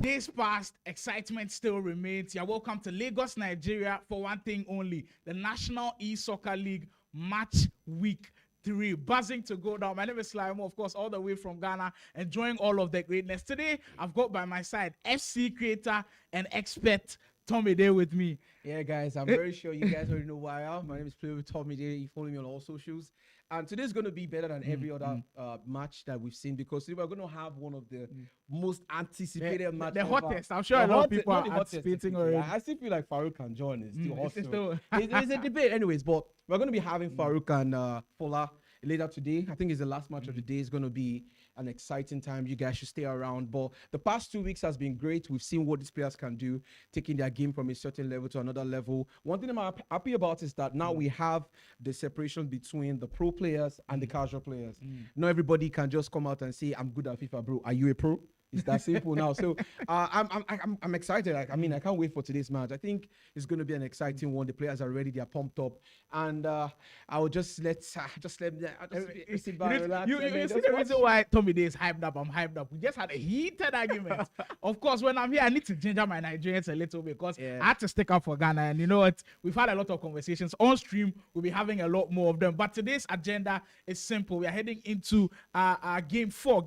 Days past, excitement still remains. You're welcome to Lagos, Nigeria for one thing only. The National E-Soccer League Match Week 3. Buzzing to go down. My name is Slimo, of course, all the way from Ghana, enjoying all of the greatness. Today, I've got by my side FC creator and expert Tommy there with me. Yeah, guys, I'm very sure you guys already know who I am. My name is Tommy Day. You follow me on all socials. And today's going to be better than every other match that we've seen, because today we're going to have one of the most anticipated matches. The hottest. I'm sure a lot of people are anticipating already. I still feel like Faruk and John is still hot. It's a debate anyways, but we're going to be having Faruk and Fola later today. I think it's the last match of the day. It's going to be an exciting time. You guys should stay around. But the past 2 weeks has been great. We've seen what these players can do, taking their game from a certain level to another level. One thing I'm happy about is that now we have the separation between the pro players and the casual players. Not everybody can just come out and say, I'm good at FIFA, bro. Are you a pro? It's that simple now. So I'm excited. I mean, I can't wait for today's match. I think it's going to be an exciting one. The players are ready. They are pumped up, and I will just let sit back, relax. You see the reason why Tommy Day is hyped up. I'm hyped up. We just had a heated argument. Of course, when I'm here, I need to ginger my Nigerians a little bit because I had to stick up for Ghana. And you know what? We've had a lot of conversations on stream. We'll be having a lot more of them. But today's agenda is simple. We are heading into game 4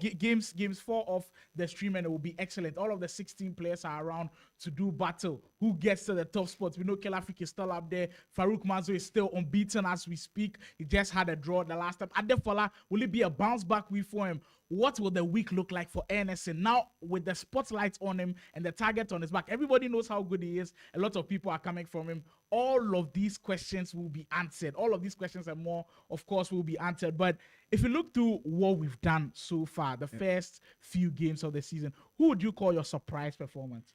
of the stream, and it will be excellent. All of the 16 players are around to do battle. Who gets to the top spots? We know Killer Freak is still up there. Faruk Manzo is still unbeaten as we speak. He just had a draw the last time. Adefola, will it be a bounce back week for him? What will the week look like for NSN? Now, with the spotlight on him and the target on his back, everybody knows how good he is. A lot of people are coming from him. All of these questions will be answered. All of these questions and more, of course, will be answered. But if you look through what we've done so far, the first few games of the season, who would you call your surprise performance?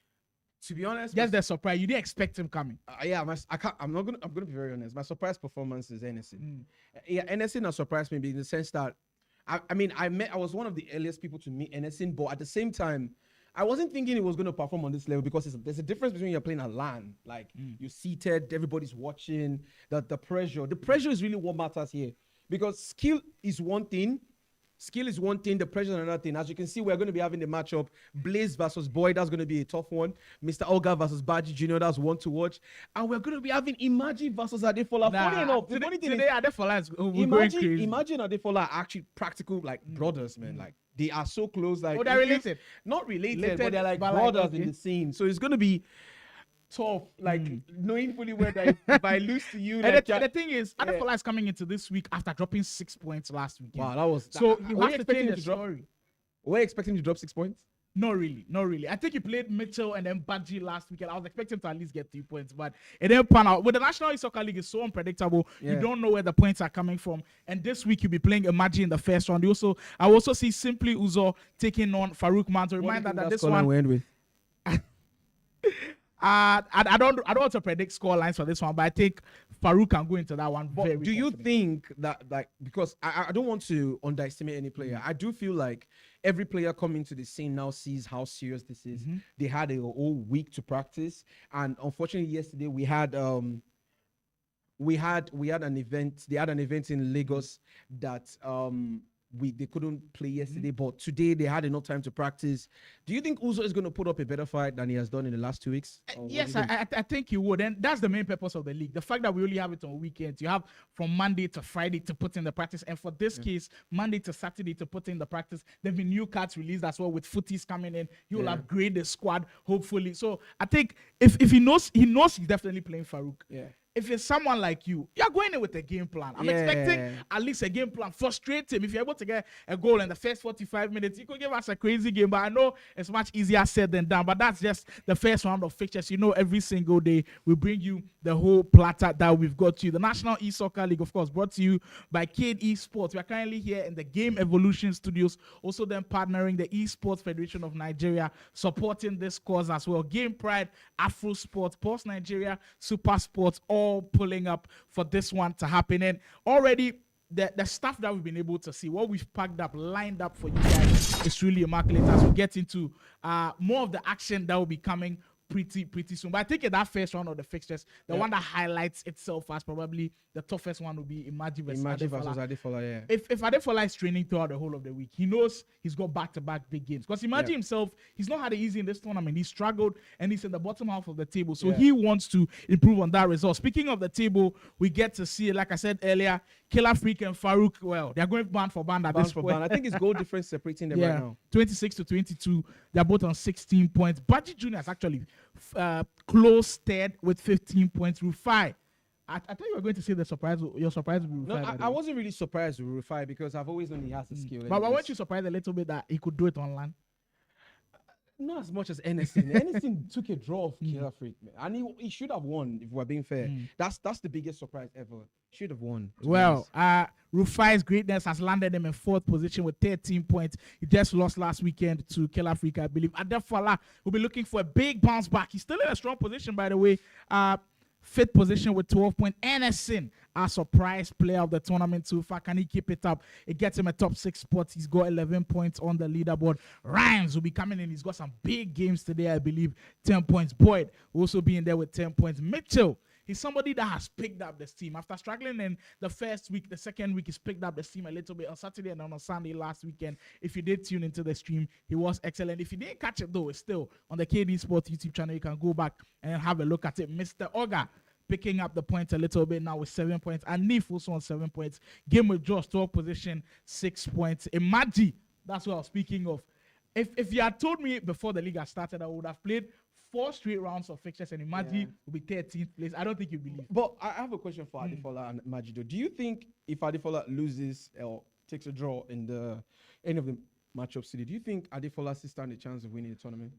To be honest, just the surprise. You didn't expect him coming. I'm gonna be very honest. My surprise performance is NSN. Yeah, NSN has surprised me in the sense that I was one of the earliest people to meet NSN, but at the same time, I wasn't thinking it was going to perform on this level, because there's a difference between you're playing at LAN, like you're seated, everybody's watching. The pressure is really what matters here, because skill is one thing. The pressure is another thing. As you can see, we're going to be having the matchup Blaze versus Boy. That's going to be a tough one. Mr. Oga versus Baji Jr. That's one to watch. And we're going to be having Imagi versus Adefola. Funny enough, the funny thing is Adefola is going crazy. Imagi and Adefola are actually practical like brothers, man. Like they are so close. Like they're related. Not related, but they're like brothers in the scene. So it's going to be tough, like knowing fully well that if I lose to you, and the thing is, Adefola is coming into this week after dropping 6 points last week. Wow, that was so you have to change the story. We're expecting to drop 6 points. Not really. I think he played Mitchell and then Baji last weekend. I was expecting to at least get 3 points, but it didn't pan out. With the National E-Soccer League, it's so unpredictable. You don't know where the points are coming from. And this week, you'll be playing Imagi in the first round. I also see Simply Uzo taking on Faruk Manzo. Reminder that this one. We end with? I don't want to predict score lines for this one, but I think Faruk can go into that one. But do you think that, like, because I don't want to underestimate any player, I do feel like every player coming to the scene now sees how serious this is. They had a whole week to practice, and unfortunately yesterday we had an event. They had an event in Lagos that they couldn't play yesterday, but today they had enough time to practice. Do you think Uzo is going to put up a better fight than he has done in the last 2 weeks? Yes, I think he would. And that's the main purpose of the league. The fact that we only have it on weekends. You have from Monday to Friday to put in the practice. And for this case, Monday to Saturday to put in the practice. There have been new cards released as well with footies coming in. He will upgrade the squad, hopefully. So I think if he knows he's definitely playing Faruk. Yeah. If it's someone like you're going in with a game plan. I'm expecting at least a game plan. Frustrate him. If you're able to get a goal in the first 45 minutes, you could give us a crazy game. But I know it's much easier said than done. But that's just the first round of fixtures. You know, every single day we bring you the whole platter that we've got to you. The National E-Soccer League, of course, brought to you by Cade Esports. We are currently here in the Game Evolution Studios. Also then partnering the Esports Federation of Nigeria, supporting this cause as well. Game Pride, Afro Sports, Pulse Nigeria, Super Sports, all pulling up for this one to happen. And already the stuff that we've been able to see, what we've packed up, lined up for you guys is really immaculate as we get into more of the action that will be coming pretty soon. But I think in that first round of the fixtures, the one that highlights itself as probably the toughest one will be Imagi versus Adefola. Yeah. If Adefola is training throughout the whole of the week, he knows he's got back-to-back big games. Because Imagi himself, he's not had it easy in this tournament. He struggled and he's in the bottom half of the table. So he wants to improve on that result. Speaking of the table, we get to see, like I said earlier, Killer Freak and Faruk, well, they're going band for band at this point. I think it's goal difference separating them right now. 26 to 22. They're both on 16 points. Baji Jr. is actually close third with 15 points. Rufi, I thought you were going to say the surprise. Your surprise would be Rufi. No, I wasn't really surprised with Rufi because I've always known he has the skill. But weren't you surprised a little bit that he could do it on land? Not as much as anything. Anything took a draw of Killer Freak, man. And he should have won, if we're being fair. That's the biggest surprise ever. Should have won. Well, Rufi's greatness has landed him in 4th position with 13 points. He just lost last weekend to Killer Freak, I believe. Adefola will be looking for a big bounce back. He's still in a strong position, by the way. 5th position with 12 points. Anderson, our surprise player of the tournament so far. Can he keep it up? It gets him a top 6 spot. He's got 11 points on the leaderboard. Rhymes will be coming in. He's got some big games today, I believe. 10 points. Boyd will also be in there with 10 points. Mitchell, he's somebody that has picked up the steam. After struggling in the first week, the second week, he's picked up the steam a little bit on Saturday and on Sunday last weekend. If you did tune into the stream, he was excellent. If you didn't catch it, though, it's still on the Cade Esports YouTube channel. You can go back and have a look at it. Mr. Oga picking up the points a little bit now with 7 points. And Nif also on 7 points. Game with Josh, 12th position, 6 points. Imagi, that's what I was speaking of. If you had told me before the league had started, I would have played 4 straight rounds of fixtures and Imagi will be 13th place. I don't think you believe. But I have a question for Adefola and Imagi though. Do you think if Adefola loses or takes a draw in the end of the matchups today, do you think Adefola still stand a chance of winning the tournament?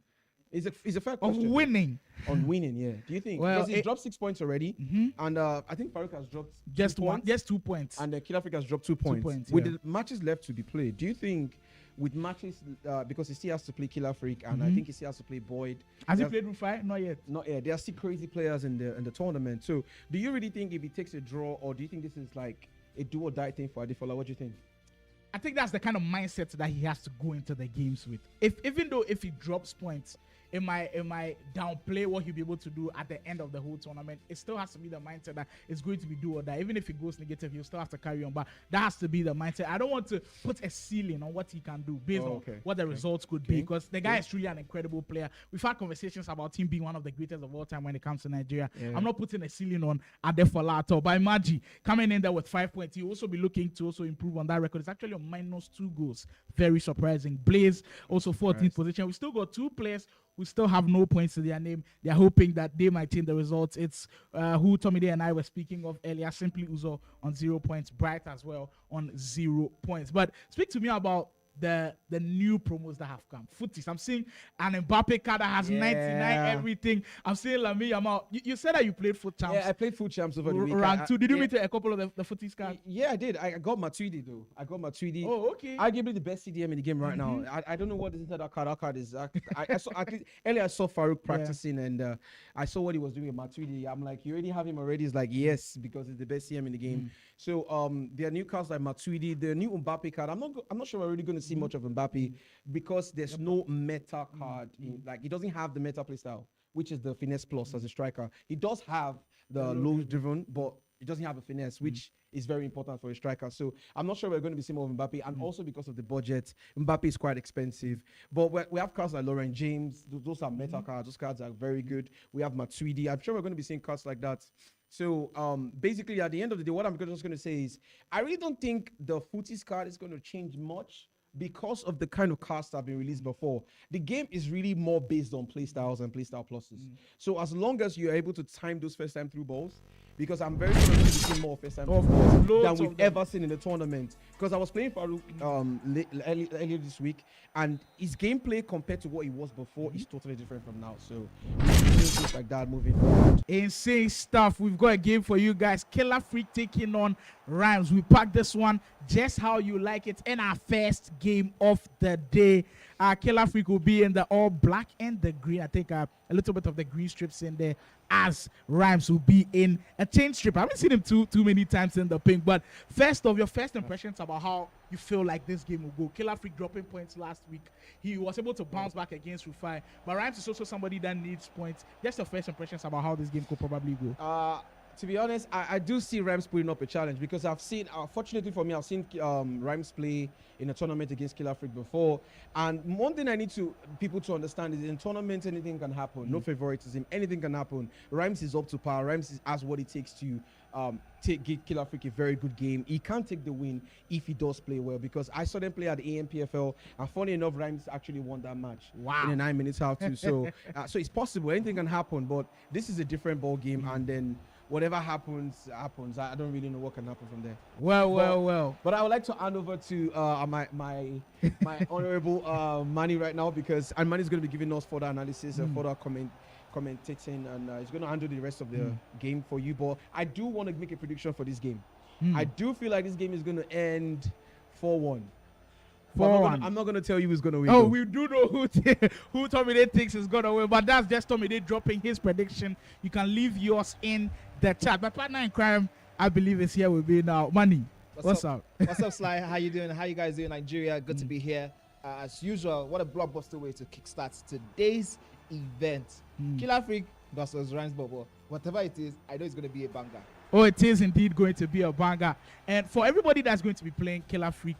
It's a fair question. On winning, yeah. Do you think? Well, because he's dropped 6 points already, and I think Faruk has dropped just 2 points, and Killer Freak has dropped 2 points. With the matches left to be played, do you think with matches because he still has to play Killer Freak, and I think he still has to play Boyd. Has he played Rufi? Not yet. Not yet. There are still crazy players in the tournament. So, do you really think if he takes a draw, or do you think this is like a do or die thing for Adefola? What do you think? I think that's the kind of mindset that he has to go into the games with. Even though if he drops points, it might downplay what he'll be able to do at the end of the whole tournament. It still has to be the mindset that it's going to be do or die. Even if it goes negative, he'll still have to carry on. But that has to be the mindset. I don't want to put a ceiling on what he can do based on what the results could be, because the guy is truly an incredible player. We've had conversations about him being one of the greatest of all time when it comes to Nigeria. I'm not putting a ceiling on Adefola at all. But Imagi coming in there with 5 points, he'll also be looking to also improve on that record. It's actually on -2 goals. Very surprising. Blaze also 14th position. We still got 2 players who still have no points to their name. They're hoping that they might change the results. It's who Tommy Day and I were speaking of earlier. Simply Usuzo on 0 points. Bright as well on 0 points. But speak to me about the new promos that have come. Footies. I'm seeing an Mbappe card that has 99 everything. I'm seeing Lami Yamal. You said that you played Foot Champs. Yeah, I played Foot Champs over the week. Rank 2. Did you meet a couple of the Footies cards? Yeah, I did. I got Matuidi though. Oh, okay. Arguably the best CDM in the game right now. I don't know what is inside that card. That card is. I saw earlier. I saw Faruk practicing and I saw what he was doing with Matuidi. I'm like, you already have him already. He's like, yes, because it's the best CM in the game. So there are new cards like Matuidi, the new Mbappe card. I'm not sure we're really going to see much of Mbappe because there's no meta card. Like he doesn't have the meta playstyle, which is the finesse plus as a striker. He does have the low driven, but he doesn't have a finesse, which is very important for a striker. So I'm not sure we're going to be seeing more of Mbappe, and also because of the budget, Mbappe is quite expensive. But we have cards like Lauren James. Those are meta cards. Those cards are very good. We have Matuidi. I'm sure we're going to be seeing cards like that. So basically, at the end of the day, what I'm just going to say is I really don't think the Footies card is going to change much because of the kind of cards that have been released before. The game is really more based on playstyles and playstyle pluses. So as long as you're able to time those first time through balls, because I'm very sure we're going to be seeing more first time through balls than we've ever seen in the tournament. Because I was playing Faruk earlier this week, and his gameplay compared to what he was before is totally different from now. So things like that moving forward. Insane stuff. We've got a game for you guys. Killer Freak taking on Rhymes. We packed this one just how you like it in our first game of the day. Killer Freak will be in the all black and the green. I think a little bit of the green strips in there, as Rhymes will be in a chain strip. I haven't seen him too many times in the pink. But first of your first impressions about how you feel like this game will go. Killer Freak dropping points last week. He was able to bounce back against Rufi. But Rhymes is also somebody that needs points. Just your first impressions about how this game could probably go. To be honest, I do see Rhymes putting up a challenge because I've seen, fortunately for me, I've seen Rhymes play in a tournament against Killer Freak before. And one thing I need people to understand is in tournaments, anything can happen. No favoritism, anything can happen. Rhymes is up to par. Rhymes has what it takes to give Killer Freak a very good game. He can't take the win if he does play well, because I saw them play at the AMPFL, and funny enough, Rhymes actually won that match. Wow. In a 9 minutes half too. So, so it's possible. Anything can happen, but this is a different ball game, and then whatever happens. I don't really know what can happen from there. Well. But I would like to hand over to my honorable Manny right now, because Manny is going to be giving us further analysis and further commentating, and he's going to handle the rest of the game for you. But I do want to make a prediction for this game. I do feel like this game is going to end 4-1. I'm not going to tell you who's going to win. Oh, we do know who Tommy Day thinks is going to win, but that's just Tommy Day dropping his prediction. You can leave yours in the chat. My partner in crime, I believe, is here with me now. Money, what's up? What's up, Sly? How you doing? How you guys doing, Nigeria? Good to be here. As usual, what a blockbuster way to kickstart today's event. Killer Freak versus Rhymes Bobo. Whatever it is, I know it's going to be a banger. Oh, it is indeed going to be a banger. And for everybody that's going to be playing Killer Freak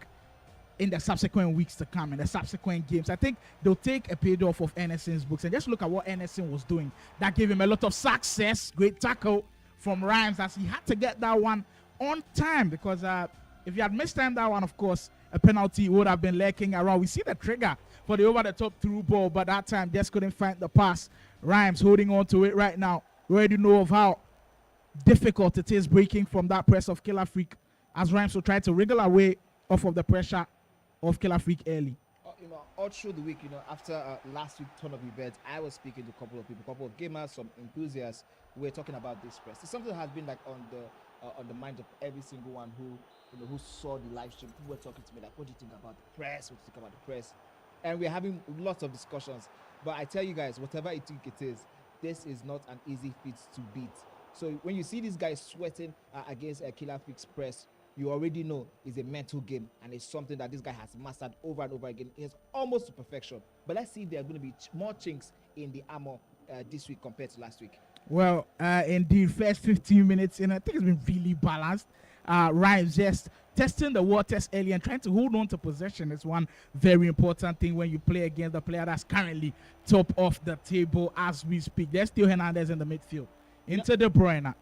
in the subsequent weeks to come, in the subsequent games, I think they'll take a page off of NSN's books and just look at what NSN was doing. That gave him a lot of success. Great tackle from Rhymes, as he had to get that one on time, because if you had missed time that one, of course, a penalty would have been lurking around. We see the trigger for the over-the-top through ball, but that time just couldn't find the pass. Rhymes holding on to it right now. We already know of how difficult it is breaking from that press of Killer Freak, as Rhymes will try to wriggle away off of the pressure of Killer Freak early. All through the week, after last week's turn of events, I was speaking to a couple of people, a couple of gamers, some enthusiasts. We were talking about this press. It's something that has been like on the mind of every single one who saw the live stream. People were talking to me like, "What do you think about the press? What do you think about the press?" And we're having lots of discussions. But I tell you guys, whatever you think it is, this is not an easy feat to beat. So when you see these guys sweating against a Killer Freak's press, you already know it's a mental game, and it's something that this guy has mastered over and over again. It's almost to perfection. But let's see if there are going to be more chinks in the armor this week compared to last week. Well, indeed, first 15 minutes, and I think it's been really balanced. Rhymes just testing the waters early and trying to hold on to possession is one very important thing when you play against the player that's currently top of the table as we speak. There's still Hernandez in the midfield. Into De Bruyne.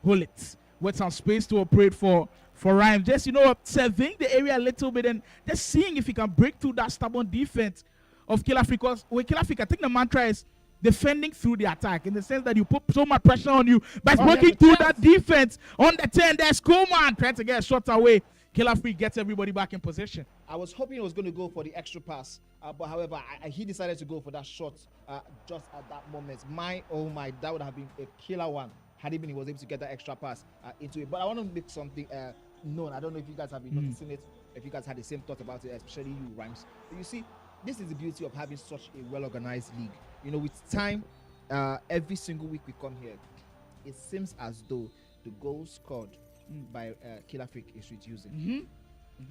Hold it. With some space to operate for Rhymes. Just, surveying the area a little bit and just seeing if he can break through that stubborn defense of Killer Freak. Because with Killer Freak, I think the mantra is defending through the attack, in the sense that you put so much pressure on you by breaking through that defense on the 10. There's Coleman trying to get a shot away. Killer Freak gets everybody back in position. I was hoping he was going to go for the extra pass, but however, he decided to go for that shot just at that moment. That would have been a killer one had he was able to get that extra pass into it. But I want to make something known. I don't know if you guys have been noticing it, if you guys had the same thought about it, especially you, Rhymes. But you see, this is the beauty of having such a well-organized league. With time, every single week we come here, it seems as though the goals scored by Killer Freak is reducing.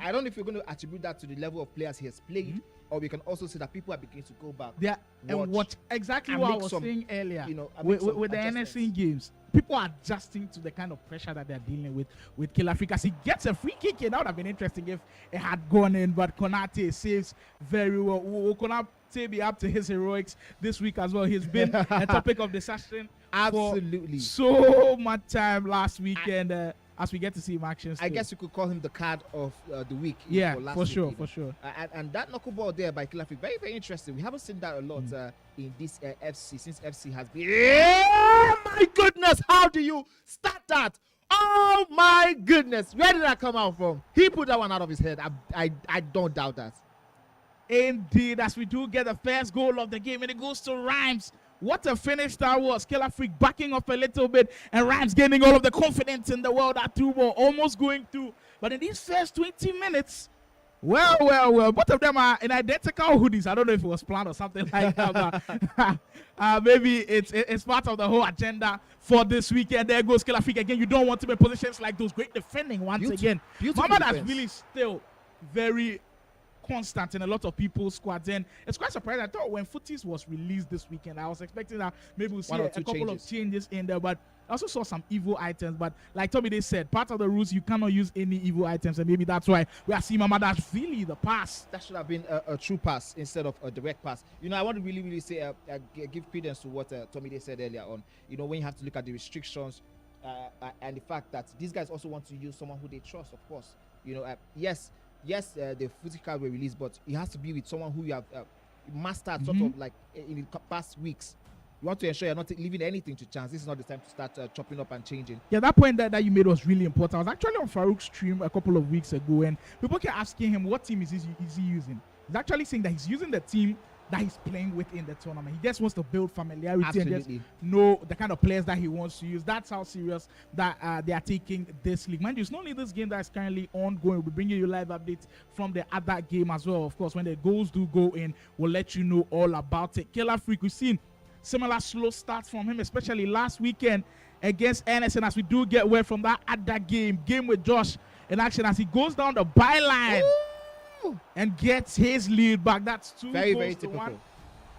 I don't know if you're going to attribute that to the level of players he has played, or we can also see that people are beginning to go back. Yeah, and watch exactly what I was saying earlier. With the NSN games, people are adjusting to the kind of pressure that they're dealing with Killer Freak. As he gets a free kick in, that would have been interesting if it had gone in, but Konate saves very well. Konate be up to his heroics this week as well. He's been a topic of discussion absolutely for so much time last weekend. As we get to see him action still. I guess you could call him the card of the week. Yeah, for sure. And that knuckleball there by Killer Freak, very, very interesting. We haven't seen that a lot in this FC, since FC has been... Oh my goodness, how do you start that? Oh my goodness, where did that come out from? He put that one out of his head. I don't doubt that. Indeed, as we do get the first goal of the game, and it goes to Rhymes. What a finish that was. Killer Freak backing off a little bit, and Rhymes gaining all of the confidence in the world. That through ball almost going through. But in these first 20 minutes, well, both of them are in identical hoodies. I don't know if it was planned or something like that, but maybe it's part of the whole agenda for this weekend. There goes Killer Freak again. You don't want to be in positions like those. Great defending once again. Mama has really still very constant in a lot of people's squads, and it's quite surprising. I thought when Footies was released this weekend, I was expecting that maybe we'll see a couple of changes in there, but I also saw some evil items. But like Tommy they said, part of the rules, you cannot use any evil items, and maybe that's why we are seeing Mamadashvili the pass. That should have been a true pass instead of a direct pass. I want to really say give credence to what Tommy they said earlier on. When you have to look at the restrictions and the fact that these guys also want to use someone who they trust, of course. Yes, the footy card were released, but it has to be with someone who you have mastered sort of like in the past weeks. You want to ensure you're not leaving anything to chance. This is not the time to start chopping up and changing. Yeah, that point that you made was really important. I was actually on Faruk's stream a couple of weeks ago, and people kept asking him what team is he using. He's actually saying that he's using the team that he's playing with in the tournament. He just wants to build familiarity and just know the kind of players that he wants to use. That's how serious that they are taking this league. Mind you, it's not only this game that is currently ongoing. We'll be bringing you live updates from the other game as well. Of course, when the goals do go in, we'll let you know all about it. Killer Freak, we've seen similar slow starts from him, especially last weekend against NSN, as we do get word from that other game with Josh in action as he goes down the byline. And gets his lead back. That's very typical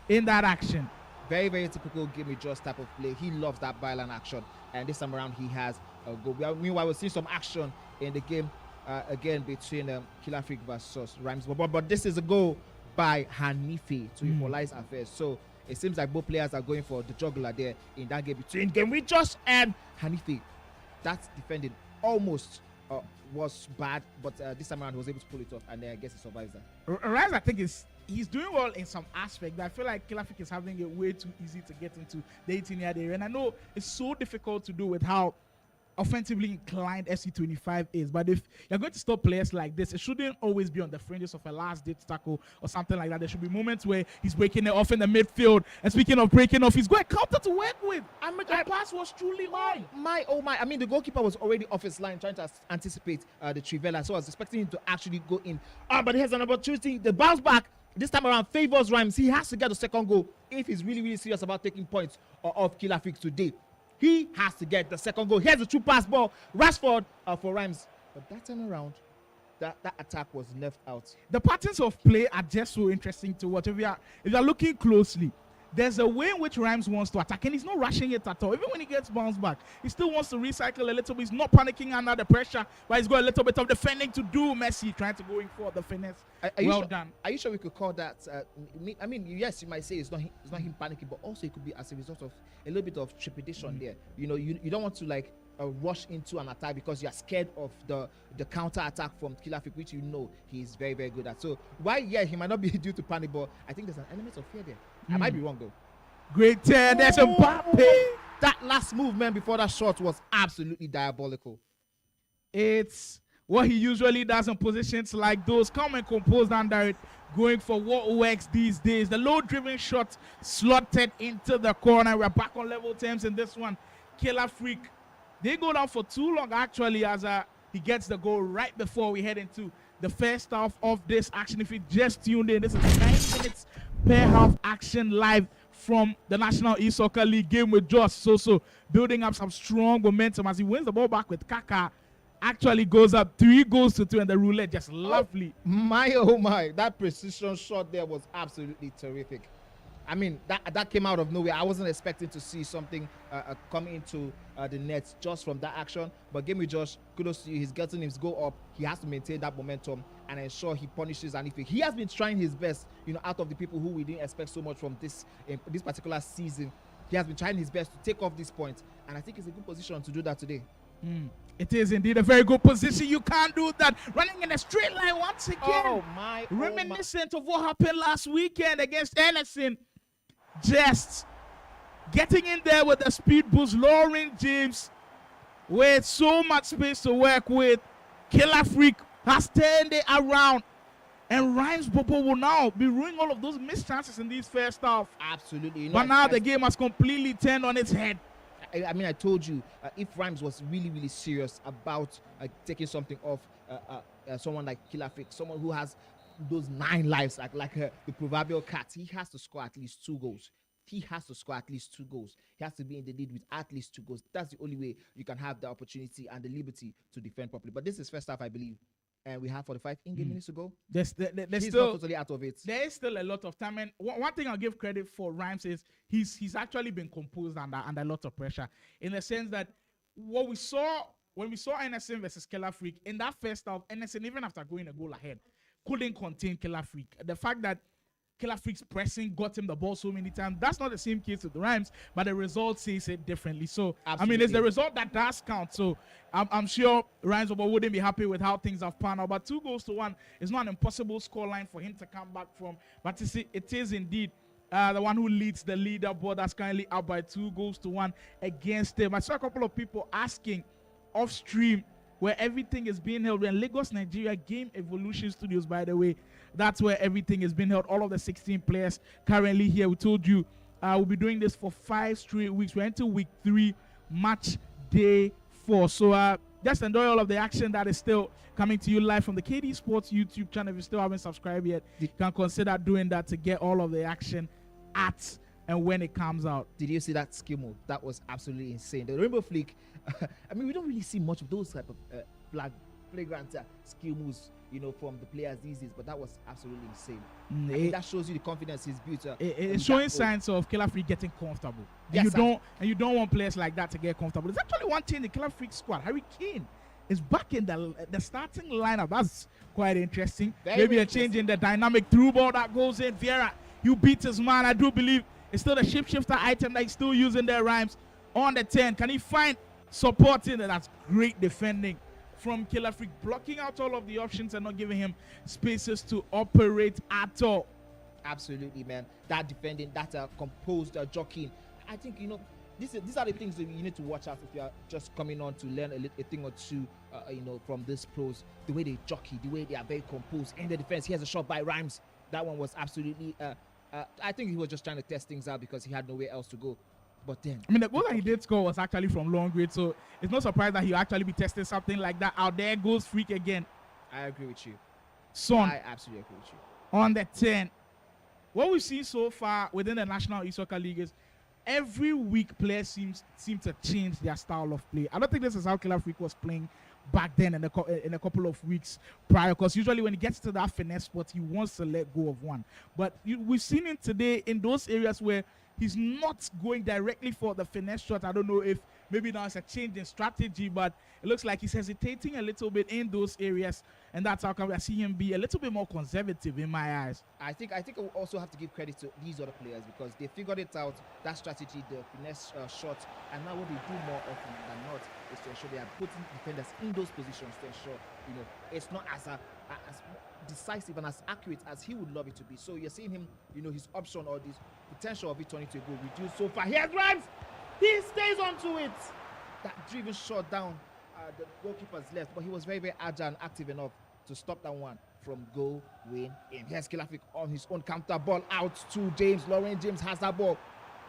in that action. Very typical give me just type of play. He loves that byline action, and this time around he has a goal. Meanwhile, we'll see some action in the game again between Killer Freak versus Rhymes. But this is a goal by Hanifi to equalize affairs. So it seems like both players are going for the juggler there in that game between Game with Josh and Hanifi. That's defending almost was bad, but this time around he was able to pull it off, and I guess he survives that. Rise, I think he's doing well in some aspect, but I feel like Killer Freak is having it way too easy to get into the 18-yard area, and I know it's so difficult to do with how offensively inclined SC25 is, but if you're going to stop players like this, it shouldn't always be on the fringes of a last ditch tackle or something like that. There should be moments where he's breaking it off in the midfield, and speaking of breaking off, he's got a counter to work with. And the pass was truly on. My I mean, the goalkeeper was already off his line trying to anticipate the Trivela, so I was expecting him to actually go in. But he has an opportunity. The bounce back this time around favors Rhymes. He has to get the second goal if he's really serious about taking points off Killer Freak today. He has to get the second goal. Here's the true pass ball. Rashford for Rhymes. But that time around, that attack was left out. The patterns of play are just so interesting to watch. If you're looking closely, there's a way in which Rhymes wants to attack, and he's not rushing it at all. Even when he gets bounced back, he still wants to recycle a little bit. He's not panicking under the pressure, but he's got a little bit of defending to do. Messi trying to go in for the finesse. Well done. Are you sure we could call that? I mean, yes, you might say it's not him panicking, but also it could be as a result of a little bit of trepidation there. You don't want to like rush into an attack because you're scared of the counter attack from Killer Freak, which he's very good at. So he might not be due to panic, but I think there's an element of fear there. I might be wrong though. Great turn. There's a Mbappe. That last movement before that shot was absolutely diabolical. It's what he usually does in positions like those. Calm and composed under it, going for what works these days. The low-driven shot slotted into the corner. We're back on level terms in this one. Killer Freak, they go down for too long actually as he gets the goal right before we head into the first half of this action. If you just tuned in, this is 9 minutes per half action live from the National E-Soccer League game with Josh So building up some strong momentum as he wins the ball back with Kaka. Actually goes up 3-2, and the roulette just lovely. Oh my, that precision shot there was absolutely terrific. I mean, that came out of nowhere. I wasn't expecting to see something come into the net just from that action. But Game with Josh, kudos to you. He's getting his goal up. He has to maintain that momentum and ensure he punishes anything. He has been trying his best, out of the people who we didn't expect so much from this particular season. He has been trying his best to take off this point, and I think it's a good position to do that today. It is indeed a very good position. You can't do that. Running in a straight line once again. Reminiscent of what happened last weekend against Anderson. Just getting in there with the speed boost, Lauren James with so much space to work with. Killer Freak has turned it around, and Rhymes Bobo will now be ruining all of those missed chances in these first half. Absolutely. But now the game has completely turned on its head. I mean, I told you, if Rhymes was really serious about taking something off someone like Killer Freak, someone who has those 9 lives, like the proverbial cat, he has to score at least 2 goals. He has to score at least 2 goals. He has to be in the lead with at least 2 goals. That's the only way you can have the opportunity and the liberty to defend properly. But this is first half, I believe. and we have 45 in-game minutes to go. There's He's still not totally out of it. there is still a lot of time, and one thing I'll give credit for Rhymes is he's actually been composed under a lot of pressure, in the sense that what we saw when we saw NSN versus Killer Freak in that first half, NSN, even after going a goal ahead, couldn't contain Killer Freak. The fact that Killer Freak's pressing got him the ball so many times, that's not the same case with the Rhymes, but the result says it differently. So absolutely. I mean, it's the result that does count. So I'm sure Rhymes wouldn't be happy with how things have panned out, but 2-1 is not an impossible scoreline for him to come back from, but it is indeed the one who leads the leaderboard. That's currently up by 2-1 against him. I saw a couple of people asking off stream where everything is being held. We're in Lagos, Nigeria Game Evolution Studios, by the way. That's where everything is being held. All of the 16 players currently here. We told you we'll be doing this for 5 straight weeks. We're into week 3, match day 4. So just enjoy all of the action that is still coming to you live from the Cade Esports YouTube channel. If you still haven't subscribed yet, you can consider doing that to get all of the action at and when it comes out. Did you see that skill move? That was absolutely insane. The Rainbow Flick, I mean, we don't really see much of those type of flagrant skill moves, from the players these days, but that was absolutely insane. I mean, that shows you the confidence he's built. It's showing signs of Killer Freak getting comfortable. And Yes, you don't want players like that to get comfortable. There's actually one thing in the Killer Freak squad. Harry Kane is back in the starting lineup. That's quite interesting. Maybe a change in the dynamic through ball that goes in. Vieira, you beat his man. I do believe it's still the shapeshifter item that he's still using their Rhymes on the 10. Can he find support in it? That's great defending from Killer Freak, blocking out all of the options and not giving him spaces to operate at all. Absolutely, man. That defending, that composed jockeying. I think, these are the things that you need to watch out if you are just coming on to learn a thing or two, from these pros. The way they jockey, the way they are very composed in the defense. Here's a shot by Rhymes. That one was absolutely, I think he was just trying to test things out because he had nowhere else to go. But then, I mean, the goal that he did score was actually from long range, so it's not surprised that he'll actually be testing something like that out. There goes Freak again. I agree with you. Son, I absolutely agree with you. On the 10. What we've seen so far within the National E-Soccer League is every week players seem to change their style of play. I don't think this is how Killer Freak was playing back then in a couple of weeks prior, because usually when he gets to that finesse spot, he wants to let go of one. But we've seen him today in those areas where he's not going directly for the finesse shot. I don't know if maybe now it's a change in strategy, but it looks like he's hesitating a little bit in those areas, and that's how come I see him be a little bit more conservative in my eyes. I think we also have to give credit to these other players because they figured it out, that strategy, the finesse shot, and now what they do more often than not is to ensure they are putting defenders in those positions to ensure it's not as decisive and as accurate as he would love it to be. So you're seeing him, his option or this potential of it turning to a goal reduced so far. Here's Rhymes. He stays onto it. That driven shot down the goalkeeper's left, but he was very, very agile and active enough to stop that one from going in. Here's Killer Freak on his own counter, ball out to James. Lauren James has that ball,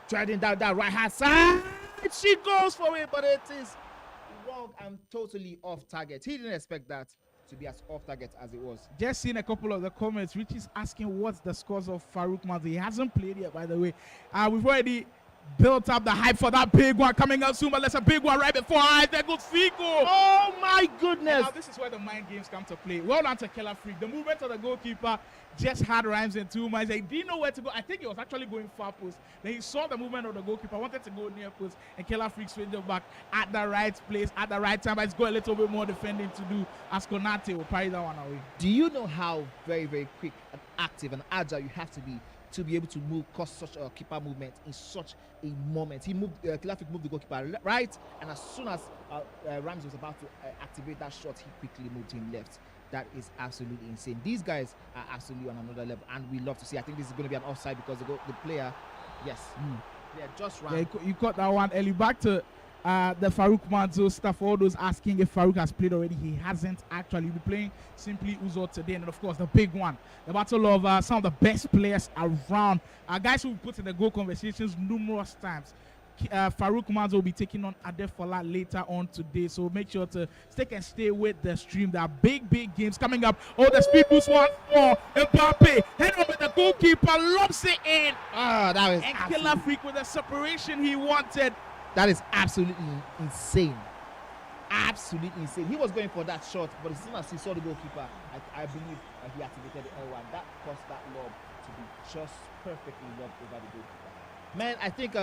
treading down that right hand side. She goes for it, but it is wrong and totally off target. He didn't expect that to be as off target as it was. Just seen a couple of the comments. Rich is asking what's the scores of Faruk Manzo. He hasn't played yet, by the way. We've already built up the hype for that big one coming out soon, but there's a big one right before our eyes. There goes Figo. Oh my goodness. Now this is where the mind games come to play. Well done to Killer Freak. The movement of the goalkeeper just had Rhymes in 2 minds. He didn't know where to go. I think he was actually going far post. Then he saw the movement of the goalkeeper, wanted to go near post, and Killer Freak switched it back at the right place, at the right time. But he's got a little bit more defending to do as Konate will parry that one away. Do you know how very, very quick and active and agile you have to be able to cause such a keeper movement in such a moment? He moved, Killer Freak moved the goalkeeper right, and as soon as Rhymes was about to activate that shot, he quickly moved him left. That is absolutely insane. These guys are absolutely on another level, and we love to see. I think this is going to be an offside because the player, yes, they just ran. Yeah, you caught that one early. Back to the Faruk Manzo stuff. All those asking if Faruk has played already. He hasn't actually. He'll be playing simply Usuzo today, and of course the big one, the battle of some of the best players around. Guys who put in the goal conversations numerous times. Faruk Manzo will be taking on Adefola later on today, so make sure to stay with the stream. There are big games coming up. Oh, the speed boost one for Mbappe. Head over the goalkeeper, lobs it in. That was and Killer Freak with the separation he wanted. That is absolutely insane. absolutely insane. He was going for that shot, but as soon as he saw the goalkeeper, I believe he activated the L1. That caused that lob to be just perfectly lobbed over the goalkeeper. Man, I think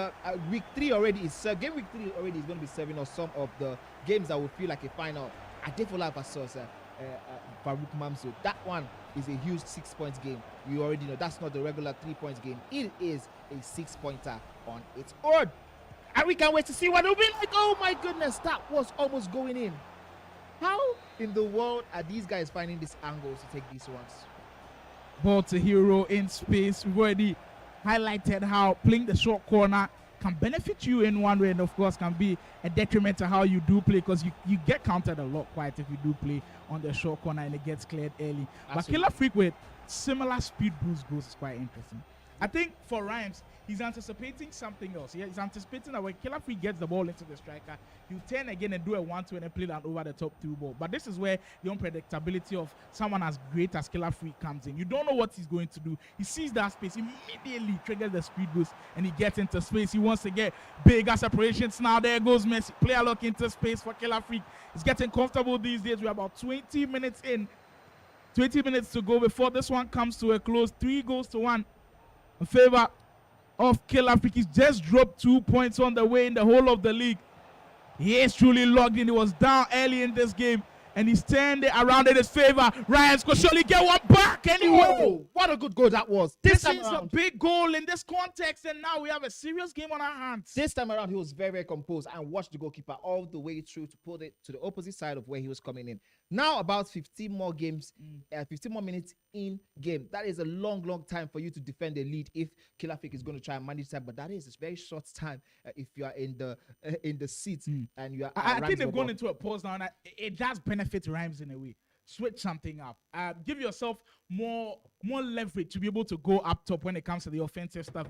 week 3 already is game week 3 already is going to be serving us some of the games that will feel like a final. Adefola versus Faruk Manzo. That one is a huge 6 points game. You already know that's not the regular 3 points game. It is a 6-pointer on its own. And we can't wait to see what it'll be like. Oh my goodness, that was almost going in. How in the world are these guys finding these angles to take these ones? Ball to hero in space. We've already highlighted how playing the short corner can benefit you in one way, and of course can be a detriment to how you do play, because you get countered a lot quite if you do play on the short corner and it gets cleared early. Absolutely. But Killer Freak with similar speed boost goals is quite interesting. I think for Rhymes, he's anticipating something else. He's anticipating that when Killer Freak gets the ball into the striker, he'll turn again and do a 1-2 and then play that over the top through ball. But this is where the unpredictability of someone as great as Killer Freak comes in. You don't know what he's going to do. He sees that space, immediately triggers the speed boost, and he gets into space. He wants to get bigger separations. Now there goes Messi. Player lock into space for Killer Freak. He's getting comfortable these days. We're about 20 minutes in. 20 minutes to go before this one comes to a close. 3-1 in favor of Killer Freak. He's just dropped 2 points on the way in the whole of the league. He is truly logged in. He was down early in this game, and he's turned it around in his favor. Ryan's could surely get one back anyway. Oh, what a good goal that was. This is a big goal in this context, and now we have a serious game on our hands. This time around, he was very, very composed and watched the goalkeeper all the way through to put it to the opposite side of where he was coming in. Now about 15 more games, 15 more minutes in game. That is a long, long time for you to defend a lead if Killer Freak is going to try and manage that. But that is a very short time if you are in the seat and you are. I think they've gone into a pause now, and it does benefit Rhymes in a way. Switch something up. Give yourself more leverage to be able to go up top when it comes to the offensive stuff.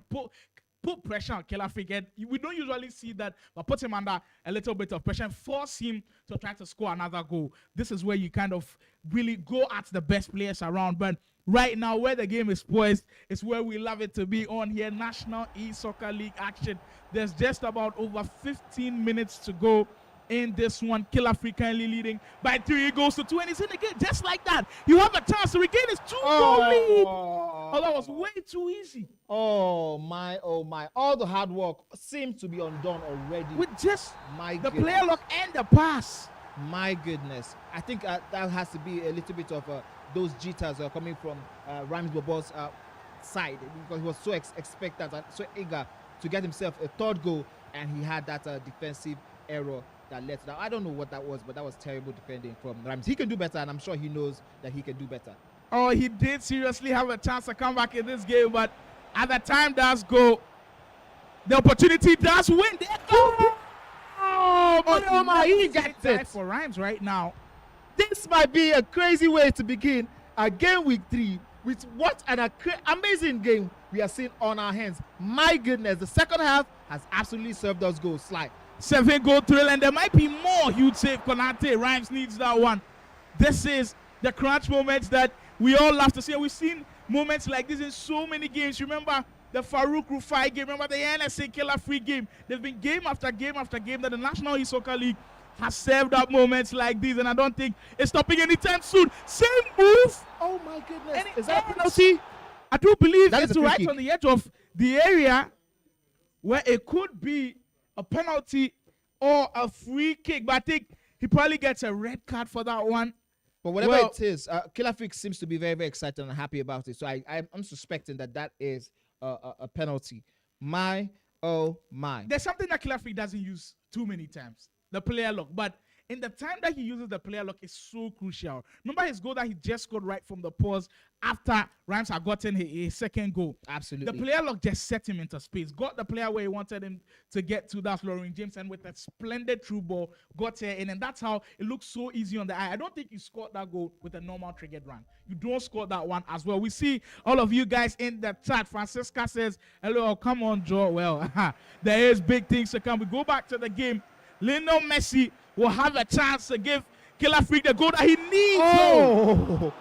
Put pressure on Killer Freak. We don't usually see that, but put him under a little bit of pressure and force him to try to score another goal. This is where you kind of really go at the best players around. But right now, where the game is poised, is where we love it to be on here. National E-Soccer League action. There's just about over 15 minutes to go in this one. Killer Freak currently leading by 3 goals to 2, and he's in the game just like that. You have a chance to regain his 2-goal lead. Oh, that was way too easy. Oh my. All the hard work seems to be undone already. With just the player lock and the pass. My goodness. I think that has to be a little bit of those jitters coming from Rhymes Bobo's side, because he was so expectant and so eager to get himself a 3rd goal, and he had that defensive error that led to that. I don't know what that was, but that was terrible defending from Rhymes. He can do better, and I'm sure he knows that he can do better. Oh, he did seriously have a chance to come back in this game, but at the time does go, the opportunity does win. There go. Oh my, he gets it for Rhymes right now. This might be a crazy way to begin again week 3 with what an amazing game we are seeing on our hands. My goodness, the second half has absolutely served us goals. Sly. 7-goal thrill, and there might be more. Huge save, Konate. Rhymes needs that one. This is the crunch moments that we all love to see. We've seen moments like this in so many games. Remember the Faruk Rufi game. Remember the NSA Killer Freak game. There's been game after game after game that the National E-Soccer League has served up moments like these, and I don't think it's stopping anytime soon. Same move. Oh my goodness. Is that a penalty? I do believe that it's right on the edge of the area where it could be a penalty or a free kick, but I think he probably gets a red card for that one. But whatever it is, Killer Freak seems to be very, very excited and happy about it. So I'm suspecting that is a penalty. Oh my. There's something that Killer Freak doesn't use too many times, the player lock. But in the time that he uses the player lock is so crucial. Remember his goal that he just scored right from the pause after Rhymes had gotten his 2nd goal. Absolutely. The player lock just set him into space, got the player where he wanted him to get to. That's Lauren James, and with a splendid through ball, got here in, and that's how it looks so easy on the eye. I don't think you scored that goal with a normal triggered run. You don't score that one as well. We see all of you guys in the chat. Francisca says, hello, come on, Joe. Well, there is big things to come. We go back to the game. Lionel Messi will have a chance to give Killer Freak the goal that he needs. Oh!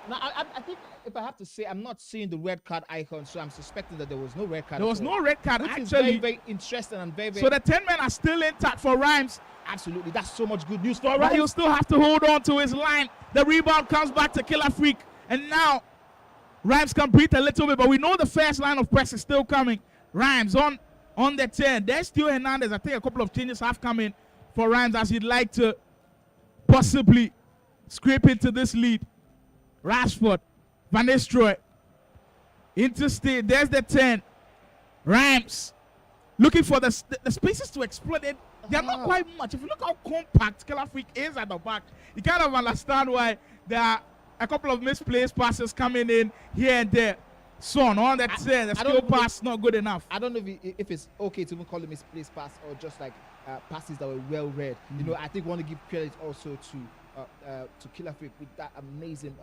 Now, I think if I have to say, I'm not seeing the red card icon, so I'm suspecting that there was no red card. There was no red card, which actually. Is very, very interesting and very, very... So the 10 men are still intact for Rhymes, Absolutely. That's so much good news for But Rhymes. you still have to hold on to his line. The rebound comes back to Killer Freak. And now Rhymes can breathe a little bit, but we know the first line of press is still coming. Rhymes on the 10. There's still Hernandez. I think a couple of changes have come in for Rhymes as he'd like to possibly scrape into this lead. Rashford, Van Nistelrooy, interstate. There's the 10. Rhymes looking for the spaces to exploit it. They're not quite much. If you look how compact Killer Freak is at the back, you kind of understand why there are a couple of misplaced passes coming in here and there. Son, on that 10, the skill pass not good enough. I don't know if it's okay to even call it misplaced pass or just like passes that were well read. You know, I think we want to give credit also to Killer Freak with that amazing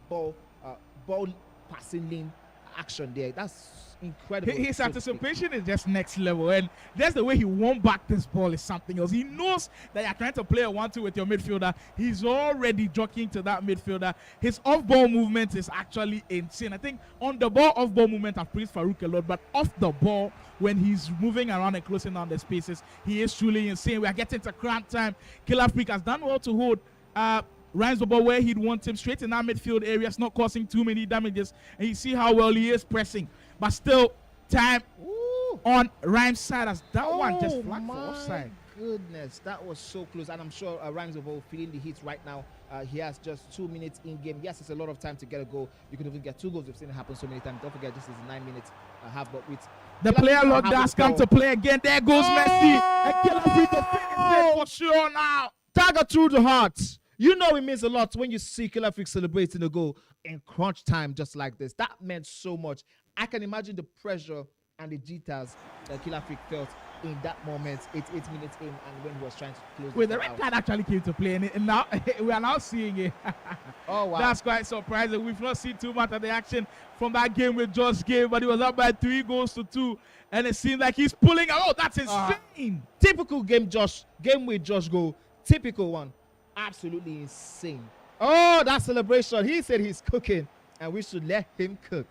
ball passing lane action there. That's incredible. His anticipation is just next level, and that's the way he won back this ball is something else. He knows that you're trying to play a 1-2 with your midfielder. He's already jockeying to that midfielder. His off-ball movement is actually insane. I think on the ball, off-ball movement, I've praised Faruk a lot, but off the ball, when he's moving around and closing down the spaces, he is truly insane. We are getting to crunch time. Killer Freak has done well to hold Rhymes the ball where he'd want him, straight in that midfield area, not causing too many damages. And you see how well he is pressing. But still, time on Rhymes' side as that one just flagged for offside. Goodness, that was so close. And I'm sure Rhymes the ball feeling the heat right now. He has just 2 minutes in game. Yes, it's a lot of time to get a goal. You can even get 2 goals. We've seen it happen so many times. Don't forget, this is 9 minutes half, but with the player log does come to play again. There goes Messi. And Killer Freak to finish it for sure now. Dagger through the heart. You know it means a lot when you see Killer Freak celebrating a goal in crunch time just like this. That meant so much. I can imagine the pressure and the jitters that Killer Freak felt in that moment, 8 minutes in, and when he was trying to close the red card actually came to play, and now we are now seeing it. Oh wow, that's quite surprising. We've not seen too much of the action from that game with Josh Gay, but he was up by 3-2, and it seemed like he's pulling out. Oh, that's insane. Typical game with Josh goal. Typical one. Absolutely insane. Oh, that celebration. He said he's cooking, and we should let him cook.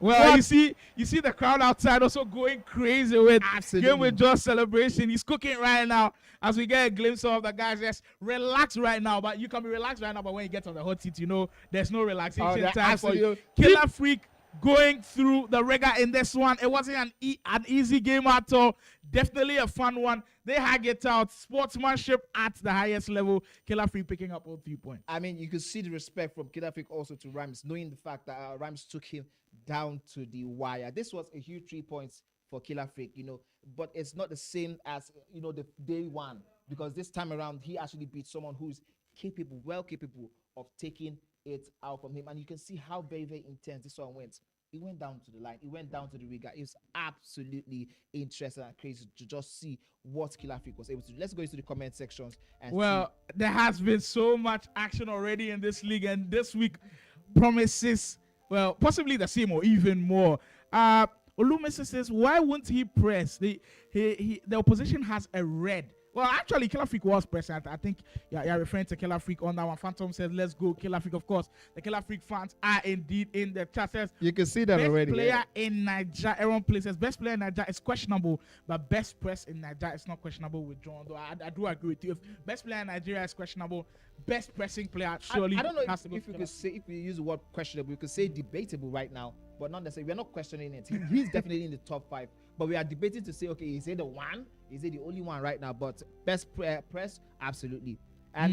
Well, you see the crowd outside also going crazy with game with Josh celebration. He's cooking right now as we get a glimpse of the guys. Just relax right now, but you can be relaxed right now. But when you get on the hot seat, you know there's no relaxation time for you. Killer Freak going through the rigor in this one. It wasn't an easy game at all. Definitely a fun one. They hag it out. Sportsmanship at the highest level. Killer Freak picking up all 3 points. I mean, you could see the respect from Killer Freak also to Rhymes, knowing the fact that Rhymes took him down to the wire. This was a huge 3 points for Killer Freak, you know, but it's not the same as, you know, the day one, because this time around he actually beat someone who's capable, well capable of taking it out from him. And you can see how very, very intense this one went. He went down to the line. He went down to the rigor. It was absolutely interesting and crazy to just see what Killer Freak was able to do. Let's go into the comment sections. And there has been so much action already in this league, and this week promises, well, possibly the same or even more. Olumese says, why wouldn't he press? The opposition has a red. Well, actually, Killer Freak was pressing. I think you're referring to Killer Freak on that one. Phantom says, let's go, Killer Freak. Of course, the Killer Freak fans are indeed in the chat. Says, you can see that already. Best player in Nigeria, everyone plays. Best player in Nigeria is questionable, but best press in Nigeria is not questionable with John. Though I do agree with you. If best player in Nigeria is questionable, best pressing player surely I don't know has to go. If we use the word questionable, we could say debatable right now, but not necessarily. We're not questioning it. He's definitely in the top 5. But we are debating to say, okay, is he the one? Is he the only one right now? But best press, absolutely. And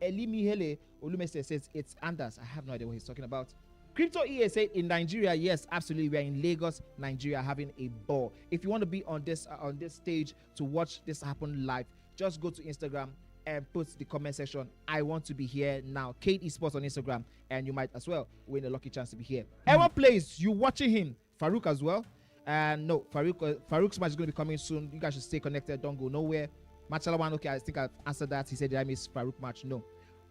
Elimi Hele Olumese says it's Anders. I have no idea what he's talking about. Crypto EA said in Nigeria, yes, absolutely. We are in Lagos, Nigeria, having a ball. If you want to be on this stage to watch this happen live, just go to Instagram and put the comment section, I want to be here now. Cade Esports on Instagram, and you might as well win a lucky chance to be here. Everyone plays. You watching him. Faruk as well. And no, Faruk's match is going to be coming soon. You guys should stay connected. Don't go nowhere. Machalawan, okay, I think I've answered that. He said, did I miss Faruk match? No.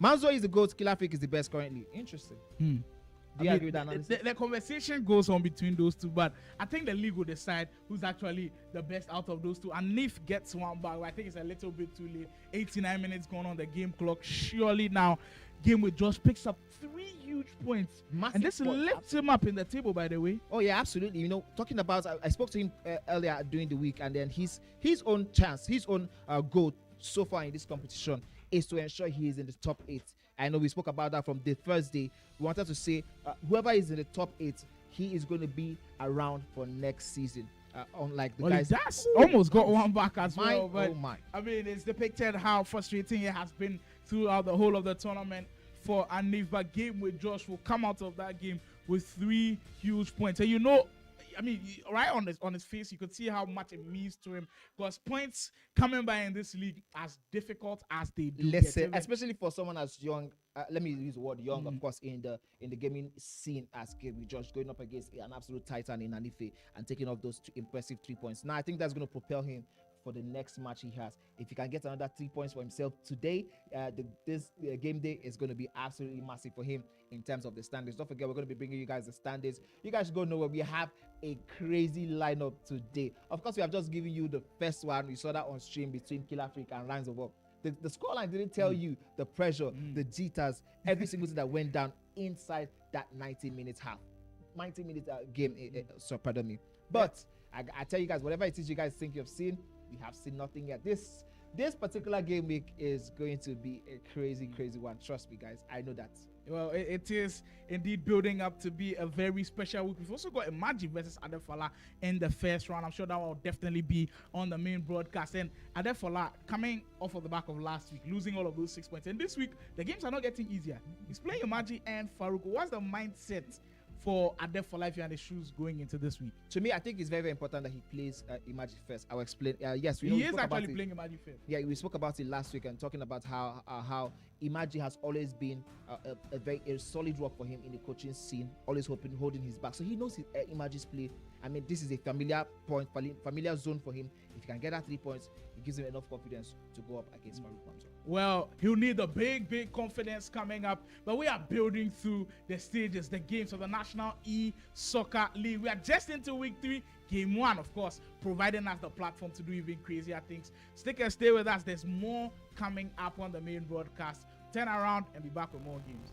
Manzo is the GOAT. Killer Freak is the best currently. Interesting. Do you agree with that analysis? The conversation goes on between those two, but I think the league will decide who's actually the best out of those two. And Nif gets one back. I think it's a little bit too late. 89 minutes going on the game clock. Surely now, game with Josh picks up 3 huge points. Massive and this lifts him up in the table, by the way. Oh, yeah, absolutely. You know, talking about, I spoke to him earlier during the week, and then his own chance, his own goal so far in this competition is to ensure he is in the top 8. I know we spoke about that from the first day. We wanted to say whoever is in the top 8, he is going to be around for next season. Unlike the guys, that's almost got one back as well. But oh my. I mean, it's depicted how frustrating it has been throughout the whole of the tournament for Anif. But game with Josh will come out of that game with 3 huge points. And you know, I mean, right on his face, you could see how much it means to him, because points coming by in this league, as difficult as they do, listen, especially for someone as young. Let me use the word young, of course, in the gaming scene, as Cade with Josh going up against an absolute titan in Anife and taking off those impressive 3 points. Now, I think that's going to propel him for the next match he has. If he can get another 3 points for himself today, this game day is going to be absolutely massive for him in terms of the standings. Don't forget, we're going to be bringing you guys the standings. You guys should go know where we have a crazy lineup today. Of course, we have just given you the first one. We saw that on stream between Killer Freak and Lines of War. The scoreline didn't tell you the pressure, the jitters, every single thing that went down inside that 90-minute game. So pardon me. But I tell you guys, whatever it is you guys think you've seen, we have seen nothing yet. This particular game week is going to be a crazy one. Trust me, guys. I know that. Well, it is indeed building up to be a very special week. We've also got Imagi versus Adefola in the first round. I'm sure that will definitely be on the main broadcast. And Adefola, coming off of the back of last week, losing all of those 6 points. And this week, the games are not getting easier. He's playing Imagi and Faruk. What's the mindset for Adefola if you're on the shoes going into this week? To me, I think it's very, very important that he plays Imagi first. I'll explain. Yes, he is actually playing Imagi first. Yeah, we spoke about it last week and talking about how Imagi has always been a very solid rock for him in the coaching scene, always holding his back. So he knows Imagi's play. I mean, this is a familiar zone for him. If he can get that 3 points, it gives him enough confidence to go up against Faruk Manzo. Well, he'll need a big confidence coming up. But we are building through the stages, the games of the National E-Soccer League. We are just into week 3. Game 1, of course, providing us the platform to do even crazier things. Stick and stay with us. There's more coming up on the main broadcast. Turn around and be back with more games.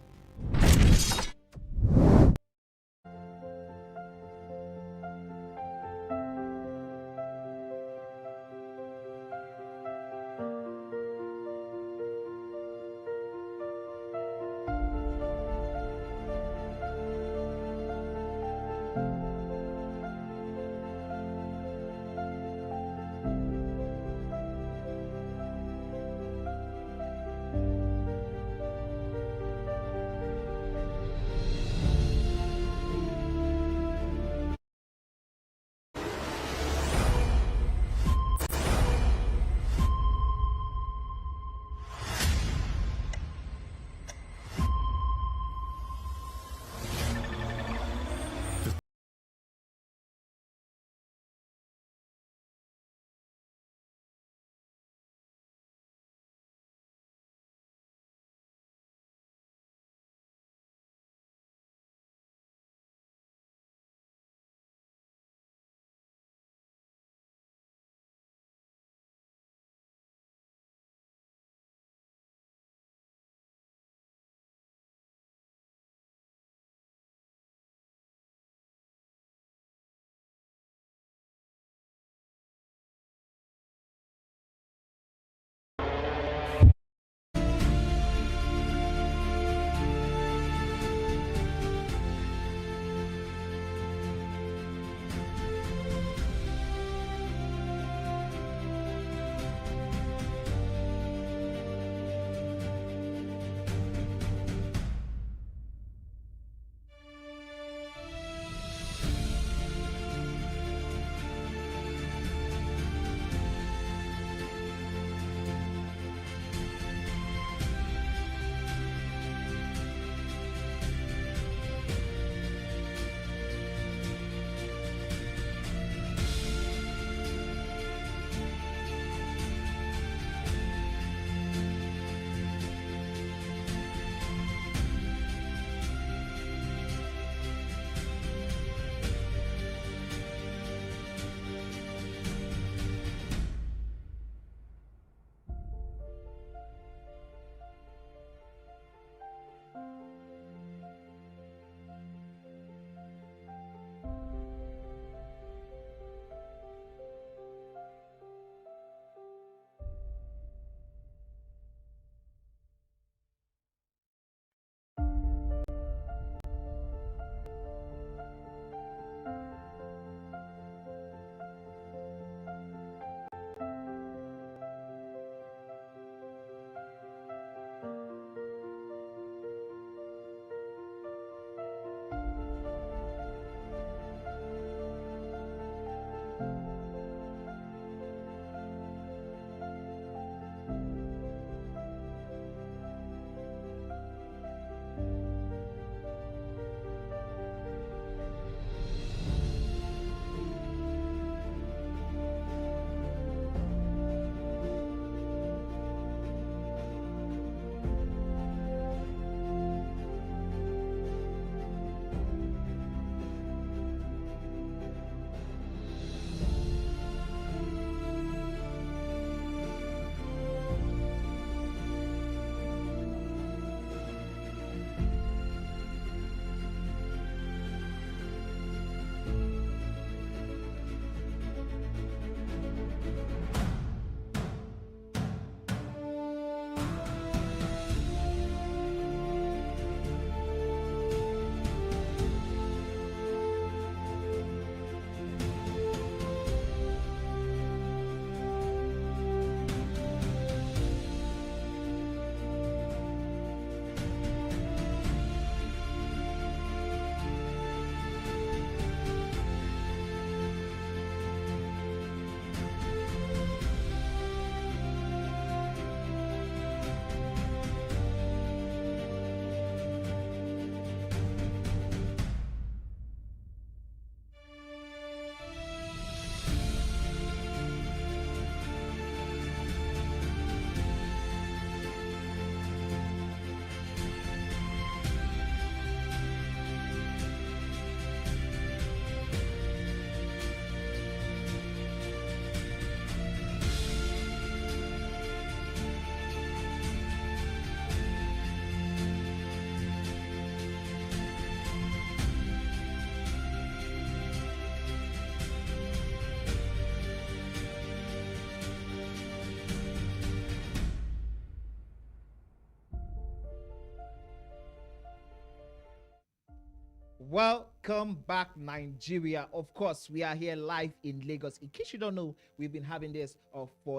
Welcome back, Nigeria. Of course, we are here live in Lagos. In case you don't know, we've been having this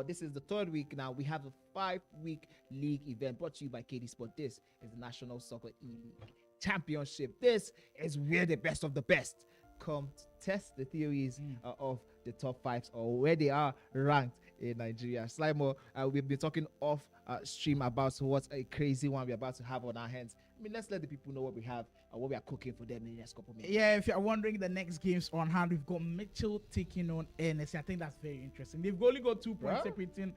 this is the 3rd week now. We have a 5-week league event brought to you by Cade Esports. This is the National Soccer E-League Championship. This is where the best of the best come to test the theories of the top 5s or where they are ranked in Nigeria. Slimo, we've been talking off stream about what a crazy one we're about to have on our hands. I mean, let's let the people know what we have and what we are cooking for them in the next couple of minutes. Yeah, if you're wondering the next games on hand, we've got Mitchell taking on NSC. I think that's very interesting. They've only got 2 points separating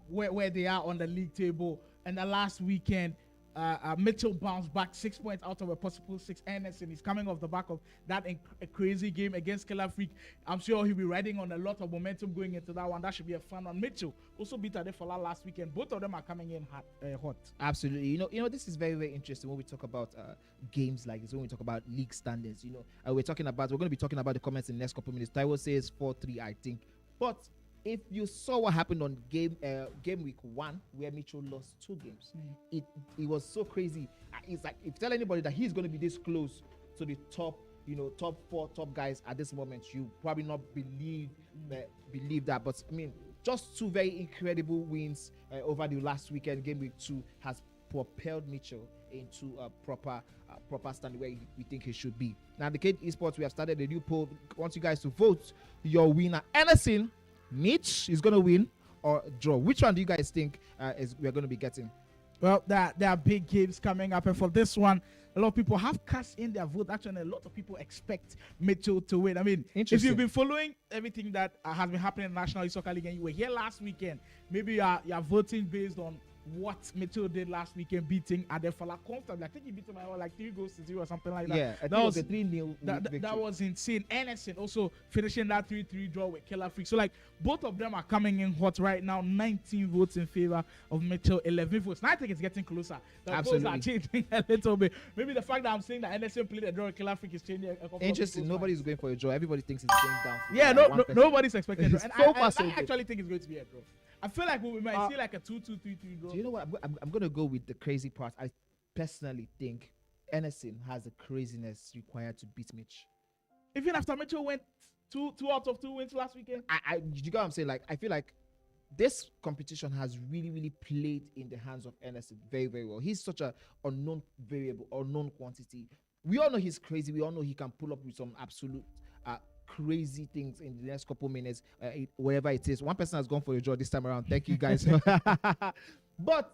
where they are on the league table. And the last weekend, Mitchell bounced back 6 points out of a possible 6. Anderson is coming off the back of that a crazy game against Killer Freak. I'm sure he'll be riding on a lot of momentum going into that one. That should be a fun one. Mitchell also beat Adefola last weekend. Both of them are coming in hot. Absolutely. You know, this is very, very interesting when we talk about games like this. When we talk about league standards, you know, we're going to be talking about the comments in the next couple of minutes. Taiwo says 4-3, I think, but if you saw what happened on game week 1, where Mitchell lost 2 games, it was so crazy. It's like, if you tell anybody that he's going to be this close to the top 4 top guys at this moment, you probably not believe that. But I mean, just 2 very incredible wins over the last weekend. Game week 2 has propelled Mitchell into a proper stand where we think he should be. Now, the Cade Esports, we have started a new poll. I want you guys to vote your winner. Anderson, Mitch is going to win or draw. Which one do you guys think we're going to be getting? Well, there are big games coming up, and for this one, a lot of people have cast in their vote. Actually, a lot of people expect Mitchell to win. I mean, if you've been following everything that has been happening in the National Soccer League and you were here last weekend, maybe you are voting based on what Mitchell did last weekend, beating Adefola comfortably. I think he beat him by like 3-0 or something like that. Yeah, that was a 3-0 victory. That was insane. Anderson also finishing that 3-3 draw with Killer Freak. So like both of them are coming in hot right now. 19 votes in favor of Mitchell, 11 votes. Now I think it's getting closer. The votes are changing a little bit. Maybe the fact that I'm saying that Anderson played a draw with Killer Freak is changing. Interesting. Nobody's going for a draw. Everybody thinks it's going down. Yeah, nobody's expecting a draw. And I actually think it's going to be a draw. I feel like we might see like a 2-2, 3-3 draw. Do you know what? I'm going to go with the crazy part. I personally think Anderson has the craziness required to beat Mitch. Even after Mitchell went 2 out of 2 wins last weekend? You get what I'm saying? Like, I feel like this competition has really, really played in the hands of Anderson very, very well. He's such an unknown variable, unknown quantity. We all know he's crazy. We all know he can pull up with some absolute crazy things in the next couple minutes, wherever it is. One person has gone for a draw this time around. Thank you guys. But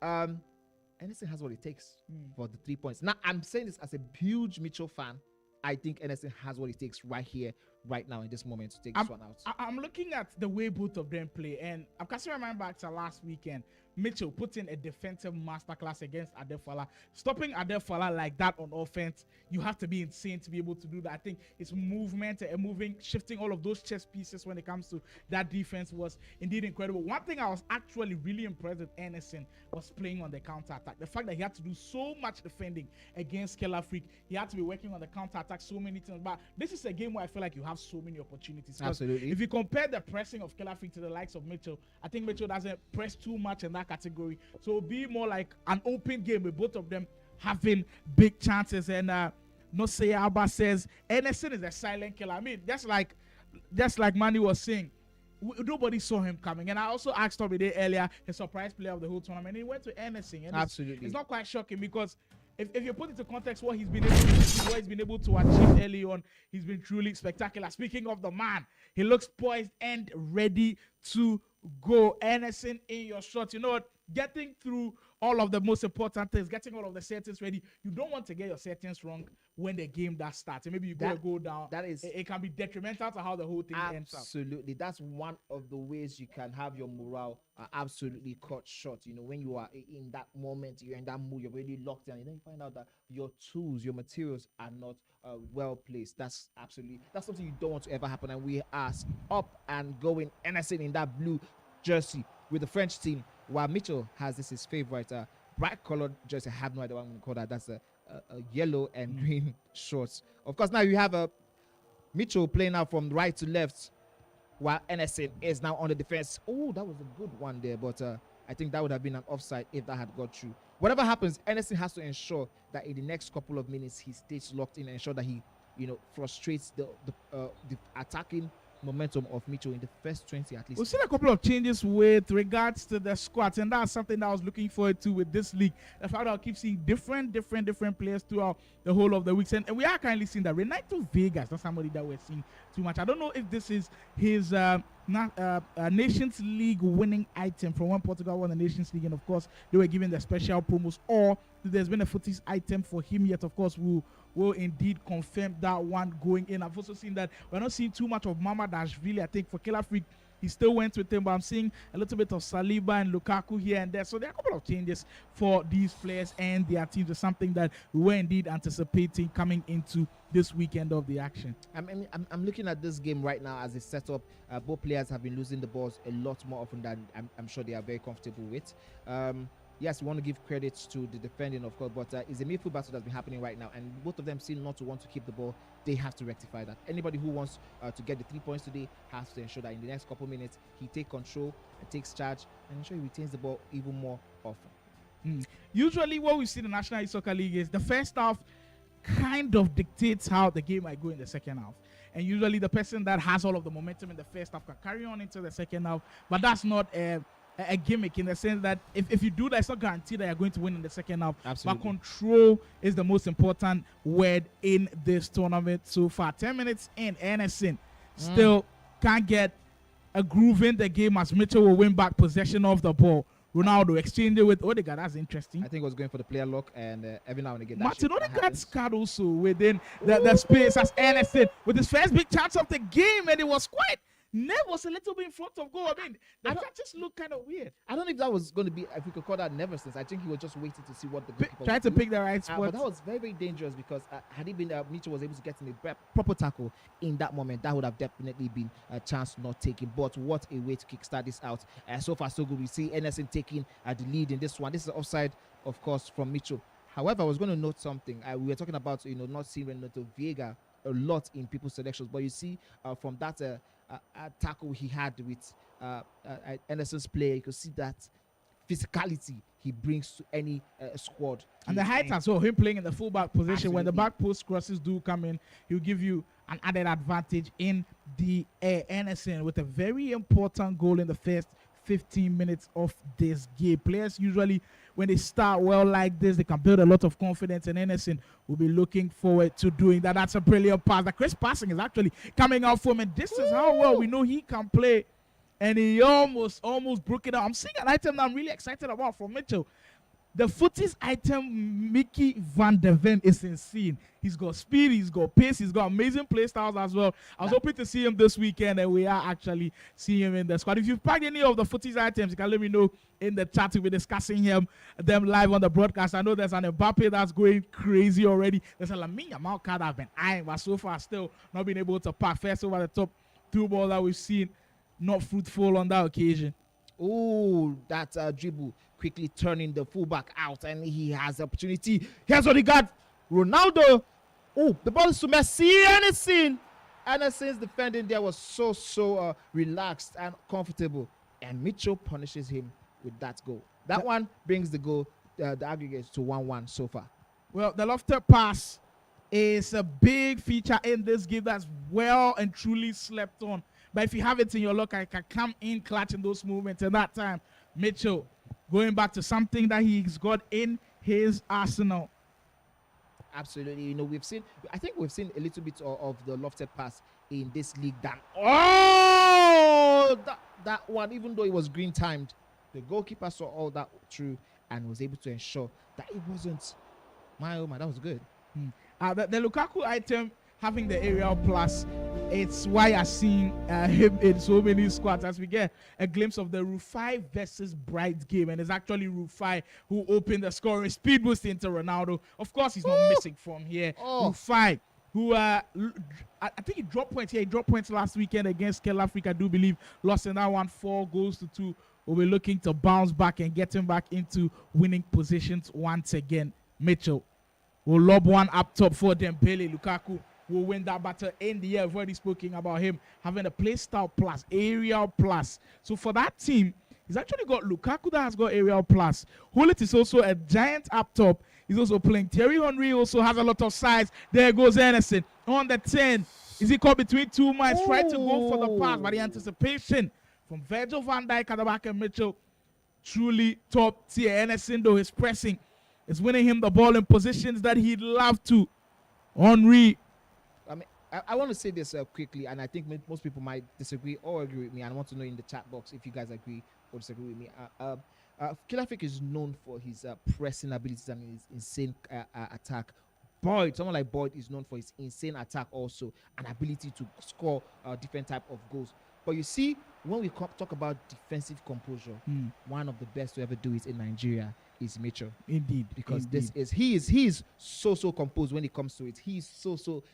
Anderson has what it takes for the 3 points. Now, I'm saying this as a huge Mitchell fan. I think Anderson has what it takes right here, right now, in this moment to take this one out. I'm looking at the way both of them play, and I'm casting my mind back to last weekend. Mitchell put in a defensive masterclass against Adefola. Stopping Adefola like that on offense, you have to be insane to be able to do that. I think it's movement and shifting all of those chess pieces when it comes to that defense was indeed incredible. One thing I was actually really impressed with Anderson was playing on the counter-attack. The fact that he had to do so much defending against Killer Freak, he had to be working on the counter-attack so many times. But this is a game where I feel like you have so many opportunities. Absolutely. If you compare the pressing of Killer Freak to the likes of Mitchell, I think Mitchell doesn't press too much in that category. So it'll be more like an open game with both of them having big chances. And No Say Alba says Anderson is a silent killer. I mean, just like Manny was saying, nobody saw him coming. And I also asked Tomide earlier, the surprise player of the whole tournament, and he went to Anderson. And absolutely. It's not quite shocking because if you put into context what he's been able to do, what he's been able to achieve early on, he's been truly spectacular. Speaking of the man, he looks poised and ready to go. Anderson, in your shot, you know what? Getting through all of the most important things, getting all of the settings ready. You don't want to get your settings wrong when the game does start. And maybe you go down. That is, it can be detrimental to how the whole thing ends up. Absolutely. That's one of the ways you can have your morale absolutely cut short. You know, when you are in that moment, you're in that mood, you're really locked in, and then you find out that your tools, your materials are not well placed. That's something you don't want to ever happen. And we are up and going. Anderson in that blue jersey with the French team, while Mitchell has his favorite bright colored jersey. I have no idea what I'm going to call that. That's a yellow and green shorts. Of course, now you have Mitchell playing out from right to left, while Anderson is now on the defense. Oh, that was a good one there, but I think that would have been an offside if that had got through. Whatever happens, Anderson has to ensure that in the next couple of minutes he stays locked in and ensure that he, frustrates the attacking momentum of Mitchell in the first 20 at least. We've seen a couple of changes with regards to the squads, and that's something that I was looking forward to with this league. The fact that I'll keep seeing different players throughout the whole of the weeks, and we are currently seeing that Renato Vegas, not somebody that we're seeing too much. I don't know if this is his Nations League winning item from when Portugal won the Nations League, and of course they were giving the special promos, or there's been a footies item for him yet. Of course, we'll indeed confirm that one going in. I've also seen that we're not seeing too much of Mama Dashvili. I think for Killer Freak, he still went with him, but I'm seeing a little bit of Saliba and Lukaku here and there. So there are a couple of changes for these players and their teams. It's something that we were indeed anticipating coming into this weekend of the action. I'm looking at this game right now as a setup. Both players have been losing the balls a lot more often than I'm sure they are very comfortable with. Yes, we want to give credit to the defending, of course, but it's a midfield battle that's been happening right now, and both of them seem not to want to keep the ball. They have to rectify that. Anybody who wants to get the 3 points today has to ensure that in the next couple minutes he takes control and takes charge and ensure he retains the ball even more often. Usually what we see in the National Youth Soccer League is the first half kind of dictates how the game might go in the second half. And usually the person that has all of the momentum in the first half can carry on into the second half, but that's not a gimmick in the sense that if you do that, it's not guaranteed that you're going to win in the second half. Absolutely. But control is the most important word in this tournament so far. 10 minutes in, Anderson still can't get a groove in the game as Mitchell will win back possession of the ball. Ronaldo exchanged it with Odegaard. That's interesting. I think he was going for the player lock, and every now and again Martin Odegaard's card also within the space as Anderson with his first big chance of the game, and it was quite Nev was a little bit in front of goal. I mean, the catches look kind of weird. I don't know if that was going to be, if we could call that nervousness. I think he was just waiting to see what the goalkeeper trying to pick the right spot. But that was very, very dangerous because had it been Mitchell was able to get in a proper tackle in that moment, that would have definitely been a chance not taken. But what a way to kickstart this out. So far, so good. We see Anderson taking the lead in this one. This is offside, of course, from Mitchell. However, I was going to note something. We were talking about, not seeing Renato Vega a lot in people's selections, but you see from that tackle he had with Anderson's play, you can see that physicality he brings to any squad. And the height as well, him playing in the fullback position. Absolutely. When the back post crosses do come in, he'll give you an added advantage in the air. Anderson with a very important goal in the first 15 minutes of this game. Players usually, when they start well like this, they can build a lot of confidence, and Anderson will be looking forward to doing that. That's a brilliant pass. The crisp passing is actually coming out for him, and this is how well we know he can play. And he almost broke it out. I'm seeing an item that I'm really excited about from Mitchell. The footies item, Mickey van der Ven, is insane. He's got speed, he's got pace, he's got amazing play styles as well. I was hoping to see him this weekend, and we are actually seeing him in the squad. If you've packed any of the footies items, you can let me know in the chat. We'll be discussing them live on the broadcast. I know there's an Mbappe that's going crazy already. There's a Lamine Yamal card I've been eyeing, but so far still not been able to pack. First over the top through ball that we've seen, not fruitful on that occasion. Oh, that dribble quickly turning the fullback out, and he has the opportunity. Here's what he got. Ronaldo. Oh, the ball is to Messi. Anderson's defending there was so relaxed and comfortable, and Mitchell punishes him with that goal. That one brings the goal, the aggregate to 1-1 so far. Well, the lofted pass is a big feature in this game that's well and truly slept on. But if you have it in your locker, I can come in clutch in those moments. And that time, Mitchell going back to something that he's got in his arsenal. Absolutely. I think we've seen a little bit of the lofted pass in this league. That one, even though it was green timed, the goalkeeper saw all that through and was able to ensure that it wasn't. Oh my, that was good. The Lukaku item, having the aerial plus, it's why you're seeing him in so many squads as we get a glimpse of the Rufi versus Bright game. And it's actually Rufi who opened the scoring speed boost into Ronaldo. Of course, he's not missing from here. Rufi, who I think he dropped points here. He dropped points last weekend against Kel Africa, I do believe. Lost in that one 4-2. We'll be looking to bounce back and get him back into winning positions once again. Mitchell will lob one up top for Dembele. Lukaku will win that battle in the air. We've already spoken about him having a play style plus, aerial plus. So for that team, He's actually got Lukaku that has got aerial plus. Hullet is also a giant up top. He's also playing. Thierry Henry also has a lot of size. There goes Anderson on the 10. Is he caught between two minds? Tried to go for the pass, but the anticipation from Virgil van Dijk at the back and Mitchell. Truly top tier. Anderson, though, is pressing. Is winning him the ball in positions that he'd love to. Henry. I want to say this quickly, and I think most people might disagree or agree with me. And I want to know in the chat box if you guys agree or disagree with me. Killer Fake is known for his pressing abilities and his insane attack. Boyd, someone like Boyd, is known for his insane attack also, and ability to score different type of goals. But you see, when we talk about defensive composure, one of the best to ever do it in Nigeria is Mitchell. Indeed, because he is so composed when it comes to it. He's so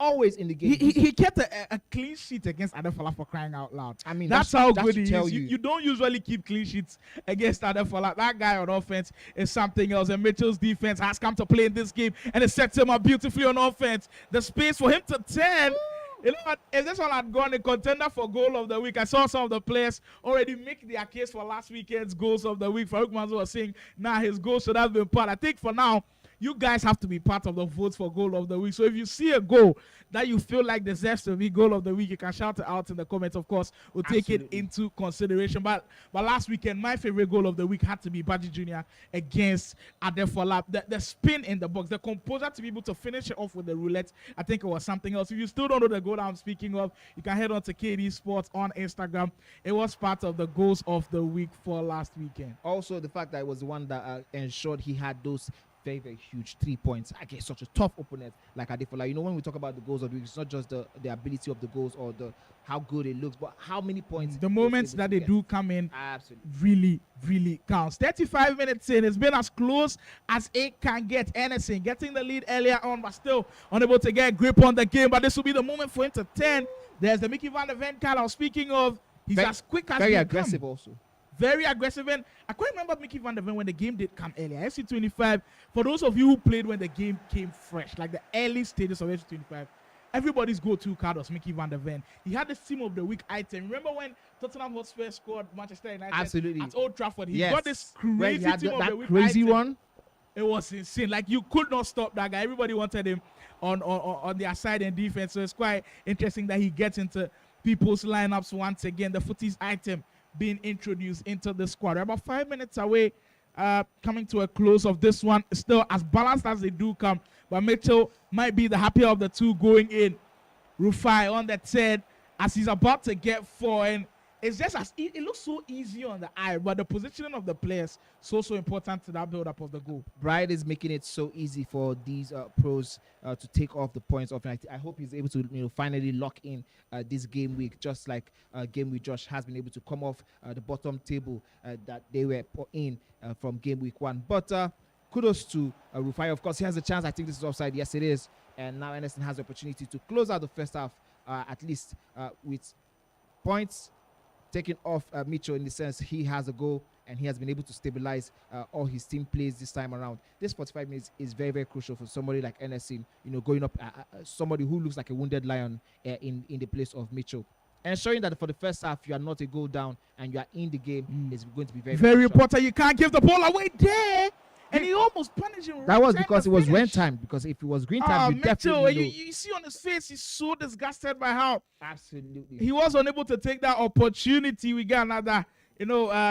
always in the game. He kept a clean sheet against Adefola, for crying out loud. I mean, that's how good he is. You don't usually keep clean sheets against Adefola. That guy on offense is something else. And Mitchell's defense has come to play in this game, and it sets him up beautifully on offense. The space for him to turn. You know what? If this one had gone a contender for goal of the week, I saw some of the players already make their case for last weekend's goals of the week. Faruk Manzo was saying, his goal should have been part. I think for now, you guys have to be part of the votes for goal of the week. So if you see a goal that you feel like deserves to be goal of the week, you can shout it out in the comments. Of course, we'll take it into consideration. But last weekend, my favorite goal of the week had to be Baji Jr. against Adefola. The spin in the box, the composure to be able to finish it off with the roulette, I think it was something else. If you still don't know the goal that I'm speaking of, you can head on to Cade Esports on Instagram. It was part of the goals of the week for last weekend. Also, the fact that it was the one that ensured he had those very, very huge 3 points against such a tough opponent like Adefola. You know, when we talk about the goals of the week, it's not just the ability of the goals or how good it looks, but how many points. The moments that they do come in absolutely really counts. 35 minutes in, it's been as close as it can get. Anderson getting the lead earlier on, but still unable to get grip on the game. But this will be the moment for him to turn. There's the Mickey van der Ven card I was speaking of. He's as quick as very aggressive also. Very aggressive. And I quite remember Mickey van der Ven when the game did come earlier. FC25, for those of you who played when the game came fresh, like the early stages of FC25, everybody's go-to card was Mickey van der Ven. He had this team of the week item. Remember when Tottenham Hotspur scored Manchester United at Old Trafford? He got this crazy team of the week crazy item. One. It was insane. Like, you could not stop that guy. Everybody wanted him on their side and defense. So it's quite interesting that he gets into people's lineups once again. The footies item being introduced into the squad. We're about 5 minutes away, coming to a close of this one. Still as balanced as they do come, but Mitchell might be the happier of the two going in. Rufi on the 10 as he's about to get 4, and it's just as it looks so easy on the eye, but the positioning of the players so important to that build-up of the goal. Bright is making it so easy for these pros to take off the points off, and I hope he's able to finally lock in this game week, just like game week Josh has been able to come off the bottom table that they were in from game week 1. But kudos to Rufi. Of course, he has a chance. I think this is offside. Yes, it is. And now Anderson has the opportunity to close out the first half at least with points taking off Mitchell, in the sense he has a goal and he has been able to stabilize all his team plays this time around. This 45 minutes is very, very crucial for somebody like Anderson, going up, somebody who looks like a wounded lion in the place of Mitchell. And showing that for the first half, you are not a goal down and you are in the game is going to be very, very important. You can't give the ball away there. And he almost punished him. That was because it was rain time. Because if it was green time, you definitely know. You see on his face, he's so disgusted by how absolutely he was unable to take that opportunity. We got another,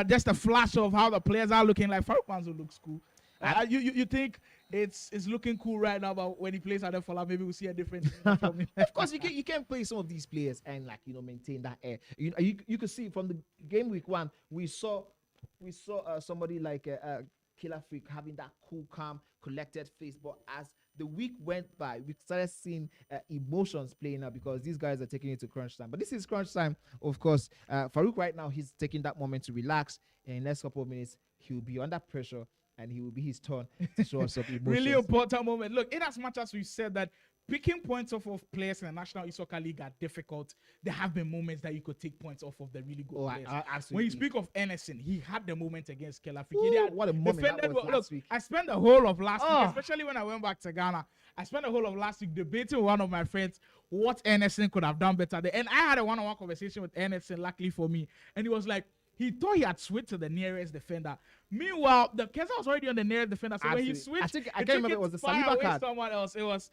just a flash of how the players are looking. Like Faruk Manzo looks cool. You think it's looking cool right now, but when he plays Adefola, maybe we'll see a different thing from him. Of course, you can play some of these players and maintain that air. You could see from the game week 1, we saw somebody like Killer Freak having that cool, calm, collected face. But as the week went by, we started seeing emotions playing out because these guys are taking it to crunch time. But this is crunch time, of course. Faruk right now, he's taking that moment to relax. And in the next couple of minutes, he'll be under pressure and he will be his turn to show us some emotions. Really important moment. Look, in as much as we said that picking points off of players in the National Soccer League are difficult, there have been moments that you could take points off of the really good players. Absolutely. When you speak of Anderson, he had the moment against Killer Freak. What a moment that was last week. I spent the whole of last week, especially when I went back to Ghana, I spent the whole of last week debating with one of my friends what Anderson could have done better. And I had a one-on-one conversation with Anderson, luckily for me, and he was like, he thought he had switched to the nearest defender. Meanwhile, the Kesa was already on the nearest defender. So when he switched, I think I can't remember it was the Saliba card. Someone else. It was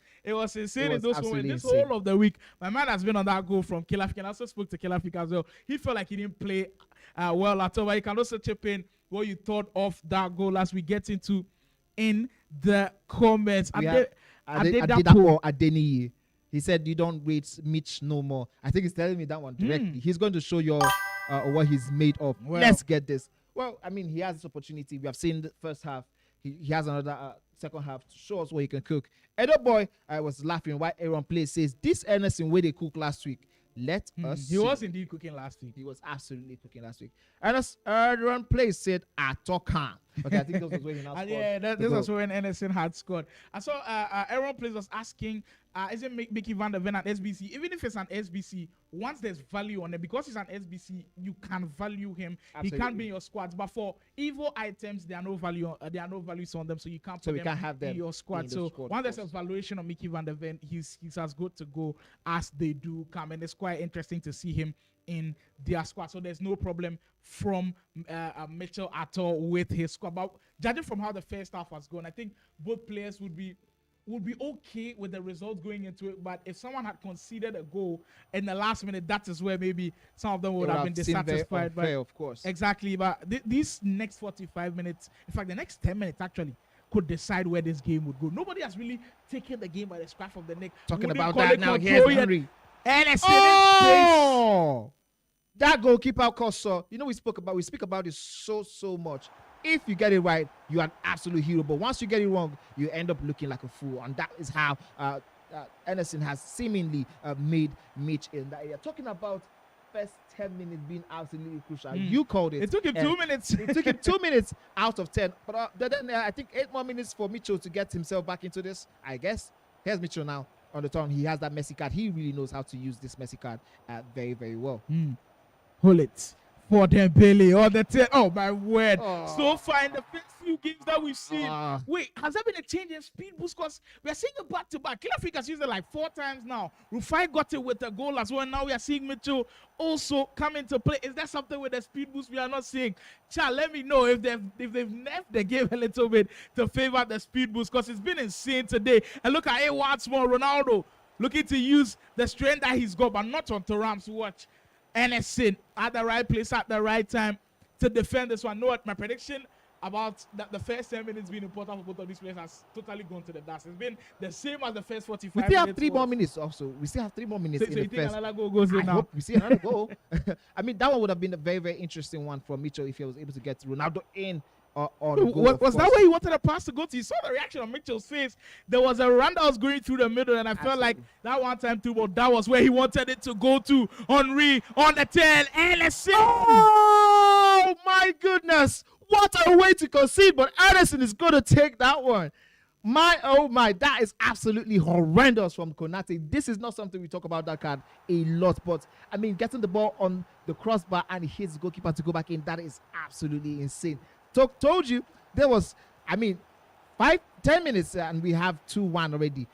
insane in those moments. This insane. whole of the week, my man has been on that goal from Kilafik, and I also spoke to Kilafik as well. He felt like he didn't play well at all. But you can also chip in what you thought of that goal as we get into in the comments. Adeniyi. He said you don't rate Mitch no more. I think he's telling me that one directly. He's going to show you what he's made of. Well, let's get this. Well, I mean, he has this opportunity. We have seen the first half. He has another second half to show us what he can cook. Edo boy, I was laughing why Aaron Play says this Ernest way they cooked last week. Let us He was indeed cooking last week. He was absolutely cooking last week. Aaron Play said, I talk calm. Okay, I think this was when he now scored. Yeah, this was when Anderson had scored. I saw Aaron Play was asking, is it Mickey Van der Ven an SBC? Even if it's an SBC, once there's value on it, because it's an SBC, you can value him. Absolutely. He can't be in your squads. But for evil items, there are no value. There are no values on them, so you can't put them in your squad. So once there's a valuation of Mickey Van der Ven, he's as good to go as they do come, and it's quite interesting to see him in their squad. So there's no problem from Mitchell at all with his squad. But judging from how the first half was going, I think both players would be okay with the results going into it. But if someone had conceded a goal in the last minute, that is where maybe some of them would have been dissatisfied. But of course. Exactly. But these next 45 minutes, in fact, the next 10 minutes actually could decide where this game would go. Nobody has really taken the game by the scruff of the neck. Talking about that now, here's Henry. That goalkeeper cost. You know, we speak about it so much. If you get it right, you're an absolute hero. But once you get it wrong, you end up looking like a fool. And that is how Anderson has seemingly made Mitch in that area. Talking about first 10 minutes being absolutely crucial. You called it. It took him 2 minutes. It took him 2 minutes out of 10. But then I think 8 more minutes for Mitchell to get himself back into this, I guess. Here's Mitchell now on the turn. He has that Messi card. He really knows how to use this Messi card very, very well. Hold it. For Dembele on the 10. Oh, my word. So far in the first few games that we've seen. Wait, has there been a change in speed boost? Because we are seeing it back-to-back. Kilafik has used it like 4 times now. Rufi got it with a goal as well. Now we are seeing Mitchell also come into play. Is there something with the speed boost we are not seeing? Chad, let me know if they've nerfed the game a little bit to favor the speed boost, because it's been insane today. And look at it once more. Ronaldo looking to use the strength that he's got, but not on Thuram's watch. Anderson at the right place at the right time to defend this one. Know what? My prediction about the first 10 minutes being important for both of these players has totally gone to the dust. It's been the same as the first 45 minutes. We still have 3 more minutes also. We still have 3 more minutes so in the you think first. another goal goes in now? Hope we see another goal. I mean, that one would have been a very, very interesting one for Mitchell if he was able to get Ronaldo in on goal. Was that where he wanted a pass to go to? You saw the reaction on Mitchell's face. There was a run that was going through the middle, and I felt like that one time too, but that was where he wanted it to go to. Henry on the 10. Ellison. Oh my goodness. What a way to concede, but Anderson is going to take that one. Oh my, that is absolutely horrendous from Konate. This is not something we talk about that card a lot, but I mean, getting the ball on the crossbar and he hits the goalkeeper to go back in, that is absolutely insane. Told you, there was, 5-10 minutes and we have 2-1 already.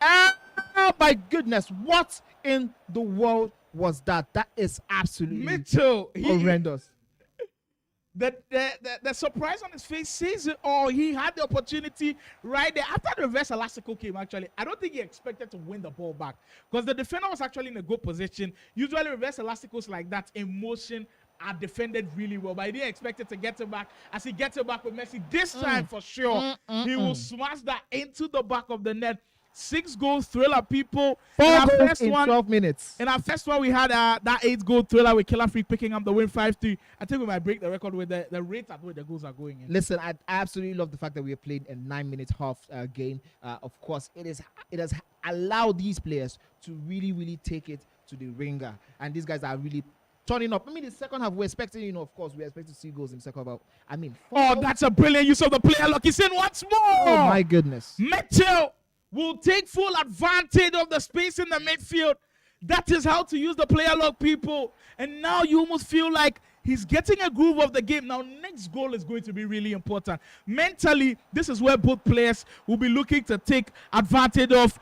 Oh my goodness, what in the world was that? That is absolutely Mitchell, horrendous. The surprise on his face says it all. He had the opportunity right there. After the reverse elastical came, actually, I don't think he expected to win the ball back, because the defender was actually in a good position. Usually reverse elasticals like that in motion are defended really well, but he didn't expect it to get it back. As he gets it back with Messi, this time for sure, he will smash that into the back of the net. 6 goals thriller, people. 4 goals in 12 minutes. In our first one, we had that 8-goal thriller with Kilafik picking up the win 5-3. I think we might break the record with the rate at which the goals are going in. Listen, I absolutely love the fact that we have played a 9-minute half game. Of course, it has allowed these players to really, really take it to the ringer. And these guys are really turning up. I mean, the second half, we're expecting, of course, we're expecting to see goals in the second half. I mean, that's a brilliant use of the player lock. He's in once more. Oh, my goodness. Mitchell will take full advantage of the space in the midfield. That is how to use the player lock, people. And now you almost feel like He's getting a groove of the game. Now, next goal is going to be really important. Mentally, this is where both players will be looking to take advantage of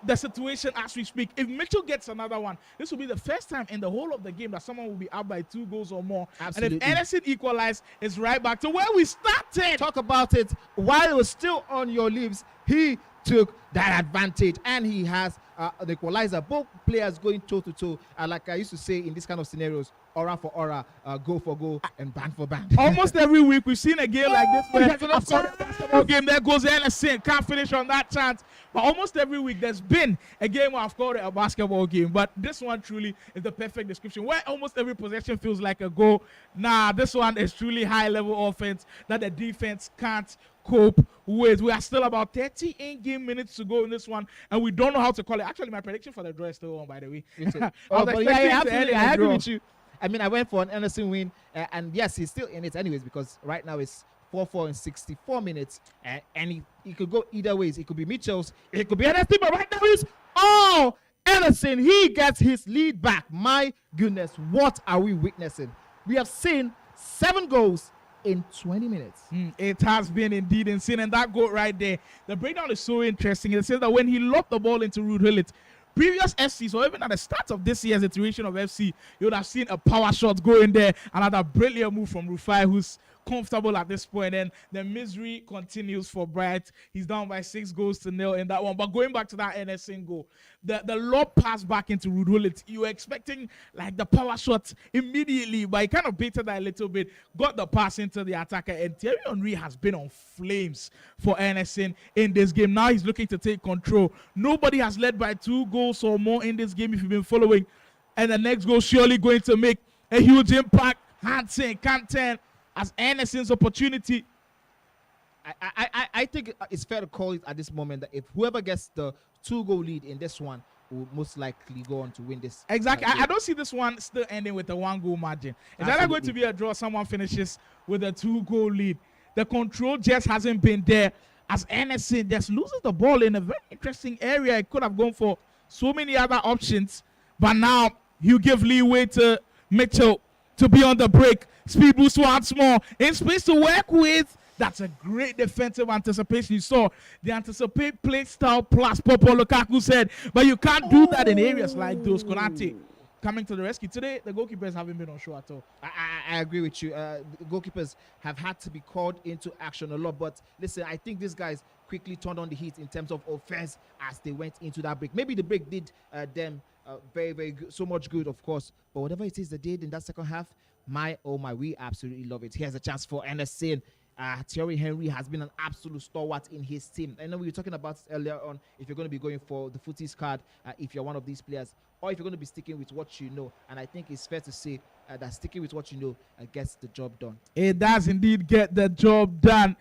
the situation as we speak. If Mitchell gets another one, this will be the first time in the whole of the game that someone will be up by 2 goals or more. Absolutely. And if Anderson equalizes, it's right back to where we started. Talk about it. While it was still on your lips, he took that advantage, and he has the equalizer. Both players going toe-to-toe. Like I used to say in these kind of scenarios, aura for aura, goal for goal, and band for band. Almost every week we've seen a game like this where after the basketball game, there goes Anderson, can't finish on that chance. But almost every week there's been a game where I've called it a basketball game. But this one truly is the perfect description, where almost every possession feels like a goal. Nah, this one is truly high-level offense that the defense can't cope with. We are still about 30 in-game minutes to go in this one, and we don't know how to call it. Actually, my prediction for the draw is still on, by the way. I agree with you. I mean, I went for an Anderson win, and yes, he's still in it anyways, because right now it's 4-4 in 64 minutes, and he could go either ways. It could be Mitchell's, it could be Anderson, but right now it's Anderson. He gets his lead back. My goodness, what are we witnessing? We have seen 7 goals in 20 minutes. It has been indeed insane, and that goal right there, the breakdown is so interesting. It says that when he lobbed the ball into Rude Hillet, previous FCs, or even at the start of this year's iteration of FC, you would have seen a power shot go in there, another brilliant move from Rufi, who's comfortable at this point, and the misery continues for Bright. He's down by 6 goals to 0 in that one. But going back to that NSN goal, the lob pass back into Rudolit, you were expecting like the power shot immediately, but he kind of baited that a little bit, got the pass into the attacker, and Thierry Henry has been on flames for NSN in this game. Now he's looking to take control. Nobody has led by 2 goals or more in this game if you've been following, and the next goal surely going to make a huge impact. Hansen can't turn as Anderson's opportunity. I think it's fair to call it at this moment that if whoever gets the 2-goal lead in this one will most likely go on to win this. Exactly. I don't see this one still ending with a 1-goal margin. It's either going to be a draw, someone finishes with a 2-goal lead. The control just hasn't been there as Anderson just loses the ball in a very interesting area. It could have gone for so many other options, but now you give leeway to Mitchell to be on the break. Speed boost once more. In space to work with. That's a great defensive anticipation. You saw the anticipate play style plus Popo Lukaku said, but you can't do that in areas like those. Konate coming to the rescue. Today, the goalkeepers haven't been on show at all. I agree with you. The goalkeepers have had to be called into action a lot. But listen, I think these guys quickly turned on the heat in terms of offense as they went into that break. Maybe the break did them very, very good, so much good, of course. But whatever it is they did in that second half, we absolutely love it. Here's a chance for Anderson. Thierry Henry has been an absolute stalwart in his team. I know we were talking about earlier on, if you're going to be going for the footies card, if you're one of these players, or if you're going to be sticking with what you know. And I think it's fair to say that sticking with what you know gets the job done. It does indeed get the job done.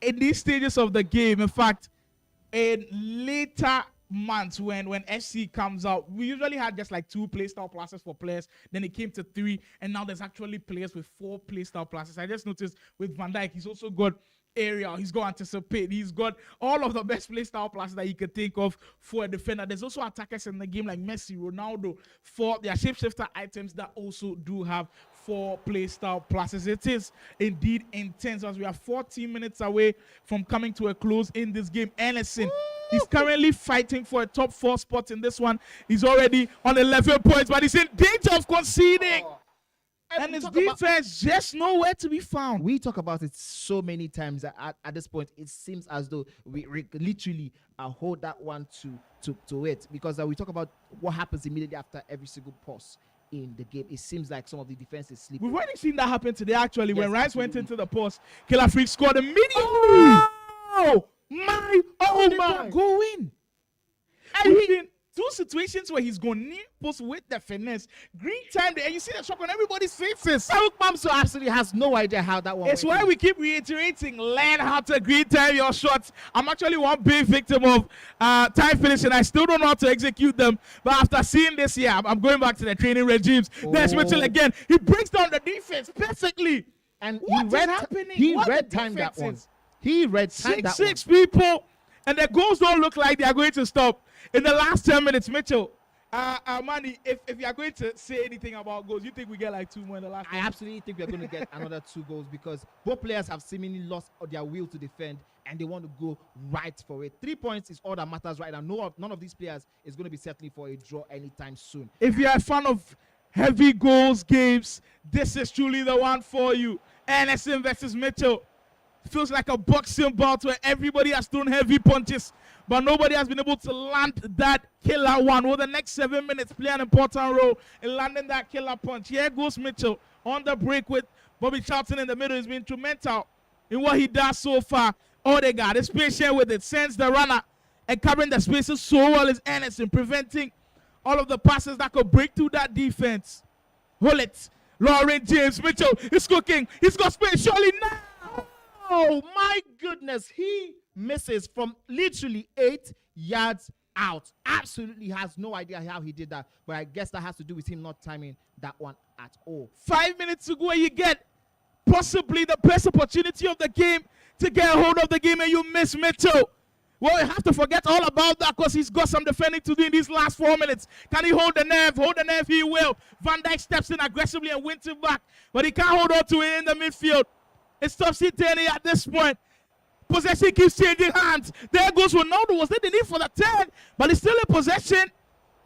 In these stages of the game, in fact, in later months when FC comes out, we usually had just like 2 playstyle classes for players, then it came to 3, and now there's actually players with 4 playstyle classes. I just noticed with Van Dijk, he's also got aerial, he's got anticipate, he's got all of the best playstyle classes that you could think of for a defender. There's also attackers in the game like Messi, Ronaldo, for their shapeshifter items that also do have 4 playstyle classes. It is indeed intense as we are 14 minutes away from coming to a close in this game. Anderson, he's currently fighting for a top 4 spot in this one. He's already on 11 points, but he's in danger of conceding. And his defense just nowhere to be found. We talk about it so many times that at this point, it seems as though we literally hold that one to it. Because we talk about what happens immediately after every single pause in the game. It seems like some of the defense is sleeping. We've already seen that happen today, actually, yes, when Rice went into the post. Killer Freak scored immediately. Oh my. Go in. We've been 2 situations where he's gone near post with the finesse. Green time there, and you see the shock on everybody's faces. Faruk Manzo absolutely has no idea how that one It's why we keep reiterating, learn how to green time your shots. I'm actually one big victim of time finishing. I still don't know how to execute them. But after seeing this, I'm going back to the training regimes. There's Mitchell again. He breaks down the defense perfectly. And what is happening? He read time that one. He read time that one. 6 people, and the goals don't look like they are going to stop. In the last 10 minutes, Mitchell, Manny, if you are going to say anything about goals, you think we get like 2 more in the last I absolutely think we're going to get another 2 goals because both players have seemingly lost their will to defend and they want to go right for it. 3 points is all that matters right now. None of these players is going to be settling for a draw anytime soon. If you're a fan of heavy goals games, this is truly the one for you. Anderson versus Mitchell. Feels like a boxing bout where everybody has thrown heavy punches, but nobody has been able to land that killer one. Will the next 7 minutes play an important role in landing that killer punch? Here goes Mitchell on the break with Bobby Charlton in the middle. He's been instrumental in what he does so far. Odegaard is patient with it, sends the runner, and covering the spaces so well is Anderson, preventing all of the passes that could break through that defense. Hold it. Lauren James Mitchell is cooking. He's got space. Surely now. Oh my goodness, he misses from literally 8 yards out. Absolutely has no idea how he did that, but I guess that has to do with him not timing that one at all. 5 minutes to go and you get possibly the best opportunity of the game to get a hold of the game and you miss Mitchell. Well, you have to forget all about that because he's got some defending to do in these last 4 minutes. Can he hold the nerve? Hold the nerve, he will. Van Dijk steps in aggressively and wins it back, but he can't hold on to it in the midfield. It stops it at this point. Possession keeps changing hands. There goes Ronaldo. Was that the need for the 10? But he's still in possession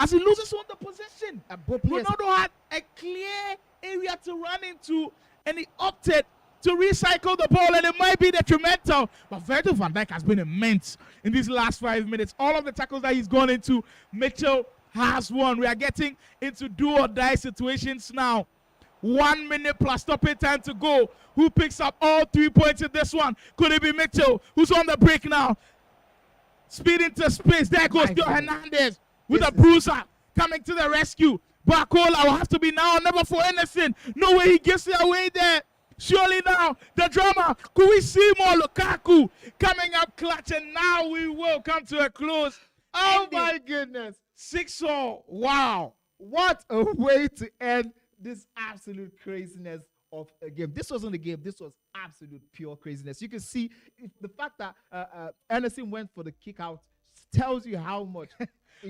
as he loses on the possession. Ronaldo had a clear area to run into, and he opted to recycle the ball, and it might be detrimental. But Virgil van Dijk has been immense in these last 5 minutes. All of the tackles that he's gone into, Mitchell has won. We are getting into do or die situations now. 1 minute plus stopping time to go. Who picks up all 3 points in this one? Could it be Mitchell, who's on the break now? Speed into space. There goes Joe Hernandez with a bruiser coming to the rescue. Barcola will have to be now or never for Anderson. No way he gets it away there. Surely now, the drama. Could we see more Lukaku coming up clutch? And now we will come to a close. Oh my goodness. 6-all. Wow. What a way to end this absolute craziness of a game. This wasn't a game. This was absolute pure craziness. You can see the fact that Anderson went for the kick out tells you how much.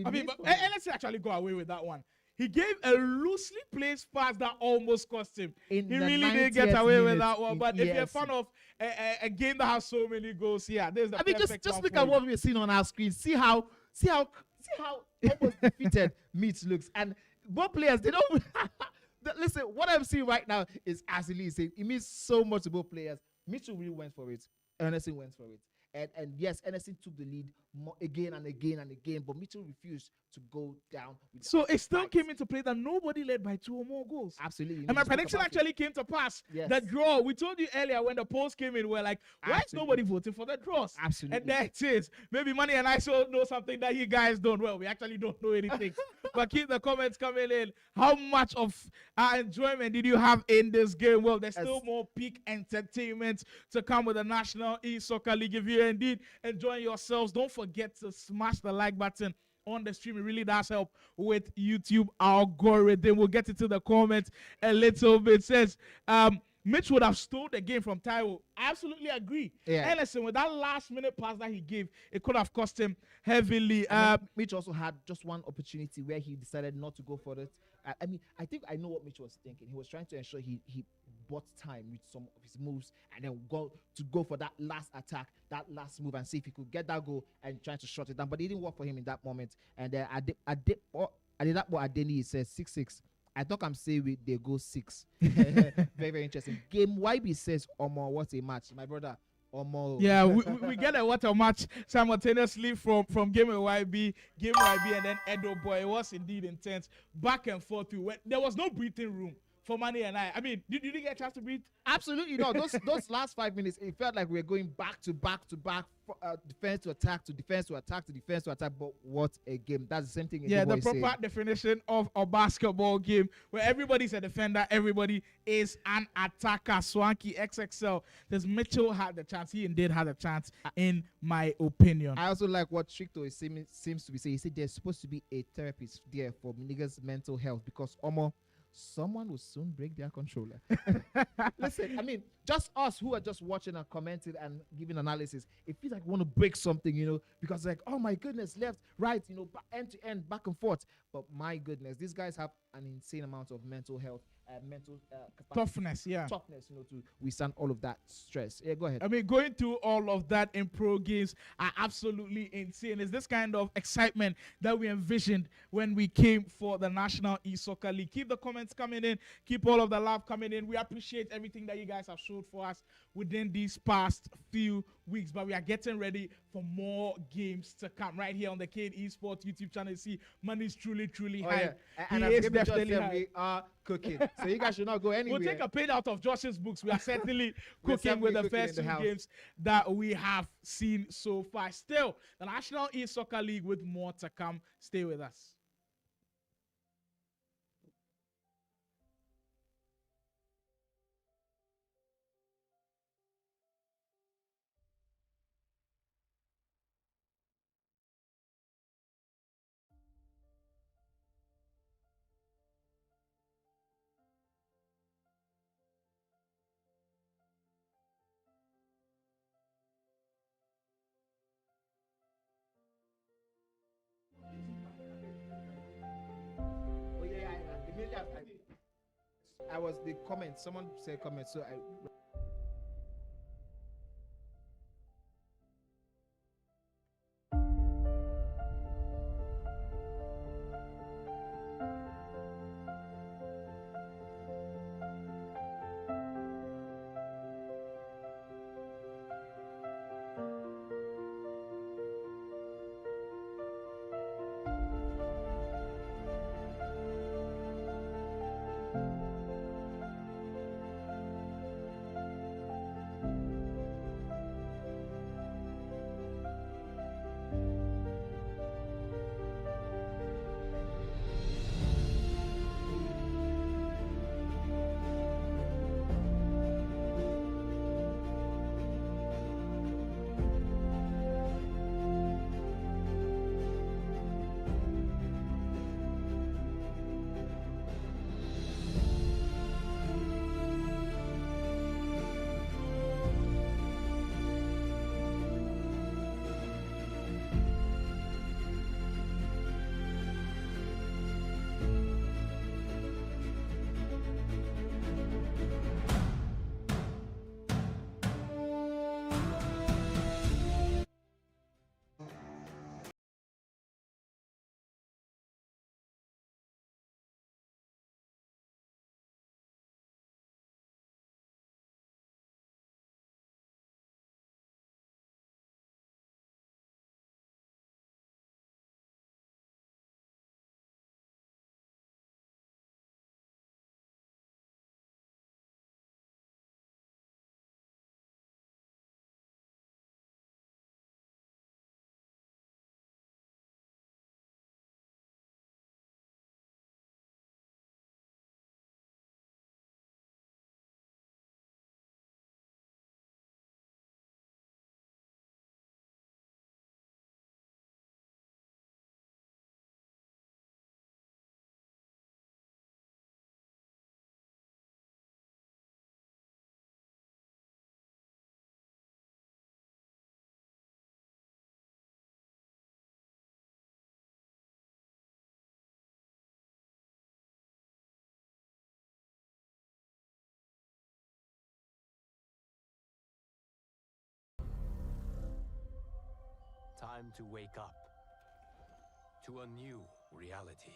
I mean, but Anderson actually got away with that one. He gave a loosely placed pass that almost cost him. He really did get away with that one. But if you're a fan of a game that has so many goals, yeah, there's the perfect just look at what we're seeing on our screen. See how almost defeated Mitch looks. And both players, they don't. Listen, what I'm seeing right now is absolutely insane. It means so much to both players. Mitchell really went for it. Anderson went for it. And yes, Anderson took the lead again and again and again, but Mitchell refused to go down. So it still came into play that nobody led by 2 or more goals. Absolutely. And my prediction actually came to pass. Yes. The draw. We told you earlier when the polls came in, we're like, why is nobody voting for the draws? Absolutely. And there it is. Maybe Manny and I still know something that you guys don't. Well, we actually don't know anything. But keep the comments coming in. How much of enjoyment did you have in this game? Well, there's still more peak entertainment to come with the National E-Soccer League. If you're indeed enjoying yourselves, don't forget to smash the like button on the stream. It really does help with YouTube algorithm. We'll get into the comments a little bit. It says Mitch would have stole the game from Taiwo. I absolutely agree. Yeah. Anderson, with that last minute pass that he gave, it could have cost him heavily. Mitch also had just one opportunity where he decided not to go for it. I think I know what Mitch was thinking. He was trying to ensure he bought time with some of his moves and then go for that last attack, that last move, and see if he could get that goal and trying to shut it down. But it didn't work for him in that moment. And Adeni says 6-6. I thought I'm saying they go 6. Very, very interesting. Game YB says, Omo, what a match. My brother, Omo. Yeah, we get a what a match simultaneously from Game YB, and then Edo Boy. It was indeed intense. Back and forth. There was no breathing room for Manny and I. I mean, did you get a chance to breathe? Absolutely not. Those last 5 minutes, it felt like we were going back to back to back, defense to attack to defense to attack to defense to attack. But what a game! That's the same thing. Yeah, the proper definition of a basketball game where everybody's a defender, everybody is an attacker. Swanky XXL. This Mitchell had the chance. He indeed had a chance, in my opinion. I also like what Stricto seems to be saying. He said there's supposed to be a therapist there for niggas' mental health because someone will soon break their controller. Listen, I mean, just us who are just watching and commenting and giving analysis, it feels like we want to break something, because like, oh my goodness, left, right, end to end, back and forth. But my goodness, these guys have an insane amount of mental health, mental toughness, toughness, to withstand all of that stress. Yeah, go ahead. I mean, going through all of that in pro games are absolutely insane. It's this kind of excitement that we envisioned when we came for the National E-Soccer League. Keep the comments coming in. Keep all of the love coming in. We appreciate everything that you guys have showed for us within these past few weeks, but we are getting ready for more games to come right here on the Cade Esports YouTube channel. You see, money is truly high. Yeah. And as definitely high. We are cooking, so you guys should not go anywhere. We'll take a page out of Josh's books. We are certainly cooking with the first two games that we have seen so far. Still, the National E-Soccer League with more to come. Stay with us. I was the comment. Someone said comment, so I Time to wake up to a new reality.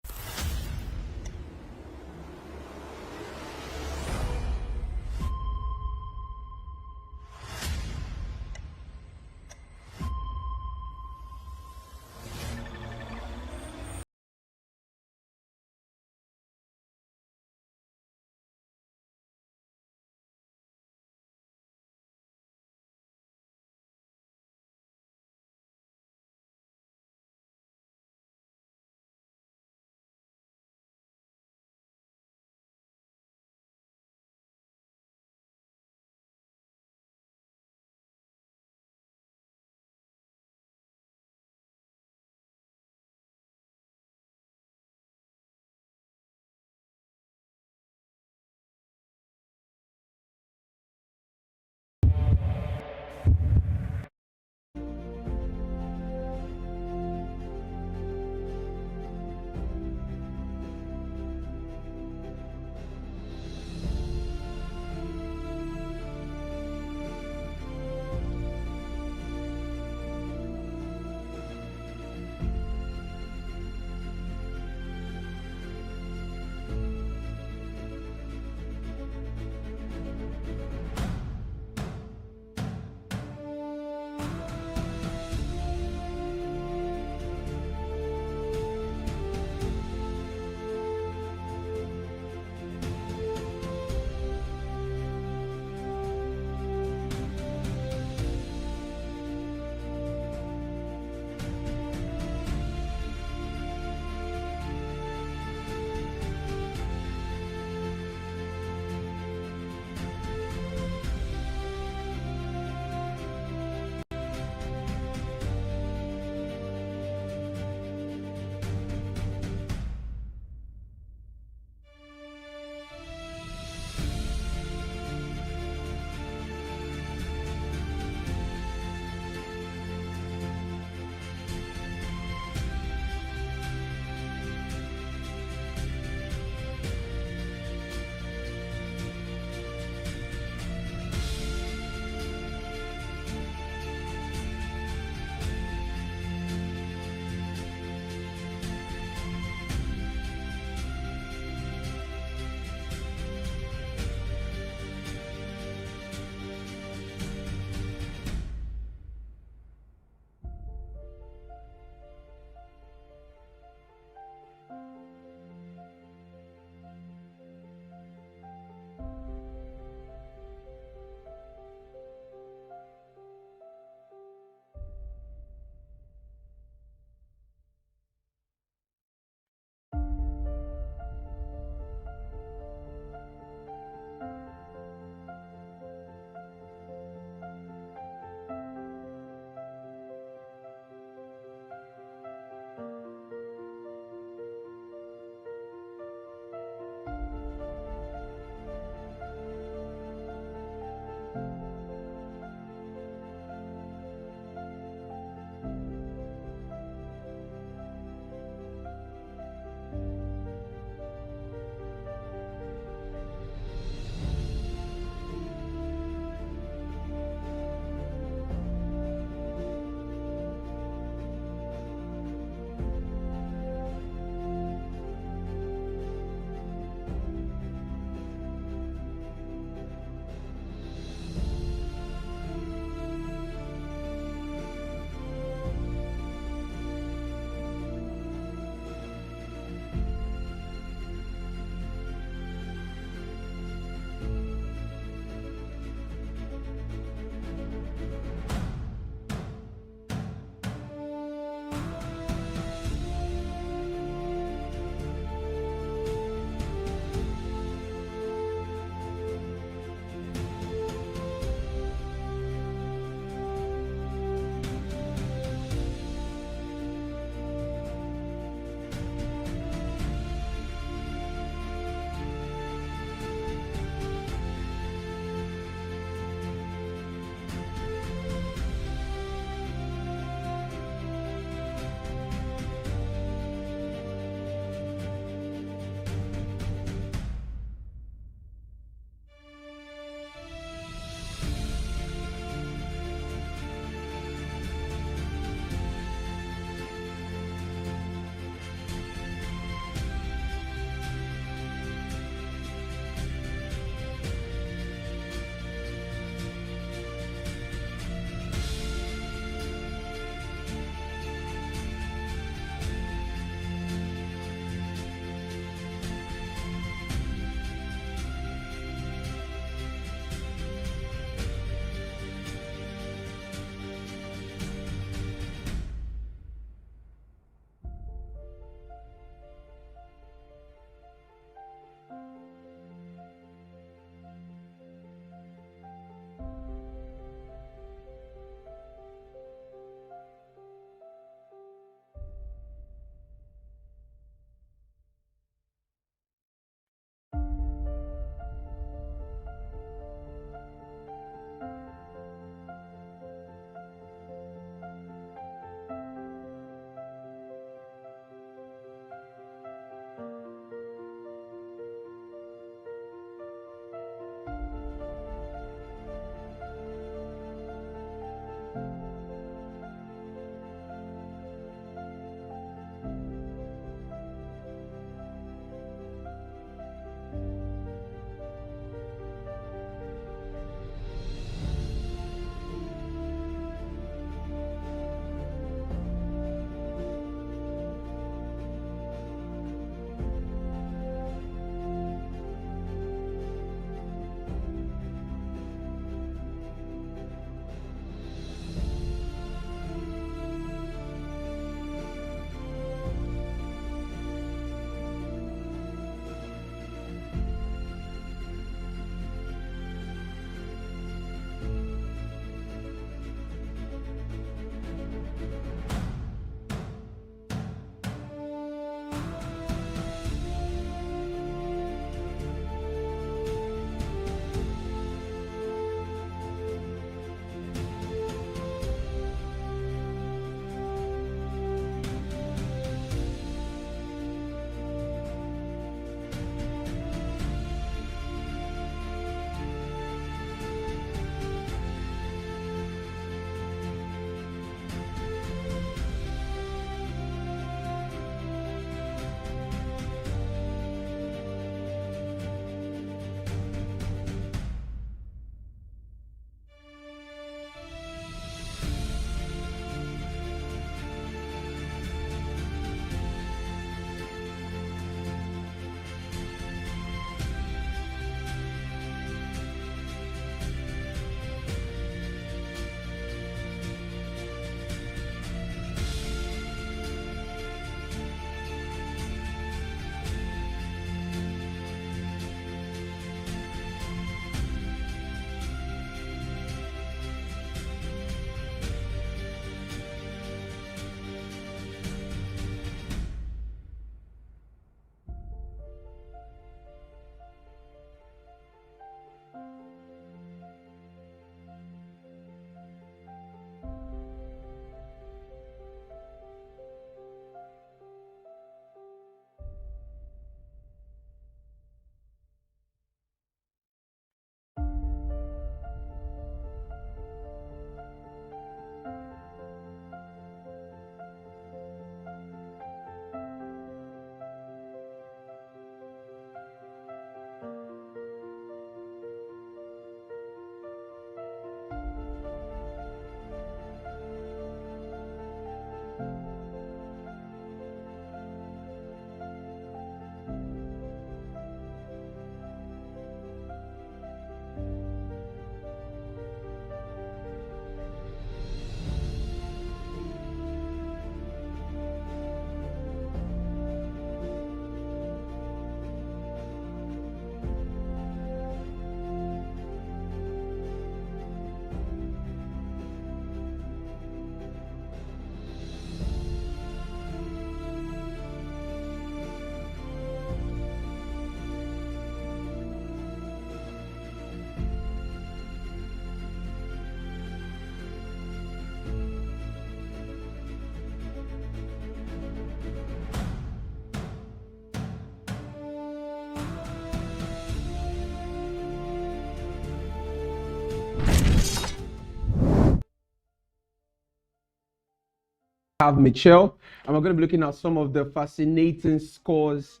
have Michelle, and we're going to be looking at some of the fascinating scores,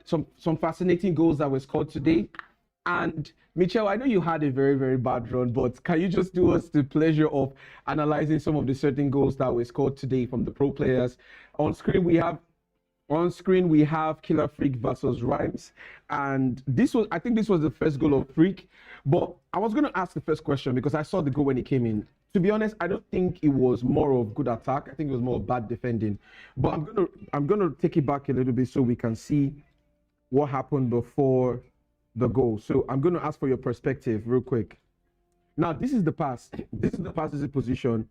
some fascinating goals that were scored today. And Michelle, I know you had a very, very bad run, but can you just do us the pleasure of analyzing some of the certain goals that were scored today from the pro players? On screen we have Killer Freak versus Rhymes, and I think this was the first goal of Freak. But I was going to ask the first question because I saw the goal when it came in. To be honest, I don't think it was more of good attack. I think it was more of bad defending. But I'm gonna take it back a little bit so we can see what happened before the goal. So I'm going to ask for your perspective real quick. Now, this is the pass. This is the pass position.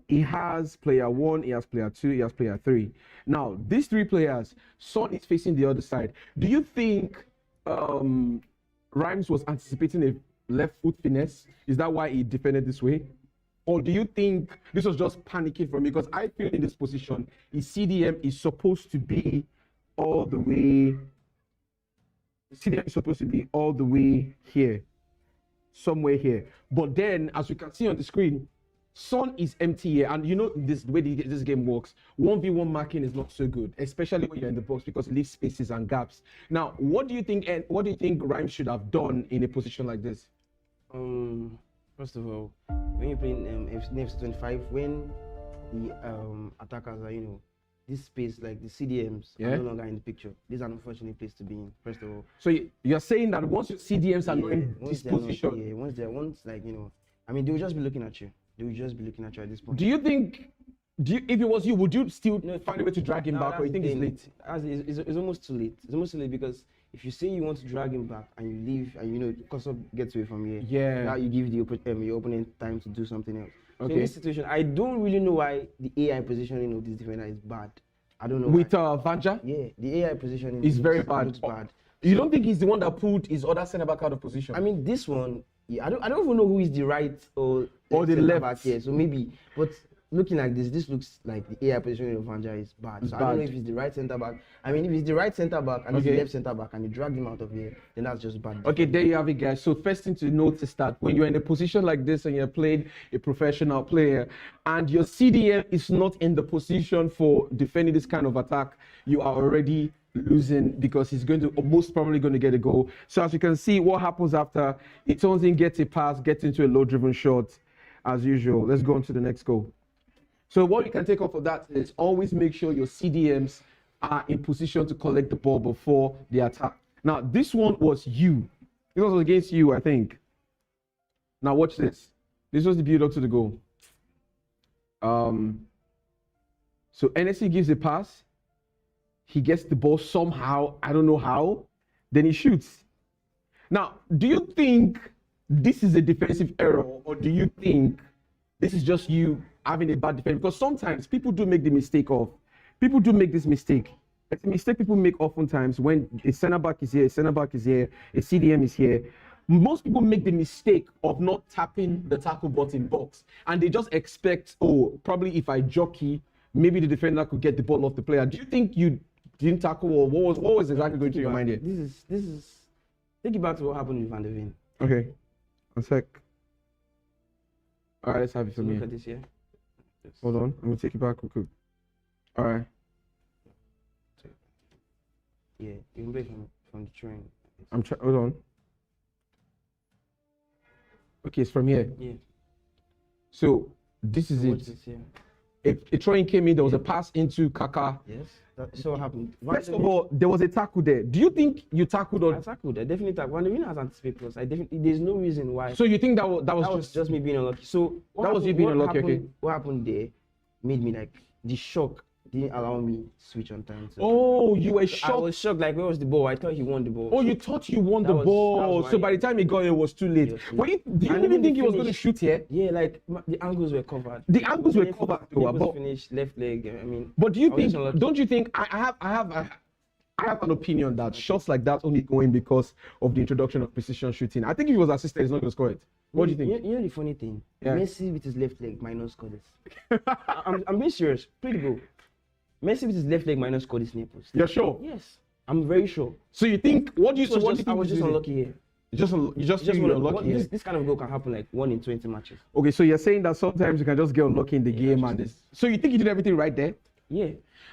He has player 1, he has player 2, he has player 3. Now, these 3 players, Son is facing the other side. Do you think Rhymes was anticipating a left foot finesse? Is that why he defended this way? Or do you think this was just panicking from me? Because I feel in this position, his CDM is supposed to be all the way. CDM is supposed to be all the way here, somewhere here. But then, as you can see on the screen, Son is empty here, and you know this the way this game works. 1v1 marking is not so good, especially when you're in the box because it leaves spaces and gaps. Now, what do you think? And what do you think Rhymes should have done in a position like this? First of all, when you're playing FC 25, when the attackers are, this space, like the CDMs, are no longer in the picture. This is an unfortunate place to be in, first of all. So you're saying that once your CDMs are not in this position, once I mean, they will just be looking at you. They will just be looking at you at this point. Do you think, if it was you, would you still find a way to drag him back, or you think it's late? It's almost too late. It's almost too late because if you say you want to drag him back and you leave, and Kosovo gets away from here, now you give your opponent time to do something else. Okay. So in this situation, I don't really know why the AI positioning of this defender is bad. I don't know. With Vanja? Yeah, the AI positioning is very bad. You don't think he's the one that pulled his other center back out of position? I mean, this one, I don't even know who is the right or the left back here. So maybe, but looking like this looks like the AI positioning of Vanja is bad. So I don't know if he's the right center back. I mean, if he's the right center back and he's the left center back and you drag him out of here, then that's just bad. Okay, there you have it, guys. So first thing to note is that when you're in a position like this and you're playing a professional player and your CDM is not in the position for defending this kind of attack, you are already losing because he's most probably going to get a goal. So as you can see, what happens after it turns in, gets a pass, gets into a low-driven shot as usual. Let's go on to the next goal. So what you can take off of that is always make sure your CDMs are in position to collect the ball before the attack. Now, this one was you. This was against you, I think. Now, watch this. This was the build-up to the goal. So NSC gives a pass. He gets the ball somehow. I don't know how. Then he shoots. Now, do you think this is a defensive error, or do you think this is just you having a bad defense? Because sometimes people do make this mistake. It's a mistake people make oftentimes when a center back is here, a CDM is here. Most people make the mistake of not tapping the tackle button box, and they just expect, probably if I jockey, maybe the defender could get the ball off the player. Do you think you didn't tackle, or what was exactly going through your mind here? This is think about what happened with Van der Ven. Okay, one sec. All right, let's have it for me. Look at this here. Hold on, I'm gonna take it back real quick. All right. Yeah, you can play from the train. Hold on. Okay, it's from here. Yeah. So this is it. This here? A throwing came in, there was a pass into Kaka. Yes, that's what happened. First of all, there was a tackle there. Do you think you tackled or? I tackled. I definitely tackled. Van der Ven has anticipated us. There's no reason why. So you think that was just me being unlucky? So that was you being unlucky, okay? What happened there made me like the shock didn't allow me switch on time. So you were shocked. I was shocked. Like, where was the ball? I thought he won the ball. Oh, you thought you won the ball. So by the time he got it was too late. Do you even think he was going to shoot here? Yeah, like the angles were covered. The angles were covered. But finished left leg. I mean. But do you think? Don't you think? I have an opinion that shots like that only go in because of the introduction of precision shooting. I think if he was assisted, he's not going to score it. What do you think? You know the funny thing? Yeah. Messi with his left leg might not score this. I'm being serious. Pretty good. Messi with his left leg might not score this Naples. You're sure? Yes, I'm very sure. So you think? What do you? I was just unlucky here. You just feel you're lucky. This kind of goal can happen like 1 in 20 matches. Okay, so you're saying that sometimes you can just get unlucky in the game and this. So you think you did everything right there? Yeah.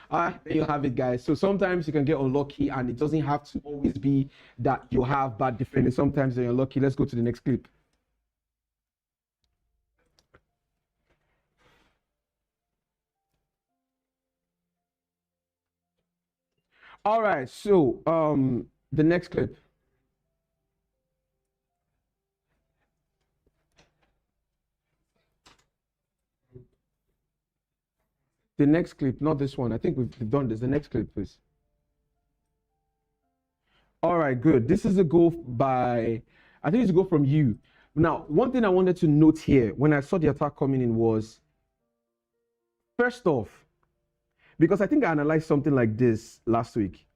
There you have it, guys. So sometimes you can get unlucky, and it doesn't have to always be that you have bad defending. Sometimes you're unlucky. Let's go to the next clip. All right, so the next clip. The next clip, not this one. I think we've done this. The next clip, please. All right, good. This is a goal by, I think it's a goal from you. Now, one thing I wanted to note here when I saw the attack coming in was, first off, because I think I analyzed something like this last week.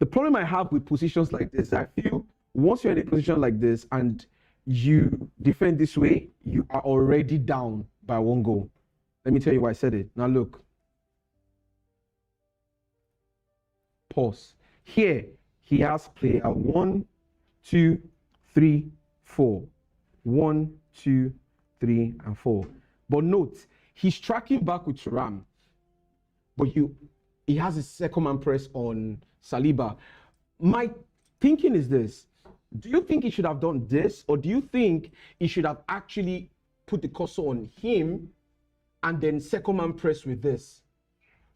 The problem I have with positions like this, I feel once you're in a position like this and you defend this way, you are already down by 1 goal. Let me tell you why I said it. Now look. Pause. Here, he has player 1, 2, 3, 4. 1, 2, 3, and 4. But note, he's tracking back with Thuram. But he has a second man press on Saliba. My thinking is this. Do you think he should have done this? Or do you think he should have actually put the cursor on him and then second man press with this?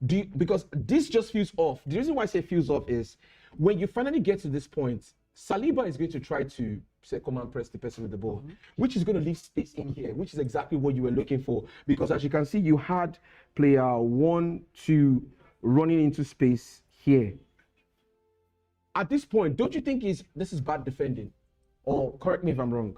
Because this just feels off. The reason why I say feels off is when you finally get to this point, Saliba is going to try to second man press the person with the ball, which is going to leave space in here, which is exactly what you were looking for. Because as you can see, you had player 1, 2 running into space here. At this point, don't you think this is bad defending? Or correct me if I'm wrong.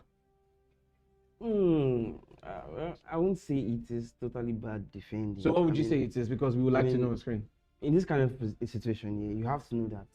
I won't say it is totally bad defending. So what would you say it is? Because we would like to know on screen. In this kind of situation, yeah, you have to know that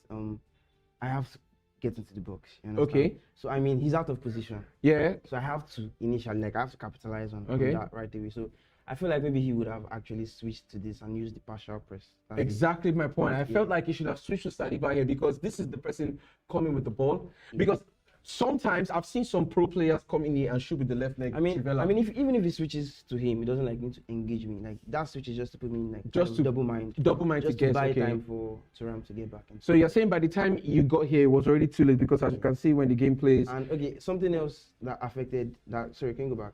I have to get into the box. You understand? Okay. So I mean, he's out of position. Yeah. So I have to initially, I have to capitalize on that right away. So I feel like maybe he would have actually switched to this and used the partial press. Exactly my point. I felt like he should have switched to Saliba here because this is the person coming with the ball. Because sometimes I've seen some pro players come in here and shoot with the left leg. Even if he switches to him, he doesn't like need to engage me. Like that switch is just to put me in like just to double mind just to buy time for Thuram to get back. So you're saying by the time you got here, it was already too late because as you can see when the game plays. And okay, something else that affected that. Sorry, can you go back?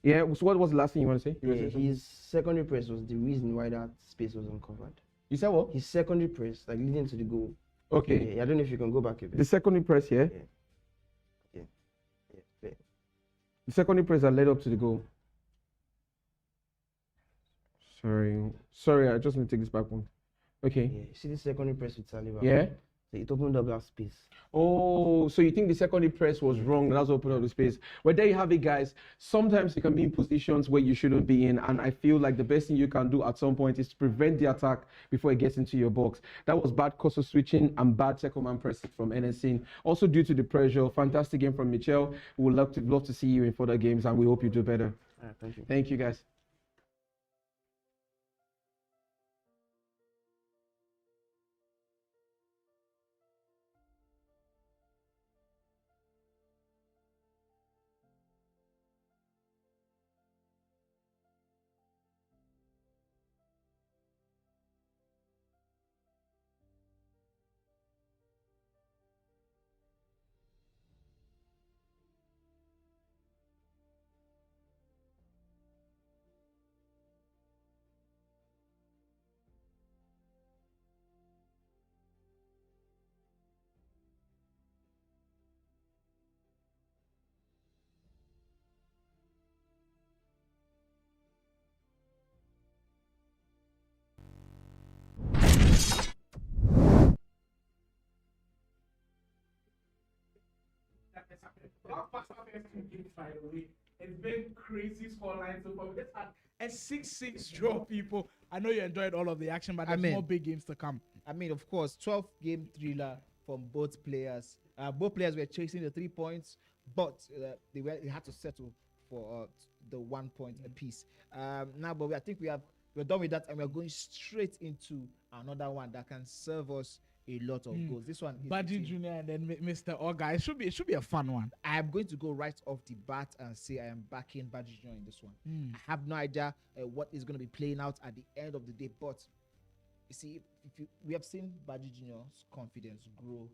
Yeah. So what was the last thing you want to say? His secondary press was the reason why that space was uncovered. You said what? His secondary press, like leading to the goal. Okay. Yeah, I don't know if you can go back a bit. The secondary press, yeah. The secondary press that led up to the goal. Sorry, I just need to take this back one. Okay. Yeah, you see the secondary press with Saliba? Yeah. So it opened up that space. Oh, so you think the secondary press was wrong? That's opened up the space. Well, there you have it, guys. Sometimes you can be in positions where you shouldn't be in, and I feel like the best thing you can do at some point is to prevent the attack before it gets into your box. That was bad cursor switching and bad second man pressing from NSN. Also due to the pressure. Fantastic game from Michel. We would love to see you in further games, and we hope you do better. All right, thank you. Thank you, guys. By the way, it's been crazy scoreline so far. We just had a 6-6 draw, people. I know you enjoyed all of the action, but there's more big games to come. I mean, of course, 12-game thriller from both players. Both players were chasing the 3 points, but they had to settle for the 1 point apiece. Now, but I think we're done with that, and we're going straight into another one that can serve us a lot of goals. This one, Baji Jr. and then Mr. Oga. It should be a fun one. I am going to go right off the bat and say I am backing Baji Jr. in this one. I have no idea what is going to be playing out at the end of the day, but you see, we have seen Baji Jr.'s confidence grow,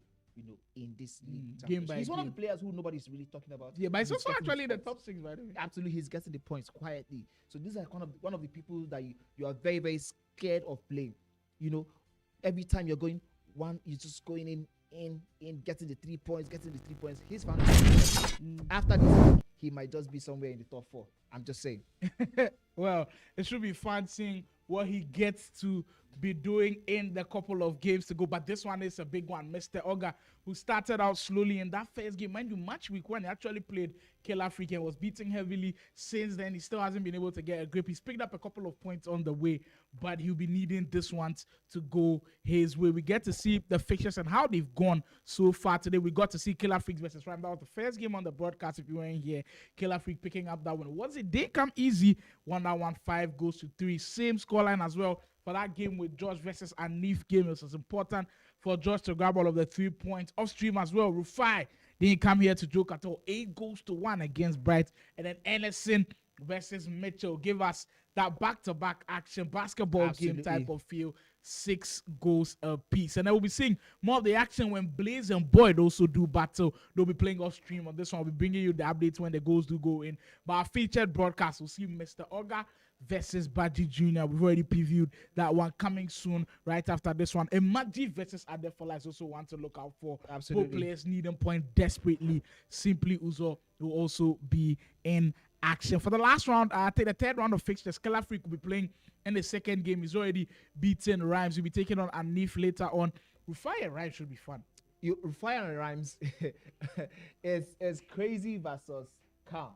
in this league. Game by He's one of game. the players who nobody's really talking about. Yeah, but he's also actually in the top 6, by the way. Absolutely, he's getting the points quietly. So these are one of the people that you are very, very scared of playing. Every time you're going you're just going in, getting the 3 points. He's found after this, he might just be somewhere in the top 4. I'm just saying. Well, it should be fun seeing what he gets to be doing in the couple of games to go. But this one is a big one. Mr. Oga, who started out slowly in that first game. Mind you, match week 1, he actually played Killer Freak and was beating heavily. Since then, he still hasn't been able to get a grip. He's picked up a couple of points on the way, but he'll be needing this one to go his way. We get to see the fixtures and how they've gone so far today. We got to see Killer Freak versus Roundup. That was the first game on the broadcast. If you weren't here, Killer Freak picking up that one. Was it? They come easy. 1-1, 5 goes to 3. Same scoreline as well for that game with Josh versus Anif game. It was important for Josh to grab all of the 3 points. Off stream as well, Rufi didn't come here to joke at all. 8 goes to 1 against Bright. And then Ellison versus Mitchell give us that back-to-back action basketball game type of feel. 6 goals apiece. And then we'll be seeing more of the action when Blaze and Boyd also do battle. They'll be playing off stream on this one. We'll be bringing you the updates when the goals do go in. But our featured broadcast, we'll see Mr. Oga versus Baji Jr. We've already previewed that one coming soon right after this one. Imagi versus Adefola is also one to look out for. Absolutely. Both players need a point desperately. Simply Usuzo will also be in action. For the last round, I think the third round of fixtures, Killer Freak will be playing in the second game. He's already beaten Rhymes. He'll be taking on Anif later on. Rufi and Rhymes should be fun. Rufi and Rhymes is crazy versus calm.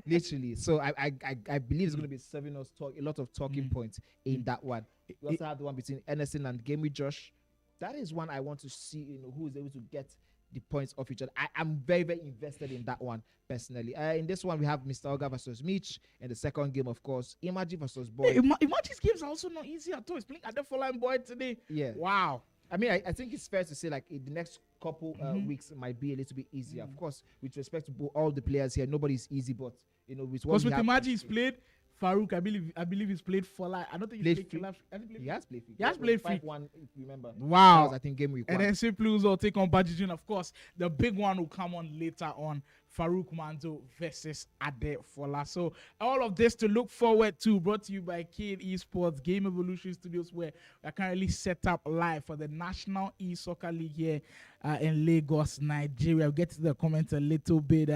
Literally. So I believe it's going to be serving us a lot of talking points in that one. We also have the one between Anderson and Game with Josh. That is one I want to see, who is able to get the points off each other. I'm very, very invested in that one personally. In this one, we have Mr. Oga versus Mitch. In the second game, of course, Imagi versus Boy. Hey, Imagi's games are also not easy at all. He's playing Adefola and Boy today. Yeah. Wow. I mean, I think it's fair to say, like, in the next couple weeks might be a little bit easier. Of course, with respect to all the players here, nobody's easy, but, with what we have. Imagi, he's played Faruk, I believe he's played Fola. I don't think he's played He has played Freak. He has played Freak. 5-1, if you remember. Wow. That was, I think, game week 1. And then Simply Uzo take on Baji Jr. Of course, the big one will come on later on. Faruk Manzo versus Adefola. So all of this to look forward to, brought to you by Cade Esports Game Evolution Studios, where we are currently set up live for the National E-Soccer League here in Lagos, Nigeria. We'll get to the comments a little bit.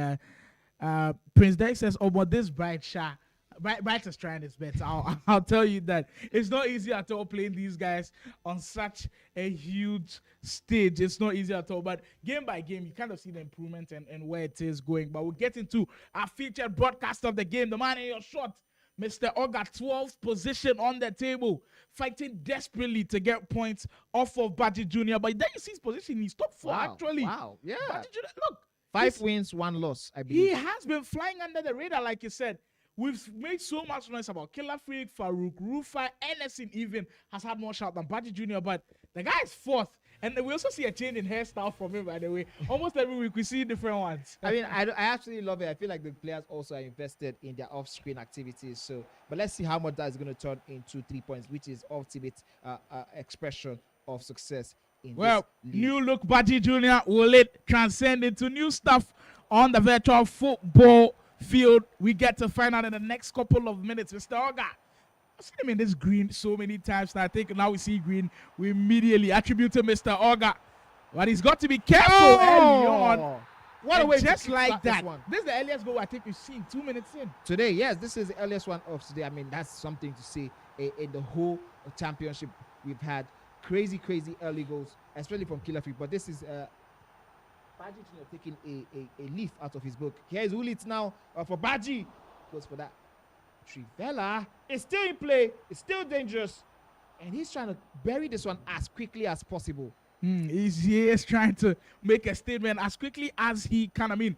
Prince Derek says, oh, but this Bright Shah. Bright is trying his best. I'll tell you that. It's not easy at all playing these guys on such a huge stage. It's not easy at all. But game by game, you kind of see the improvement and where it is going. But we'll get into our featured broadcast of the game. The man in your shot, Mr. Oga, 12th position on the table, fighting desperately to get points off of Baji Jr. But then you see his position. He's top 4, actually. Wow, yeah. Baji Jr., look. 5 wins, 1 loss, I believe. He has been flying under the radar, like you said. We've made so much noise about Killer Freak, Faruk, Rufi, Ellison even has had more shout than Baji Jr., but the guy is 4th. And we also see a change in hairstyle from him, by the way. Almost every week we see different ones. I mean, I absolutely love it. I feel like the players also are invested in their off-screen activities. So, but let's see how much that is going to turn into 3 points, which is ultimate expression of success in this league. New look Baji Jr. Will it transcend into new stuff on the virtual football field? We get to find out in the next couple of minutes. Mr. Oga, I've seen him in this green so many times, and I think now we see green, we immediately attribute to Mr. Oga. But he's got to be careful early on. What a way just like that. This is the earliest goal I think we've seen 2 minutes in. Today, yes, this is the earliest one of today. I mean, that's something to say in the whole championship. We've had crazy early goals, especially from Killer Freak. But this is Baji Jr. taking a leaf out of his book. Here's Ulit now for Baji. Goes for that. Trivella is still in play. It's still dangerous. And he's trying to bury this one as quickly as possible. He is trying to make a statement as quickly as he can. I mean,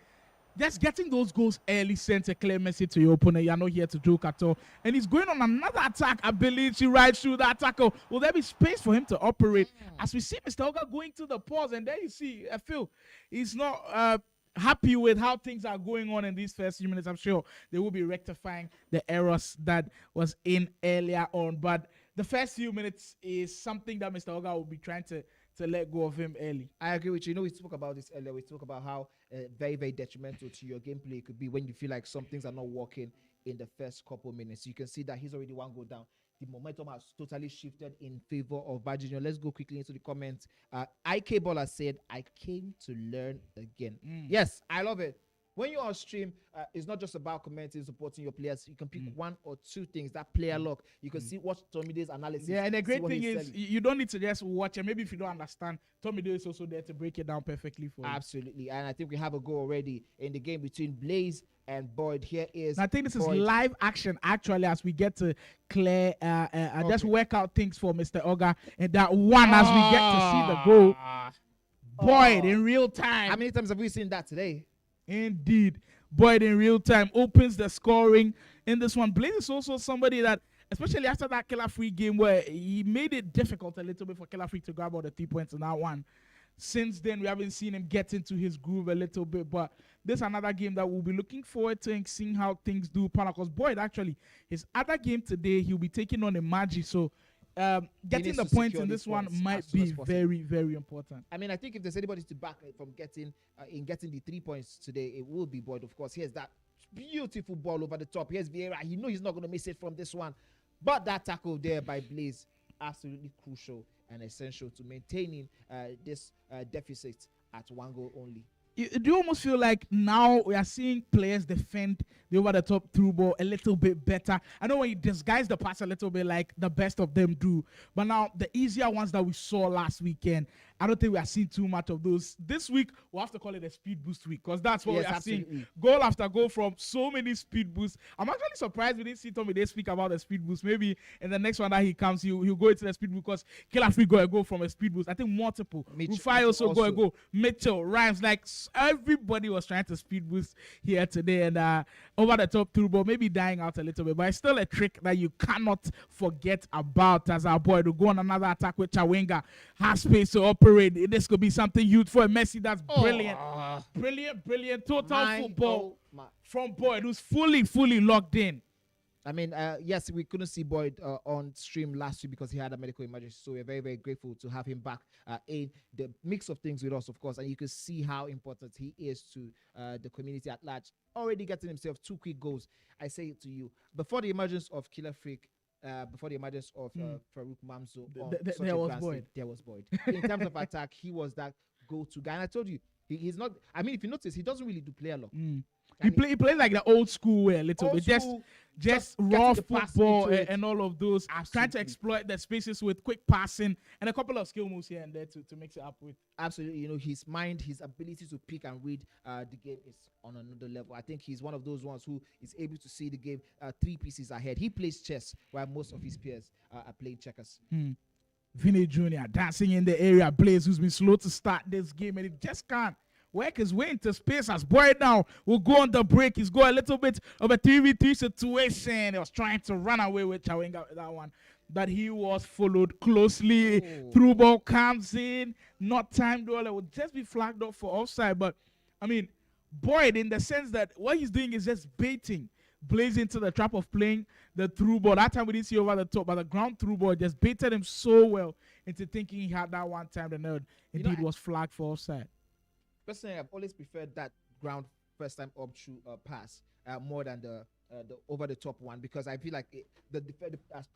just getting those goals early sends a clear message to your opponent. You're not here to joke at all. And he's going on another attack. Ability right through that tackle. Will there be space for him to operate? As we see Mr. Oga going to the pause, and there you see, I feel he's not happy with how things are going on in these first few minutes. I'm sure they will be rectifying the errors that was in earlier on. But the first few minutes is something that Mr. Oga will be trying to let go of him early. I agree with you. You know, we spoke about this earlier. We spoke about how very, very detrimental to your gameplay it could be when you feel like some things are not working in the first couple minutes. You can see that he's already one goal down. The momentum has totally shifted in favor of Baji Jr. Let's go quickly into the comments. IK Baller said, I came to learn again. Yes, I love it. When you're on stream, it's not just about commenting, supporting your players. You can pick one or two things, that player lock. You can see, watch Tomide's analysis. Yeah, and the great thing is you don't need to just watch it. Maybe if you don't understand, Tomide is also there to break it down perfectly for you. Absolutely. And I think we have a goal already in the game between Blaze and Boyd. Here is I think this Boyd. is live action, actually, as we get to clear and just work out things for Mr. Oga. And that one, as we get to see the goal. Boyd in real time. How many times have we seen that today? Indeed. Boyd in real time opens the scoring in this one. Blaze is also somebody that, especially after that Killer Free game where he made it difficult a little bit for Killer Free to grab all the 3 points in that one. Since then, we haven't seen him get into his groove a little bit. But this is another game that we'll be looking forward to and seeing how things do. Because Boyd, actually, his other game today, he'll be taking on Imagi. So getting the points in this one might be very, very important. I mean, I think if there's anybody to back from getting the 3 points today, it will be Boyd. Of course, here's that beautiful ball over the top. Here's Vieira. He knows he's not going to miss it from this one. But that tackle there by Blaze, absolutely crucial and essential to maintaining this deficit at 1 goal only. Do you almost feel like now we are seeing players defend the over-the-top through ball a little bit better? I know when you disguise the pass a little bit like the best of them do, but now the easier ones that we saw last weekend, I don't think we are seeing too much of those. This week, we'll have to call it a speed boost week because that's what we are seeing. Goal after goal from so many speed boosts. I'm actually surprised we didn't see Tommy Day speak about the speed boost. Maybe in the next one that he comes, he'll go into the speed boost because Killer Free got a goal from a speed boost. I think multiple. Rufi also got a goal. Mitchell, Rhymes, like everybody was trying to speed boost here today. And over the top through ball, maybe dying out a little bit. But it's still a trick that you cannot forget about as our boy to go on another attack with Chawenga. Has space to operate. This could be something huge for Messi. That's brilliant. Brilliant. Total football from Boyd, who's fully locked in. I mean, yes, we couldn't see Boyd on stream last week because he had a medical emergency. So we're very, very grateful to have him back in the mix of things with us, of course. And you can see how important he is to the community at large. Already getting himself 2 quick goals. I say it to you. Before the emergence of Killer Freak, before the emergence of Faruk Manzo, there was Boyd. In terms of attack, he was that go-to guy. And I told you, he's not. I mean, if you notice, he doesn't really do player lock. He plays like the old school way a little bit, just raw football and all of those. Trying to exploit the spaces with quick passing and a couple of skill moves here and there to mix it up with. Absolutely, you know, his mind, his ability to pick and read the game is on another level. I think he's one of those ones who is able to see the game 3 pieces ahead. He plays chess while most of his peers are playing checkers. Vinny Jr. dancing in the area. Blaze, who's been slow to start this game, and he just can't work his way into space. As Boyd now will go on the break. He's got a little bit of a 3v3 situation. He was trying to run away with Chawenga with that one, but he was followed closely. Through ball comes in, not timed well. It would just be flagged up for offside. But I mean, Boyd, in the sense that what he's doing is just baiting Blaze into the trap of playing the through ball. That time we didn't see over the top, but the ground through ball just baited him so well into thinking he had that one time. The nerd indeed was flagged for offside. Personally, I've always preferred that ground first time up through pass more than the over the top one, because I feel like the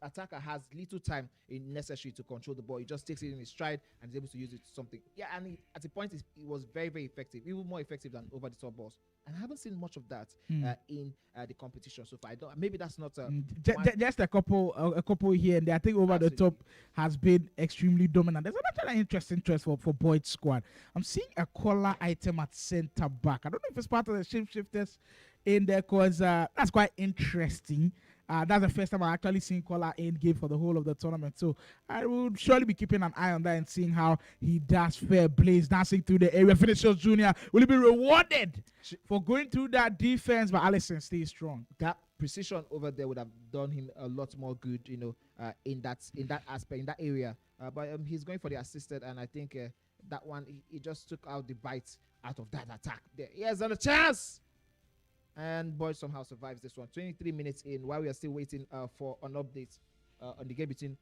attacker has little time necessary to control the ball. He just takes it in his stride and is able to use it to something. Yeah, and at the point, it was very, very effective, even more effective than over the top balls. And I haven't seen much of that in the competition so far. Maybe that's not just a couple here and there. I think over the top has been extremely dominant. There's another interesting choice for Boyd's squad. I'm seeing a collar item at center back. I don't know if it's part of the shapeshifters in there, because that's quite interesting. That's the first time I actually seen Kola end game for the whole of the tournament. So I will surely be keeping an eye on that and seeing how he does fair. Blaze dancing through the area. Vinicius Jr. will he be rewarded for going through that defense, but Alisson stays strong. That precision over there would have done him a lot more good, in that aspect, in that area. But he's going for the assisted, and I think that one he just took out the bite out of that attack. There, he has a chance. And Boyd somehow survives this one. 23 minutes in, while we are still waiting for an update on the game between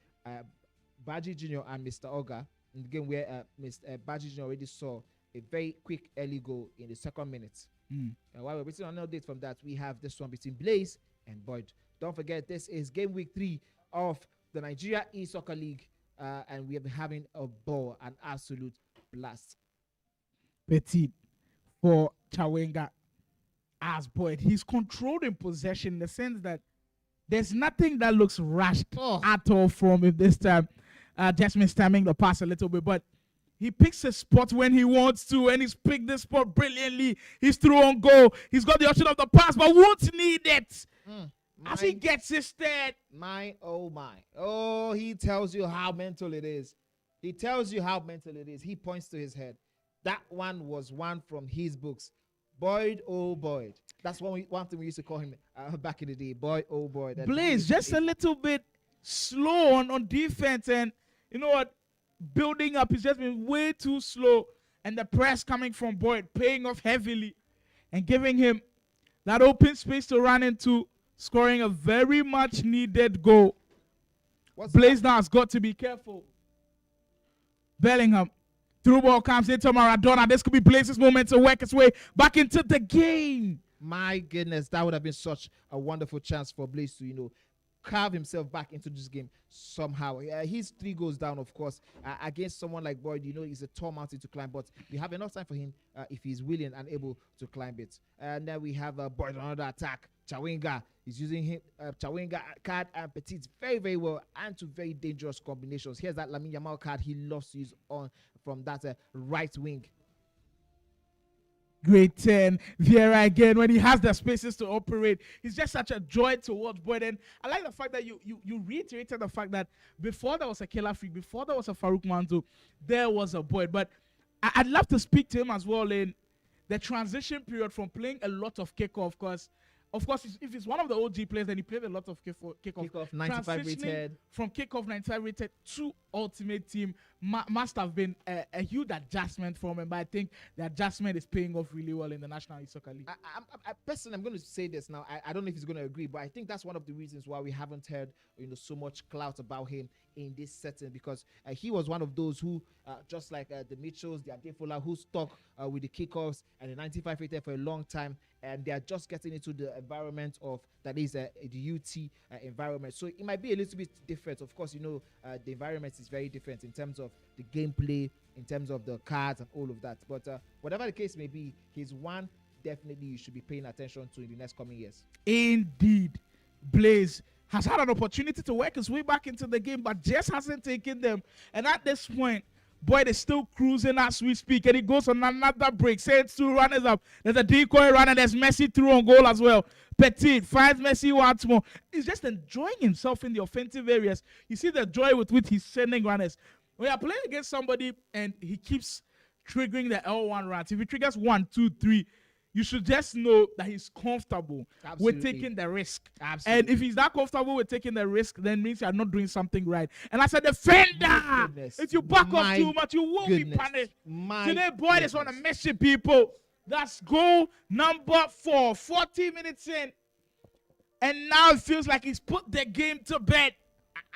Baji Jr. and Mr. Oga. In the game where Mr. Baji Jr. already saw a very quick early goal in the second minute. And while we're waiting on an update from that, we have this one between Blaze and Boyd. Don't forget, this is game week 3 of the Nigeria E-Soccer League. And we have been having a ball, an absolute blast. Petit for Chawenga. As Boyd, he's controlled in possession in the sense that there's nothing that looks rushed at all from him this time. Just mistiming the pass a little bit, but he picks a spot when he wants to, and he's picked this spot brilliantly. He's through on goal. He's got the option of the pass, but won't need it. As he gets his stead. My. Oh, he tells you how mental it is. He tells you how mental it is. He points to his head. That one was one from his books. Boyd, oh Boyd. That's one thing we used to call him back in the day. Boyd, oh Boyd. Blaze just a little bit slow on defense, and you know what? Building up, he's just been way too slow. And the press coming from Boyd paying off heavily and giving him that open space to run into, scoring a very much needed goal. Blaze now has got to be careful. Bellingham. Through ball comes into Maradona. This could be Blaze's moment to work his way back into the game. My goodness, that would have been such a wonderful chance for Blaze to, carve himself back into this game somehow. He's 3 goals down, of course, against someone like Boyd. He's a tall mountain to climb, but we have enough time for him if he's willing and able to climb it. And then we have Boyd on another attack. Chawenga is using him, Chawenga, Cade, and Petit very, very well, and to very dangerous combinations. Here's that Lamine Yamal card he loves to use on from that right wing. Great 10. Vieira again, when he has the spaces to operate, he's just such a joy to watch. Boyd, and I like the fact that you reiterated the fact that before there was a Killer Freak, before there was a Faruk Manzo, there was a Boyd. But I'd love to speak to him as well in the transition period from playing a lot of kickoff, because of course, if he's one of the OG players, then he played a lot of kickoff 95 rated. From kickoff 95 rated to Ultimate Team must have been a huge adjustment for him. But I think the adjustment is paying off really well in the National E-Soccer League. I personally, I'm going to say this now. I don't know if he's going to agree, but I think that's one of the reasons why we haven't heard so much clout about him in this setting, because he was one of those who, just like the Mitchells, the Adefola, who stuck with the kickoffs and the 95 rated for a long time, and they are just getting into the environment of that is the UT environment. So it might be a little bit different. Of course, the environment is very different in terms of the gameplay, in terms of the cards and all of that. But whatever the case may be, he's one definitely you should be paying attention to in the next coming years. Indeed. Blaze has had an opportunity to work his way back into the game, but just hasn't taken them. And at this point, Boyd is still cruising as we speak, and he goes on another break. Sends 2 runners up. There's a decoy runner. There's Messi through on goal as well. Petit finds Messi once more. He's just enjoying himself in the offensive areas. You see the joy with which he's sending runners. We are playing against somebody, and he keeps triggering the L1 runs. If he triggers 1, 2, 3, you should just know that he's comfortable with taking the risk. Absolutely. And if he's that comfortable with taking the risk, then means you're not doing something right. And as a defender, if you back off too much, you will be punished. Today, Boyd is on a mission, people. That's goal number 4, 40 minutes in. And now it feels like he's put the game to bed.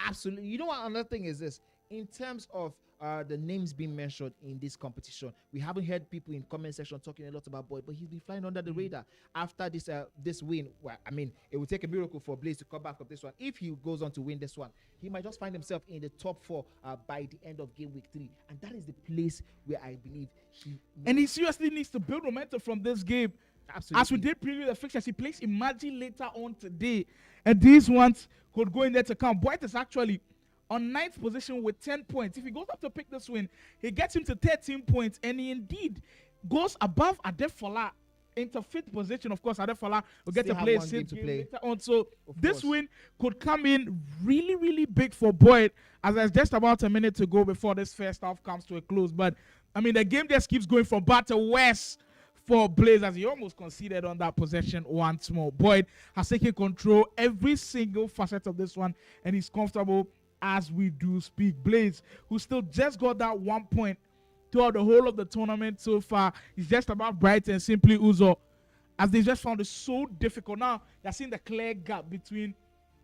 Absolutely. You know what another thing is this? In terms of the names being mentioned in this competition, we haven't heard people in comment section talking a lot about Boyd, but he's been flying under the radar after this win. Well, I mean, it would take a miracle for Blaze to come back of this one. If he goes on to win this one, he might just find himself in the top 4 by the end of game week 3, and that is the place where I believe he seriously needs to build momentum from this game. Absolutely. As we did preview the fixtures, he plays Imagi later on today, and these ones could go in there to count. Boyd is actually on 9th position with 10 points. If he goes up to pick this win, he gets him to 13 points, and he indeed goes above Adefola into fifth position. Of course, Adefola will get Still to have play a one safe game to game play. later on. So this course. win could come in really, really big for Boyd, as there's just about a minute to go before this first half comes to a close. But, I mean, the game just keeps going from bad to worse for Blaze, as he almost conceded on that possession once more. Boyd has taken control every single facet of this one, and he's comfortable as we do speak. Blaze, who still just got that 1 point throughout the whole of the tournament so far, is just about bright and simply Uzo, as they just found it so difficult. Now, they're seeing the clear gap between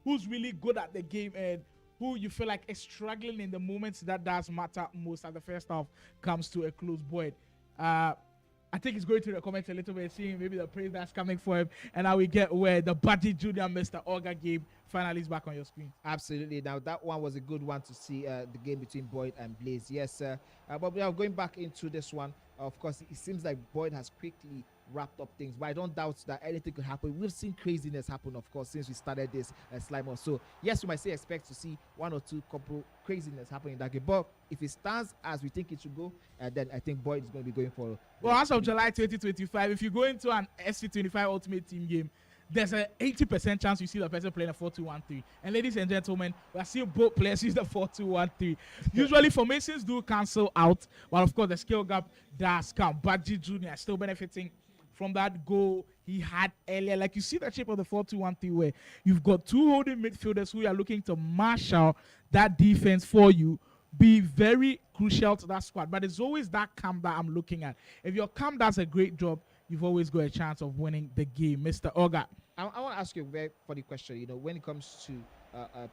who's really good at the game and who you feel like is struggling in the moments that does matter most as the first half comes to a close. Boyd, I think he's going to the comments a little bit, seeing maybe the praise that's coming for him, and now we get where the Baji Jr. Mr. Oga game finally is back on your screen. Absolutely. Now, that one was a good one to see, the game between Boyd and Blaze. Yes, but we are going back into this one. Of course, it seems like Boyd has quickly wrapped up things, but I don't doubt that anything could happen. We've seen craziness happen, of course, since we started this slime on. So yes, we might say expect to see one or two couple craziness happening in that game, but if it stands as we think it should go, then I think Boyd is going to be going for well, as of July 2025, if you go into an SC25 Ultimate Team game, there's an 80% chance you see the person playing a 4-2-1-3. And ladies and gentlemen, we are seeing both players use the 4-2-1-3. Usually formations do cancel out, but of course the skill gap does come. Baji Jr. is still benefiting from that goal he had earlier. Like, you see the shape of the 4-2-1-3 where you've got two holding midfielders who are looking to marshal that defense for you, be very crucial to that squad. But it's always that cam that I'm looking at. If your cam does a great job, you've always got a chance of winning the game. Mr. Oga. I want to ask you a very funny question. You know, when it comes to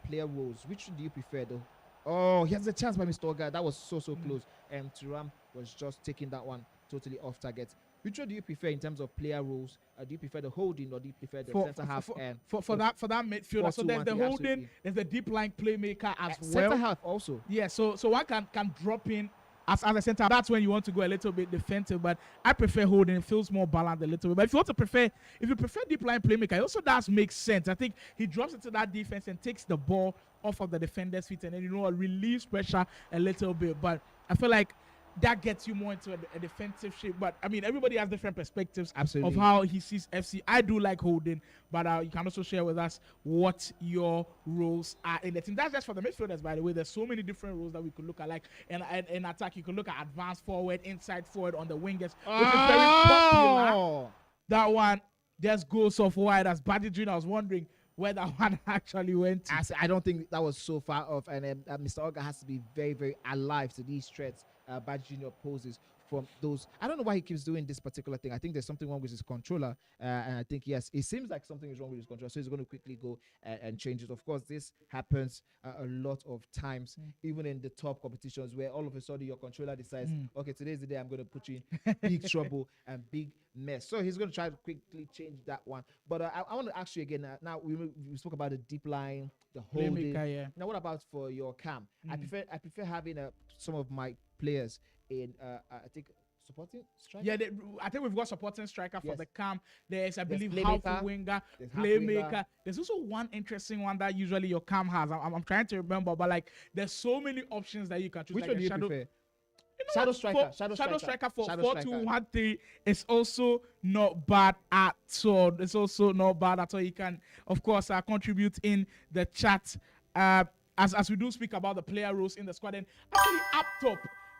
player roles, which do you prefer, though? Oh, he has a chance by Mr. Oga. That was so close. Turam was just taking that one totally off target. Which one do you prefer in terms of player roles? Do you prefer the holding, or do you prefer the center half? For that midfielder, so there's the holding, absolutely. There's the deep line playmaker as well. Center half also. Yeah, so one can drop in as a center. That's when you want to go a little bit defensive, but I prefer holding. It feels more balanced a little bit. But if you prefer deep line playmaker, it also does make sense. I think he drops into that defense and takes the ball off of the defender's feet, and then relieves pressure a little bit. But I feel like that gets you more into a defensive shape. But I mean, everybody has different perspectives of how he sees FC. I do like holding, but you can also share with us what your roles are in the team. That's just for the midfielders, by the way. There's so many different roles that we could look at. Like in attack, you could look at advanced forward, inside forward on the wingers, which is very popular. That one just goes off wide. As Baji Jr., I was wondering where that one actually went to. I don't think that was so far off, and Mr. Oga has to be very, very alive to these threats Baji Jr. poses from those. I don't know why he keeps doing this particular thing. I think there's something wrong with his controller, and I think, yes, it seems like something is wrong with his controller, so he's going to quickly go and change it. Of course, this happens a lot of times, even in the top competitions, where all of a sudden your controller decides, okay, today's the day I'm going to put you in big trouble and big mess. So he's going to try to quickly change that one. But I want to ask you again, now we spoke about the deep line, the holding. Yeah. Now, what about for your cam? I prefer having some of my players in I think supporting striker. Yeah, I think we've got supporting striker for the cam. There's believe playmaker, half winger, playmaker. There's also one interesting one that usually your cam has. I'm trying to remember, but like there's so many options that you can choose. Which like one do you prefer? You know Shadow striker. Shadow striker for 4-2-1-3 is also not bad at all. It's also not bad at all. You can, of course, contribute in the chat as we do speak about the player roles in the squad. And actually, up top,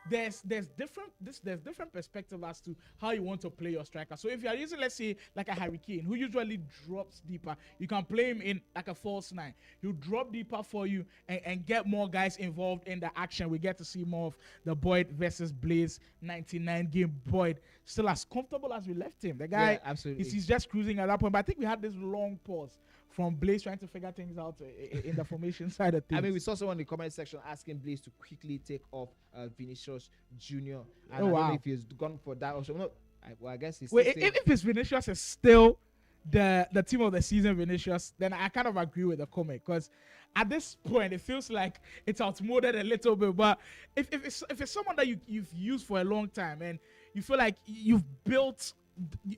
there's different perspective as to how you want to play your striker. So if you are using, let's say, like a Hurricane who usually drops deeper, you can play him in like a false 9. He'll drop deeper for you and get more guys involved in the action. We get to see more of the Boyd versus Blaze 99 game. Boyd still as comfortable as we left him. The guy, absolutely, he's just cruising at that point. But I think we had this long pause from Blaze trying to figure things out in the formation side of things. I mean, we saw someone in the comment section asking Blaze to quickly take off Vinicius Jr. And I don't know if he's gone for that option. No, I guess he's wait, if his Vinicius is still the team of the season Vinicius, then I kind of agree with the comment, because at this point it feels like it's outmoded a little bit. But if it's someone that you've used for a long time and you feel like you've built,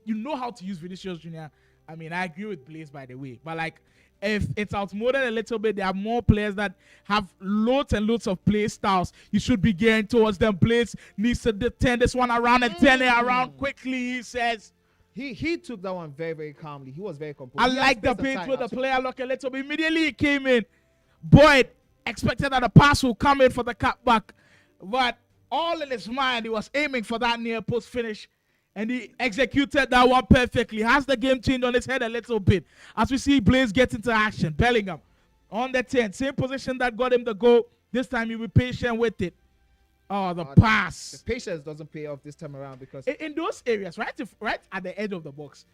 you know how to use Vinicius Jr., I mean, I agree with Blaze, by the way. But like, if it's outmoded a little bit, there are more players that have loads and loads of play styles. You should be getting towards them. Blaze needs to turn this one around and turn it around quickly, he says. He took that one very, very calmly. He was very composed. I like the pace with the player look a little bit. Immediately he came in. Boyd expected that the pass will come in for the cutback, but all in his mind, he was aiming for that near post finish, and he executed that one perfectly. Has the game changed on his head a little bit as we see Blaze get into action. Bellingham on the 10, same position that got him the goal. This time he'll be patient with it. Oh, the pass. The patience doesn't pay off this time around because in those areas, right at the edge of the box,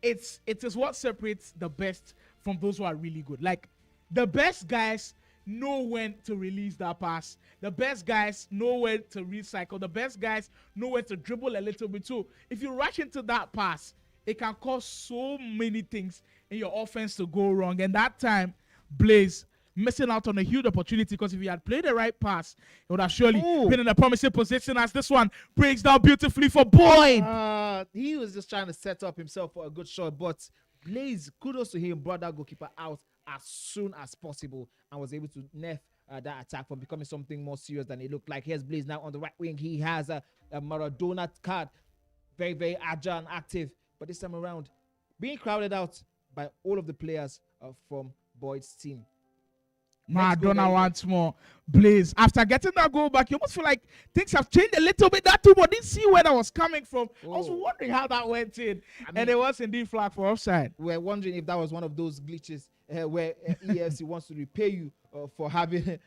it is what separates the best from those who are really good. Like the best guys know when to release that pass. The best guys know when to recycle. The best guys know when to dribble a little bit too. If you rush into that pass, it can cause so many things in your offense to go wrong. And that time, Blaze missing out on a huge opportunity, because if he had played the right pass, he would have surely been in a promising position, as this one breaks down beautifully for Boyd. He was just trying to set up himself for a good shot, but Blaze, kudos to him, brought that goalkeeper out as soon as possible and was able to nerf that attack from becoming something more serious than it looked like. Here's Blaze now on the right wing. He has a Maradona card, very, very agile and active, but this time around, being crowded out by all of the players from Boyd's team. Maradona once more. Blaze, after getting that goal back, you almost feel like things have changed a little bit. That too, but didn't see where that was coming from. I was wondering how that went in. And it was indeed flagged for offside. We're wondering if that was one of those glitches where EFC wants to repay you for having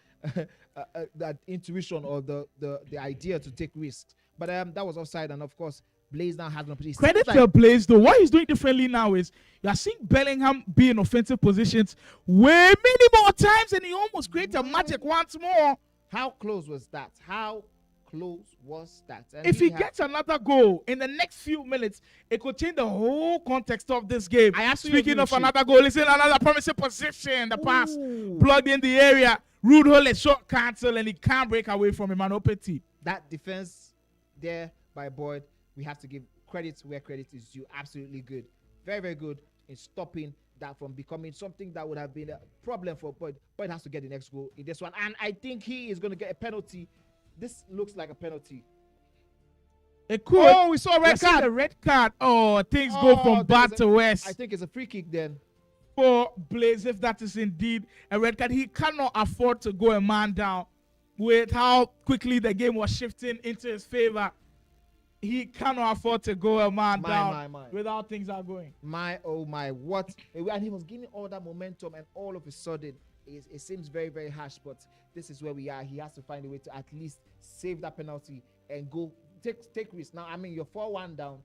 that intuition or the idea to take risks. But that was offside, and of course, Blaze now has no position. Credit to Blaze, though. What he's doing differently now is you are seeing Bellingham be in offensive positions way many more times, and he almost creates a magic once more. How close was that? How close was that? And if he gets another goal in the next few minutes, it could change the whole context of this game. Speaking of another goal, listen, another promising position. The pass plugged in the area. Rude hole is short cancel, and he can't break away from Emmanuel Petit. That defense there by Boyd, we have to give credit where credit is due. Absolutely good. Very, very good in stopping that from becoming something that would have been a problem for Boyd. Boyd has to get the next goal in this one. And I think he is going to get a penalty. This looks like a penalty. It could. Oh, we saw a red card. A red card. Oh, things go from bad to worse. I think it's a free kick then. For Blaze, if that is indeed a red card, he cannot afford to go a man down with how quickly the game was shifting into his favor. He cannot afford to go a man down without things are going. Oh my, what? And he was giving all that momentum, and all of a sudden, it seems very, very harsh, but this is where we are. He has to find a way to at least save that penalty and go take risks. Now, I mean, you're 4-1 down.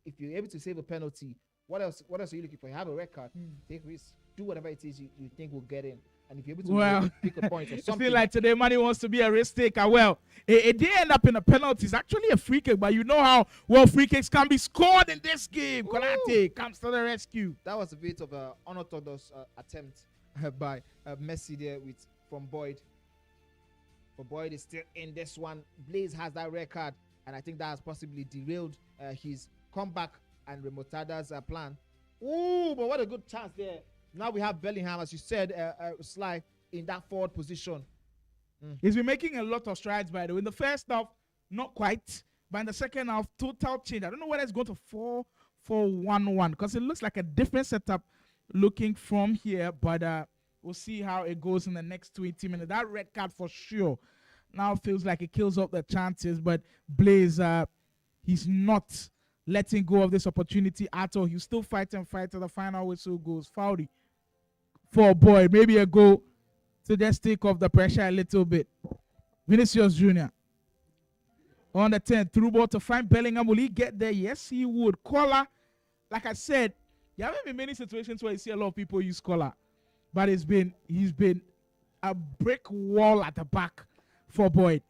If you're able to save a penalty, what else are you looking for? You have a red card. Take risks. Do whatever it is you think will get in. And if you're able to pick a point or something. I feel like today Manny wants to be a risk taker. Well, it did end up in a penalty. It's actually a free kick, but you know how well free kicks can be scored in this game. Konate comes to the rescue. That was a bit of an unorthodox attempt by Messi there from Boyd. But Boyd is still in this one. Blaze has that red card, and I think that has possibly derailed his comeback and Remontada's plan. Ooh, but what a good chance there. Now we have Bellingham, as you said, Sly, in that forward position. He's been making a lot of strides, by the way. In the first half, not quite. But in the second half, total change. I don't know whether it's going to 4-4-1-1, because it looks like a different setup looking from here. But we'll see how it goes in the next 20 minutes. That red card for sure now feels like it kills up the chances. But Blaze, he's not letting go of this opportunity at all. He'll still fight and fight till the final whistle goes. Foudy for Boyd. Maybe a goal to just take off the pressure a little bit. Vinicius Jr. on the 10th. Through ball to find Bellingham. Will he get there? Yes, he would. Collar, like I said, there haven't been many situations where you see a lot of people use collar. But he's been a brick wall at the back for Boyd.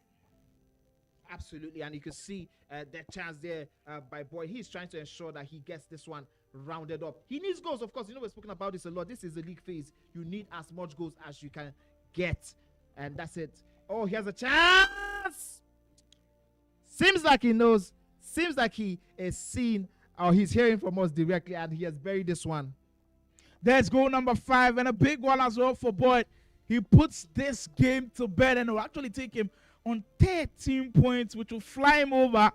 Absolutely, and you can see that chance there by Boyd. He's trying to ensure that he gets this one rounded up. He needs goals, of course. You know, we've spoken about this a lot. This is the league phase. You need as much goals as you can get, and that's it. Oh, he has a chance. Seems like he knows. Seems like he is seeing or he's hearing from us directly, and he has buried this one. There's goal number 5, and a big one as well for Boyd. He puts this game to bed, and it will actually take him on 13 points, which will fly him over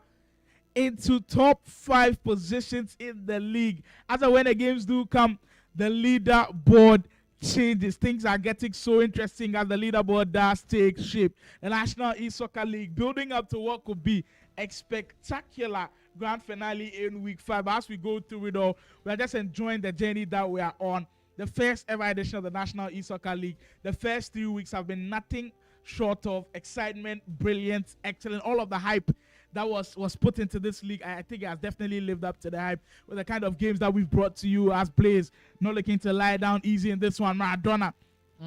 into top 5 positions in the league. As and when the games do come, the leaderboard changes. Things are getting so interesting as the leaderboard does take shape. The National E-Soccer League building up to what could be a spectacular grand finale in week 5. As we go through it all, we are just enjoying the journey that we are on. The first ever edition of the National E-Soccer League. The first 3 weeks have been nothing short of excitement, brilliance, excellent. All of the hype that was put into this league, I think it has definitely lived up to the hype with the kind of games that we've brought to you as players. Not looking to lie down easy in this one. Maradona,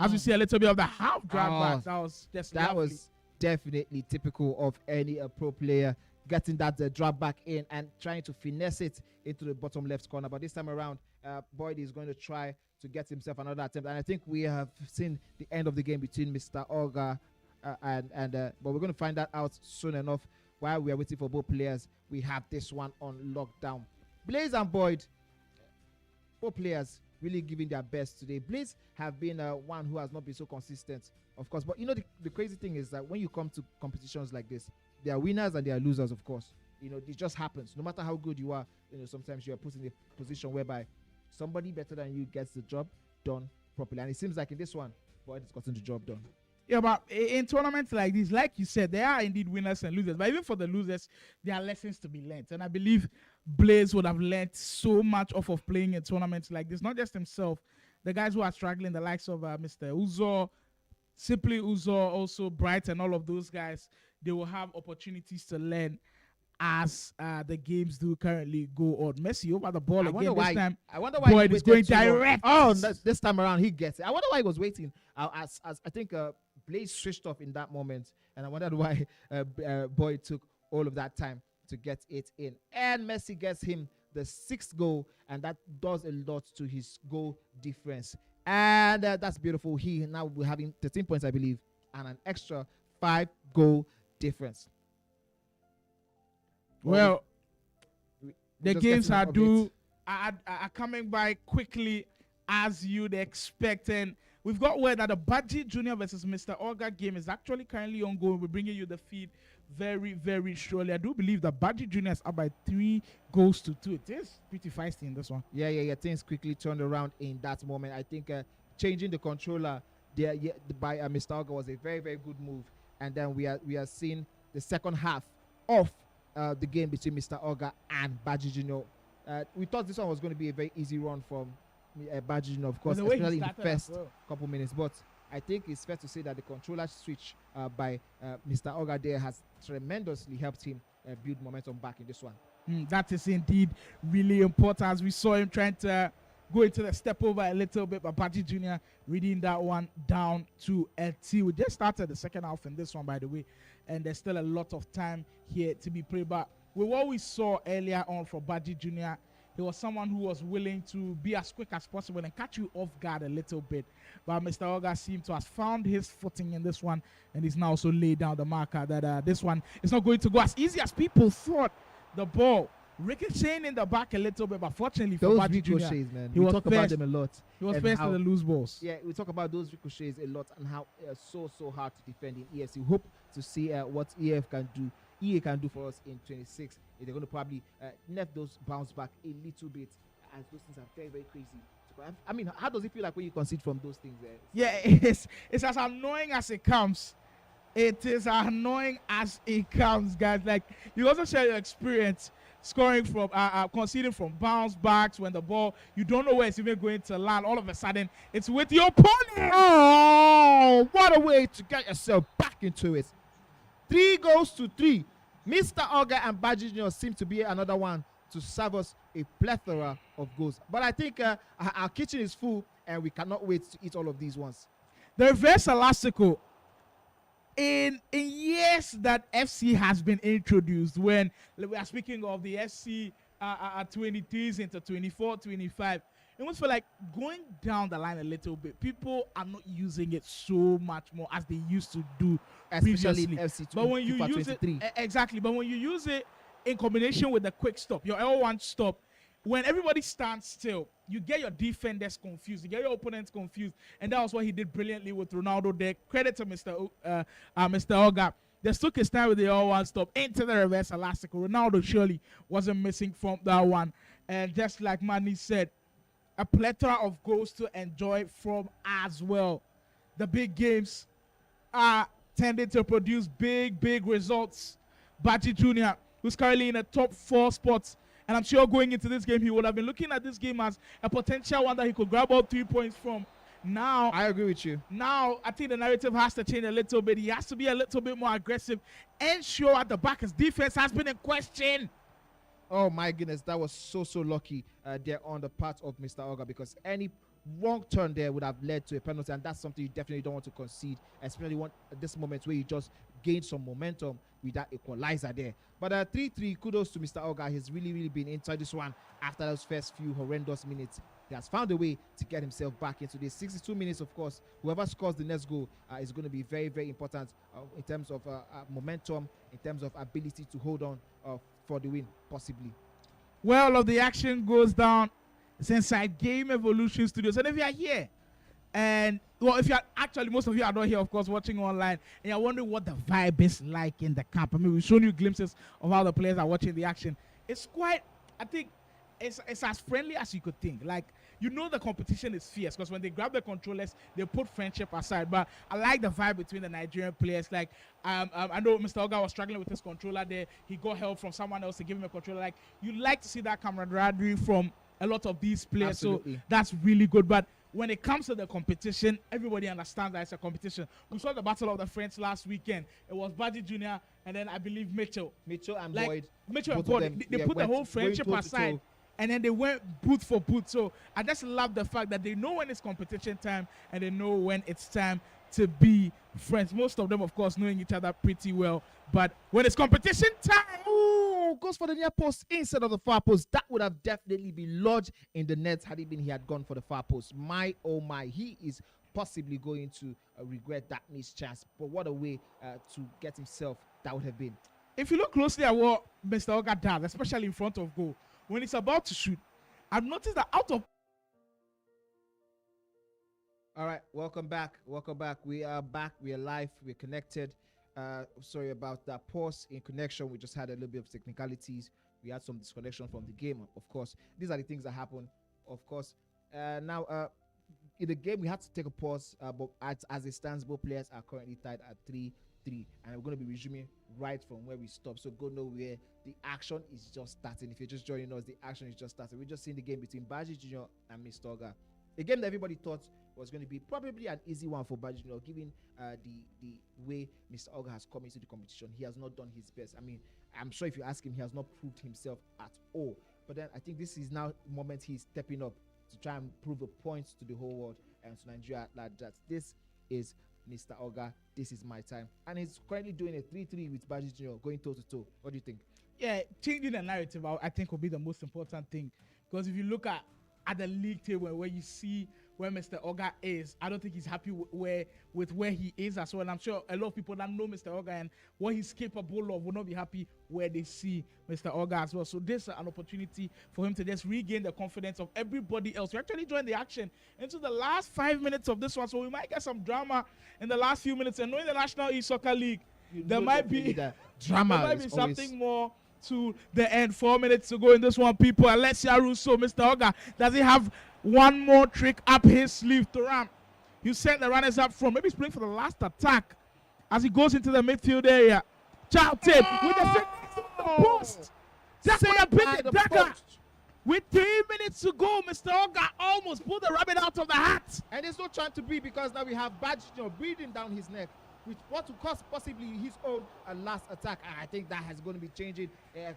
as we see a little bit of the half drag back, that was just that lovely. Was definitely typical of any pro player, getting that drag back in and trying to finesse it into the bottom left corner. But this time around, Boyd is going to try to get himself another attempt, and I think we have seen the end of the game between Mr. Oga but we're going to find that out soon enough. While we are waiting for both players, we have this one on lockdown. Blaze and Boyd, both players really giving their best today. Blaze have been one who has not been so consistent, of course, but you know the crazy thing is that when you come to competitions like this, there are winners and there are losers, of course. You know, it just happens. No matter how good you are, you know, sometimes you are put in a position whereby somebody better than you gets the job done properly. And it seems like in this one, Boyd has gotten the job done. Yeah, but in tournaments like this, like you said, there are indeed winners and losers. But even for the losers, there are lessons to be learned. And I believe Blaze would have learned so much off of playing in tournaments like this. Not just himself, the guys who are struggling, the likes of Mr. Uzuzo, Simply Uzuzo, also Bright, and all of those guys, they will have opportunities to learn as the games do currently go on. Messi over the ball again this time. I wonder why Boyd is going direct. Oh, this time around he gets it. I wonder why he was waiting. As I think Blaze switched off in that moment, and I wondered why Boyd took all of that time to get it in. And Messi gets him the 6th goal, and that does a lot to his goal difference. And that's beautiful. He now will be having 13 points, I believe, and an extra 5-goal difference. Well, the games are coming by quickly as you'd expect, and we've got word that the Baji Jr versus Mr. Oga game is actually currently ongoing. We're bringing you the feed very, very shortly. I do believe that Baji Jr is up by 3 goals to 2. It is pretty feisty in this one. Yeah. Things quickly turned around in that moment. I think changing the controller there by Mr. Oga was a very, very good move. And then we are seeing the second half of the game between Mr. Oga and Baji Jr. We thought this one was going to be a very easy run from Baji Jr, of course, especially in the first couple minutes. But I think it's fair to say that the controller switch by Mr. Oga there has tremendously helped him build momentum back in this one. That is indeed really important, as we saw him trying to go into the step over a little bit, but Baji Jr reading that one down to a T. We just started the second half in this one, by the way, and there's still a lot of time here to be played. But with what we saw earlier on from Baji Jr, he was someone who was willing to be as quick as possible and catch you off guard a little bit. But Mr. Oga seemed to have found his footing in this one, and he's now also laid down the marker that this one is not going to go as easy as people thought. The ball ricocheting in the back a little bit, but fortunately for Baji Jr, man, we talk about them a lot. He was first to the loose balls. Yeah, we talk about those ricochets a lot and how so hard to defend in EFC. We hope to see what EA can do for us in 26. They're going to probably nerf those bounce back a little bit, as those things are very, very crazy. I mean, how does it feel like when you concede from those things? Yeah, it's as annoying as it comes. It is annoying as it comes, guys. Like, you also share your experience scoring from conceding from bounce backs when the ball, you don't know where it's even going to land. All of a sudden, it's with your opponent. Oh, what a way to get yourself back into it. 3-3. Mr. Oga and Baji Jr seem to be another one to serve us a plethora of goals. But I think our kitchen is full, and we cannot wait to eat all of these ones. The reverse elastical. In years that FC has been introduced, when we are speaking of the FC 23s into 24, 25, it almost feel like going down the line a little bit. People are not using it so much more as they used to do especially previously. FC But when you use 23. It, exactly. But when you use it in combination with the quick stop, your L1 stop, when everybody stands still, you get your defenders confused, you get your opponents confused, and that was what he did brilliantly with Ronaldo there. Credit to Mr. Oga they took his time with the 0-1 stop into the reverse elastic. Ronaldo surely wasn't missing from that one. And just like Manny said, a plethora of goals to enjoy from as well. The big games are tending to produce big results. Baji Jr., who's currently in the top 4 spots, and I'm sure going into this game, he would have been looking at this game as a potential one that he could grab all 3 points from. Now, I agree with you. Now, I think the narrative has to change a little bit. He has to be a little bit more aggressive and sure at the back. His defense has been in question. Oh my goodness, that was so lucky there on the part of Mr. Oga, because any wrong turn there would have led to a penalty, and that's something you definitely don't want to concede, especially at this moment where you just gained some momentum with that equalizer there. But 3-3, kudos to Mr. Oga. He's really been inside this one after those first few horrendous minutes. He has found a way to get himself back into this. 62 minutes, of course. Whoever scores the next goal is going to be very important in terms of momentum, in terms of ability to hold on for the win, possibly. Well, of the action goes down. It's inside Game Evolution Studios. And if you are here, and well, if you are actually, most of you are not here, of course, watching online, and you're wondering what the vibe is like in the camp. I mean, we've shown you glimpses of how the players are watching the action. It's quite, I think, it's as friendly as you could think. Like, you know, the competition is fierce because when they grab the controllers, they put friendship aside. But I like the vibe between the Nigerian players. Like, I know Mr. Oga was struggling with his controller there. He got help from someone else to give him a controller. Like, you like to see that camaraderie from a lot of these players. Absolutely. So that's really good. But when it comes to the competition, everybody understands that it's a competition. We saw the Battle of the Friends last weekend. It was Baji Jr. and then I believe Mitchell and Boyd. Mitchell and Boyd. They put the whole friendship aside. And then they went boot for boot. So I just love the fact that they know when it's competition time and they know when it's time to be friends. Most of them, of course, knowing each other pretty well. But when it's competition time, goes for the near post instead of the far post. That would have definitely been lodged in the net had he had gone for the far post. My, oh my, he is possibly going to regret that missed chance. But what a way to get himself that would have been. If you look closely at what Mr. Oga does, especially in front of goal, when he's about to shoot, I've noticed that out of... All right, welcome back. We are back. We are live. We're connected. Sorry about that pause in connection. We just had a little bit of technicalities. We had some disconnection from the game, of course. These are the things that happen, of course. Now, in the game, we had to take a pause, but as it stands, both players are currently tied at 3-3, and we're going to be resuming right from where we stopped. So go nowhere. The action is just starting. If you're just joining us, the action is just starting. We're just seeing the game between Baji Jr. and Mr. Oga. A game that everybody thought was going to be probably an easy one for Baji Jr. Given the way Mr. Oga has come into the competition. He has not done his best. I mean, I'm sure if you ask him, he has not proved himself at all. But then I think this is now the moment he's stepping up to try and prove a point to the whole world and to Nigeria that this is Mr. Oga. This is my time. And he's currently doing a 3-3 with Baji Jr. going toe-to-toe. What do you think? Yeah, changing the narrative, I think, will be the most important thing. Because if you look at the league table where you see where Mr. Oga is, I don't think he's happy with where he is as well. And I'm sure a lot of people that know Mr. Oga and what he's capable of will not be happy where they see Mr. Oga as well. So this is an opportunity for him to just regain the confidence of everybody else. We actually joined the action into the last 5 minutes of this one, so we might get some drama in the last few minutes. And knowing the National E-Soccer League, there might be drama. There might be something more to the end. 4 minutes to go in this one, people. And let's see Russo, Mr. Oga, does he have one more trick up his sleeve to ram? You sent the runners up front. Maybe he's playing for the last attack as he goes into the midfield area. Child tape with the post. That would have been the dagger. With 3 minutes to go, Mr. Oga almost pulled the rabbit out of the hat. And there's no trying to be, because now we have Baji breathing down his neck, with what will cause possibly his own last attack. And I think that is going to be changing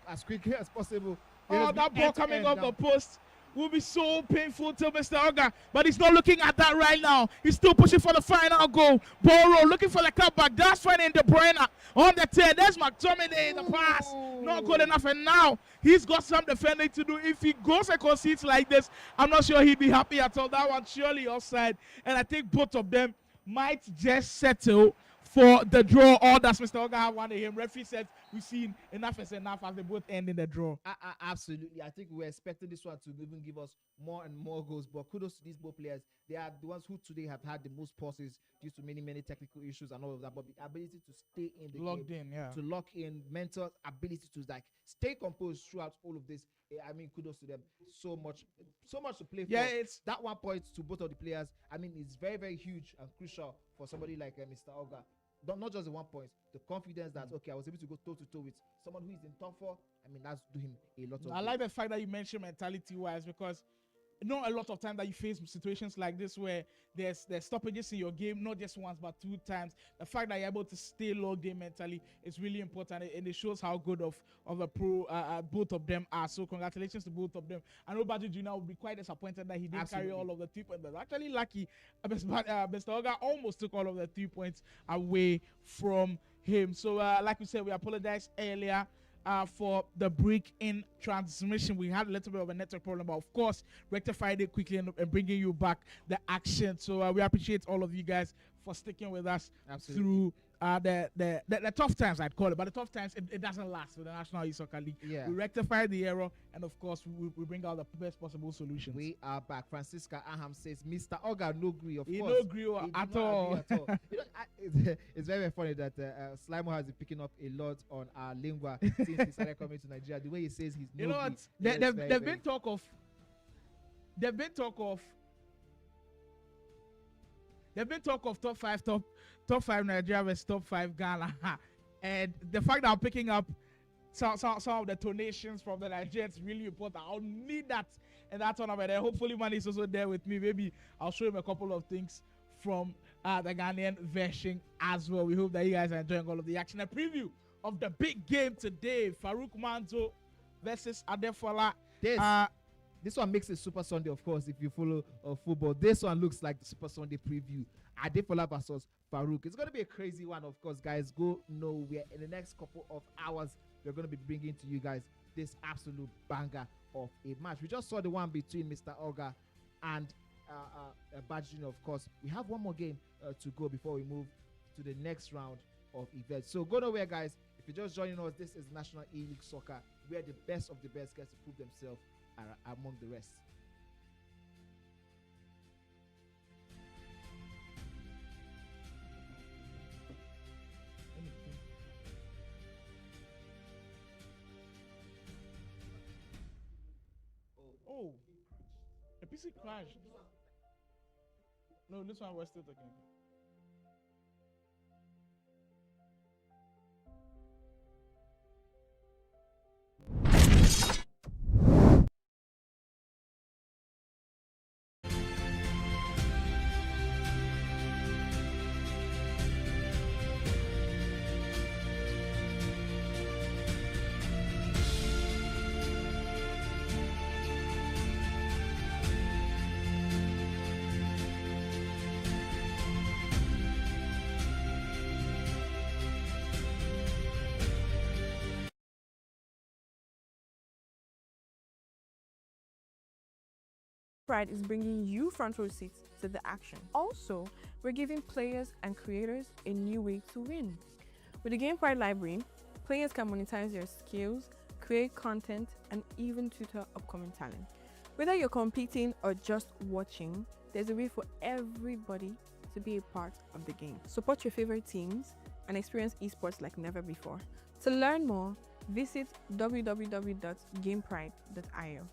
as quickly as possible. Oh, that ball coming off the post will be so painful to Mr. Oga, but he's not looking at that right now. He's still pushing for the final goal. Boro looking for the cutback. That's finding De Bruyne on the 10. There's McTominay in the pass. Not good enough, and now he's got some defending to do. If he goes and concedes like this, I'm not sure he'd be happy at all. That one surely offside, and I think both of them might just settle for the draw, or does Mr. Oga have one of him? Referee says we've seen enough is enough as they both end in the draw. Absolutely. I think we were expecting this one to even give us more and more goals, but kudos to these both players. They are the ones who today have had the most pauses due to many technical issues and all of that, but the ability to stay in the Locked game, in, to lock in, mental ability to like stay composed throughout all of this. I mean, kudos to them. So much to play for. Yeah, it's that 1 point to both of the players. I mean, it's very huge and crucial for somebody like Mr. Oga. Not just the 1 point, the confidence that okay, I was able to go toe to toe with someone who is in top 4. I mean, that's do him a lot of. I like the fact that you mentioned mentality wise, because not a lot of time that you face situations like this where there's stoppages in your game, not just once but 2 times. The fact that you're able to stay logged in mentally is really important, and it shows how good of a pro both of them are. So congratulations to both of them. I know Baji Jr will be quite disappointed that he didn't carry all of the 3 points, but actually lucky. Mr. Oga almost took all of the 3 points away from him. So like we said, we apologize earlier for the break in transmission. We had a little bit of a network problem, but of course rectified it quickly and bringing you back the action. So we appreciate all of you guys for sticking with us through the tough times, I'd call it, but the tough times, it doesn't last with the National Youth Soccer League. Yeah. We rectify the error, and of course we bring out the best possible solutions. We are back. Francisca Aham says Mr. Oga no agree. Of he course, no agree at all. You know, it's very funny that Slimo has been picking up a lot on our lingua since he started coming to Nigeria. The way he says he's no. You know what? They've been talk of. They've been talk of top five Nigeria versus top 5 Ghana, and the fact that I'm picking up some of the donations from the Nigerians is really important. I'll need that and that tournament. And hopefully, man is also there with me. Maybe I'll show him a couple of things from the Ghanaian version as well. We hope that you guys are enjoying all of the action. A preview of the big game today: Faruk Manzo versus Adefola. This one makes it Super Sunday, of course, if you follow football. This one looks like the Super Sunday preview. Adefola versus Faruk. It's going to be a crazy one, of course, guys. Go nowhere. In the next couple of hours, we're going to be bringing to you guys this absolute banger of a match. We just saw the one between Mr. Oga and Baji Jr, of course. We have one more game to go before we move to the next round of events. So go nowhere, guys. If you're just joining us, this is National E-League Soccer, where the best of the best gets to prove themselves among the rest. Oh, a PC crashed. No, this one was still talking. Pride is bringing you front row seats to the action. Also, we're giving players and creators a new way to win. With the Game Pride library, players can monetize their skills, create content, and even tutor upcoming talent. Whether you're competing or just watching, there's a way for everybody to be a part of the game. Support your favorite teams and experience esports like never before. To learn more, visit www.gamepride.io.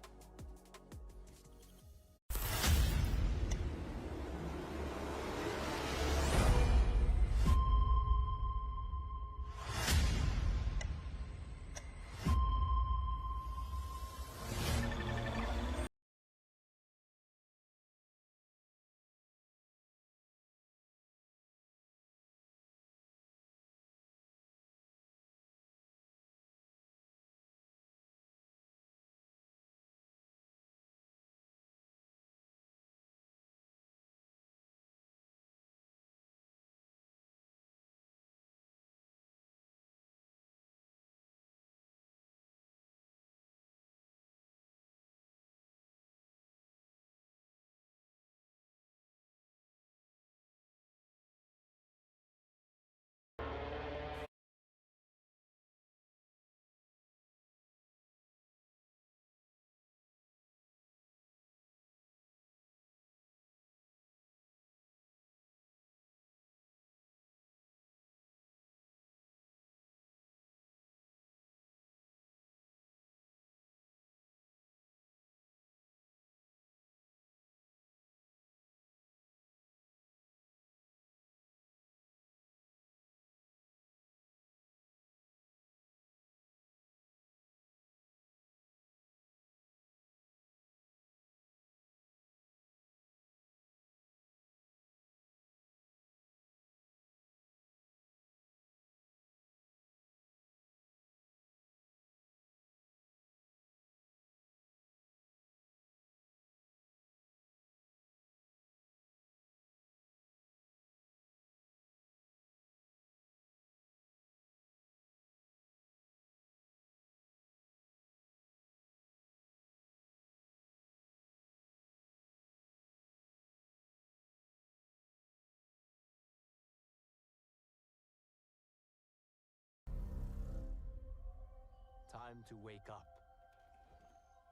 time to wake up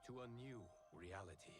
to a new reality.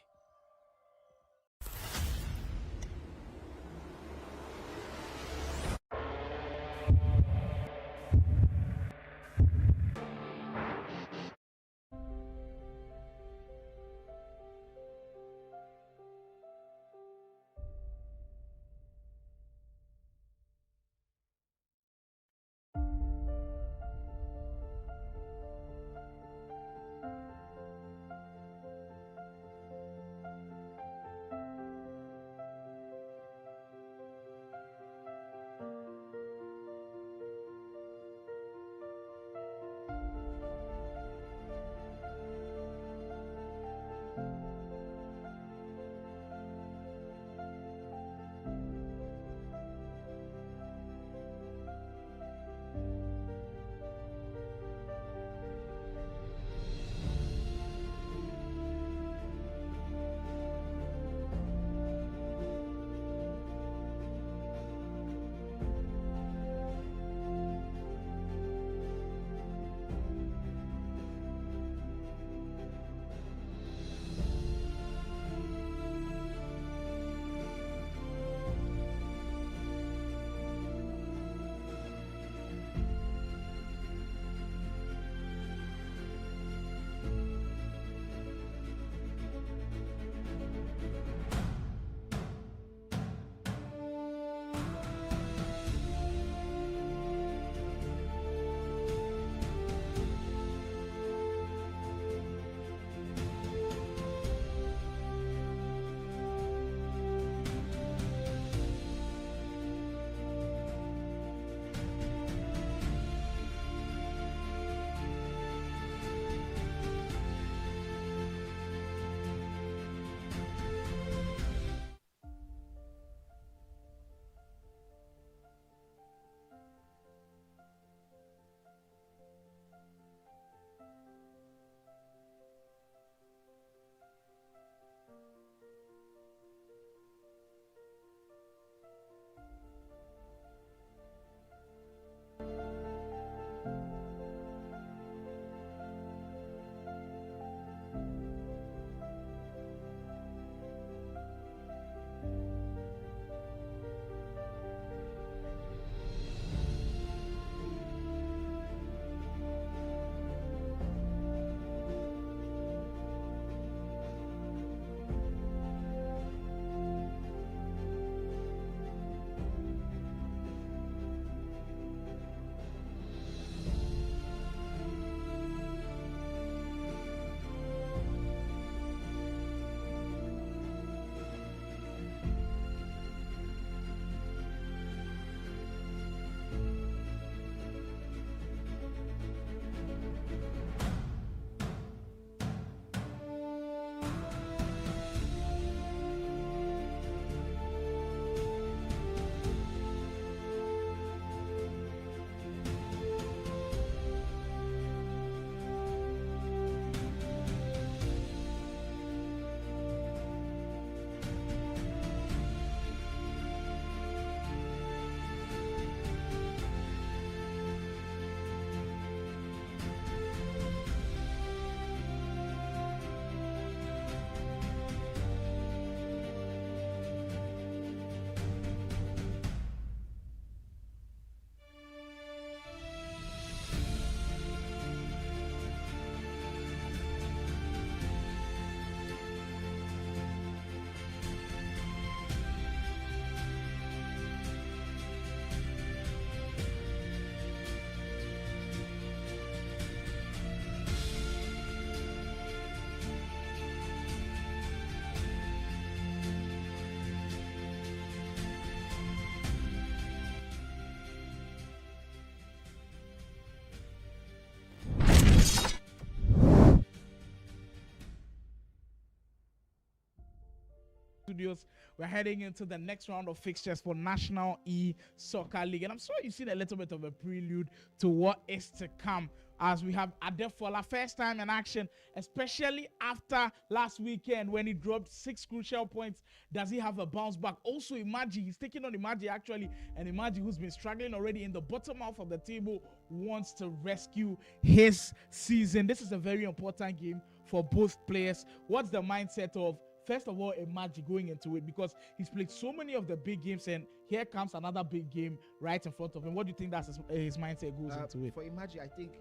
Studios. We're heading into the next round of fixtures for National E Soccer League. And I'm sure you've seen a little bit of a prelude to what is to come as we have Adefola, first time in action, especially after last weekend when he dropped 6 crucial points. Does he have a bounce back? Also, Imagi, he's taking on Imagi actually, and Imagi, who's been struggling already in the bottom half of the table, wants to rescue his season. This is a very important game for both players. What's the mindset of, first of all, Imagi going into it, because he's played so many of the big games, and here comes another big game right in front of him. What do you think that's his mindset goes into it? For Imagi, I think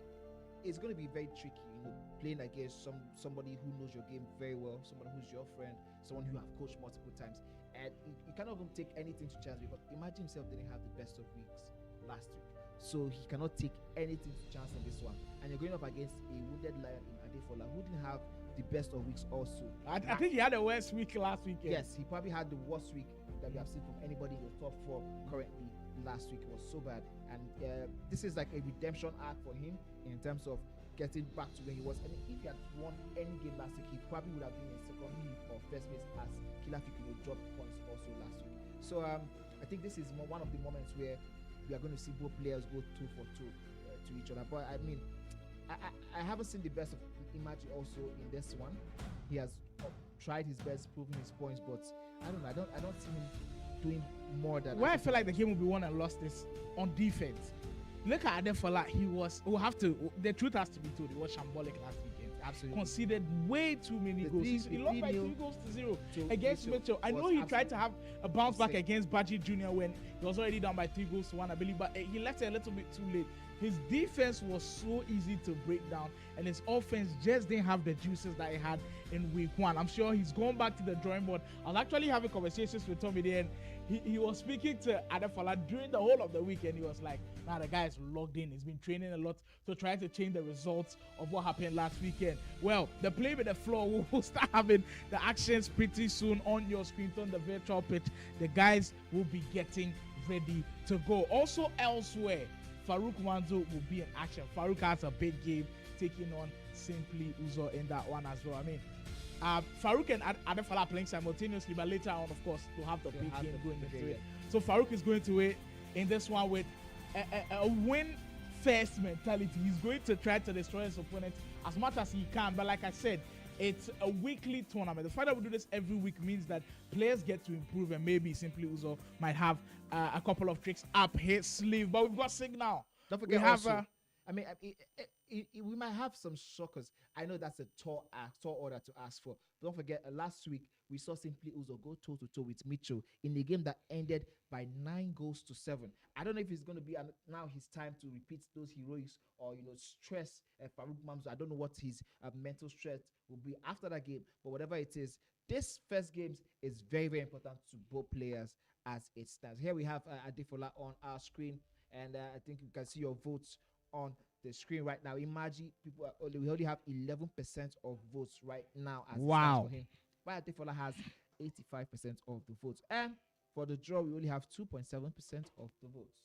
it's going to be very tricky, playing against somebody who knows your game very well, somebody who's your friend, someone who you have coached multiple times, and you cannot even take anything to chance, because Imagi himself didn't have the best of weeks last week, so he cannot take anything to chance in this one. And you're going up against a wounded lion in Adefola, who didn't have the best of weeks also. I think he had the worst week last week. Yes, he probably had the worst week that we have seen from anybody in the top 4 currently. Last week was so bad, and this is like a redemption arc for him in terms of getting back to where he was. And if he had won any game last week, he probably would have been in second or first place, as Killer Fikino dropped points also last week. So I think this is one of the moments where we are going to see both players go 2 for 2 to each other. But I mean, I haven't seen the best of Imagi also in this one. He has tried his best, proving his points, but I don't know. I don't see him doing more than. Where I feel like the game will be won and lost is on defense. Look at Adefola. The truth has to be told, he was shambolic last weekend. Absolutely. Conceded way too many goals. He lost by 3 goals to 0 against Mitchell. I know he tried to have a bounce back against Baji Jr. when he was already down by 3 goals to 1, I believe, but he left it a little bit too late. His defense was so easy to break down, and his offense just didn't have the juices that he had in week 1. I'm sure he's going back to the drawing board. I was actually having conversations with Tommy there, and he was speaking to Adefola during the whole of the weekend. He was like, "Nah, the guy is logged in. He's been training a lot to try to change the results of what happened last weekend." Well, the play with the floor will start having the actions pretty soon on your screen, on the virtual pitch. The guys will be getting ready to go. Also elsewhere, Faruk Manzo will be in action. Faruk has a big game taking on Simply Uzo in that one as well. I mean, Faruk and Adefola are playing simultaneously, but later on, of course, to have the big game going into it. So Faruk is going to it in this one with a win-first mentality. He's going to try to destroy his opponent as much as he can. But like I said, it's a weekly tournament. The fact that we do this every week means that players get to improve, and maybe Simply Uzo might have a couple of tricks up his sleeve. But we've got Signal. Don't forget, we might have some shockers. I know that's a tall order to ask for. But don't forget, last week we saw Simply Uzo go toe-to-toe with Mitchell in a game that ended by 9 goals to 7. I don't know if it's going to be now his time to repeat those heroics or stress Faruk Manzo. I don't know what his mental stress will be after that game. But whatever it is, this first game is very, very important to both players as it stands. Here we have Adefola on our screen, and I think you can see your votes on the screen right now. Imagine we only have 11% of votes right now as it stands for him. While Adefola has 85% of the votes, and for the draw we only have 2.7% of the votes.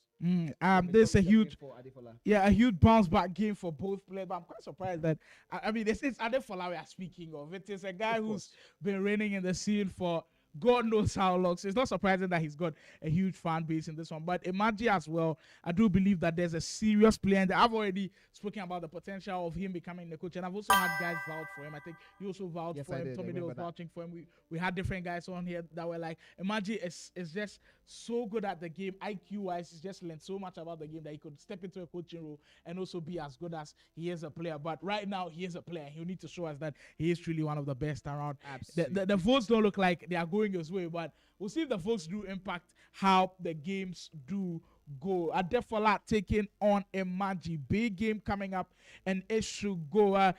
There's a huge bounce back game for both players. But I'm quite surprised that it's Adefola we are speaking of. It is a guy who's been reigning in the scene for God knows how long. So it's not surprising that he's got a huge fan base in this one. But Imagi as well, I do believe that there's a serious player. And I've already spoken about the potential of him becoming the coach. And I've also had guys vouch for him. I think you also vouched for him. Tommy was vouching for him. We had different guys on here that were like, Imagi is just so good at the game. IQ-wise, he's just learned so much about the game that he could step into a coaching role and also be as good as he is a player. But right now, he is a player. He'll need to show us that he is truly one of the best around. Absolutely. The votes don't look like they are going his way, but we'll see if the votes do impact how the games do go. Adefola taking on Imagi. Big game coming up, and it should go. I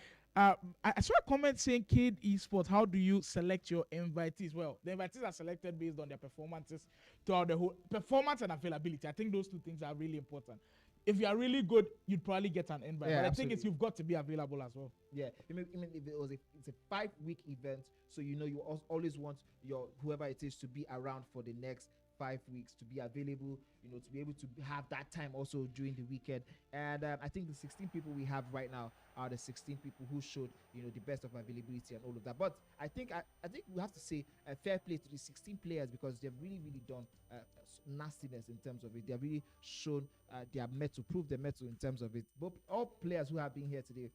saw a comment saying, Cade Esports, how do you select your invitees? Well, the invitees are selected based on their performances throughout the whole performance and availability. I think those two things are really important. If you are really good, you'd probably get an invite. But I think you've got to be available as well. Yeah, I mean if it's a 5-week event, so you always want your whoever it is to be around for the next 5 weeks to be available, to be able to have that time also during the weekend. And I think the 16 people we have right now are the 16 people who showed, the best of availability and all of that. But I think we have to say a fair play to the 16 players, because they've really, really done nastiness in terms of it. They've really shown their mettle, proved their mettle in terms of it. But all players who have been here today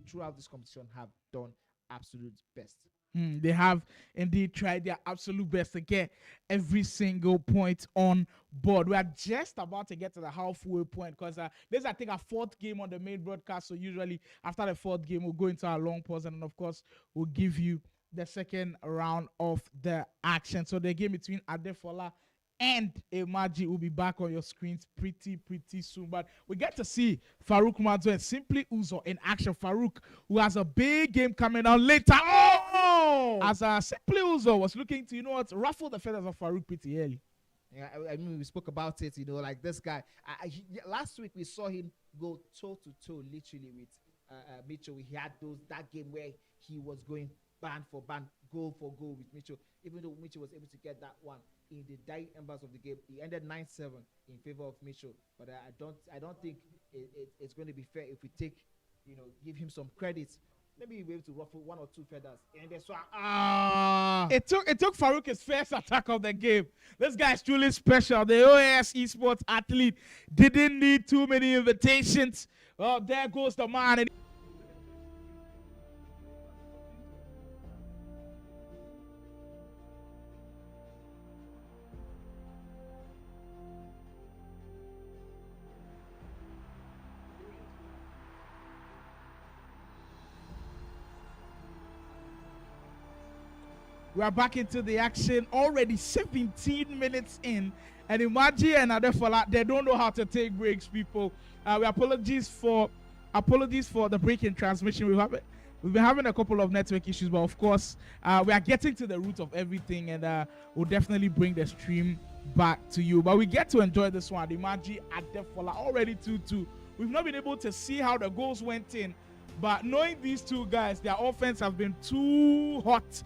throughout this competition have done absolute best. They have indeed tried their absolute best to get every single point on board. We are just about to get to the halfway point, because this is, I think, our 4th game on the main broadcast. So usually after the 4th game, we'll go into our long pause, and then, of course, we'll give you the second round of the action. So the game between Adefola and Imagi will be back on your screens pretty soon. But we get to see Faruk Manzo and Simply Uzo in action. Faruk, who has a big game coming on later. As Simply Uzo was looking to, ruffle the feathers of Faruk pretty early. Yeah, I mean, we spoke about it, like this guy. Last week we saw him go toe to toe, literally, with Mitchell. He had that game where he was going band for band, goal for goal with Mitchell. Even though Mitchell was able to get that one in the dying embers of the game, he ended 9-7 in favor of Mitchell. But I don't think it's going to be fair if we give him some credit. Maybe we'll be able to ruffle 1 or 2 feathers. And that's why it took Faruk his first attack of the game. This guy is truly special. The OAS Esports athlete didn't need too many invitations. Oh, there goes the man. We are back into the action, already 17 minutes in. And Imagi and Adefola, they don't know how to take breaks, people. We apologies for the break in transmission. We've been having a couple of network issues, but of course, we are getting to the root of everything, and we'll definitely bring the stream back to you. But we get to enjoy this one. Imagi, Adefola, already 2-2. We've not been able to see how the goals went in, but knowing these two guys, their offense has been too hot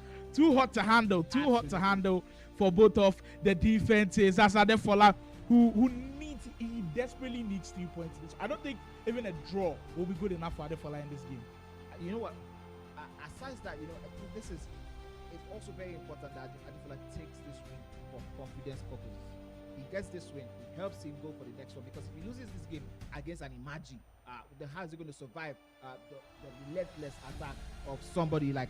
to handle, hot to handle for both of the defenses. As Adefola, who desperately needs 3 points. I don't think even a draw will be good enough for Adefola in this game. You know what? Aside that, it's also very important that Adefola takes this win for confidence purposes. He gets this win, it helps him go for the next one, because if he loses this game against an Imagi, then how is he going to survive the relentless attack of somebody like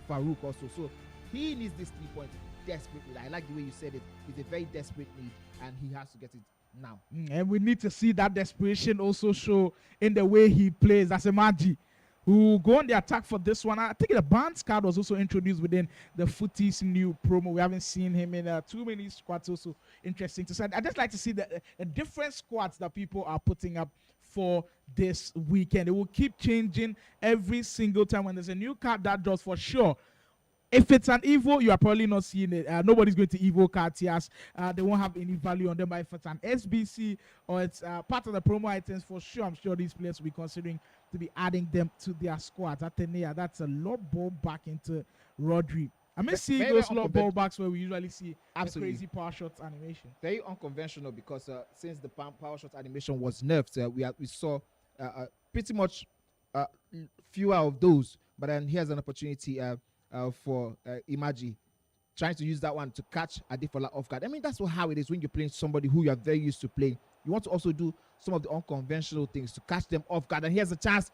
Faruk also? So he needs this 3 points desperately. I like the way you said it. It's a very desperate need, and he has to get it now. And we need to see that desperation also show in the way he plays. As Imagi, who go on the attack for this one. I think the Barnes card was also introduced within the Footy's new promo. We haven't seen him in too many squads. Also interesting to say. I just like to see the different squads that people are putting up for this weekend. It will keep changing every single time when there's a new card that drops, for sure. If it's an Evo, you are probably not seeing it. Nobody's going to Evo cards here. They won't have any value on them. But if it's an SBC or it's part of the promo items, for sure, I'm sure these players will be considering to be adding them to their squads. That's a lot ball back into Rodri. I may see those low ball backs where we usually see a crazy power shots animation. Very unconventional, because since the power shot animation was nerfed, we saw pretty much fewer of those. But then here's an opportunity for Imagi, trying to use that one to catch Adefola off guard. I mean, that's how it is when you're playing somebody who you are very used to playing. You want to also do some of the unconventional things to catch them off guard. And here's a chance.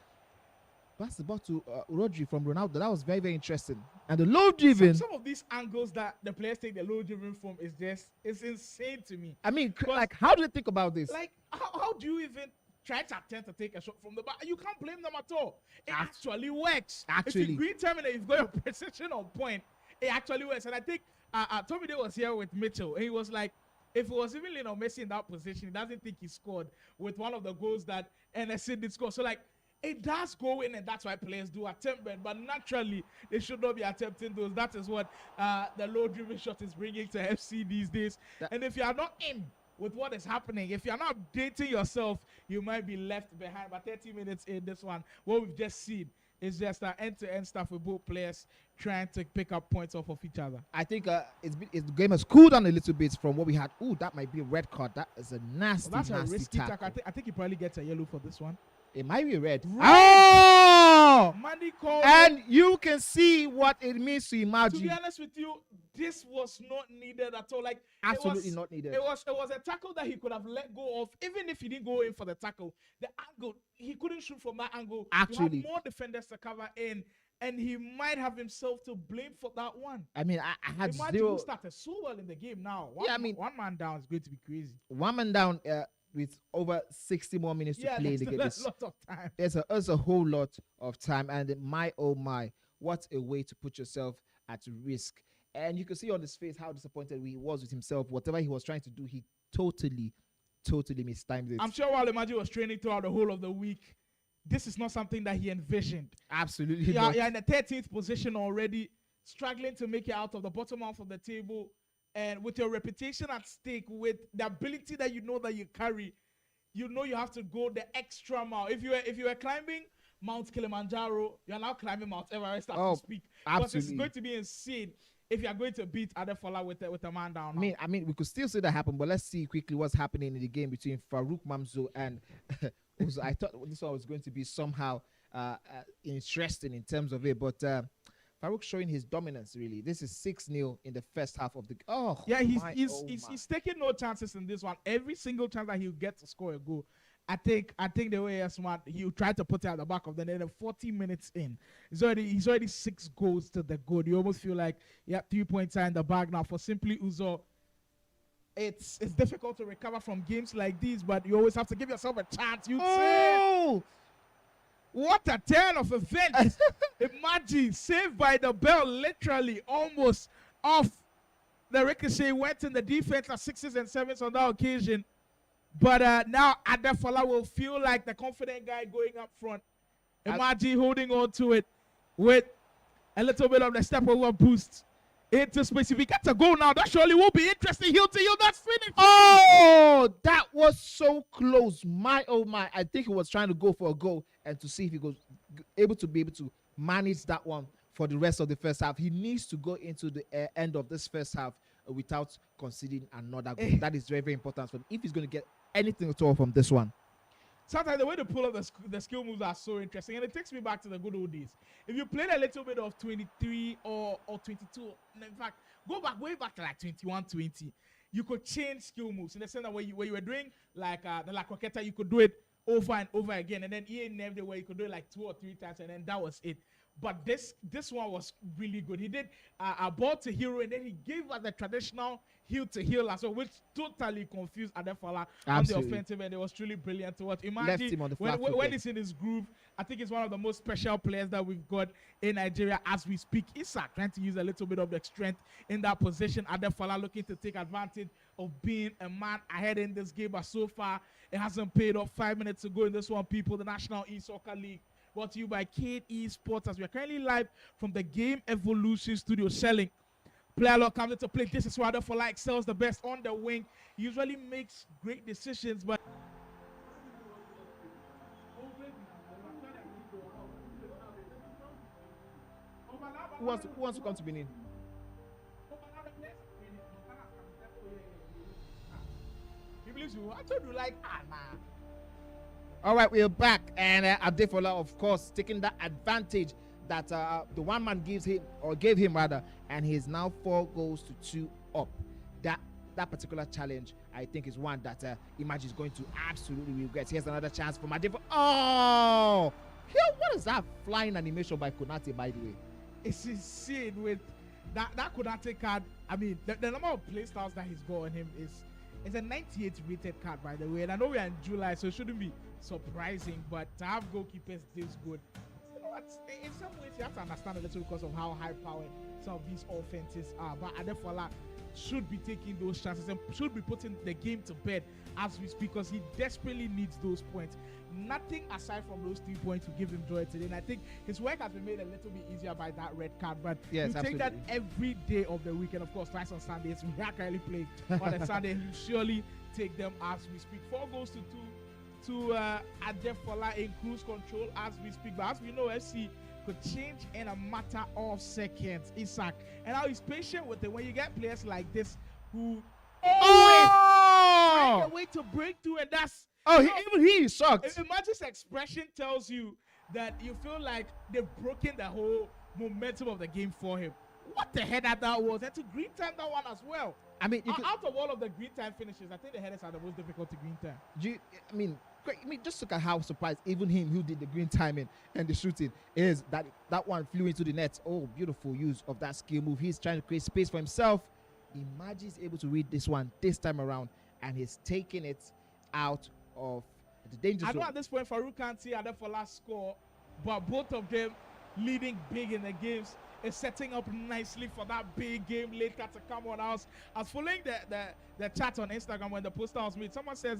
Pass the ball to Rodri from Ronaldo. That was very, very interesting. And the low driven. Some of these angles that the players take the low driven from it's insane to me. I mean, like, how do you think about this? Like, how do you even try to attempt to take a shot from the back? You can't blame them at all. It actually works. If you green terminate, you've got your precision on point. It actually works. And I think Tommy Day was here with Mitchell. And he was like, if it was even Lionel Messi in that position, he doesn't think he scored with one of the goals that NSC did score. So, like, it does go in, and that's why players do attempt them. But naturally, they should not be attempting those. That is what the low-driven shot is bringing to FC these days. And if you are not in with what is happening, if you're not updating yourself, you might be left behind. But 30 minutes in this one, what we've just seen, It's just end-to-end stuff with both players trying to pick up points off of each other. I think the game has cooled down a little bit from what we had. Ooh, that might be a red card. That is a nasty, That's nasty a risky tackle. I think he probably gets a yellow for this one. It might be red. Oh! Mandy called and you can see what it means to Imagi. To be honest with you, this was not needed at all. Like absolutely not needed. It was a tackle that he could have let go of, even if he didn't go in for the tackle. The angle, he couldn't shoot from that angle. Actually, you have more defenders to cover in, and he might have himself to blame for that one. I mean, I had Imagine zero. Who started so well in the game now. One man down is going to be crazy. One man down. With over 60 more minutes to play the game. There's a lot of time. There's a whole lot of time. And my, oh my, what a way to put yourself at risk. And you can see on his face how disappointed he was with himself. Whatever he was trying to do, he totally mistimed it. I'm sure while Imagi was training throughout the whole of the week, this is not something that he envisioned. Absolutely not. You're in the 13th position already, struggling to make it out of the bottom half of the table. And with your reputation at stake, with the ability that you know that you carry, you know you have to go the extra mile. If you were climbing Mount Kilimanjaro, you're now climbing Mount Everest as we speak. Absolutely. But it's going to be insane if you're going to beat Adefola with a man down. I mean, we could still see that happen, but let's see quickly what's happening in the game between Faruk Manzo and Usuzo. I thought this one was going to be somehow interesting in terms of it, but Faruk showing his dominance, really. This is 6-0 in the first half of the... Oh, yeah, he's taking no chances in this one. Every single chance that he'll get to score a goal, I think the way he's smart, he'll try to put it at the back of the net. 40 minutes in, he's already 6 goals to the goal. You almost feel like, 3 points are in the bag now. For simply Uzo, it's difficult to recover from games like these, but you always have to give yourself a chance. What a turn of events. Imagine, saved by the bell, literally almost off the ricochet, went in the defense at 6s and 7s on that occasion. But now Adefola will feel like the confident guy going up front. Imagi holding on to it with a little bit of the step over boost into space. If he gets a goal now, that surely will be interesting. Heel to heel, that's finished. Oh, that was so close. My, oh my. I think he was trying to go for a goal and to see if he was able to manage that one for the rest of the first half. He needs to go into the end of this first half without conceding another goal. That is very, very important for him if he's going to get anything at all from this one. Sometimes the way they pull up the skill moves are so interesting, and it takes me back to the good old days. If you played a little bit of 23 or 22, in fact, go back way back to like 21, 20, you could change skill moves in the sense that where you were doing like the La Croqueta, you could do it over and over again, and then every way you could do it like 2 or 3 times, and then that was it. But this one was really good. He did a ball to hero, and then he gave us the traditional heel to heel as well, which totally confused Adefola on the offensive, and it was truly brilliant to watch. Imagine when he's in his groove, I think he's one of the most special players that we've got in Nigeria as we speak. Isak trying to use a little bit of the strength in that position. Adefola looking to take advantage of being a man ahead in this game, but so far it hasn't paid off. 5 minutes to go in this one, people. The National E-Soccer League, brought to you by Cade Esports, as we are currently live from the Game Evolution Studio selling. Player lot comes into play. This is why Adefola excels the best on the wing. He usually makes great decisions, but who wants to come to Benin? He believes you. I told you, like, man. All right, we're back, and Adefola, of course, taking that advantage that the one man gave him, and he is now 4 goals to 2 up. That particular challenge, I think, is one that Imagi is going to absolutely regret. Here's another chance for Adefola. Oh, what is that flying animation by Konate, by the way? It's insane with that Konate card. I mean, the number of play styles that he's got on him is a 98 rated card, by the way. And I know we're in July, so it shouldn't be surprising, but to have goalkeepers this good, you know what, in some ways you have to understand a little because of how high powered some of these offenses are. But Adefola should be taking those chances and should be putting the game to bed as we speak, because he desperately needs those points. Nothing aside from those 3 points will give him joy today, and I think his work has been made a little bit easier by that red card. But yes, you take that every day of the week, and of course twice on Sundays. We are currently playing on a Sunday. You surely take them as we speak. 4 goals to 2 to Adefola in cruise control as we speak. But as we know, FC could change in a matter of seconds. Isaac, and how he's patient with it. When you get players like this who always find a way to break through, and that's even he is shocked. Imagi's expression tells you that you feel like they've broken the whole momentum of the game for him. What the header that was, and to green time that one as well. I mean, out of all of the green time finishes, I think the headers are the most difficult to green time. Just look at how surprised even him who did the green timing and the shooting is that one flew into the net. Oh, beautiful use of that skill move. He's trying to create space for himself. Imagi is able to read this one this time around, and he's taking it out of the danger zone. I know at this point Faruk can't see Adefola score, but both of them leading big in the games is setting up nicely for that big game later to come on. I was following the chat on Instagram when the poster was made. Someone says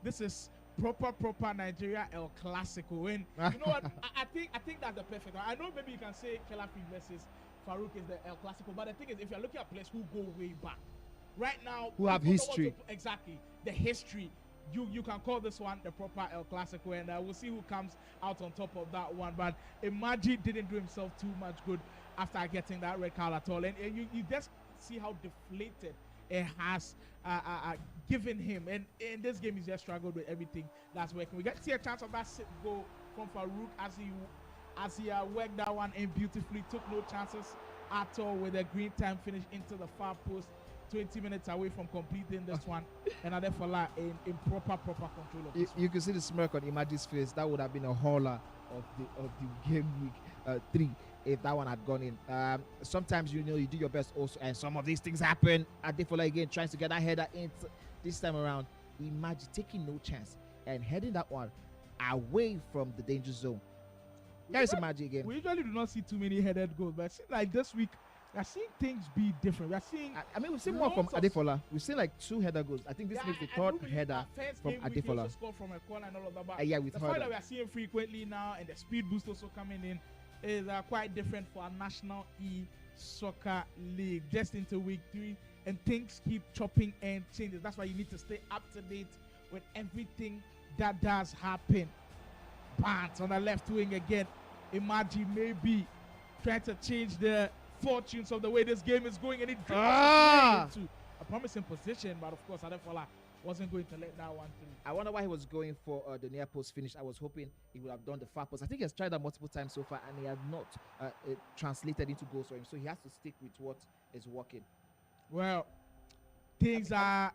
this is proper Nigeria El Clasico. And you know what? I think that's the perfect one. I know maybe you can say Kelafi versus Faruk is the El Clasico, but the thing is, if you're looking at players who go way back, right now, who have history, exactly the history. You can call this one the proper El Clasico, and we'll see who comes out on top of that one. But Imagi didn't do himself too much good after getting that red card at all, and you just see how deflated it has given him. And in this game, he's just struggled with everything that's working. We get to see a chance of that sit goal from Faruk as he worked that one in beautifully. Took no chances at all with a green time finish into the far post. 20 minutes away from completing this one, and Adefola in proper control of this one. You can see the smirk on Imagi's face. That would have been a hauler of the game week 3 if that one had gone in. Sometimes you do your best also, and some of these things happen. Adefola again trying to get that header in this time around. Imagi taking no chance and heading that one away from the danger zone. There's Imagi again. We usually do not see too many headed goals, but it seems like this week we're seeing things be different. We're seeing. We've seen more from Adefola. We've seen like 2 header goals. I think this makes the 3rd header from Adefola. Scored from a corner and all of that. But with the fact that we are seeing frequently now, and the speed boost also coming in, is quite different for our National E-Soccer League. Just into week 3, and things keep chopping and changing. That's why you need to stay up to date with everything that does happen. Bant on the left wing again. Imagi maybe trying to change the fortunes of the way this game is going, and it into a promising position, but of course Adefola wasn't going to let that one through. I wonder why he was going for the near post finish. I was hoping he would have done the far post. I think he has tried that multiple times so far, and he has not translated into goals for him, so he has to stick with what is working. Well, things are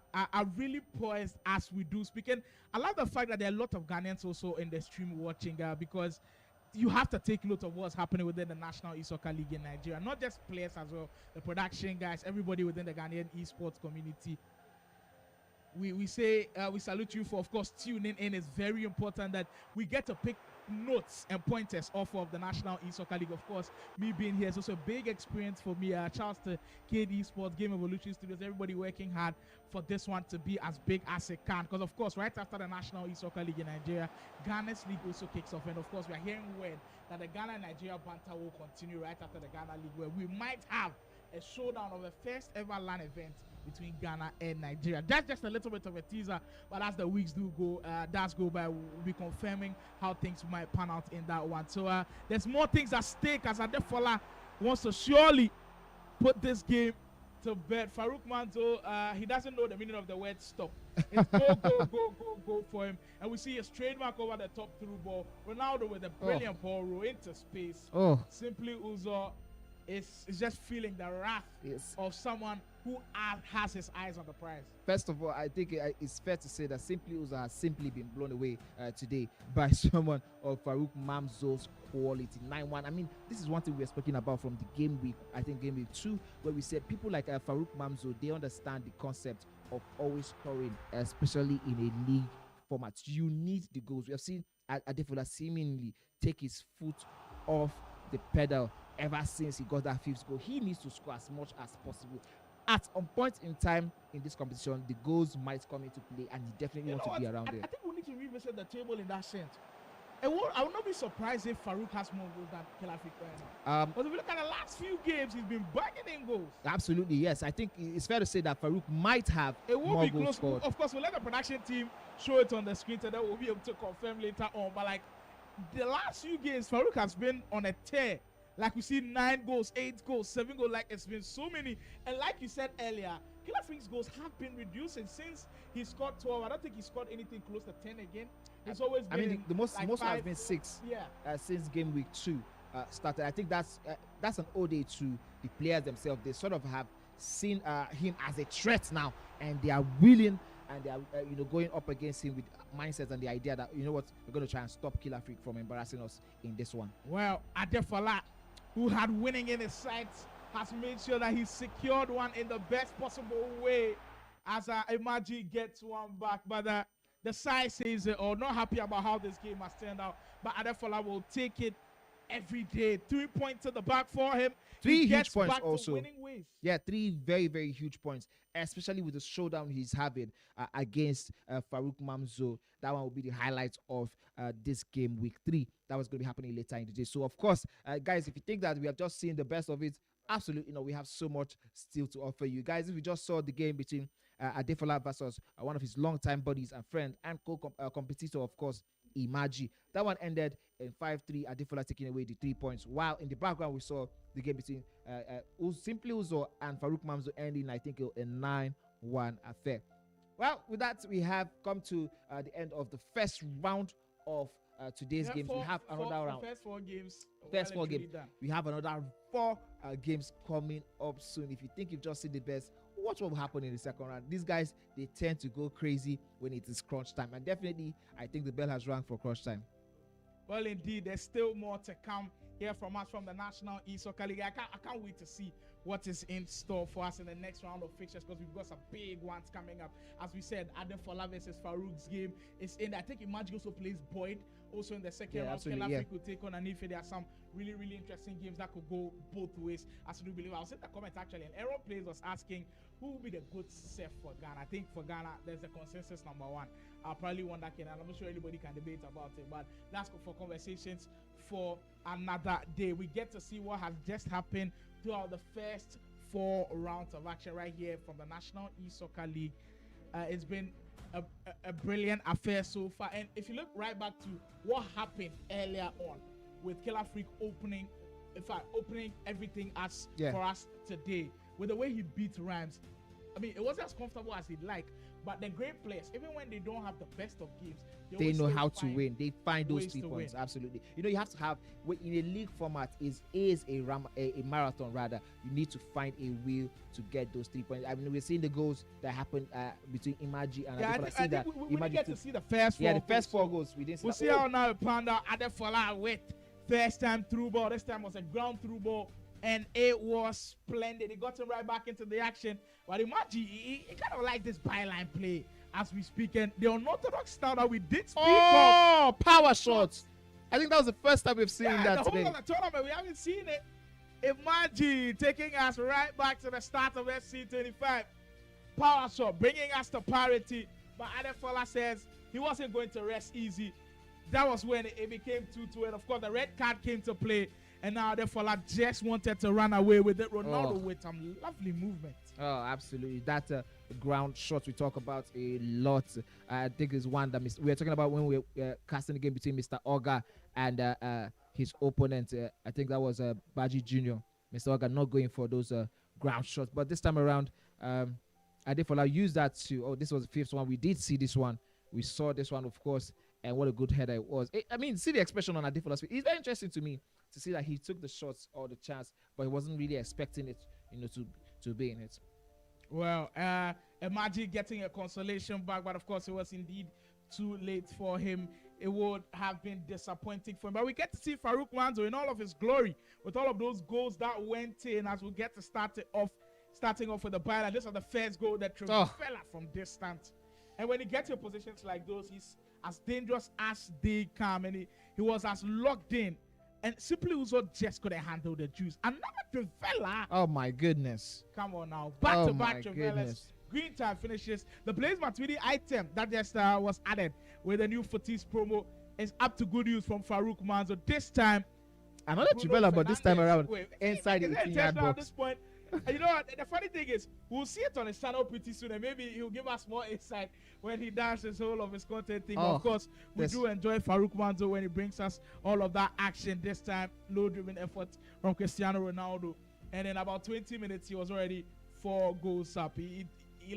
really poised as we do speak, and I love the fact that there are a lot of Ghanaians also in the stream watching, because you have to take note of what's happening within the National E-Soccer League in Nigeria. Not just players as well, the production guys, everybody within the Ghanaian esports community. We say we salute you for, of course, tuning in. It's very important that we get to pick notes and pointers off of the National E-Soccer League. Of course, me being here is also a big experience for me. Charles to Cade Esports, Game Evolution Studios, everybody working hard for this one to be as big as it can. Because, of course, right after the National E-Soccer League in Nigeria, Ghana's league also kicks off. And, of course, we are hearing word that the Ghana-Nigeria banter will continue right after the Ghana League, where we might have a showdown of the first ever LAN event between Ghana and Nigeria. That's just a little bit of a teaser, but as the weeks do go by, we'll be confirming how things might pan out in that one. So there's more things at stake as Adefola wants to surely put this game to bed. Faruk Manzo, he doesn't know the meaning of the word stop. It's go for him. And we see his trademark over the top through ball. Ronaldo with a brilliant ball roll into space. Simply Uzo is just feeling the wrath of someone who has his eyes on the prize. First of all, I think it's fair to say that Simply Uzo has simply been blown away today by someone of Faruk Manzo's quality. 9-1. I mean, this is one thing we're speaking about from the game week, I think game week 2, where we said people like Faruk Manzo, they understand the concept of always scoring, especially in a league format. You need the goals. We have seen Adefola seemingly take his foot off the pedal ever since he got that 5th goal. He needs to score as much as possible. At some point in time in this competition, the goals might come into play, and he definitely wants to be around there. I think we need to revisit the table in that sense. I would not be surprised if Faruk has more goals than Kelafik right now. But if you look at the last few games, he's been bagging in goals. Absolutely, yes. I think it's fair to say that Faruk might have more goals scored. Of course, we'll let the production team show it on the screen, so that we'll be able to confirm later on. But like, the last few games, Faruk has been on a tear. Like we see 9 goals, 8 goals, 7 goals. Like it's been so many. And like you said earlier, Killer Freak's goals have been reducing since he scored 12. I don't think he scored anything close to 10 again. It's always been. I mean, the most like most 5, has been 6. Yeah. Since game week 2 started. I think that's an ode to the players themselves. They sort of have seen him as a threat now, and they are willing and they are going up against him with mindsets and the idea that, you know what, we're going to try and stop Killer Freak from embarrassing us in this one. Well, Adefola, who had winning in his sights, has made sure that he secured one in the best possible way as Imagi gets one back. But the side says not happy about how this game has turned out. But Adefola will take it every day. 3 points to the back for him. 3 huge points also. Winning ways. Yeah, 3 very, very huge points, especially with the showdown he's having against Faruk Manzo. That one will be the highlight of this game, week 3. That was going to be happening later in the day. So, of course, guys, if you think that we have just seen the best of it, absolutely, we have so much still to offer you. Guys, if we just saw the game between Adefola versus one of his longtime buddies and friend and co-competitor, of course, Imagi. That one ended in 5-3, Adefola taking away the 3 points. While in the background, we saw the game between Simply Uzo and Faruk Manzo ending, I think, a 9-1 affair. Well, with that, we have come to the end of the first round of today's games. We have another round. First 4 games. First 4 games. We have another 4 games coming up soon. If you think you've just seen the best, watch what will happen in the second round. These guys, they tend to go crazy when it is crunch time. And definitely, I think the bell has rung for crunch time. Well, indeed, there's still more to come here from us from the National E-Soccer League. I can't wait to see what is in store for us in the next round of fixtures, because we've got some big ones coming up. As we said, Adefola versus Faruk's game is in. I think Imagi also plays Boyd also in the second round. Killer Freak will take on Anife. There are some really, really interesting games that could go both ways, as we do believe. I was in the comments actually, and Aaron Plays was asking who will be the good chef for Ghana. I think for Ghana, there's a consensus number 1. I'll probably want that, and I'm not sure anybody can debate about it, but that's for conversations for another day. We get to see what has just happened throughout the first 4 rounds of action right here from the National E-Soccer League. It's been a brilliant affair so far. And if you look right back to what happened earlier on with Killer Freak opening everything for us today, with the way he beat Rams, I mean, it wasn't as comfortable as he'd like, but the great players, even when they don't have the best of games, they know how to win. They find those 3 points. Absolutely. You have to have, in a league format, is a marathon rather. You need to find a will to get those 3 points. I mean, we're seeing the goals that happened between Imagi and Adefola. I think we didn't get to see the first 4. Yeah, the first 4 goals. We didn't see. We'll see how now Panda Adefola with first time through ball. This time was a ground through ball, and it was splendid. He got him right back into the action. But Imagi, he kind of like this byline play as we speak. And the unorthodox style that we did speak of. Power shots. I think that was the first time we've seen that the today. Whole of the tournament, we haven't seen it. Imagi taking us right back to the start of SC25. Power shot, bringing us to parity. But Adefola says he wasn't going to rest easy. That was when it became 2-2. And of course, the red card came to play. And now Adefola just wanted to run away with it. Ronaldo with some lovely movement. Oh, absolutely. That ground shot we talk about a lot. I think is one that we were talking about when we were casting the game between Mr. Oga and his opponent. I think that was Baji Jr. Mr. Oga not going for those ground shots. But this time around, Adefola used that to, this was the 5th one. We did see this one. We saw this one, of course. And what a good header it was. I mean, see the expression on Adefola's face. It's very interesting to me to see that he took the shots or the chance, but he wasn't really expecting it, to be in it. Well, Imagi getting a consolation back, but of course it was indeed too late for him. It would have been disappointing for him. But we get to see Faruk Manzo in all of his glory with all of those goals that went in as we get to starting off with the byline. This is the first goal that fell from distance. And when he gets in positions like those, he's as dangerous as they come, and he was as locked in. And Simply Uzo just couldn't handle the juice. Another Trivella. Oh my goodness. Come on now. Back to back Trivellas. Green time finishes. The Blaze Matuidi item that just was added with the new Fortis promo is up to good use from Faruk Manzo. This time, another Trivella, but this time around inside the 18-yard box. At this point, You know what? The funny thing is, we'll see it on his channel pretty soon, and maybe he'll give us more insight when he does his whole of his content thing. Of course, we do enjoy Faruk Manzo when he brings us all of that action. This time, low-driven effort from Cristiano Ronaldo, and in about 20 minutes, he was already 4 goals up. He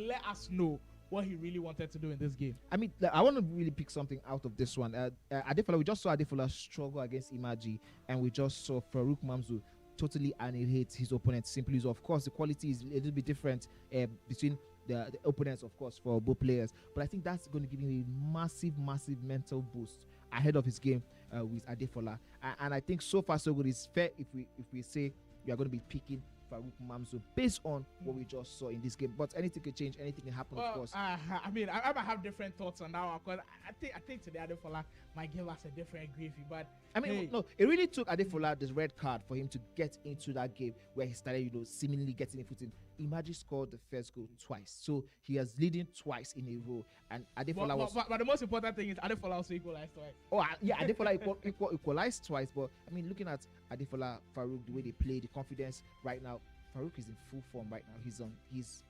let us know what he really wanted to do in this game. I mean, I want to really pick something out of this one. Adefola, we just saw Adefola struggle against Imagi, and we just saw Faruk Manzo totally annihilate his opponent simply. So of course, the quality is a little bit different between the opponents, of course, for both players. But I think that's going to give him a massive mental boost ahead of his game with Adefola. And I think so far so good. It's fair if we say we are going to be picking Faruk Manzo based on what we just saw in this game. But anything can change, anything can happen, of course. I mean, I might have different thoughts on that one, because I think today Adefola might give us a different gravy. But I mean, no, it really took Adefola this red card for him to get into that game where he started, seemingly getting a foot in. Imagi scored the first goal twice, so he has leading twice in a row. And Adefola but the most important thing is Adefola also equalized twice. Oh yeah, Adefola equalized twice. But I mean, looking at Adefola, Faruk, the way they play, the confidence right now, Faruk is in full form right now. His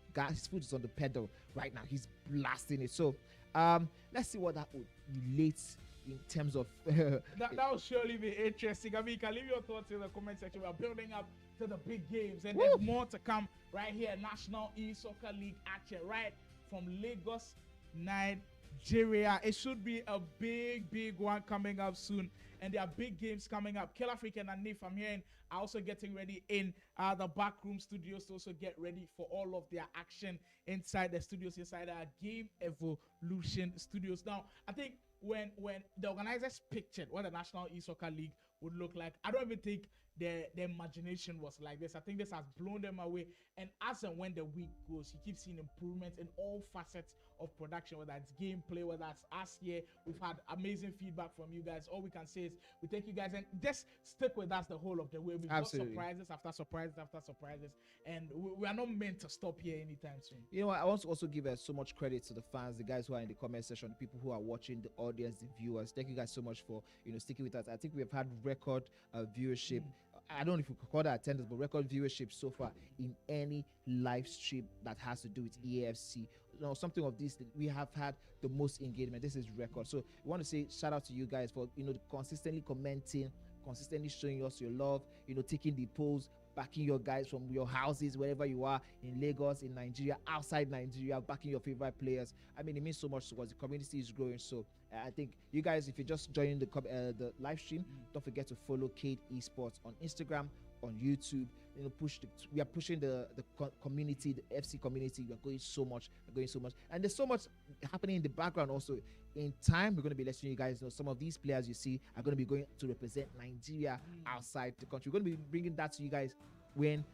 foot is on the pedal right now. He's blasting it. So let's see what that would relate in terms of that will surely be interesting. I mean, you can leave your thoughts in the comment section. We're building up to the big games, and there's more to come right here. National E-Soccer League action right from Lagos, Nigeria. It should be a big one coming up soon, and there are big games coming up. Kill African and Nif, I'm hearing, are also getting ready in the backroom studios to also get ready for all of their action inside the studios, inside our Game Evolution studios. Now, I think when the organizers pictured what the National E-Soccer League would look like, I don't even think their imagination was like this. I think this has blown them away. And as and when the week goes, you keep seeing improvements in all facets of production, whether it's gameplay, whether it's us here. We've had amazing feedback from you guys. All we can say is we thank you guys, and just stick with us the whole of the way. We've got surprises after surprises after surprises, and we are not meant to stop here anytime soon. You know what? I want to also give so much credit to the fans, the guys who are in the comment section, the people who are watching, the audience, the viewers. Thank you guys so much for sticking with us. I think we have had record viewership. I don't know if we could call that attendance, but record viewership so far in any live stream that has to do with EAFC. Something of this, we have had the most engagement. This is record. So we want to say shout out to you guys for consistently commenting, consistently showing us your love, taking the polls, backing your guys from your houses, wherever you are, in Lagos, in Nigeria, outside Nigeria, backing your favorite players. I mean, it means so much because the community is growing. So I think you guys, if you're just joining the live stream, don't forget to follow Cade Esports on Instagram, on YouTube. We are pushing the community, the FC community. We're going so much, and there's so much happening in the background also. In time, we're going to be letting you guys know some of these players you see are going to be going to represent Nigeria outside the country. We're going to be bringing that to you guys when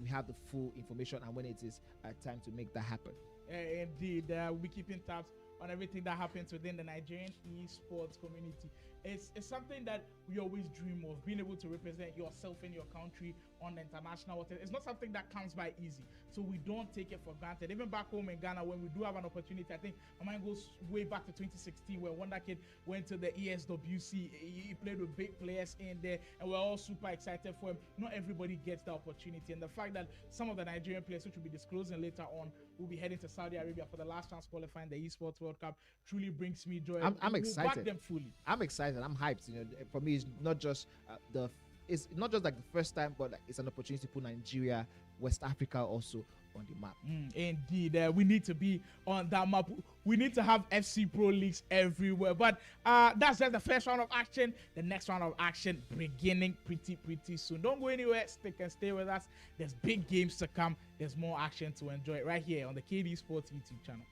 we have the full information and when it is time to make that happen. Indeed, we'll be keeping tabs on everything that happens within the Nigerian esports community. It's something that we always dream of, being able to represent yourself in your country on the international water. It's not something that comes by easy, so we don't take it for granted. Even back home in Ghana, when we do have an opportunity, I think my mind goes way back to 2016 where Wonder Kid went to the ESWC. He played with big players in there, and we're all super excited for him. Not everybody gets the opportunity, and the fact that some of the Nigerian players, which we'll be disclosing later on, will be heading to Saudi Arabia for the last chance qualifying the Esports World Cup, truly brings me joy. I'm excited. We'll back them fully. I'm excited. I'm hyped. For me, it's not just like the first time, but it's an opportunity to put Nigeria, West Africa also on the map. Indeed, we need to be on that map. We need to have FC Pro Leagues everywhere. But that's just the first round of action. The next round of action beginning pretty soon. Don't go anywhere. Stay with us. There's big games to come. There's more action to enjoy right here on the Cade Esports YouTube channel.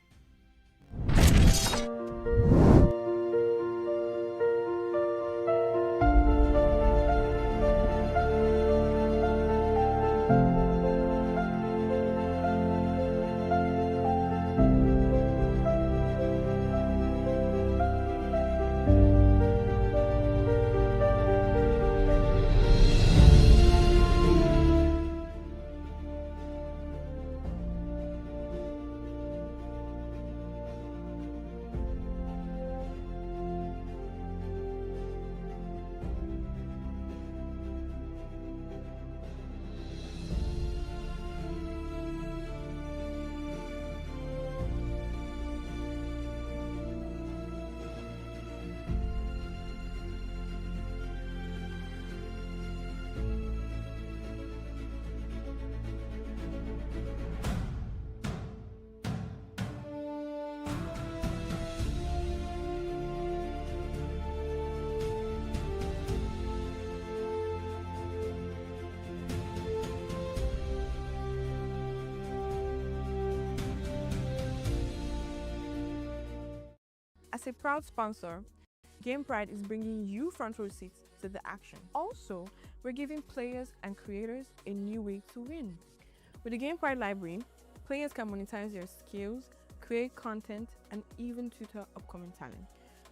As a proud sponsor, Game Pride is bringing you front row seats to the action. Also, we're giving players and creators a new way to win. With the Game Pride library, players can monetize their skills, create content, and even tutor upcoming talent.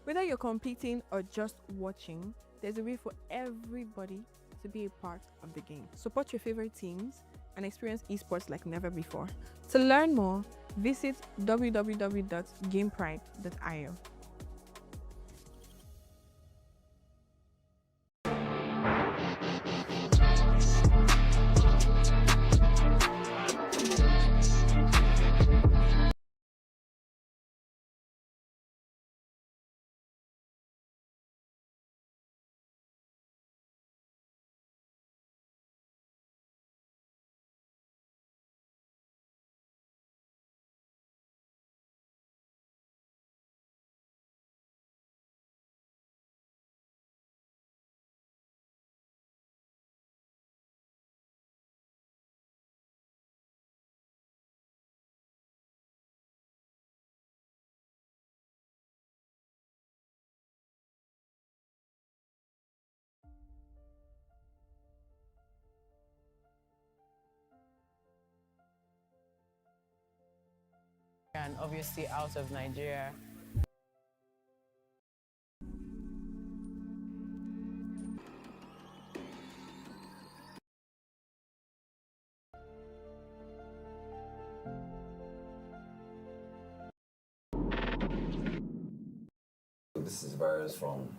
Whether you're competing or just watching, there's a way for everybody to be a part of the game. Support your favorite teams and experience esports like never before. To learn more, visit www.gamepride.io. And obviously out of Nigeria. This is virus from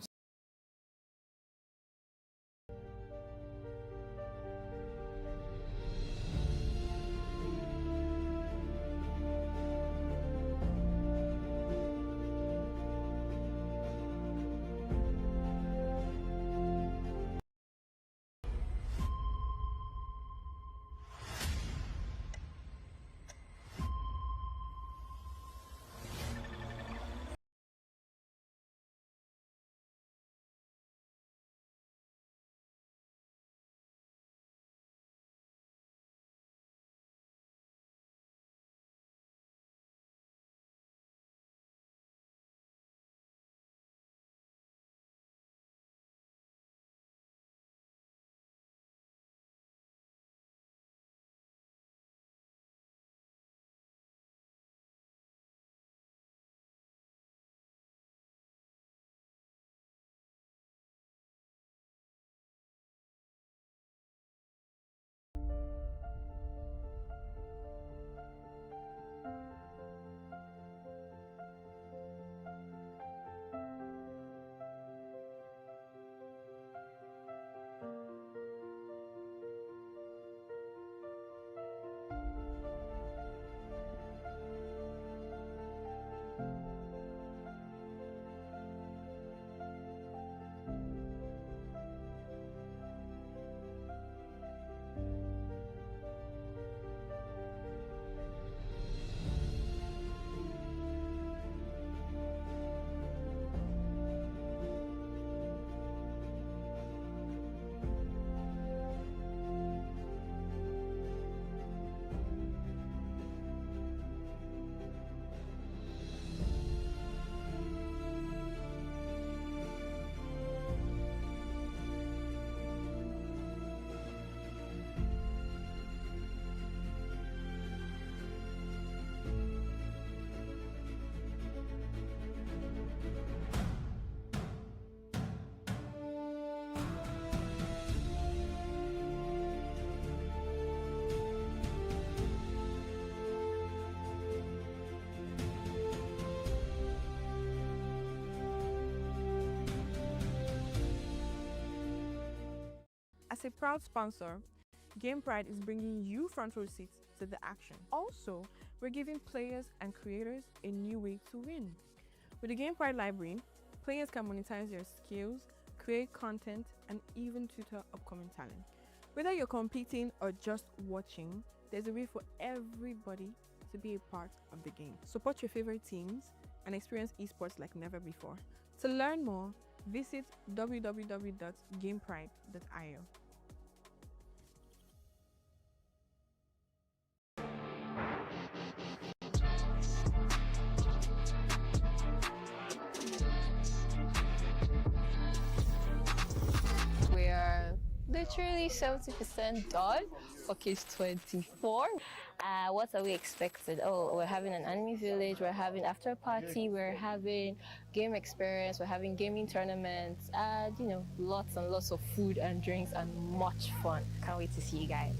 As a proud sponsor, Game Pride is bringing you front row seats to the action. Also, we're giving players and creators a new way to win. With the Game Pride library, players can monetize their skills, create content, and even tutor upcoming talent. Whether you're competing or just watching, there's a way for everybody to be a part of the game. Support your favorite teams and experience esports like never before. To learn more, visit www.gamepride.io. literally 70% done for case 24. What are we expected? Oh, we're having an anime village, we're having after party, we're having game experience, we're having gaming tournaments, and you know, lots and lots of food and drinks and much fun. Can't wait to see you guys.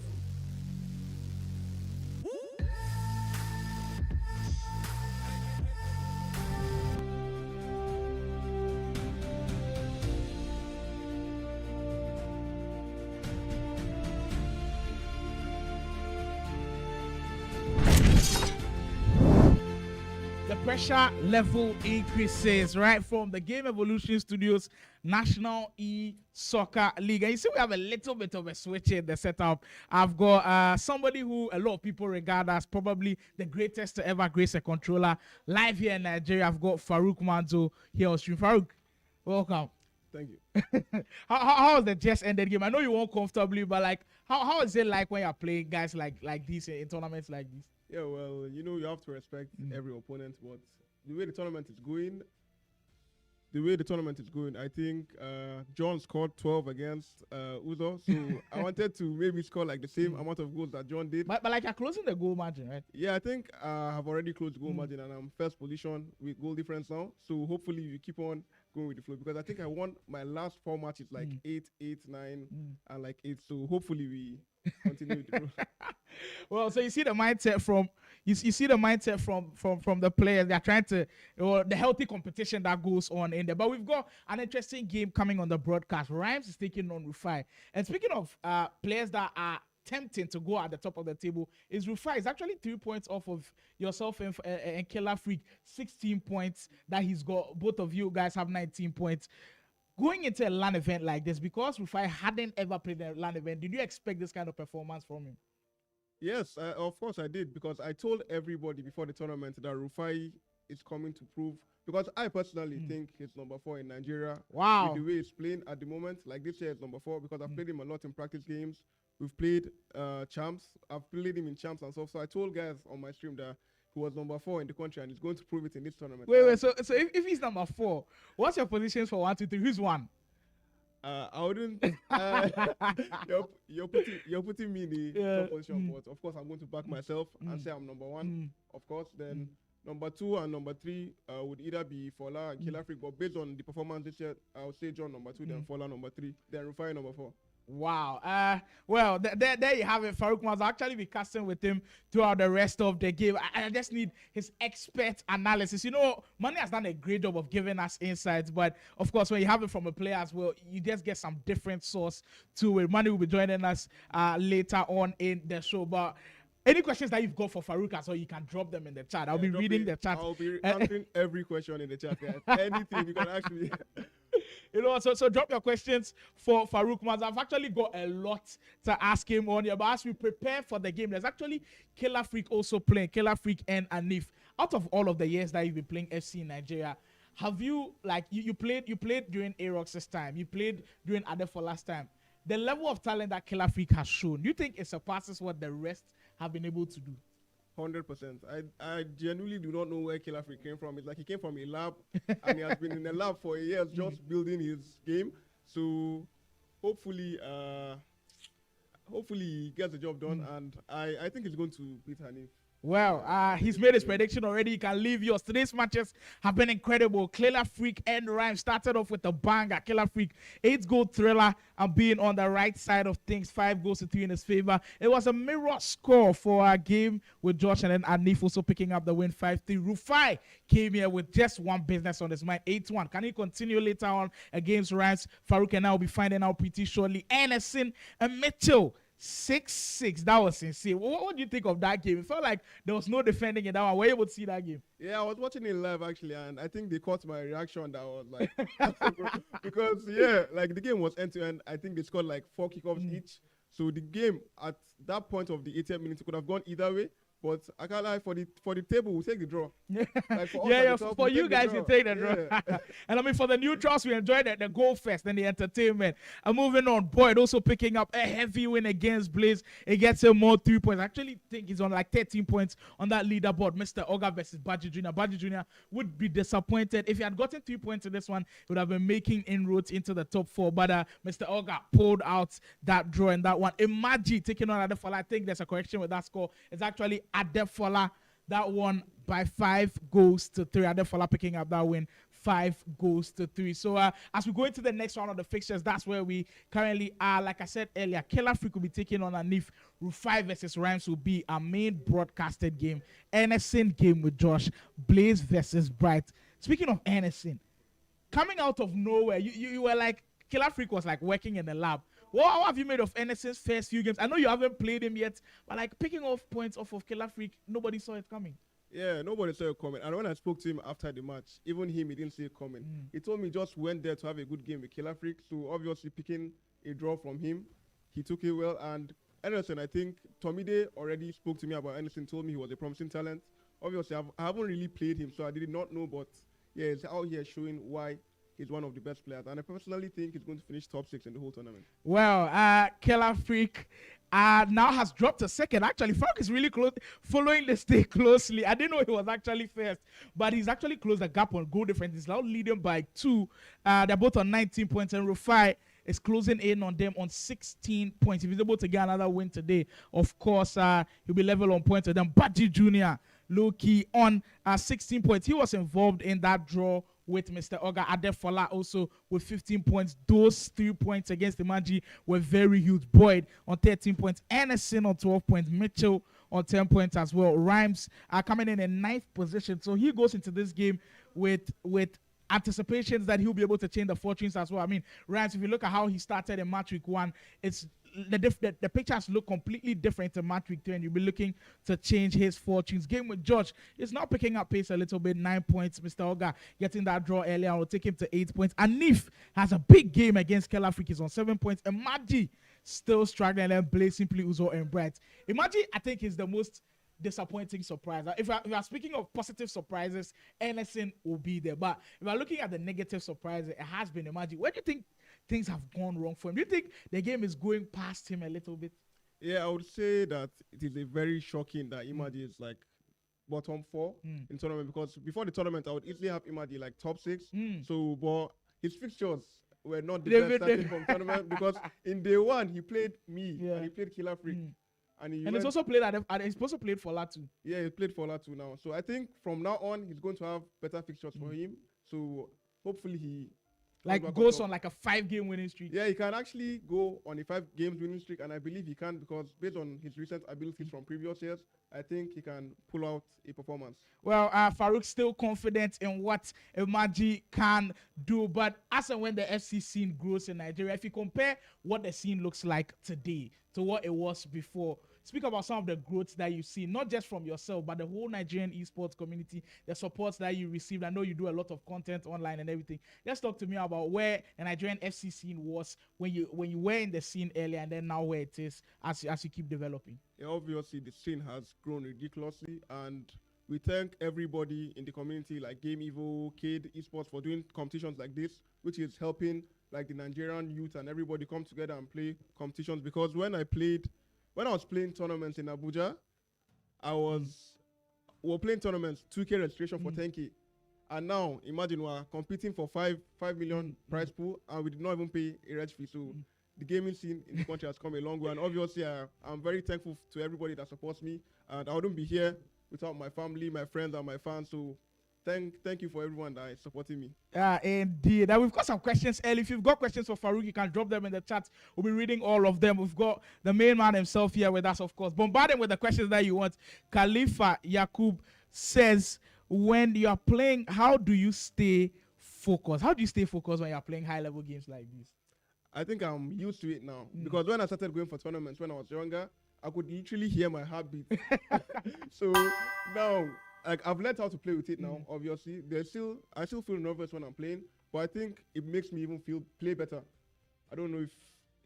Pressure level increases right from the Game Evolution Studios National E-Soccer League. And you see we have a little bit of a switch in the setup. I've got somebody who a lot of people regard as probably the greatest to ever grace a controller live here in Nigeria. I've got Faruk Manzo here on stream. Faruk, welcome. Thank you. How was the just ended game? I know you won comfortably, but like how is it like when you're playing guys like these in tournaments like this? Yeah, well, you know, you have to respect every opponent, but the way the tournament is going, I think John scored 12 against Uzo, so I wanted to maybe score like the same amount of goals that John did. But like you're closing the goal margin, right? Yeah, I think I've already closed the goal margin and I'm first position with goal difference now. So hopefully we keep on going with the flow because I think I won my last 4 matches like 8, 9, and like 8. So hopefully we continue with the flow. Well, so you see the mindset from from the players. They're trying to the healthy competition that goes on in there. But we've got an interesting game coming on the broadcast. Rhymes is taking on Rufi. And speaking of players that are tempting to go at the top of the table, is Rufi. It's actually 3 points off of yourself and Killer Freak, 16 points that he's got. Both of you guys have 19 points. Going into a LAN event like this, because Rufi hadn't ever played a LAN event, did you expect this kind of performance from him? Yes, of course I did, because I told everybody before the tournament that Rufi is coming to prove, because I personally think he's number 4 in Nigeria. Wow. With the way he's playing at the moment, like this year is number 4, because I've played him a lot in practice games. We've played champs. I've played him in champs and stuff. So I told guys on my stream that he was number 4 in the country and he's going to prove it in this tournament. Wait. So if he's number 4, what's your positions for 1, 2, 3? Who's 1? I wouldn't. You're putting me in the top position, but of course I'm going to back myself and say I'm number 1. Of course, then number 2 and number 3 would either be Fola and Killer Freak. But based on the performance this year, I would say John number 2, then Fola number 3, then Rufi number 4. Wow. Well, there you have it. Faruk Manzo. I'll actually be casting with him throughout the rest of the game. I just need his expert analysis. You know, Mani has done a great job of giving us insights, but of course, when you have it from a player as well, you just get some different source to it. Mani will be joining us later on in the show, but any questions that you've got for Faruk as well, you can drop them in the chat. I'll be reading the chat. I'll be answering every question in the chat. Anything you can ask me. You know, so drop your questions for Faruk Manzo. I've actually got a lot to ask him on here, but as we prepare for the game, there's actually Killer Freak also playing, Killer Freak and Anif. Out of all of the years that you've been playing FC in Nigeria, have you, like, you played during Arox's time, you played during Adefola's time. The level of talent that Killer Freak has shown, do you think it surpasses what the rest have been able to do? 100%. I genuinely do not know where Killer Freak came from. It's like he came from a lab and he has been in the lab for years just building his game. So hopefully he gets the job done, and I think he's going to beat Hanif. Well, he's made his prediction already. You can leave yours. Today's matches have been incredible. Killer Freak and Rhyme started off with a banger. Killer Freak, 8-goal thriller and being on the right side of things, 5-3 in his favor. It was a mirror score for our game with Josh, and then Anif also picking up the win, 5-3. Rufi came here with just one business on his mind, 8-1. Can he continue later on against Rhymes? Faruk and I will be finding out pretty shortly. Anderson and Mitchell, 6-6. That was insane. What do you think of that game? It felt like there was no defending in that one. Were you able to see that game? Yeah, I was watching it live actually, and I think they caught my reaction. That was like because like the game was end to end. I think they scored like 4 kickoffs each. So the game at that point of the 80th minute could have gone either way. But I can't lie, for the table, we'll take the draw. Like for you guys, you take the draw. And I mean, for the neutrals, we enjoyed the goal fest and the entertainment. And moving on, Boyd also picking up a heavy win against Blaze. It gets him more 3 points. I actually think he's on like 13 points on that leaderboard. Mr. Oga versus Baji Jr. Baji Jr. would be disappointed. If he had gotten 3 points in this one, he would have been making inroads into the top 4. But Mr. Oga pulled out that draw in that one. Imagi taking on Adefola. I think there's a correction with that score. It's actually Adefola that won by 5 goals to 3. Adefola picking up that win 5 goals to 3. So as we go into the next round of the fixtures, that's where we currently are. Like I said earlier, Killer Freak will be taking on Anif. Rufi versus Rhymes will be our main broadcasted game. Anderson game with Josh. Blaze versus Bright. Speaking of Anderson, coming out of nowhere, you were like, Killer Freak was like working in the lab. What have you made of Anderson's first few games? I know you haven't played him yet, but like picking off points off of Killer Freak, nobody saw it coming. Yeah, nobody saw it coming. And when I spoke to him after the match, even him, he didn't see it coming. He told me just went there to have a good game with Killer Freak. So obviously picking a draw from him, he took it well. And Anderson, I think Tomide already spoke to me about Anderson, told me he was a promising talent. Obviously, I haven't really played him, so I did not know, but yeah, it's out here showing why he's one of the best players. And I personally think he's going to finish top 6 in the whole tournament. Well, Killer Freak now has dropped to second. Actually, Faruk is really close, following the stake closely. I didn't know he was actually first, but he's actually closed the gap on goal difference. He's now leading by 2. They're both on 19 points, and Rufi is closing in on them on 16 points. If he's able to get another win today, of course, he'll be level on points with them. Baji Jr. low-key on 16 points. He was involved in that draw with Mr. Oga. Adefola also with 15 points. Those 3 points against Imagi were very huge. Boyd on 13 points. Anderson on 12 points. Mitchell on 10 points as well. Rhymes are coming in 9th position. So he goes into this game with anticipations that he'll be able to change the fortunes as well. I mean, Rhymes, if you look at how he started in match week 1, it's the pictures look completely different in match week 2, and you'll be looking to change his fortunes. Game with George is now picking up pace a little bit. 9 points. Mr. Oga getting that draw earlier will take him to 8 points. Anif has a big game against Killer Freak. He's on 7 points. Imagi still struggling, and Blaze, Simply, Uzo, and Bright. Imagi, I think, is the most disappointing surprise. If we are speaking of positive surprises, Anderson will be there. But if we're looking at the negative surprises, it has been Imagi. Where do you think things have gone wrong for him? Do you think the game is going past him a little bit? Yeah, I would say that it is a very shocking that Imagi is like bottom 4 in tournament, because before the tournament I would easily have Imagi like top 6. So, but his fixtures were not the best starting from tournament, because in day 1 he played me and he played Killer Freak. And he's also played he's also played for Latu. Yeah, he played for Latu now. So I think from now on he's going to have better fixtures for him. So hopefully he goes on like a 5-game winning streak. Yeah, he can actually go on a 5-game winning streak, and I believe he can, because based on his recent abilities from previous years, I think he can pull out a performance. Well, Faruk's still confident in what Imagi can do, but as and when the FC scene grows in Nigeria, if you compare what the scene looks like today to what it was before, speak about some of the growth that you see, not just from yourself, but the whole Nigerian esports community, the support that you received. I know you do a lot of content online and everything. Just talk to me about where the Nigerian FC scene was when you were in the scene earlier, and then now where it is as you keep developing. Yeah, obviously the scene has grown ridiculously, and we thank everybody in the community like Game Evo, Cade Esports for doing competitions like this, which is helping like the Nigerian youth and everybody come together and play competitions. Because when I was playing tournaments in Abuja, we were playing tournaments, 2K registration for 10K. And now, imagine we're competing for 5 million prize pool, and we did not even pay a reg fee. So the gaming scene in the country has come a long way. And obviously, I'm very thankful to everybody that supports me. And I wouldn't be here without my family, my friends, and my fans. So thank you for everyone that is supporting me. Indeed. We've got some questions early. If you've got questions for Faruk, you can drop them in the chat. We'll be reading all of them. We've got the main man himself here with us, of course. Bombard him with the questions that you want. Khalifa Yakub says, when you are playing, how do you stay focused? How do you stay focused when you're playing high-level games like this? I think I'm used to it now. Because when I started going for tournaments when I was younger, I could literally hear my heartbeat. So now, like, I've learned how to play with it now, obviously. I still feel nervous when I'm playing, but I think it makes me even play better. I don't know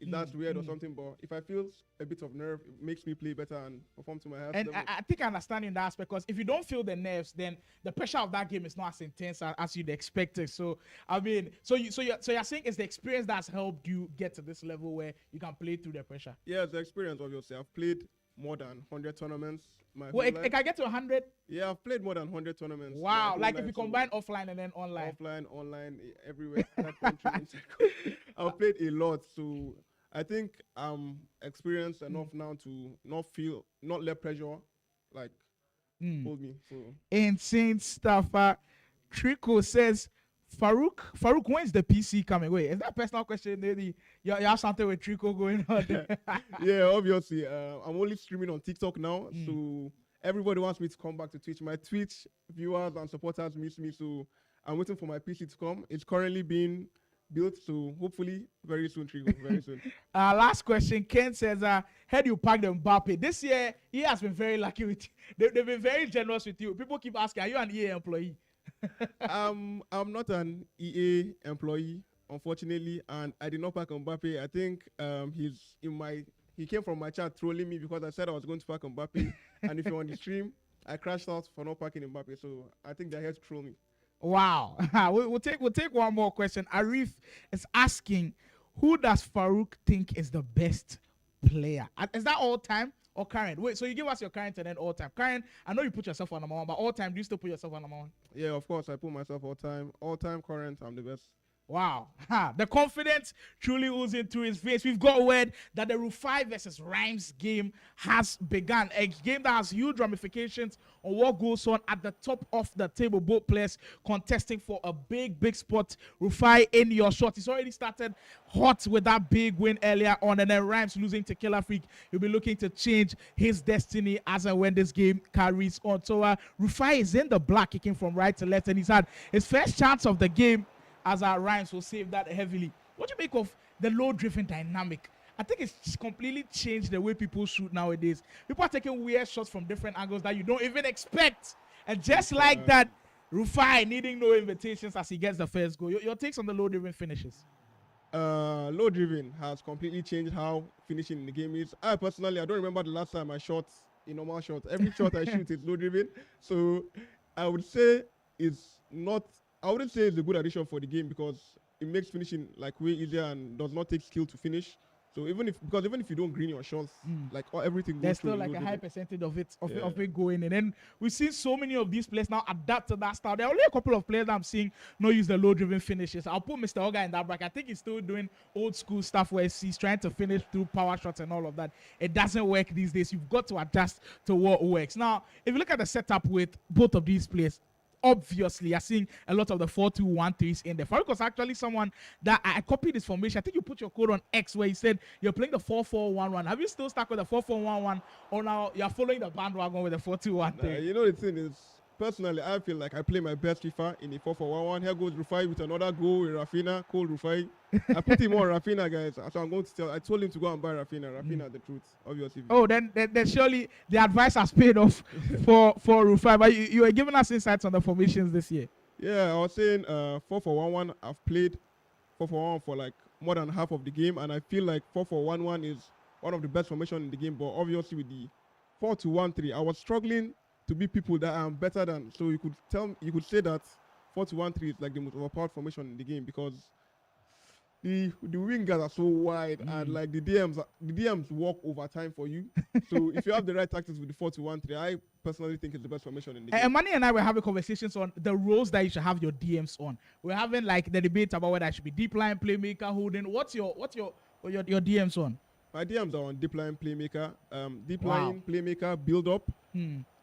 if if that's weird or something, but if I feel a bit of nerve, it makes me play better and perform to my highest And level. I think I understand in that aspect, because if you don't feel the nerves, then the pressure of that game is not as intense as you'd expected. So I mean, so you're saying it's the experience that's helped you get to this level where you can play through the pressure. Yeah, it's the experience, obviously. I've played more than 100 tournaments. Well, it can get to 100. Yeah, I've played more than 100 tournaments. Wow, like if you combine offline and then online. Offline, online, everywhere. I've played a lot, so I think I'm experienced enough now to not let pressure like hold me. So insane stuff. Trico says, Faruk, when's the PC coming? Wait, is that a personal question? Maybe you have something with Trico going on there? Yeah, obviously. I'm only streaming on TikTok now, so everybody wants me to come back to Twitch. My Twitch viewers and supporters miss me, so I'm waiting for my PC to come. It's currently being built, so hopefully very soon, Trico, very soon. Last question. Ken says, heard you packed Mbappe. This year, he has been very lucky with you. They've been very generous with you. People keep asking, are you an EA employee? I'm not an EA employee, unfortunately, and I did not pack Mbappe. I think he came from my chat trolling me because I said I was going to pack Mbappe, and if you're on the stream, I crashed out for not packing Mbappe. So I think they're here to troll me. Wow. we'll take one more question. Arif is asking, who does Faruk think is the best player? Is that all time or current? Wait, so you give us your current and then all time. Current, I know you put yourself on number one, but all time, do you still put yourself on number one? Yeah, of course, I put myself all time. All time, current, I'm the best. Wow. The confidence truly oozing through his face. We've got word that the Rufi versus Rhymes game has begun. A game that has huge ramifications on what goes on at the top of the table. Both players contesting for a big spot. Rufi in your shot. He's already started hot with that big win earlier on, and then Rhymes losing to Killer Freak. He'll be looking to change his destiny as and when this game carries on. So Rufi is in the black, kicking from right to left, and he's had his first chance of the game as our Rhymes will save that heavily. What do you make of the low-driven dynamic? I think it's completely changed the way people shoot nowadays. People are taking weird shots from different angles that you don't even expect. And just like that, Rufi needing no invitations as he gets the first goal. Your takes on the low-driven finishes? Low-driven has completely changed how finishing in the game is. I personally, I don't remember the last time I shot a normal shot. Every shot I shoot is low-driven. So I would say I wouldn't say it's a good addition for the game because it makes finishing like way easier and does not take skill to finish. So even if you don't green your shots, like everything goes there's through. There's still like a high percentage of it going in. And we've seen so many of these players now adapt to that style. There are only a couple of players that I'm seeing not use the low-driven finishes. I'll put Mr. Oga in that bracket. I think he's still doing old school stuff where he's trying to finish through power shots and all of that. It doesn't work these days. You've got to adjust to what works. Now, if you look at the setup with both of these players, obviously, you're seeing a lot of the 4-2-1-3s in there. Faruk was actually someone that I copied this formation. I think you put your code on X where you said you're playing the 4-4-1-1. Have you still stuck with the 4-4-1-1, or now you're following the bandwagon with the 4-2-1-3? You know, the thing is, personally, I feel like I play my best FIFA in a 4-4-1-1. Here goes Rufi with another goal with Rafinha. Call Rufi. I put him on Rafinha, guys. So I'm going to tell. I told him to go and buy Rafinha. Rafinha, the truth, obviously. Oh, then surely the advice has paid off for Rufi. But you were giving us insights on the formations this year. Yeah, I was saying 4-4-1-1. I've played 4-4-1 for like more than half of the game, and I feel like 4-4-1-1 is one of the best formations in the game. But obviously with the 4-2-1-3, I was struggling to be people that I'm better than. So you could say that 4-2-1-3 is like the most overpowered formation in the game because the wingers are so wide and like the DMs work over time for you. So if you have the right tactics with the 4-2-1-3, I personally think it's the best formation in the game. And Manny and I were having conversations on the roles that you should have your DMs on. We're having like the debate about whether I should be deep line playmaker, holding. What's your DMs on? My DMs are on deep line playmaker, playmaker, build up.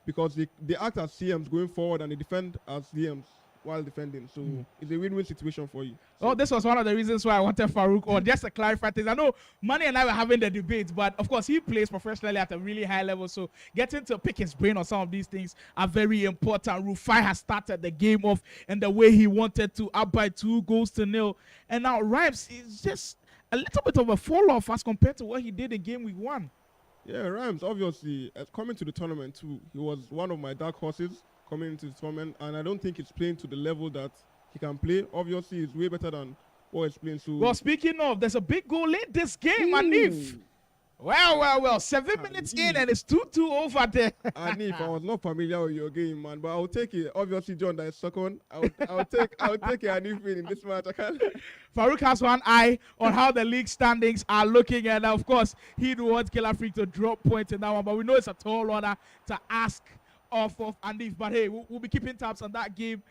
Because they act as CMs going forward and they defend as DMs while defending. So it's a win-win situation for you. So this was one of the reasons why I wanted Faruk on, just to clarify things. I know Manny and I were having the debate, but of course he plays professionally at a really high level, so getting to pick his brain on some of these things are very important. Rufi has started the game off in the way he wanted to, up by 2-0. And now Rhymes is just a little bit of a fall-off as compared to what he did in game week 1. Yeah, Rhymes, obviously, coming to the tournament too, he was one of my dark horses coming into the tournament, and I don't think he's playing to the level that he can play. Obviously, he's way better than what explains. So well, speaking of, there's a big goal in this game, Anif. Well. 7 minutes in and it's 2-2 over there. Anif, I was not familiar with your game, man, but I'll take it. Obviously, John, that is second. I'll take Anif in this match. I can't. Faruk has one eye on how the league standings are looking, and of course, he'd want Killer Freak to drop points in that one, but we know it's a tall order to ask off of Anif. But hey, we'll be keeping tabs on that game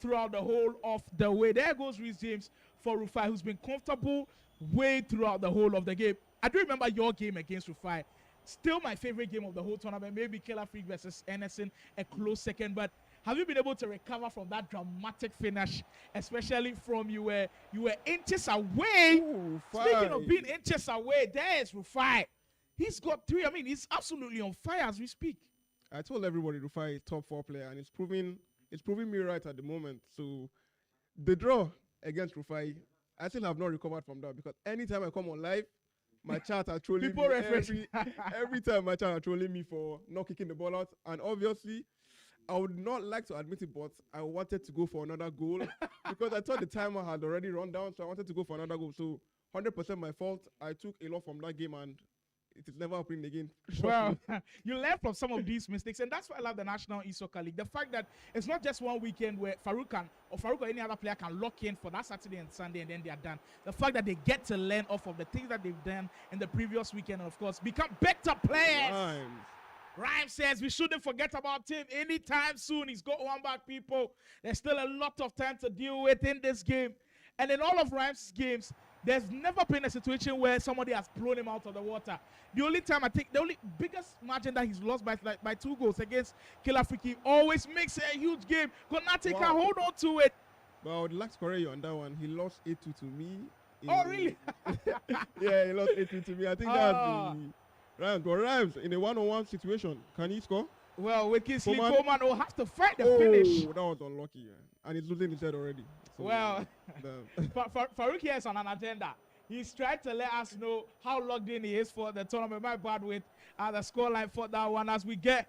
throughout the whole of the way. There goes Reece James for Rufi, who's been comfortable way throughout the whole of the game. I do remember your game against Rufi. Still my favorite game of the whole tournament. Maybe Killer Freak versus Anderson, a close second. But have you been able to recover from that dramatic finish, especially from you were inches away? Ooh, Speaking of being inches away, there's Rufi. He's got 3. I mean, he's absolutely on fire as we speak. I told everybody Rufi is top 4 player, and it's proving me right at the moment. So the draw against Rufi, I still have not recovered from that, because anytime I come on live, my chat are trolling me. Every time my chat are trolling me for not kicking the ball out. And obviously, I would not like to admit it, but I wanted to go for another goal because I thought the timer had already run down, so I wanted to go for another goal. So 100% my fault. I took a lot from that game, and it is never happening again. Well, you learn from some of these mistakes, and that's why I love the National E-Soccer League. The fact that it's not just one weekend where Faruk or any other player can lock in for that Saturday and Sunday, and then they are done. The fact that they get to learn off of the things that they've done in the previous weekend, and of course, become better players. Rhymes says we shouldn't forget about him anytime soon. He's got one back, people. There's still a lot of time to deal with in this game. And in all of Rhymes' games, there's never been a situation where somebody has blown him out of the water. The only time, I think, the only biggest margin that he's lost by 2 goals against Killer Freak, he always makes a huge game. Konate can hold on to it. But I would like to correct you on that one. He lost 8-2 to me. Oh, really? Yeah, he lost 8-2 to me. I think that's the Rhymes. But Rhymes, in a one-on-one situation, can he score? Well, with Kingsley Coleman, will have to fight the finish. That was unlucky. Man. And he's losing his head already. So, well, Faruk here is on an agenda. He's tried to let us know how logged in he is for the tournament. My bad with the scoreline for that one. As we get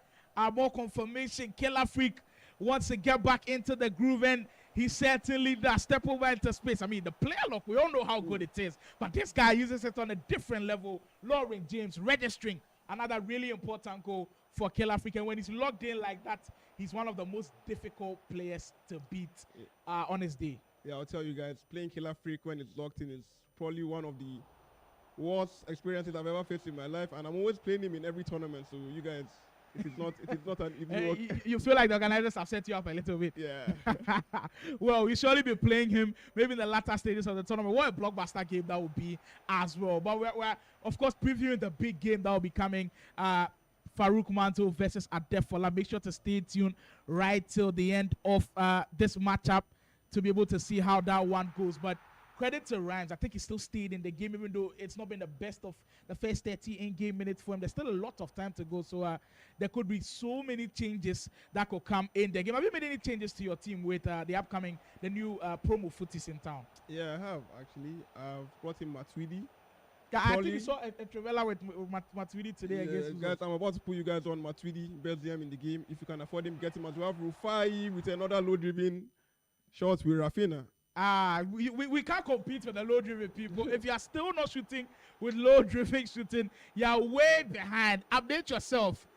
more confirmation, Killer Freak wants to get back into the groove, and he certainly does. Step over into space. I mean, the player lock, we all know how good it is, but this guy uses it on a different level. Lauren James registering another really important goal for Killer Freak, and when he's logged in like that, he's one of the most difficult players to beat on his day. Yeah, I'll tell you guys, playing Killer Freak when it's locked in is probably one of the worst experiences I've ever faced in my life, and I'm always playing him in every tournament. So you guys, it is not an easy work. You feel like the organizers have set you up a little bit. Yeah. Well, we surely be playing him maybe in the latter stages of the tournament. What a blockbuster game that would be as well. But we're of course previewing the big game that will be coming. Faruk Manzo versus Adefola. Make sure to stay tuned right till the end of this matchup to be able to see how that one goes. But credit to Rhymes. I think he still stayed in the game, even though it's not been the best of the first 30 in-game minutes for him. There's still a lot of time to go, so there could be so many changes that could come in the game. Have you made any changes to your team with the new promo footies in town? Yeah, I have, actually. I've brought in Matuidi. I think you saw a Trevella with Matuidi today against guys, I'm about to put you guys on Matuidi, best DM in the game. If you can afford him, get him as well. Rufai with another low-driven shot with Rafina. We can't compete with the low-driven people. If you are still not shooting with low-driven shooting, you are way behind. Update yourself.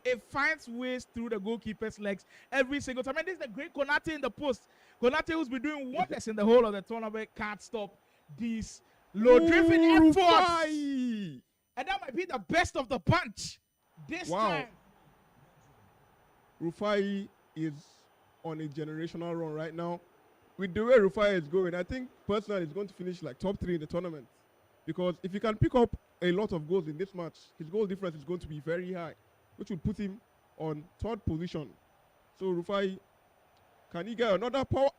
It finds ways through the goalkeeper's legs every single time. And this is the great Konate in the post. Konate, who's been doing wonders in the whole of the tournament, can't stop these low-driven efforts. And that might be the best of the bunch this time. Rufai is on a generational run right now. With the way Rufai is going, I think personally he's going to finish like top 3 in the tournament. Because if he can pick up a lot of goals in this match, his goal difference is going to be very high, which will put him on 3rd position. So Rufai, can he get another power?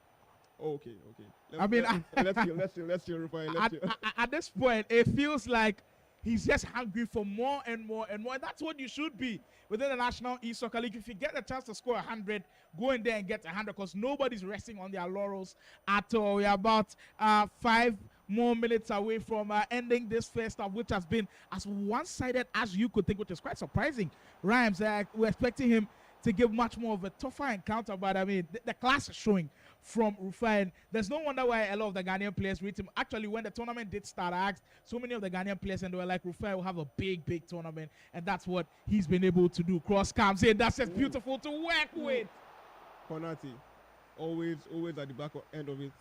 Oh, okay. Let's hear Rufai. At this point, it feels like he's just hungry for more and more and more. And that's what you should be within the National E-Soccer League. If you get a chance to score 100, go in there and get 100, because nobody's resting on their laurels at all. We're about 5 more minutes away from ending this first half, which has been as one-sided as you could think, which is quite surprising. Rhymes, we're expecting him to give much more of a tougher encounter, but I mean, the class is showing from Rufi. And there's no wonder why a lot of the Ghanaian players rate him. Actually, when the tournament did start, I asked so many of the Ghanaian players, and they were like, Rufi will have a big tournament, and that's what he's been able to do. Cross comes in. That's just beautiful to work with. Konate, always at the back end of it.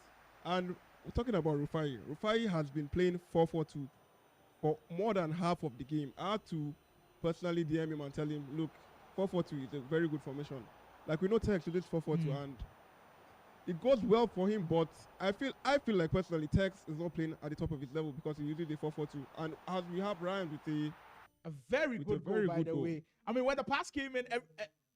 And we're talking about Rufi. Rufi has been playing 4-4-2 for more than half of the game. I had to personally DM him and tell him, look, 4-4-2 is a very good formation. Like, we know Tex with this 4-4-2, and it goes well for him, but I feel like personally Tex is not playing at the top of his level because he uses the 4-4-2. And as we have Ryan with a very good goal, by the way. I mean, when the pass came in,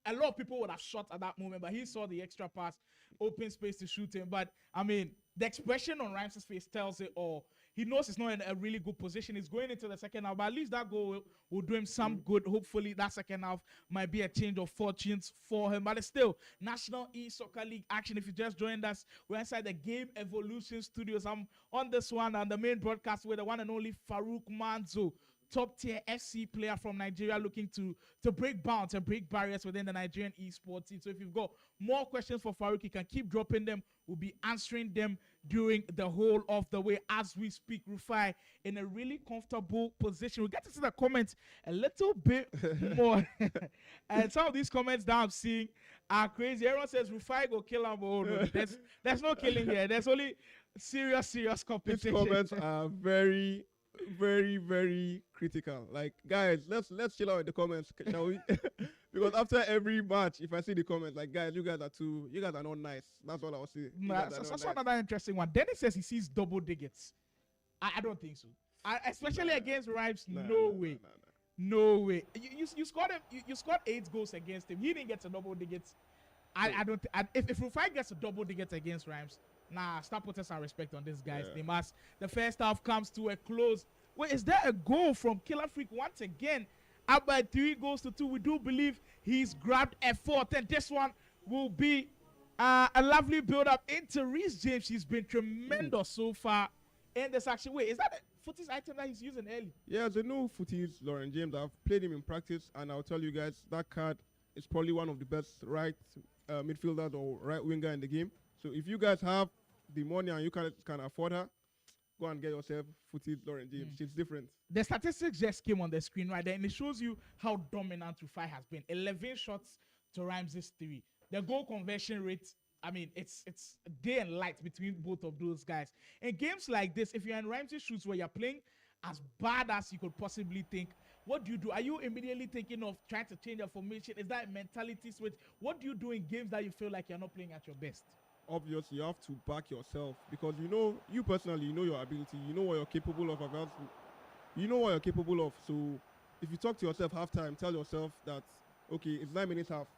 a lot of people would have shot at that moment, but he saw the extra pass, open space to shoot him. But I mean, the expression on Rhymes' face tells it all. He knows he's not in a really good position. He's going into the second half, but at least that goal will do him some good. Hopefully, that second half might be a change of fortunes for him. But it's still National E-Soccer League action. If you just joined us, we're inside the Game Evolution Studios. I'm on this one on the main broadcast with the one and only Faruk Manzo, top-tier FC player from Nigeria, looking to break bounds and break barriers within the Nigerian esports team. So if you've got more questions for Faruk, you can keep dropping them. We'll be answering them during the whole of the way as we speak. Rufi in a really comfortable position. We'll get to see the comments a little bit more. And some of these comments that I'm seeing are crazy. Everyone says Rufi go kill him. Oh, no, there's no killing here. There's only serious competition. These comments are very critical. Like, guys, let's chill out in the comments, shall we? Because after every match, if I see the comments, like, guys, you guys are not nice. That's all I'll say. That's another interesting one. Dennis says he sees double digits. I don't think so. Especially against Rhymes, no way. No way. You scored him. You scored 8 goals against him. He didn't get to double digits. I don't. If Rufi gets a double digits against Rhymes, nah, stop putting some respect on this, guys. They must. The first half comes to a close. Wait, is there a goal from Killer Freak once again? Up by 3-2. We do believe he's grabbed a fourth, and this one will be a lovely build-up into Reece James. He's been tremendous so far in this action. Wait, is that a footies item that he's using early? Yeah, the new footies, Lauren James. I've played him in practice, and I'll tell you guys, that card is probably one of the best right midfielders or right winger in the game. So if you guys have the money and you can afford her, go and get yourself footies Lauren James. She's different. The statistics just came on the screen right there, and it shows you how dominant Rufi has been. 11 shots to Rhymes' 3. The goal conversion rate, I mean, it's day and light between both of those guys. In games like this, if you're in Rhymes' shoes where you're playing as bad as you could possibly think, what do you do? Are you immediately thinking of trying to change your formation? Is that a mentality switch? What do you do in games that you feel like you're not playing at your best? Obviously, you have to back yourself because you personally, you know your ability, you know what you're capable of. You know what you're capable of. So if you talk to yourself halftime, tell yourself that, okay, it's 9 minutes half.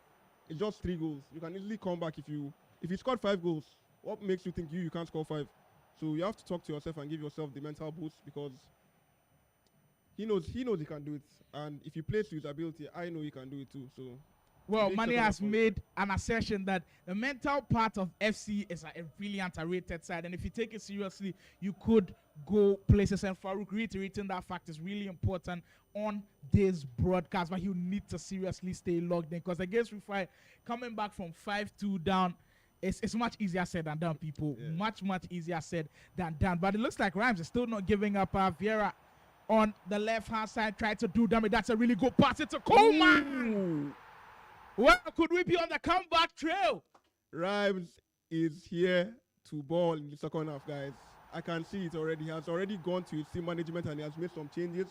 It's just 3 goals. You can easily come back if you scored 5 goals. What makes you think you can't score 5? So you have to talk to yourself and give yourself the mental boost because he knows he can do it. And if he plays to his ability, I know he can do it too. So. Well, Manny has made an assertion that the mental part of FC is a really underrated side. And if you take it seriously, you could go places. And Faruk reiterating that fact is really important on this broadcast. But he'll need to seriously stay logged in because against Rufi, coming back from 5-2 down, it's much easier said than done, people. Yeah. Much easier said than done. But it looks like Rhymes is still not giving up. Vieira on the left-hand side tried to do damage. That's a really good pass. It's a Coleman. Well, could we be on the comeback trail? Rhymes is here to ball in the second half, guys. I can see it already. He has already gone to his team management and he has made some changes.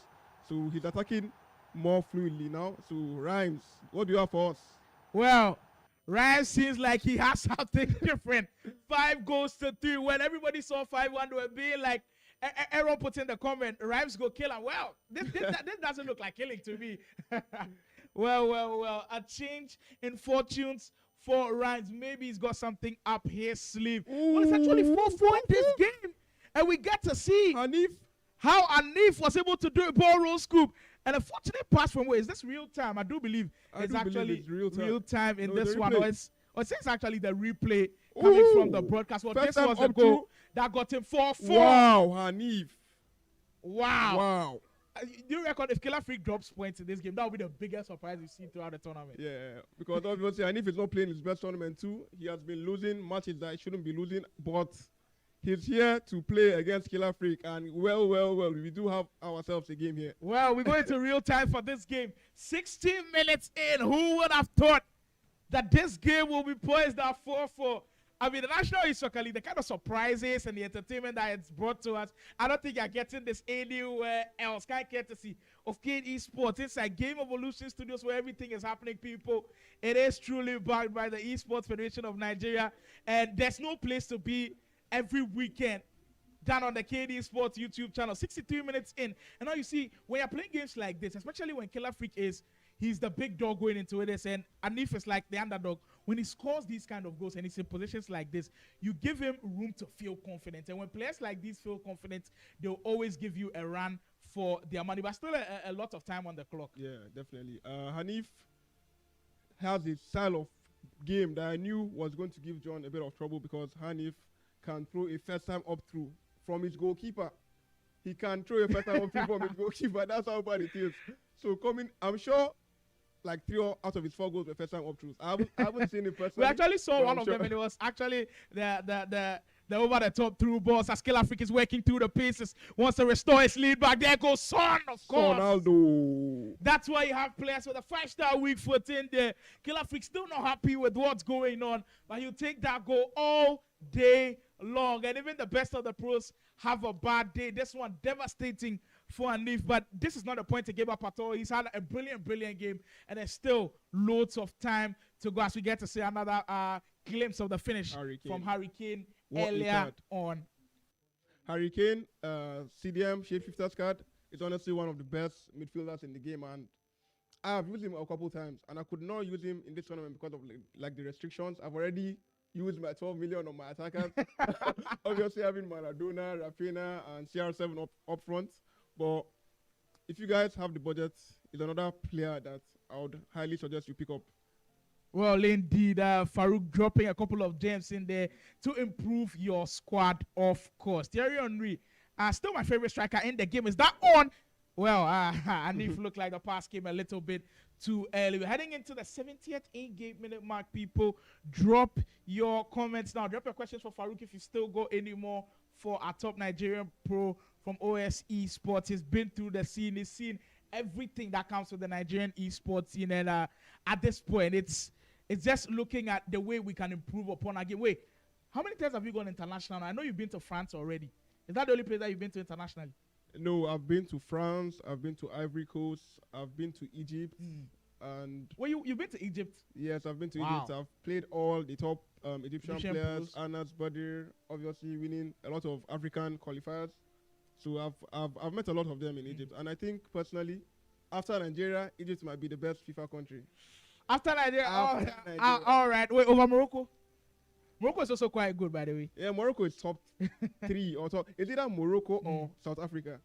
So he's attacking more fluidly now. So Rhymes, what do you have for us? Well, Rhymes seems like he has something different. 5-3. When everybody saw 5-1, they were being like, Aaron put in the comment, Rhymes go kill him. Well, this doesn't look like killing to me. Well, a change in fortunes for Rhymes. Maybe he's got something up his sleeve. Well, it's actually 4-4 in this game. And we get to see how Hanif was able to do a ball roll scoop. And a fortunate pass from where? Is this real time? I do believe it's actually real time in this one. Or it's actually the replay coming from the broadcast. Well, this was the goal that got him 4-4. Wow, Hanif. Wow. you reckon if Killer Freak drops points in this game, that will be the biggest surprise we've seen throughout the tournament. Yeah, because obviously, and if he's not playing his best tournament too, he has been losing matches that he shouldn't be losing, but he's here to play against Killer Freak, and well, we do have ourselves a game here. Well, we're going to real time for this game. 16 minutes in, who would have thought that this game will be poised at 4-4? I mean, the National Youth Soccer League, the kind of surprises and the entertainment that it's brought to us, I don't think you're getting this anywhere else. Can't get to see of Cade Esports. It's like Game Evolution Studios where everything is happening, people. It is truly backed by the Esports Federation of Nigeria, and there's no place to be every weekend down on the Cade Esports YouTube channel. 63 minutes in, and now you see, when you're playing games like this, especially when Killer Freak he's the big dog going into it, and Anif is like the underdog. When he scores these kind of goals and he's in positions like this, you give him room to feel confident. And when players like these feel confident, they'll always give you a run for their money. But still a lot of time on the clock. Yeah, definitely. Hanif has a style of game that I knew was going to give John a bit of trouble, because Hanif can throw a first time up through from his goalkeeper. He can throw a first time up through from his goalkeeper. That's how bad it is. So I'm sure like 3 out of his 4 goals were first time up throughs. I haven't seen it personally. We actually saw one of them, and it was actually the over the top through balls as Killer Freak is working through the paces. Wants to restore his lead back. There goes Son, of course. Sonaldo. That's why you have players with a 5-star weak foot in there. Killer Freak still not happy with what's going on, but he'll take that goal all day long. And even the best of the pros have a bad day. This one devastating for Anif, but this is not a point to give up at all. He's had a brilliant game, and there's still loads of time to go as we get to see another glimpse of the finish from Hurricane earlier on. Hurricane, CDM, shapeshifters card, is honestly one of the best midfielders in the game, and I have used him a couple times, and I could not use him in this tournament because of like the restrictions. I've already used my 12 million on my attackers. Obviously having Maradona, Rafinha, and CR7 up front. But if you guys have the budget, it's another player that I would highly suggest you pick up. Well, indeed, Faruk dropping a couple of gems in there to improve your squad, of course. Thierry Henry, still my favorite striker in the game. Is that on? Well, Anif looked like the pass came a little bit too early. We're heading into the 70th in-game minute mark, people. Drop your comments now. Drop your questions for Faruk if you still got any more for our top Nigerian pro from OS Esports. He's been through the scene. He's seen everything that comes with the Nigerian esports scene. And at this point, it's just looking at the way we can improve upon our game. Wait, how many times have you gone international? I know you've been to France already. Is that the only place that you've been to internationally? No, I've been to France. I've been to Ivory Coast. I've been to Egypt. And well, you've been to Egypt? Yes, I've been to Egypt. I've played all the top Egyptian players. Anas Badir, obviously winning a lot of African qualifiers. So I've met a lot of them in Egypt, and I think personally, after Nigeria, Egypt might be the best FIFA country. After Nigeria, all right. Wait, over Morocco? Morocco is also quite good, by the way. Yeah, Morocco is top 3 or top. It's either Morocco or South Africa.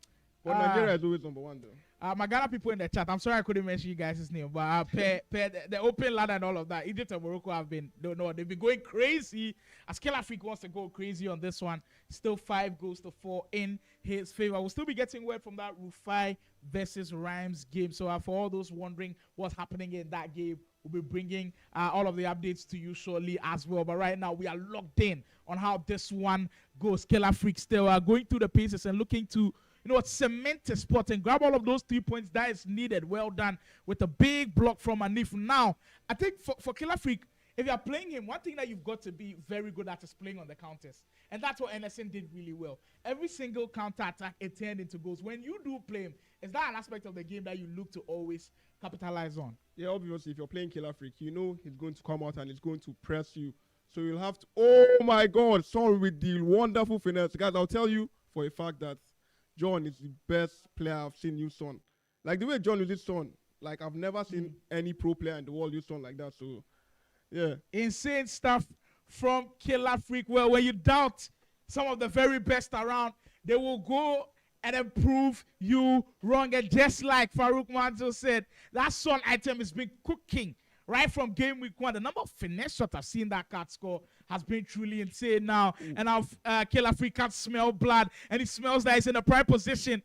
But Nigeria is always number 1, though. My Ghana people in the chat, I'm sorry I couldn't mention you guys' name, but the open ladder and all of that, Egypt and Morocco they've been going crazy. As Killer Freak wants to go crazy on this one. Still 5 goals to 4 in his favor. We'll still be getting word from that Rufi versus Rhymes game. So for all those wondering what's happening in that game, we'll be bringing all of the updates to you shortly as well. But right now, we are locked in on how this one goes. Killer Freak still going through the paces and looking to cement a spot and grab all of those 3 points that is needed. Well done with a big block from Anif. Now, I think for Killer Freak, if you are playing him, one thing that you've got to be very good at is playing on the counters. And that's what NSN did really well. Every single counter attack, it turned into goals. When you do play him, is that an aspect of the game that you look to always capitalize on? Yeah, obviously, if you're playing Killer Freak, you know he's going to come out and he's going to press you. So you'll have to, oh my God, Son with the wonderful finesse. Guys, I'll tell you for a fact that John is the best player I've seen use Son. Like the way John uses Son, like I've never seen any pro player in the world use Son like that. So, yeah. Insane stuff from Killer Freak. Well, when you doubt some of the very best around, they will go and then prove you wrong. And just like Faruk Manzo said, that Son item has been cooking right from game week 1. The number of finesse shots I've seen that card score has been truly insane now. And now Killer Freak can't smell blood, and he smells that he's in a prime position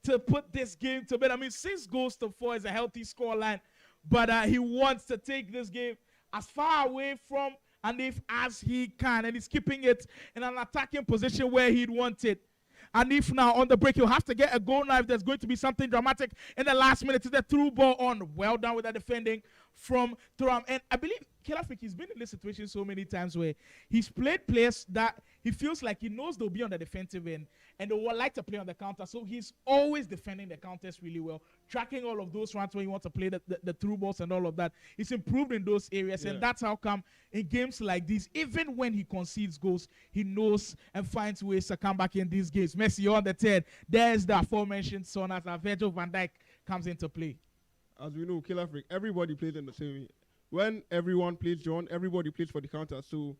to put this game to bed. I mean, 6-4 is a healthy scoreline, but he wants to take this game as far away from Anif as he can, and he's keeping it in an attacking position where he'd want it. And if now on the break, he'll have to get a goal now if there's going to be something dramatic in the last minute. It's the through ball on. Well done with that defending from Thuram. And I believe Killer Freak, he's been in this situation so many times where he's played players that he feels like he knows they'll be on the defensive end and they will like to play on the counter. So he's always defending the counters really well, tracking all of those runs when you want to play the through balls and all of that. He's improved in those areas, and that's how come in games like these, even when he concedes goals, he knows and finds ways to come back in these games. Messi on the 10. There's the aforementioned son as Virgil van Dijk comes into play. As we know, Killer Freak, everybody plays in the same way. When everyone plays John, everybody plays for the counter. So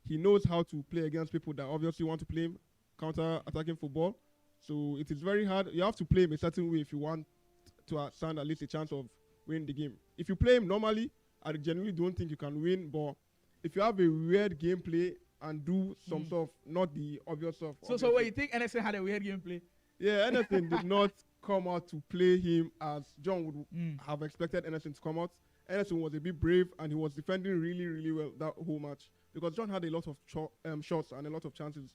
he knows how to play against people that obviously want to play counter-attacking football. So it is very hard. You have to play him a certain way if you want to stand at least a chance of winning the game. If you play him normally, I genuinely don't think you can win. But if you have a weird gameplay and do some stuff, not the obvious stuff. So what, you think NSN had a weird gameplay? Yeah, NSN did not come out to play him as John would have expected NSN to come out. NSN was a bit brave, and he was defending really, really well that whole match because John had a lot of shots and a lot of chances,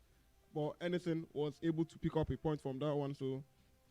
but NSN was able to pick up a point from that one. So,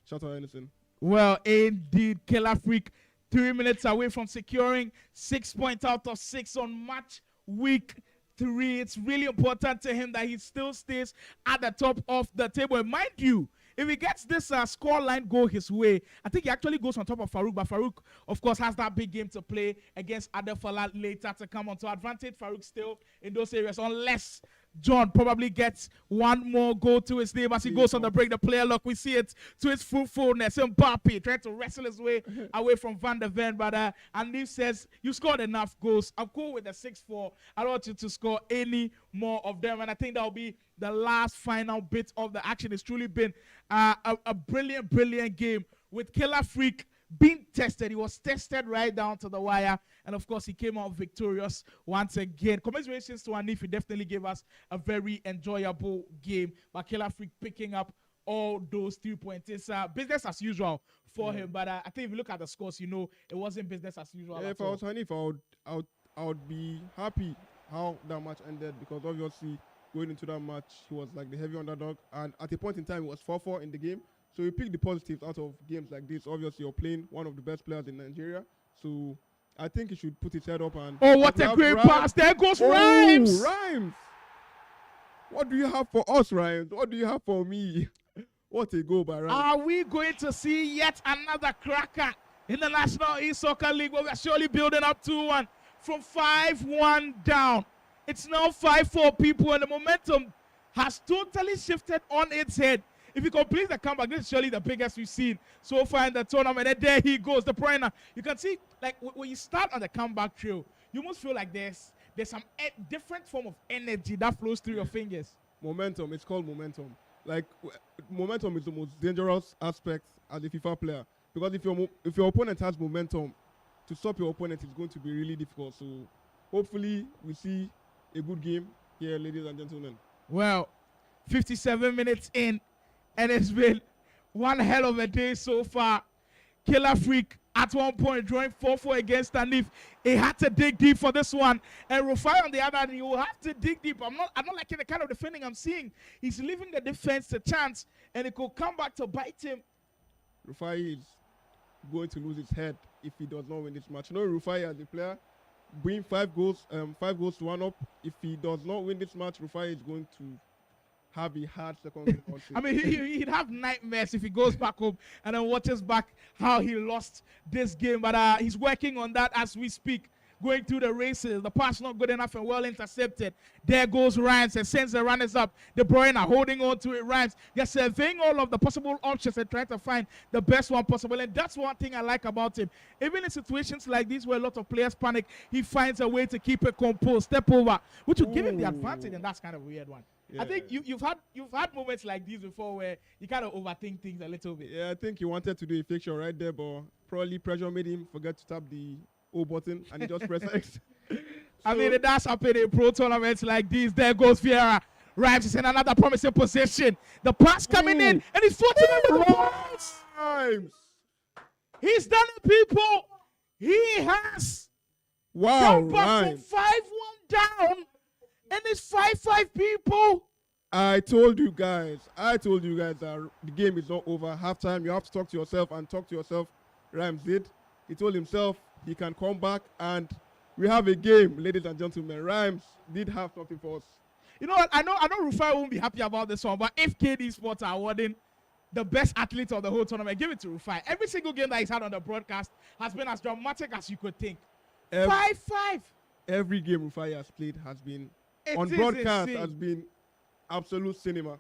shout out NSN. Well, indeed, Killer Freak, 3 minutes away from securing 6 points out of 6 on match week 3. It's really important to him that he still stays at the top of the table. And mind you, if he gets this scoreline goal his way, I think he actually goes on top of Faruk. But Faruk, of course, has that big game to play against Adefola later to come on. So advantage Faruk still in those areas, unless John probably gets one more goal to his name as he goes on the break. The player look, we see it to his fruitfulness. Mbappe trying to wrestle his way away from Van der Ven. But Anif says, you scored enough goals. I'm cool with the 6-4. I don't want you to score any more of them. And I think that will be the last final bit of the action. It's truly been a brilliant, brilliant game with Killer Freak being tested. He was tested right down to the wire. And, of course, he came out victorious once again. Congratulations to Anif. He definitely gave us a very enjoyable game. But Killer Freak picking up all those 3 points. It's business as usual for him. But I think if you look at the scores, you know it wasn't business as usual. Yeah, if I was Hanif, I would be happy how that match ended because, obviously, going into that match, he was like the heavy underdog. And at a point in time, it was 4-4 in the game. So you pick the positives out of games like this. Obviously, you're playing one of the best players in Nigeria. So I think he should put his head up and... Oh, what a great pass. There goes Rhymes. Rhymes. What do you have for us, Rhymes? What do you have for me? What a goal by Rhymes. Are we going to see yet another cracker in the National E-Soccer League where we're surely building up 2-1 from 5-1 down? It's now 5-4 people, and the momentum has totally shifted on its head. If he completes the comeback, this is surely the biggest we've seen so far in the tournament. And there he goes, De Bruyne. You can see, like, when you start on the comeback trail, you almost feel like there's some different form of energy that flows through your fingers. Momentum. It's called momentum. Like, momentum is the most dangerous aspect as a FIFA player. Because if your opponent has momentum, to stop your opponent is going to be really difficult. So, hopefully, we see a good game here, ladies and gentlemen. Well, 57 minutes in. And it's been one hell of a day so far. Killer Freak at one point drawing 4-4 against Anif. He had to dig deep for this one. And Rufi on the other hand, he will have to dig deep. I'm not liking the kind of defending I'm seeing. He's leaving the defense a chance, and it could come back to bite him. Rufi is going to lose his head if he does not win this match. You know, Rufi as a player, bring 5 goals to 1 up. If he does not win this match, Rufi is going to have a hard second. I mean, he'd have nightmares if he goes back home and then watches back how he lost this game. But he's working on that as we speak. Going through the races, the pass not good enough and well intercepted. There goes Rhymes and sends the runners up. De Bruyne holding on to it. Rhymes, they're surveying all of the possible options and trying to find the best one possible. And that's one thing I like about him. Even in situations like these where a lot of players panic, he finds a way to keep it composed, step over, which will give him the advantage. And that's kind of a weird one. Yeah. I think you've had moments like these before where you kind of overthink things a little bit. Yeah, I think he wanted to do a fixture right there, but probably pressure made him forget to tap the O button and he just pressed X. I mean, that's happened in pro tournaments like these. There goes Vieira. Rhymes is in another promising position. The pass coming in, and he's fortunate with the pass. Rhymes. He's done it, people. He has come back from 5-1 down, and it's 5-5, people. I told you guys that the game is not over. Halftime, you have to talk to yourself and talk to yourself. Rhymes did. He told himself he can come back, and we have a game, ladies and gentlemen. Rhymes did have something for us. You know what? I know Rufi won't be happy about this one, but if Cade Esports are awarding the best athlete of the whole tournament, give it to Rufi. Every single game that he's had on the broadcast has been as dramatic as you could think. 5-5. Every game Rufi has played has been on broadcast has been absolute cinema.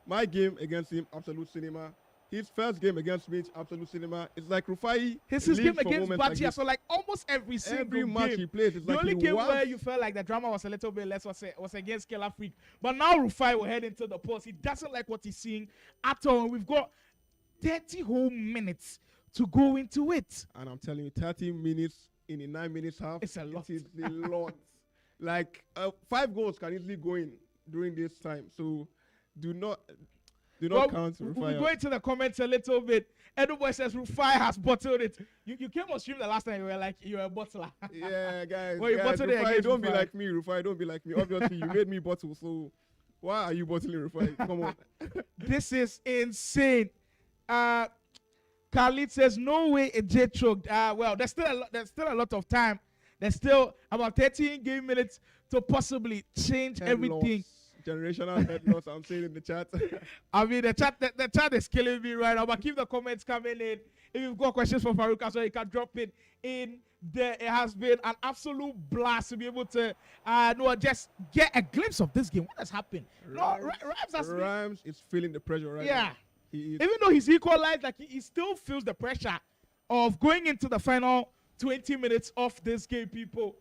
My game against him, absolute cinema. His first game against me, absolute cinema. It's like Rufai. His game against Baji, like so like almost every match game he plays. It's the like only game where you felt like the drama was a little bit less was against Killer Freak. But now Rufai will head into the post. He doesn't like what he's seeing at all. And we've got 30 whole minutes to go into it. And I'm telling you, 30 minutes in a 9 minutes half. It's a lot. It's a lot. Like 5 goals can easily go in during this time. So do not count Rufai. We'll go into the comments a little bit. Everybody says Rufai has bottled it. You came on stream the last time, you were like, you're a bottler. Yeah, guys. Well, you bottled it again. Don't be like me, Rufai. Don't be like me. Obviously, you made me bottle, so why are you bottling Rufai? Come on. This is insane. Khalid says, no way a J choked. Well, there's still a lot of time. There's still about 13 game minutes to possibly change everything. Generational head loss, I'm saying in the chat. I mean, the chat is killing me right now, but keep the comments coming in. If you've got questions for Faruk as well, you can drop it in there. It has been an absolute blast to be able to just get a glimpse of this game. What has happened? Rhymes is feeling the pressure right now. Yeah. Even though he's equalized, like he still feels the pressure of going into the final 20 minutes of this game, people.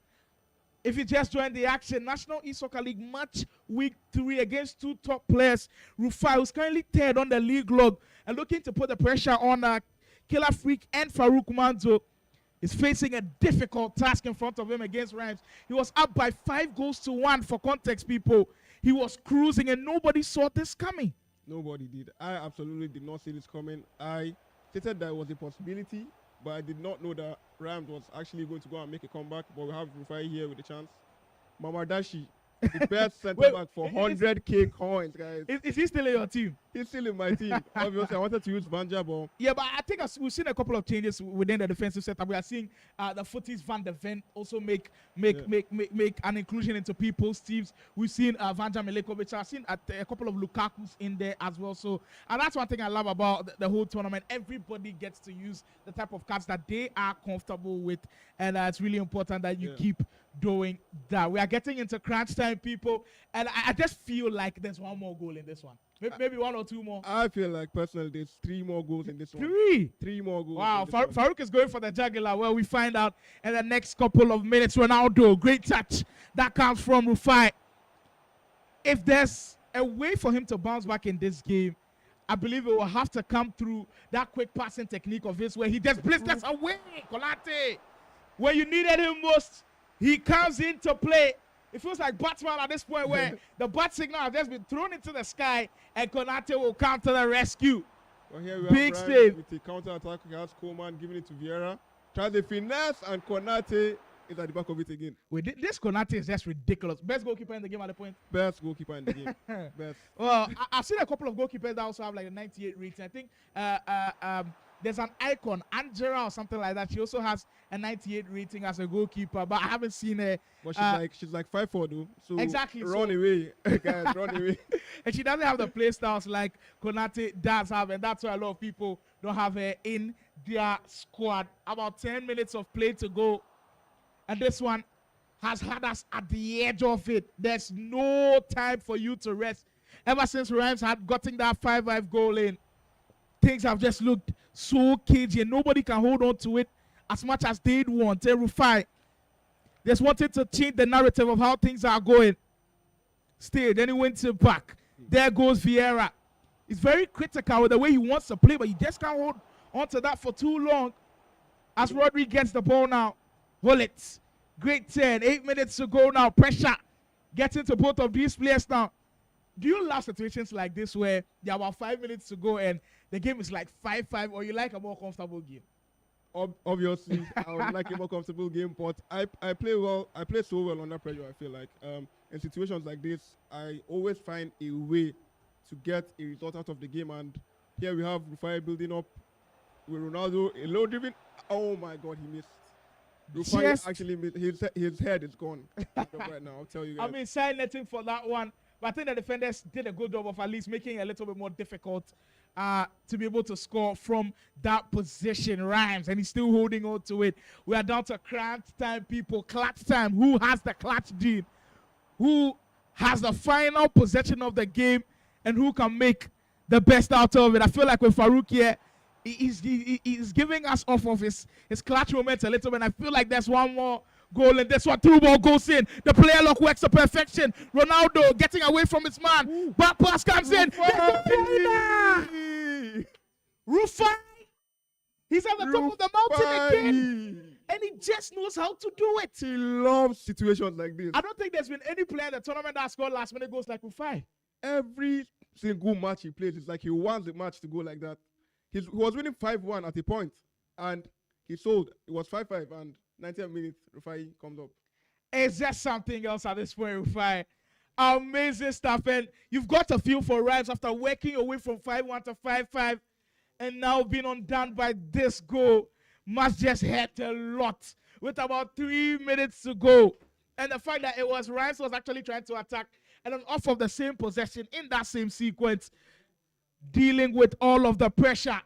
If you just joined the action, National E-Soccer League match week 3 against 2 top players. Rufi, who's currently third on the league log and looking to put the pressure on Killer Freak and Faruk Manzo, is facing a difficult task in front of him against Rhymes. He was up by 5-1 for context, people. He was cruising and nobody saw this coming. Nobody did. I absolutely did not see this coming. I stated that it was a possibility, but I did not know that Rhymes was actually going to go and make a comeback. But we have Rufai here with a chance. Mamadashi, the best centre back for 100k coins, guys. Is he still in your team? He's still in my team. Obviously, I wanted to use Vanja, but yeah, but I think we've seen a couple of changes within the defensive setup. We are seeing the footies Van de Ven also make an inclusion into people's teams. We've seen Vanja Milekovic. I've seen a couple of Lukaku's in there as well. So, and that's one thing I love about the whole tournament. Everybody gets to use the type of cards that they are comfortable with, and it's really important that you keep doing that. We are getting into crunch time, people, and I just feel like there's one more goal in this one. Maybe 1 or 2 more. I feel like personally there's 3 more goals in this one. 3 more goals. Wow, Faruk is going for the jugular. Well, we find out in the next couple of minutes. Ronaldo, great touch. That comes from Rufi. If there's a way for him to bounce back in this game, I believe it will have to come through that quick passing technique of his where he just blisters away. Konate, where you needed him most, he comes into play. It feels like Batman at this point where the bat signal has just been thrown into the sky and Konate will come to the rescue. Well, here we Big have save. With the counter-attack, he has Coleman giving it to Vieira. Tries the finesse and Konate is at the back of it again. Wait, this Konate is just ridiculous. Best goalkeeper in the game at the point. Best goalkeeper in the game. Best. Well, I've seen a couple of goalkeepers that also have like a 98 rating. I think there's an icon, Angela or something like that. She also has a 98 rating as a goalkeeper, but I haven't seen her. But she's like 5'4" though. So exactly. Run away, guys, run away. And she doesn't have the play styles like Konate does have, and that's why a lot of people don't have her in their squad. About 10 minutes of play to go, and this one has had us at the edge of it. There's no time for you to rest. Ever since Rhymes had gotten that 5-5 goal in, things have just looked so cagey and nobody can hold on to it as much as they'd want. Rufi just wanted to change the narrative of how things are going. Stay, then he went to back. There goes Vieira. He's very critical with the way he wants to play, but he just can't hold on to that for too long. As Rodri gets the ball now. Bullets. Great turn. 8 minutes to go now. Pressure. Getting to both of these players now. do you love situations like this where there are about 5 minutes to go and the game is like 5-5, or you like a more comfortable game? Obviously, I would like a more comfortable game, but I play well. I play so well under pressure. I feel like in situations like this, I always find a way to get a result out of the game. And here we have Rufai building up with Ronaldo, a low driven. Oh my God, he missed. Rufai actually missed. His head is gone right now. I'll tell you guys. I mean, side netting for that one, but I think the defenders did a good job of at least making it a little bit more difficult to be able to score from that position. Rhymes, and he's still holding on to it. We are down to crunch time, people. Clutch time. Who has the clutch deed? Who has the final possession of the game, and who can make the best out of it? I feel like with Faruk here, he's giving us off of his clutch moments a little bit. I feel like there's one more goal, and this one, through ball goes in. The player lock works to perfection. Ronaldo getting away from his man. Back pass comes in. Rufi. He's at the top of the mountain again. And he just knows how to do it. He loves situations like this. I don't think there's been any player in the tournament that scored last minute goals like Rufi. Every single match he plays, it's like he wants the match to go like that. He was winning 5-1 at a point, and he sold. It was 5-5, and 90th minute, Rufai comes up. Is there something else at this point, Rufai? Amazing stuff. And you've got a feel for Rhymes after working away from 5-1 to 5-5, and now being undone by this goal. Must just hurt a lot with about 3 minutes to go. And the fact that it was Rhymes was actually trying to attack, and then off of the same possession in that same sequence, dealing with all of the pressure.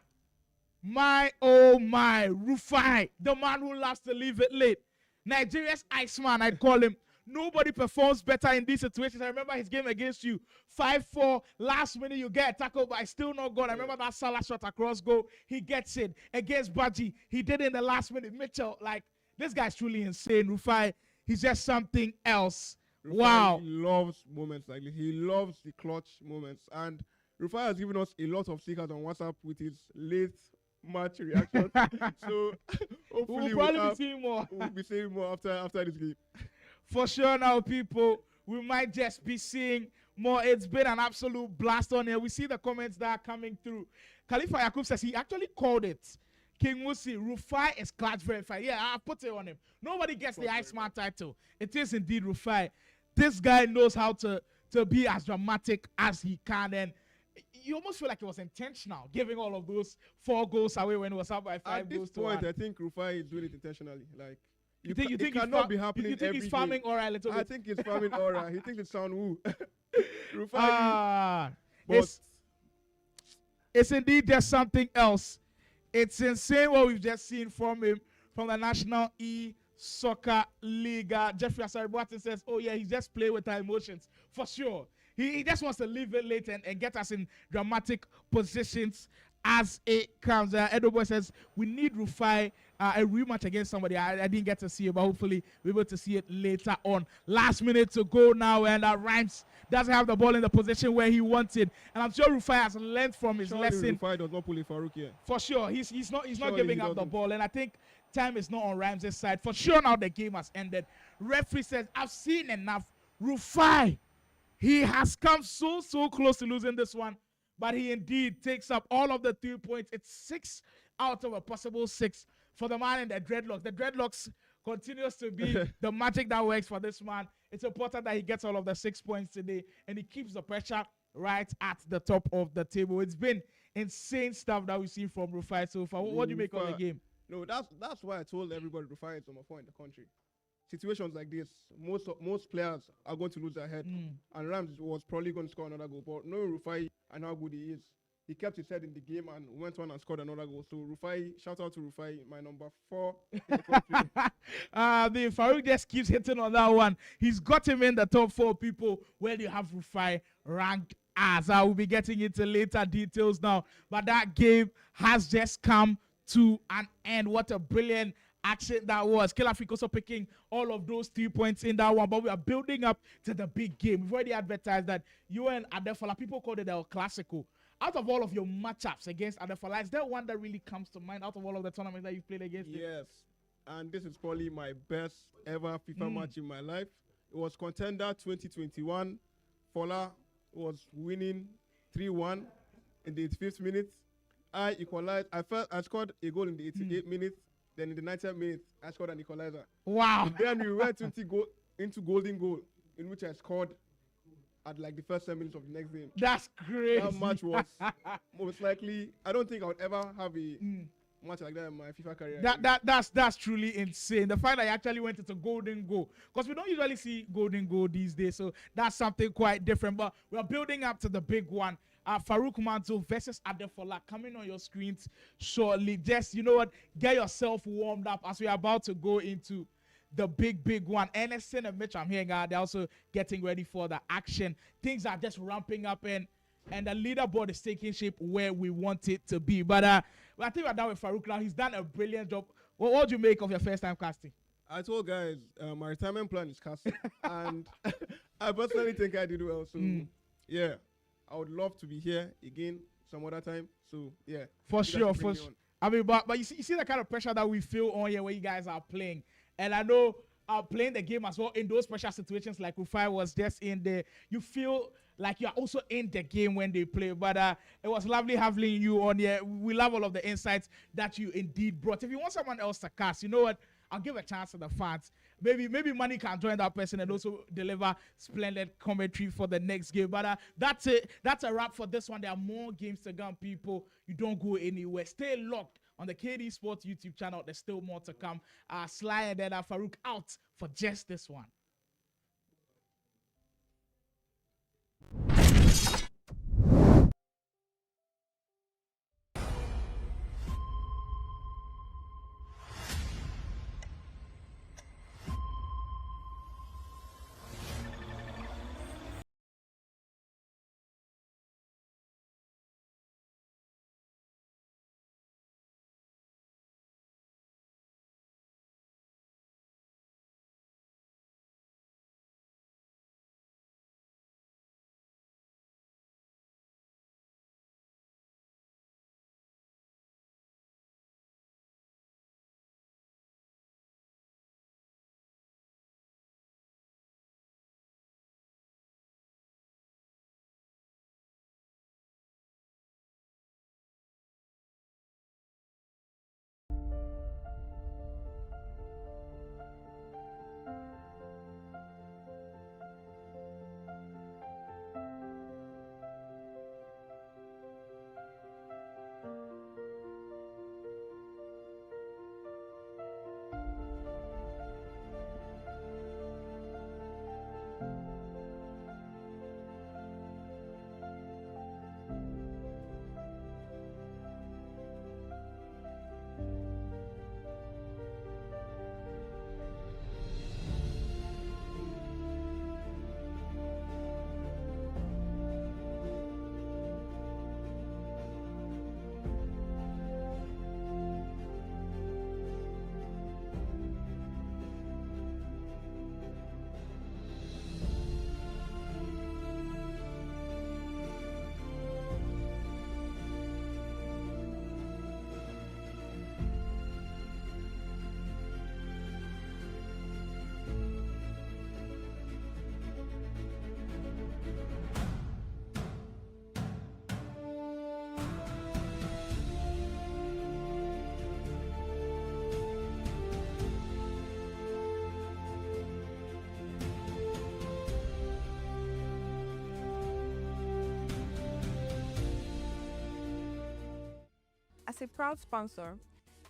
My, oh my, Rufi, the man who loves to leave it late. Nigeria's Iceman, I'd call him. Nobody performs better in these situations. I remember his game against you. 5-4, last minute you get a tackle, but I still not gone. I remember that Salah shot across goal. He gets it. Against Baji, he did it in the last minute. Mitchell, like, this guy's truly insane. Rufi, he's just something else. Rufai wow. Loves moments like this. He loves the clutch moments. And Rufai has given us a lot of stickers on WhatsApp with his late match reactions. So hopefully we'll probably be seeing more. We'll be seeing more after this game. For sure now, people, we might just be seeing more. It's been an absolute blast on here. We see the comments that are coming through. Khalifa Yakub says he actually called it. King Musi, Rufai is clutch verified. Yeah, I put it on him. Nobody gets the Iceman title. It is indeed Rufai. This guy knows how to be as dramatic as he can, and you almost feel like it was intentional, giving all of those 4 goals away when it was up by 5 goals to 1. At this point, I think Rufai is doing it intentionally. Like, you think it cannot be happening. You think he's farming aura a little bit? I think he's farming aura. He thinks it's sound woo. Rufai. It's indeed just something else. It's insane what we've just seen from him from the National Soccer League. Jeffrey Asaribuati says, oh yeah, he's just playing with our emotions. For sure. He just wants to leave it late and get us in dramatic positions as it comes. Edo Boy says, we need Rufai a rematch against somebody. I didn't get to see it, but hopefully we're able to see it later on. Last minute to go now, and Rhymes doesn't have the ball in the position where he wanted. And I'm sure Rufai has learnned from his lesson. Rufai does not pull it Faruk here. For sure. He's not giving up the ball, and I think time is not on Rhymes' side. For sure now the game has ended. Referee says, I've seen enough. Rufai, he has come so close to losing this one, but he indeed takes up all of the 3 points. It's 6 out of a possible 6 for the man in the dreadlocks. The dreadlocks continues to be the magic that works for this man. It's important that he gets all of the 6 points today, and he keeps the pressure right at the top of the table. It's been insane stuff that we've seen from Rufai so far. What do you make of the game? No, that's why I told everybody Rufai is number 4 in the country. Situations like this, most players are going to lose their head. And Rams was probably going to score another goal. But knowing Rufai and how good he is, he kept his head in the game and went on and scored another goal. So Rufai, shout out to Rufai, my number 4 in the country. The Faruk just keeps hitting on that one. He's got him in the top 4 people. Where do you have Rufai ranked as? I will be getting into later details now. But that game has just come to an end. What a brilliant action that was. Killer Freak also picking all of those 3 points in that one, but we are building up to the big game. We've already advertised that you and Adefola, people called it El Clasico. Out of all of your matchups against Adefola, is there one that really comes to mind out of all of the tournaments that you've played against? Yes, and this is probably my best ever FIFA match in my life. It was Contender 2021. Fola was winning 3-1 in the 85th minute. I equalized. I scored a goal in the 88th minute. Then in the 90th minute, I scored an equalizer. Wow. Then we went into golden goal, in which I scored at like the first 7 minutes of the next game. That's crazy. That match was most likely. I don't think I would ever have a match like that in my FIFA career. That's truly insane. The fact that I actually went into golden goal, because we don't usually see golden goal these days, so that's something quite different. But we are building up to the big one. Faruk Manzo versus Adefola coming on your screens shortly. Just, you know what, get yourself warmed up as we are about to go into the big one. NSN and Mitch, I'm here, guys. They're also getting ready for the action. Things are just ramping up, and the leaderboard is taking shape where we want it to be. But I think we're done with Faruk now. He's done a brilliant job. What do you make of your first time casting? I told guys my retirement plan is casting, and I personally think I did well. So yeah, I would love to be here again some other time. So yeah, for sure. I mean, but you see the kind of pressure that we feel on here when you guys are playing, and I know playing the game as well in those pressure situations like Rufi was just in there. You feel like you're also in the game when they play. But it was lovely having you on here. We love all of the insights that you indeed brought. If you want someone else to cast, you know what? I'll give a chance to the fans. Maybe Money can join that person and also deliver splendid commentary for the next game. But that's it. That's a wrap for this one. There are more games to come, people. You don't go anywhere. Stay locked on the Cade Esports YouTube channel. There's still more to come. Sly and then Faruk out for just this one. As a proud sponsor,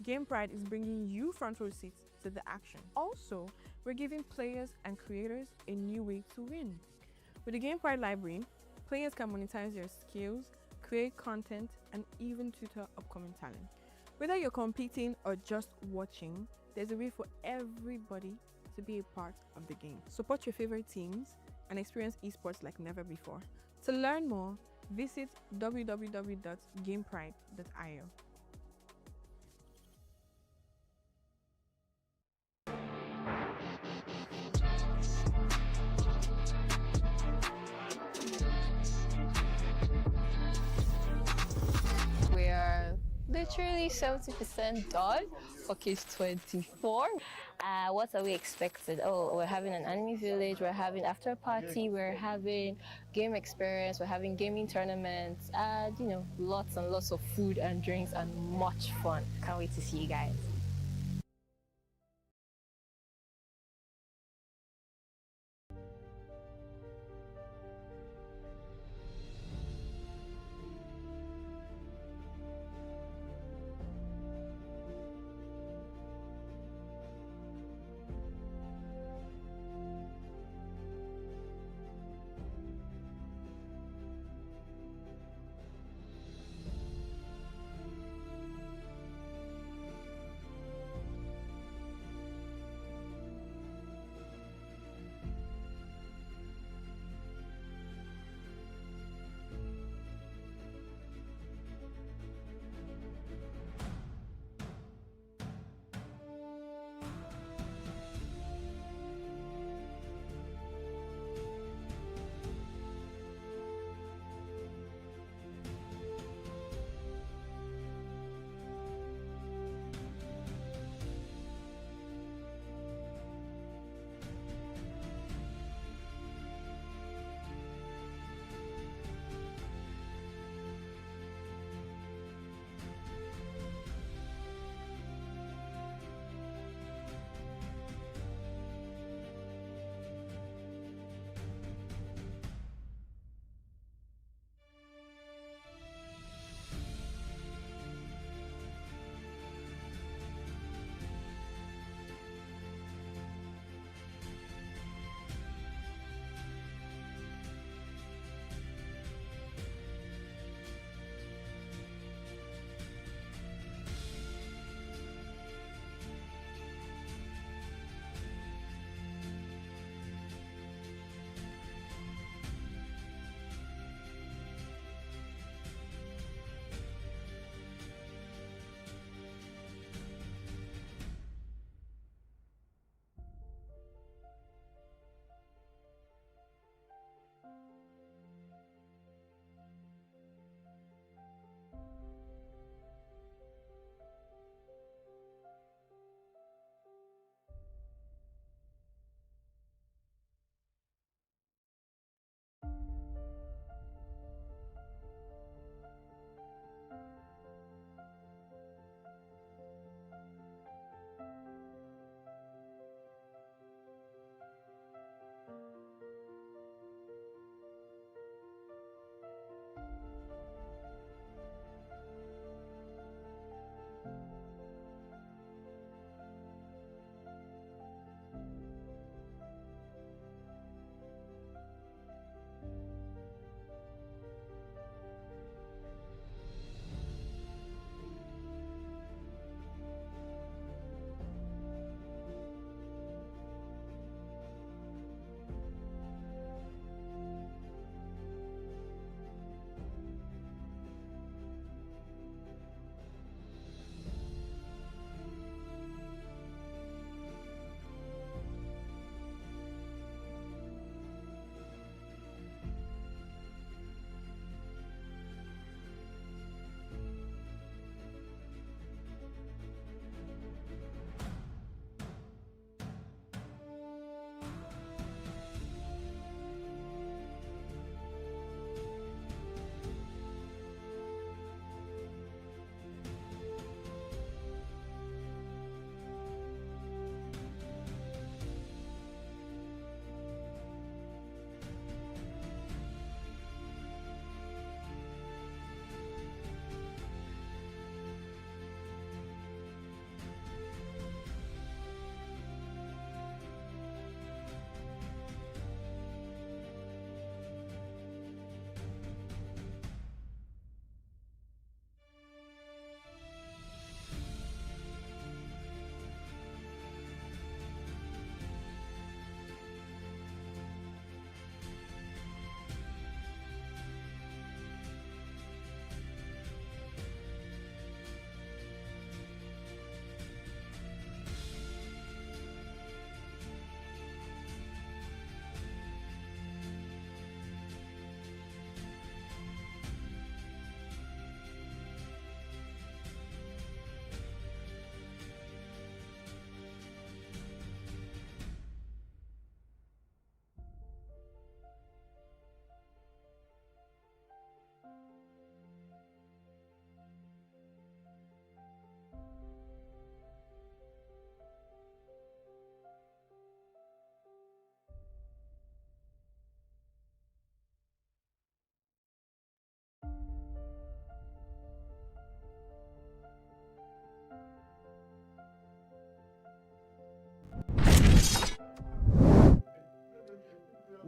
Game Pride is bringing you front row seats to the action. Also, we're giving players and creators a new way to win. With the Game Pride library, players can monetize their skills, create content, and even tutor upcoming talent. Whether you're competing or just watching, there's a way for everybody to be a part of the game. Support your favorite teams and experience esports like never before. To learn more, visit www.gamepride.io. We are the literally 70% done for case 24. What are we expected? Oh, we're having an anime village, we're having after party, we're having game experience, we're having gaming tournaments, and lots and lots of food and drinks and much fun. Can't wait to see you guys.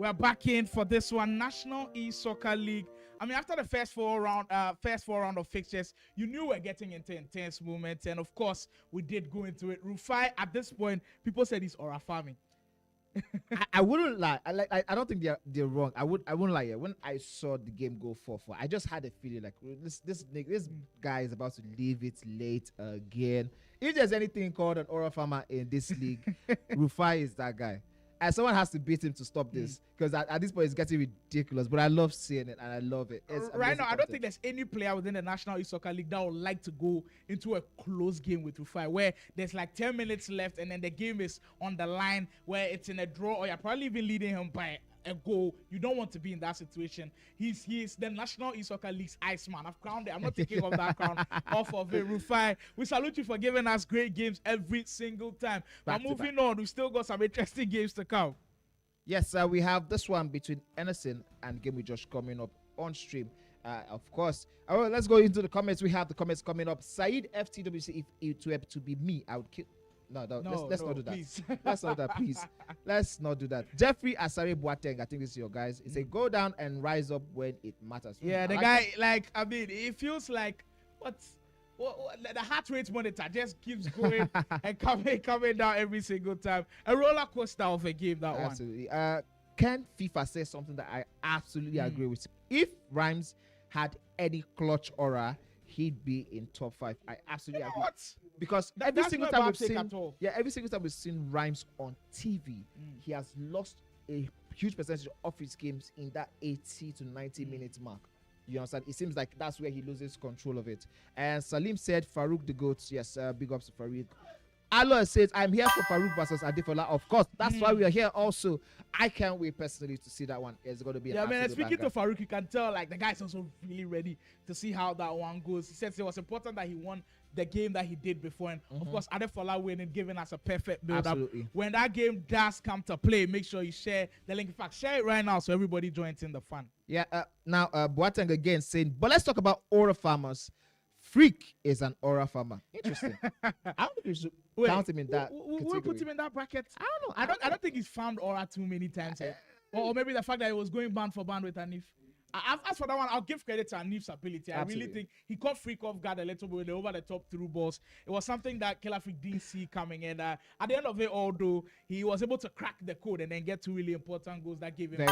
We're back in for this one, National E-Soccer League. I mean, after the first four round of fixtures, you knew we're getting into intense moments, and of course, we did go into it. Rufi, at this point, people said he's aura farming. I wouldn't lie. I don't think they're wrong. I wouldn't lie. Yeah. When I saw the game go 4-4, I just had a feeling like this guy is about to leave it late again. If there's anything called an aura farmer in this league, Rufi is that guy. And someone has to beat him to stop this, because at this point it's getting ridiculous. But I love seeing it and I love it. Right now, I don't think there's any player within the National E-Soccer League that would like to go into a close game with Rufi, where there's like 10 minutes left and then the game is on the line, where it's in a draw, or you're probably even leading him by a goal. You don't want to be in that situation. He's the National E-Soccer League's Iceman. I've crowned it. I'm not taking off that crown off of it. Rufi, we salute you for giving us great games every single time. But moving on, we still got some interesting games to come. Yes, we have this one between Anderson and Game with Josh coming up on stream. Of course. All right, let's go into the comments. We have the comments coming up. Saeed FTWC, if it were to be me, I would kill. No, let's not do that. Please. Let's not do that, please. Let's not do that. Jeffrey Asare Boateng, I think this is your guys. He said, go down and rise up when it matters. Yeah, the guy, I mean, it feels like the heart rate monitor just keeps going and coming down every single time. A roller coaster of a game, that absolutely. One. Ken FIFA says something that I absolutely agree with. If Rhymes had any clutch aura, he'd be in top 5. I absolutely agree. What? Because every single time we've seen Rhymes on TV, he has lost a huge percentage of his games in that 80 to 90 minutes mark. You understand? It seems like that's where he loses control of it. And Salim said, Faruk the GOAT. Yes, big ups to Faruk. Aloy says, I'm here for Faruk versus Adefola. Of course, that's why we are here also. I can't wait personally to see that one. It's going to be an man, speaking to Faruk, you can tell like the guy's also really ready to see how that one goes. He says it was important that he won the game that he did before. And of course, Adefola winning, giving us a perfect build-up. Absolutely. When that game does come to play, make sure you share the link. In fact, share it right now so everybody joins in the fun. Yeah, now Boateng again saying, but let's talk about aura farmers. Freak is an aura farmer. Interesting. I don't think you should count him in that. We'll put him in that bracket. I don't know. I don't think he's found aura too many times. Or maybe the fact that he was going band for band with Anif. As for that one, I'll give credit to Anif's ability. I really think he caught Freak off guard a little bit with the over-the-top through balls. It was something that Killer Freak didn't see coming. And at the end of it, although he was able to crack the code and then get 2 really important goals that gave him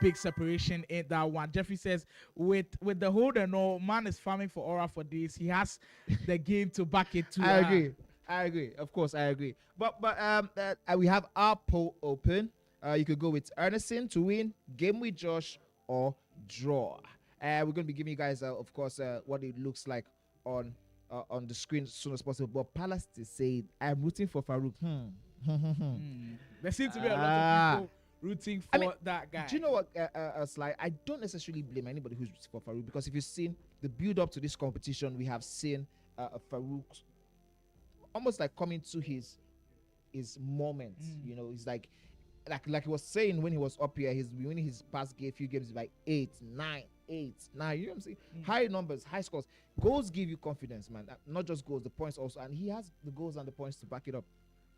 big separation in that one. Jeffrey says, with the hold and all, man is farming for aura for this. He has the game to back it too. I agree. Of course, I agree. But we have our poll open. You could go with Ernestine to win, Game with Josh, or draw. We're going to be giving you guys, of course, what it looks like on the screen as soon as possible. But Palace to say, I'm rooting for Faruk. There seems to be a lot of people rooting for that guy. Do you know what, Sly? I don't necessarily blame anybody who's rooting for Faruk, because if you've seen the build-up to this competition, we have seen Faruk almost like coming to his moment. You know, he's like he was saying when he was up here, he's winning his past few games by 8, 9. You know what I'm saying? High numbers, high scores. Goals give you confidence, man. Not just goals, the points also. And he has the goals and the points to back it up.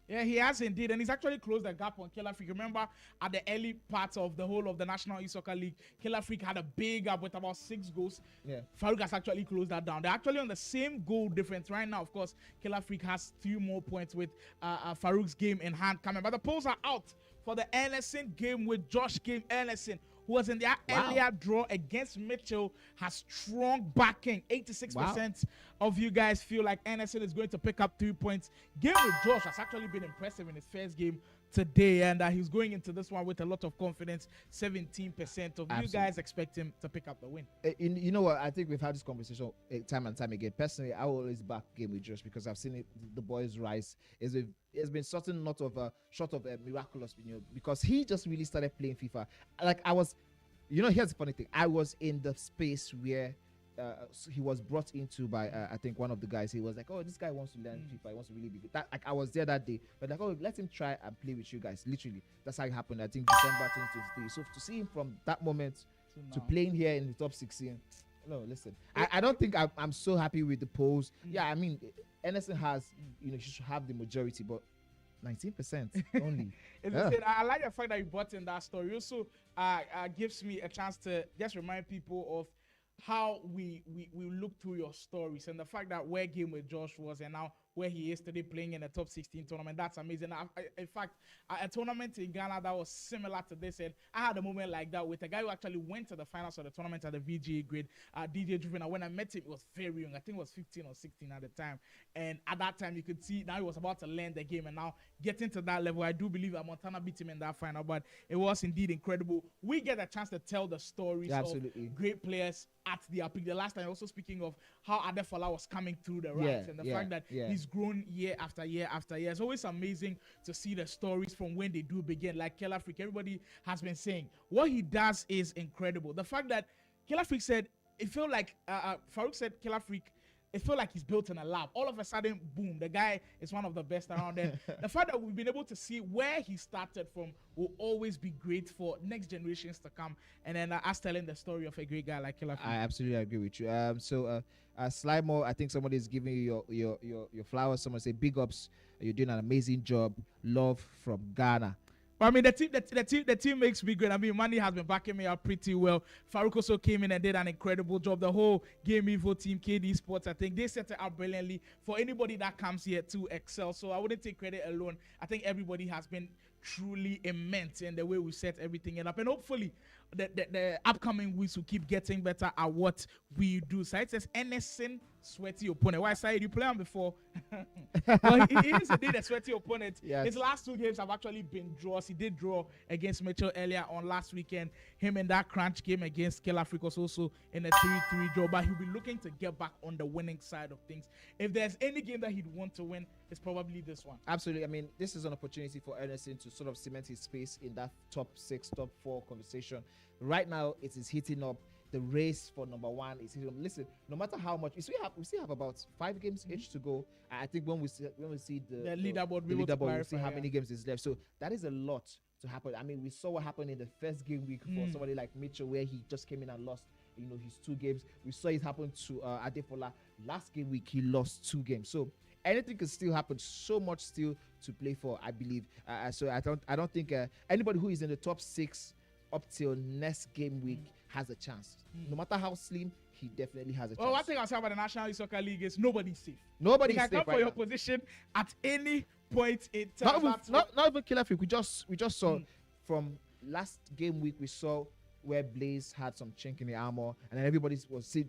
Yeah, he has indeed. And he's actually closed the gap on Killer Freak. Remember, at the early part of the whole of the National E-Soccer League, Killer Freak had a big gap with about 6 goals. Yeah. Faruk has actually closed that down. They're actually on the same goal difference right now. Of course, Killer Freak has 3 more points with Faruk's game in hand coming. But the polls are out for the Anderson game with Josh Game. Anderson, who was in the earlier draw against Mitchell, has strong backing. 86% of you guys feel like Anderson is going to pick up 3 points. Game with Josh has actually been impressive in his first game today, and he's going into this one with a lot of confidence. 17% of you guys expect him to pick up the win. You know what? I think we've had this conversation time and time again. Personally, I will always back Game with Josh because I've seen the boys rise. It's been certain not of short of miraculous, because he just really started playing FIFA. Like I was, here's the funny thing. I was in the space where he was brought into by I think one of the guys. He was like, oh, this guy wants to learn FIFA. He wants to really be good. I was there that day, but like, oh, let him try and play with you guys. Literally, that's how it happened. I think December 2023. So to see him from that moment to playing here in the top 16. No, listen. I don't think I'm so happy with the polls. Yeah, I mean, Anderson has, he should have the majority, but 19% only. I like the fact that you brought in that story. Also, gives me a chance to just remind people of how we look through your stories and the fact that where Game with Josh was and now where he is today playing in a top 16 tournament. That's amazing. In fact, a tournament in Ghana that was similar to this, and I had a moment like that with a guy who actually went to the finals of the tournament at the VGA grade, DJ Juvenile. When I met him, he was very young. I think he was 15 or 16 at the time. And at that time, you could see now he was about to learn the game and now getting to that level. I do believe that Montana beat him in that final, but it was indeed incredible. We get a chance to tell the stories of great players at the peak. The last time, also speaking of how Adefola was coming through the ranks and the fact that he's grown year after year after year. It's always amazing to see the stories from when they do begin. Like Killer Freak, everybody has been saying what he does is incredible. The fact that Killer Freak said it felt like Faruk said Killer Freak, it felt like he's built in a lab. All of a sudden, boom, the guy is one of the best around there. The fact that we've been able to see where he started from will always be great for next generations to come. And then us telling the story of a great guy like Killer Freak. I absolutely agree with you. Slimore, I think somebody is giving you your flowers. Someone say big ups. You're doing an amazing job. Love from Ghana. But I mean, the team makes me great. I mean, Manny has been backing me up pretty well. Faruk also came in and did an incredible job. The whole Game Evo team, Cade Esports, I think they set it up brilliantly for anybody that comes here to excel. So I wouldn't take credit alone. I think everybody has been truly immense in the way we set everything up. And hopefully, the upcoming weeks will keep getting better at what we do. So it says Emerson sweaty opponent. Why side you play him before? Well, he is indeed a sweaty opponent. Yes. His last two games have actually been draws. He did draw against Mitchell earlier on last weekend. Him in that crunch game against Killer Freak was also in a 3-3 draw. But he'll be looking to get back on the winning side of things. If there's any game that he'd want to win, it's probably this one. Absolutely. I mean, this is an opportunity for Emerson to sort of cement his space in that top 6, top 4 conversation. Right now, it is heating up. The race for number 1 is heating up. Listen, no matter how much, we still have about 5 games each to go. I think when we see the leaderboard, we'll see how many games is left. So that is a lot to happen. I mean, we saw what happened in the first game week for somebody like Mitchell, where he just came in and lost, his 2 games. We saw it happen to Adefola. Last game week, he lost 2 games. So anything can still happen. So much still to play for, I believe. So I don't think anybody who is in the top 6 up till next game week has a chance. No matter how slim, he definitely has a chance. Well, one thing I'll say about the National Youth Soccer League is nobody's safe. Nobody's safe. You can come for your position at any point in time. Not even Killer Freak. We just saw from last game week, we saw where Blaze had some chink in the armor, and then everybody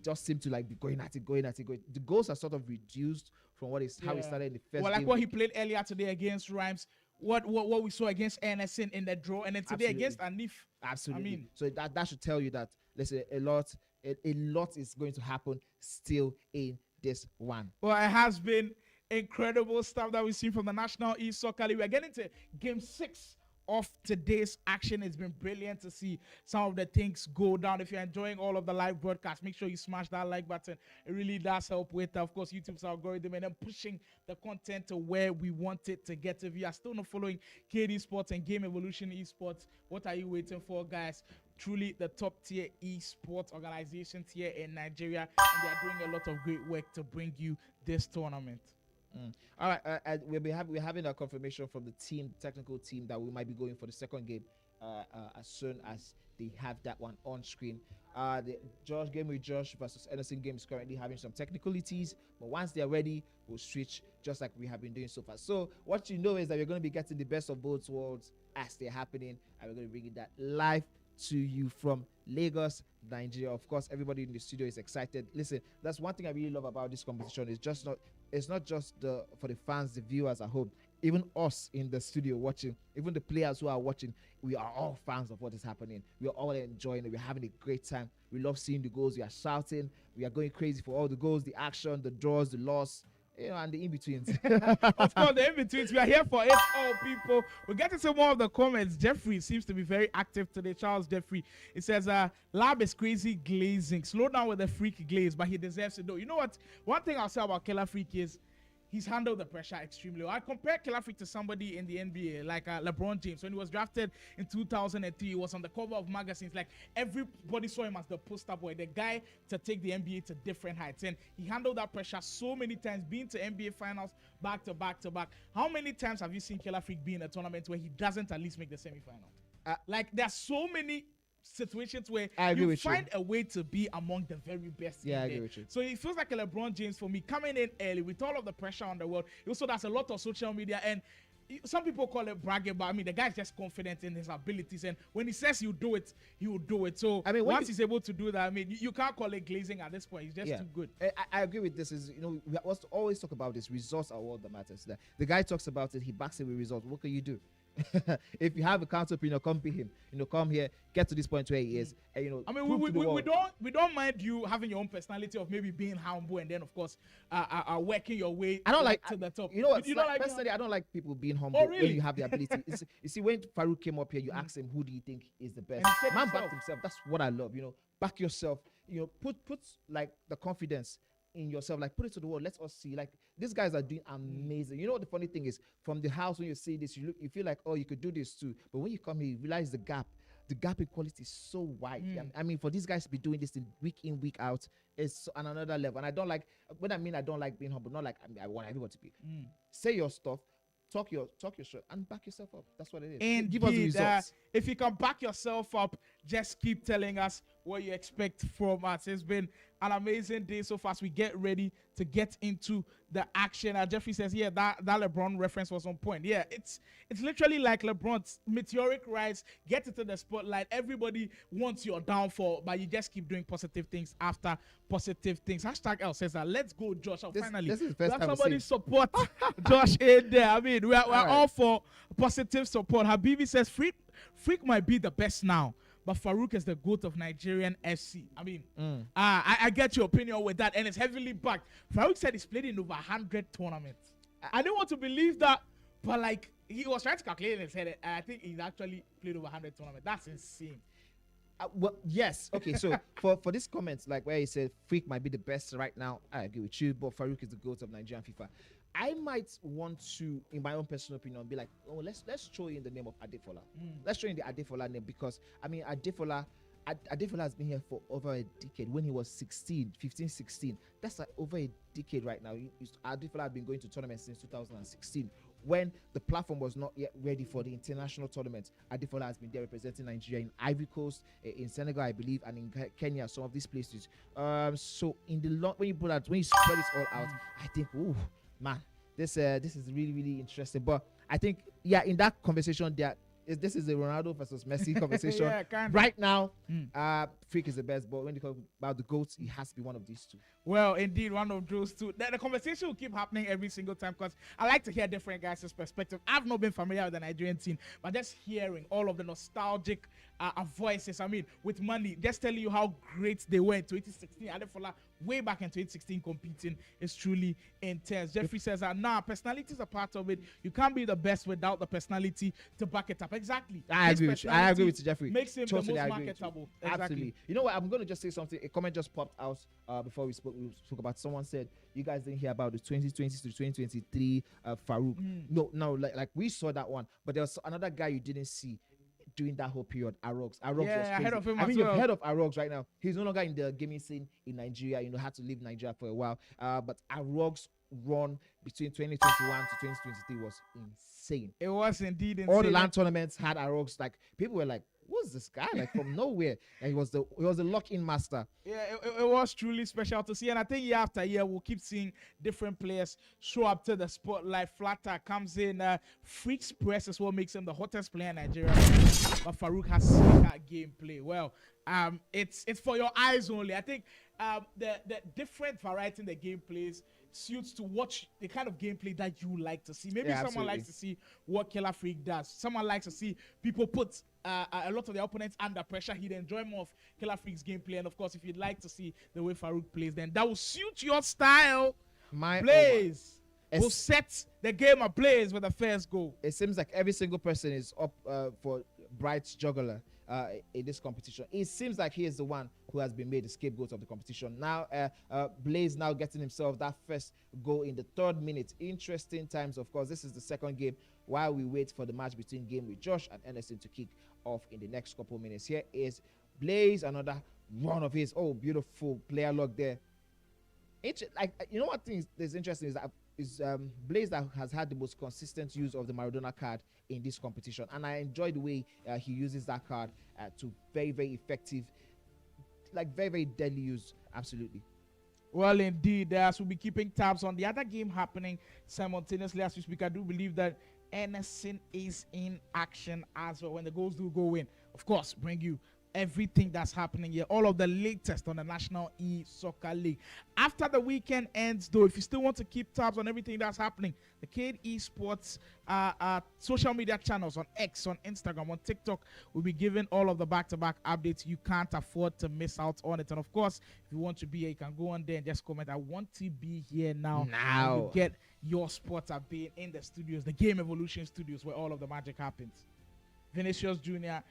just seemed to like be going at it. The goals are sort of reduced from how he started in the first. Well, like what he played earlier today against Rhymes. What we saw against Anderson in the draw, and then today against Anif. Absolutely. I mean, so that should tell you that listen, a lot is going to happen still in this one. Well, it has been incredible stuff that we've seen from the National East Soccer League. We're getting to game 6 of today's action. It's been brilliant to see some of the things go down. If you're enjoying all of the live broadcasts, make sure you smash that like button. It really does help with, of course, YouTube's algorithm and then pushing the content to where we want it to get. If you are still not following Cade Esports and Game Evolution Esports, what are you waiting for, guys? Truly the top tier esports organizations here in Nigeria, and they are doing a lot of great work to bring you this tournament. All right, we're having a confirmation from the technical team, that we might be going for the second game as soon as they have that one on screen. The Josh game with Josh versus Anderson game is currently having some technicalities, but once they're ready, we'll switch just like we have been doing so far. So what you know is that we're going to be getting the best of both worlds as they're happening, and we're going to bring that live to you from Lagos, Nigeria. Of course, everybody in the studio is excited. Listen, that's one thing I really love about this competition. It's not just for the fans, the viewers at home, even us in the studio watching, even the players who are watching. We are all fans of what is happening. We are all enjoying it. We're having a great time. We love seeing the goals. We are shouting. We are going crazy for all the goals, the action, the draws, the loss, and the in-betweens. Of course, the in-betweens. We are here for it all, people. We'll get into more of the comments. Jeffrey seems to be very active today. Charles Jeffrey. It says, Lab is crazy glazing. Slow down with the freak glaze, but he deserves it though. You know what? One thing I'll say about Killer Freak is he's handled the pressure extremely well. I compare Killer Freak to somebody in the NBA, like LeBron James. When he was drafted in 2003, he was on the cover of magazines. Like, everybody saw him as the poster boy, the guy to take the NBA to different heights. And he handled that pressure so many times, being to NBA finals back to back to back. How many times have you seen Killer Freak be in a tournament where he doesn't at least make the semifinal? Like, there's so many situations where you find a way to be among the very best. Yeah, I agree with you. So it feels like a LeBron James for me, coming in early with all of the pressure on the world. Also, there's a lot of social media, and some people call it bragging, but I mean, the guy's just confident in his abilities, and when he says he'll do it, he will do it. So I mean, once he's able to do that, I mean, you can't call it glazing at this point. He's just too good. I agree with this. Is, you know, we always talk about this. Results are all that matters. The guy talks about it. He backs it with results. What can you do? If you have a counter opinion, come be him. You know, come here, get to this point where he is. And, you know, I mean, we don't mind you having your own personality of maybe being humble and then of course working your way. I don't like to the top. You know what? Personally, I don't like people being humble when you have the ability. You see, when Faruk came up here, you asked him, who do you think is the best? Man backed himself. That's what I love. You know, back yourself. You know, put like the confidence in yourself, like put it to the world. Let us see. Like, these guys are doing amazing. You know what the funny thing is? From the house, when you see this, you feel like, oh, you could do this too. But when you come here, you realize the gap in quality is so wide. I mean, for these guys to be doing this week in, week out, is on another level. And I don't like, when I mean I don't like being humble, not like I want everyone to be. Say your stuff. Talk your shit and back yourself up. That's what it is. And give us the results. If you can back yourself up, just keep telling us what you expect from us. It's been an amazing day so far as we get ready to get into the action. Jeffrey says, yeah, that LeBron reference was on point. Yeah, it's literally like LeBron's meteoric rise, get into the spotlight. Everybody wants your downfall, but you just keep doing positive things after positive things. #L says that. Let's go, Josh. Finally, this is the first time somebody support Josh in there. I mean, we're all for positive support. Habibi says, Freak might be the best now, but Faruk is the GOAT of Nigerian FC. I mean, I get your opinion with that, and it's heavily backed. Faruk said he's played in over 100 tournaments. I didn't want to believe that, but like, he was trying to calculate in his head, and I think he's actually played over 100 tournaments. That's insane. Well, yes. Okay, so for this comment, like where he said Freak might be the best right now, I agree with you, but Faruk is the GOAT of Nigerian FIFA. I might want to, in my own personal opinion, be like, oh, let's throw in the name of Adefola. Let's throw in the Adefola name, because I mean, Adefola has been here for over a decade. When he was 15, 16, that's like over a decade right now. Adefola had been going to tournaments since 2016. When the platform was not yet ready for the international tournament, Adefola has been there representing Nigeria in Ivory Coast, in Senegal, I believe, and in Kenya, some of these places. So in the long, when you spread it all out, I think, ooh, man, this is really, really interesting. But I think, yeah, in that conversation, this is a Ronaldo versus Messi conversation. Right now, Freak is the best, but when you talk about the GOATs, it has to be one of these two. Well, indeed, one of those two. The conversation will keep happening every single time, because I like to hear different guys' perspective. I've not been familiar with the Nigerian team, but just hearing all of the nostalgic voices, I mean, with money, just telling you how great they were in 2016. Adefola, way back in 2016, competing is truly intense. Jeffrey says that, personality is a part of it. You can't be the best without the personality to back it up. Exactly. I agree with you, Jeffrey. Makes him totally the most marketable. Exactly. Absolutely. You know what? I'm going to just say something. A comment just popped out before we spoke about. Someone said, you guys didn't hear about the 2020 to 2023 Faruk. No, like we saw that one, but there was another guy you didn't see during that whole period. Arogs was crazy. I heard of him. I mean, you've heard of Arogs right now. He's no longer in the gaming scene in Nigeria. You know, had to leave Nigeria for a while. But Arogs run between 2021 to 2023 was insane. It was indeed insane. All the LAN tournaments had Arogs. Like, people were like, who's this guy? Like, from nowhere. And he was the lock-in master. Yeah, it was truly special to see. And I think year after year, we'll keep seeing different players show up to the spotlight. Flatter comes in. Freak's press is what makes him the hottest player in Nigeria. But Faruk has that gameplay. Well, it's for your eyes only. I think the different variety in the gameplays suits to watch the kind of gameplay that you like to see. Maybe someone likes to see what Killer Freak does. Someone likes to see people put a lot of their opponents under pressure. He'd enjoy more of Killer Freak's gameplay. And of course, if you'd like to see the way Faruk plays, then that will suit your style. Plays will set the game ablaze with the first goal. It seems like every single person is up for Bright's juggler. in this competition. It seems like he is the one who has been made the scapegoat of the competition. Now, Blaze now getting himself that first goal in the 3rd minute. Interesting times, of course. This is the second game while we wait for the match between Game with Josh and Anderson to kick off in the next couple minutes. Here is Blaze, another one of his. Oh, beautiful player lock there. You know what thing is interesting is that Blaze that has had the most consistent use of the Maradona card in this competition, and I enjoy the way he uses that card to very, very effective, like very, very deadly use. Absolutely. Well, indeed, as we'll be keeping tabs on the other game happening simultaneously as we speak, I do believe that Anderson is in action as well. When the goals do go in, of course, bring you everything that's happening here, all of the latest on the National E-Soccer League. After the weekend ends, though, if you still want to keep tabs on everything that's happening, the Cade Esports social media channels on X, on Instagram, on TikTok will be giving all of the back-to-back updates. You can't afford to miss out on it. And of course, if you want to be here, you can go on there and just comment, I want to be here now. And you get your spot at being in the studios, the Game Evolution Studios, where all of the magic happens. Vinicius Jr.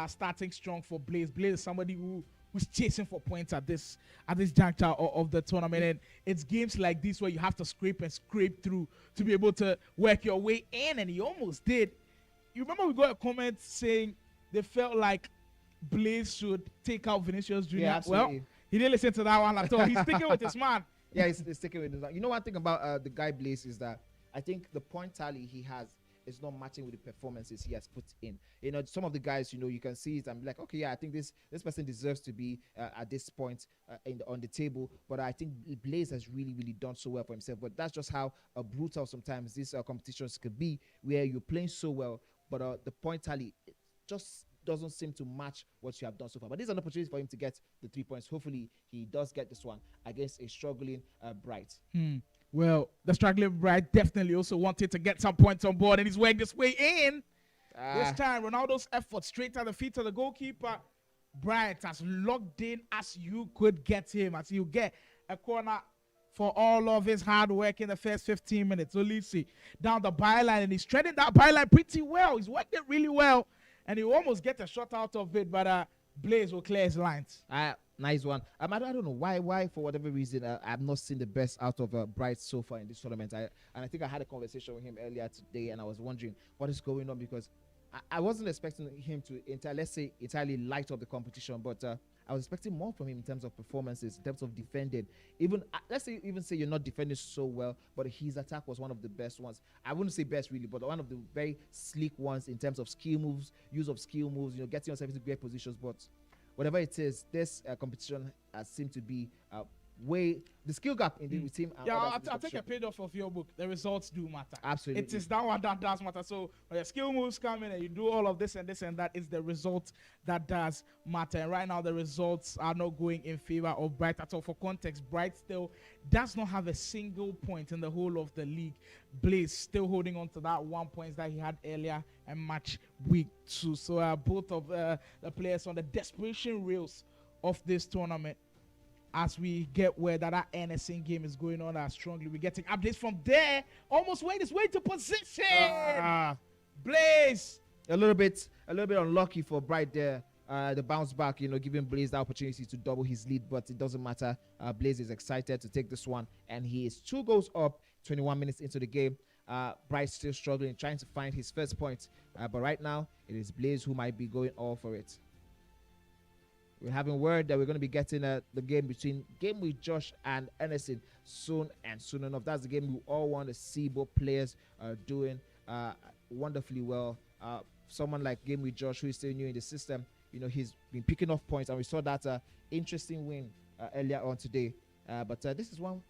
Starting strong for Blaze. Blaze is somebody who's chasing for points at this juncture of the tournament, and it's games like this where you have to scrape through to be able to work your way in, and he almost did. You remember we got a comment saying they felt like Blaze should take out Vinicius Jr. Yeah, absolutely. Well, he didn't listen to that one at all. He's sticking with his man. Yeah, he's sticking with his man. You know, one thing about the guy Blaze is that I think the point tally he has is not matching with the performances he has put in. You know, some of the guys, you know, you can see it and be like, okay, yeah, I think this person deserves to be at this point on the table. But I think Blaze has really, really done so well for himself. But that's just how brutal sometimes these competitions could be, where you're playing so well, but the point tally just doesn't seem to match what you have done so far. But this is an opportunity for him to get the 3 points. Hopefully, he does get this one against a struggling Bright. Well, the struggling Bright definitely also wanted to get some points on board, and he's worked his way in. This time, Ronaldo's effort straight at the feet of the goalkeeper. Bright as locked in as you could get him, as you get a corner for all of his hard work in the first 15 minutes. So let's see, down the byline, and he's treading that byline pretty well. He's worked it really well, and he almost get a shot out of it, but Blaze will clear his lines. Nice one. I don't know why for whatever reason I've not seen the best out of Bright so far in this tournament. I think I had a conversation with him earlier today, and I was wondering what is going on, because I wasn't expecting him to entirely light up the competition, but I was expecting more from him in terms of performances, in terms of defending. Even say you're not defending so well, but his attack was one of the best ones. I wouldn't say best really, but one of the very sleek ones in terms of skill moves, use of skill moves. You know, getting yourself into great positions, but whatever it is, this competition has seemed to be the skill gap in the team. Yeah, I'll take a page off of your book. The results do matter. Absolutely. It is that one that does matter. So when your skill moves come in and you do all of this and this and that, it's the result that does matter. And right now, the results are not going in favor of Bright at all. For context, Bright still does not have a single point in the whole of the league. Blaze still holding on to that 1 point that he had earlier in match week 2. So both of the players on the desperation rails of this tournament. As we get where that Anderson game is going on strongly, we're getting updates from there. Almost made his way to position. Blaze. A little bit unlucky for Bright there. The bounce back, you know, giving Blaze the opportunity to double his lead, but it doesn't matter. Blaze is excited to take this one, and he is 2 goals up, 21 minutes into the game. Bright still struggling, trying to find his first point. But right now, it is Blaze who might be going all for it. We're having word that we're going to be getting the game with Josh and Anderson soon and soon enough. That's the game we all want to see both players doing wonderfully well. Someone like game with Josh, who is still new in the system, you know, he's been picking off points, and we saw that interesting win earlier on today. But this is one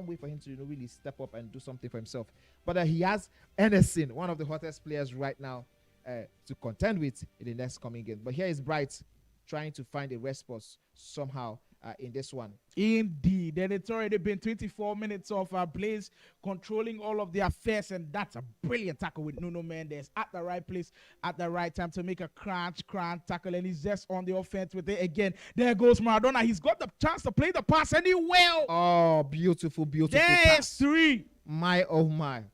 way for him to really step up and do something for himself. But he has Anderson, one of the hottest players right now, to contend with in the next coming game. But here is Bright, trying to find a response somehow in this one. Indeed, and it's already been 24 minutes of Blaze controlling all of the affairs, and that's a brilliant tackle with Nuno Mendes at the right place at the right time to make a crunch tackle, and he's just on the offense with it again. There goes Maradona. He's got the chance to play the pass, and he will. Oh, beautiful There's pass. 3. My, oh my.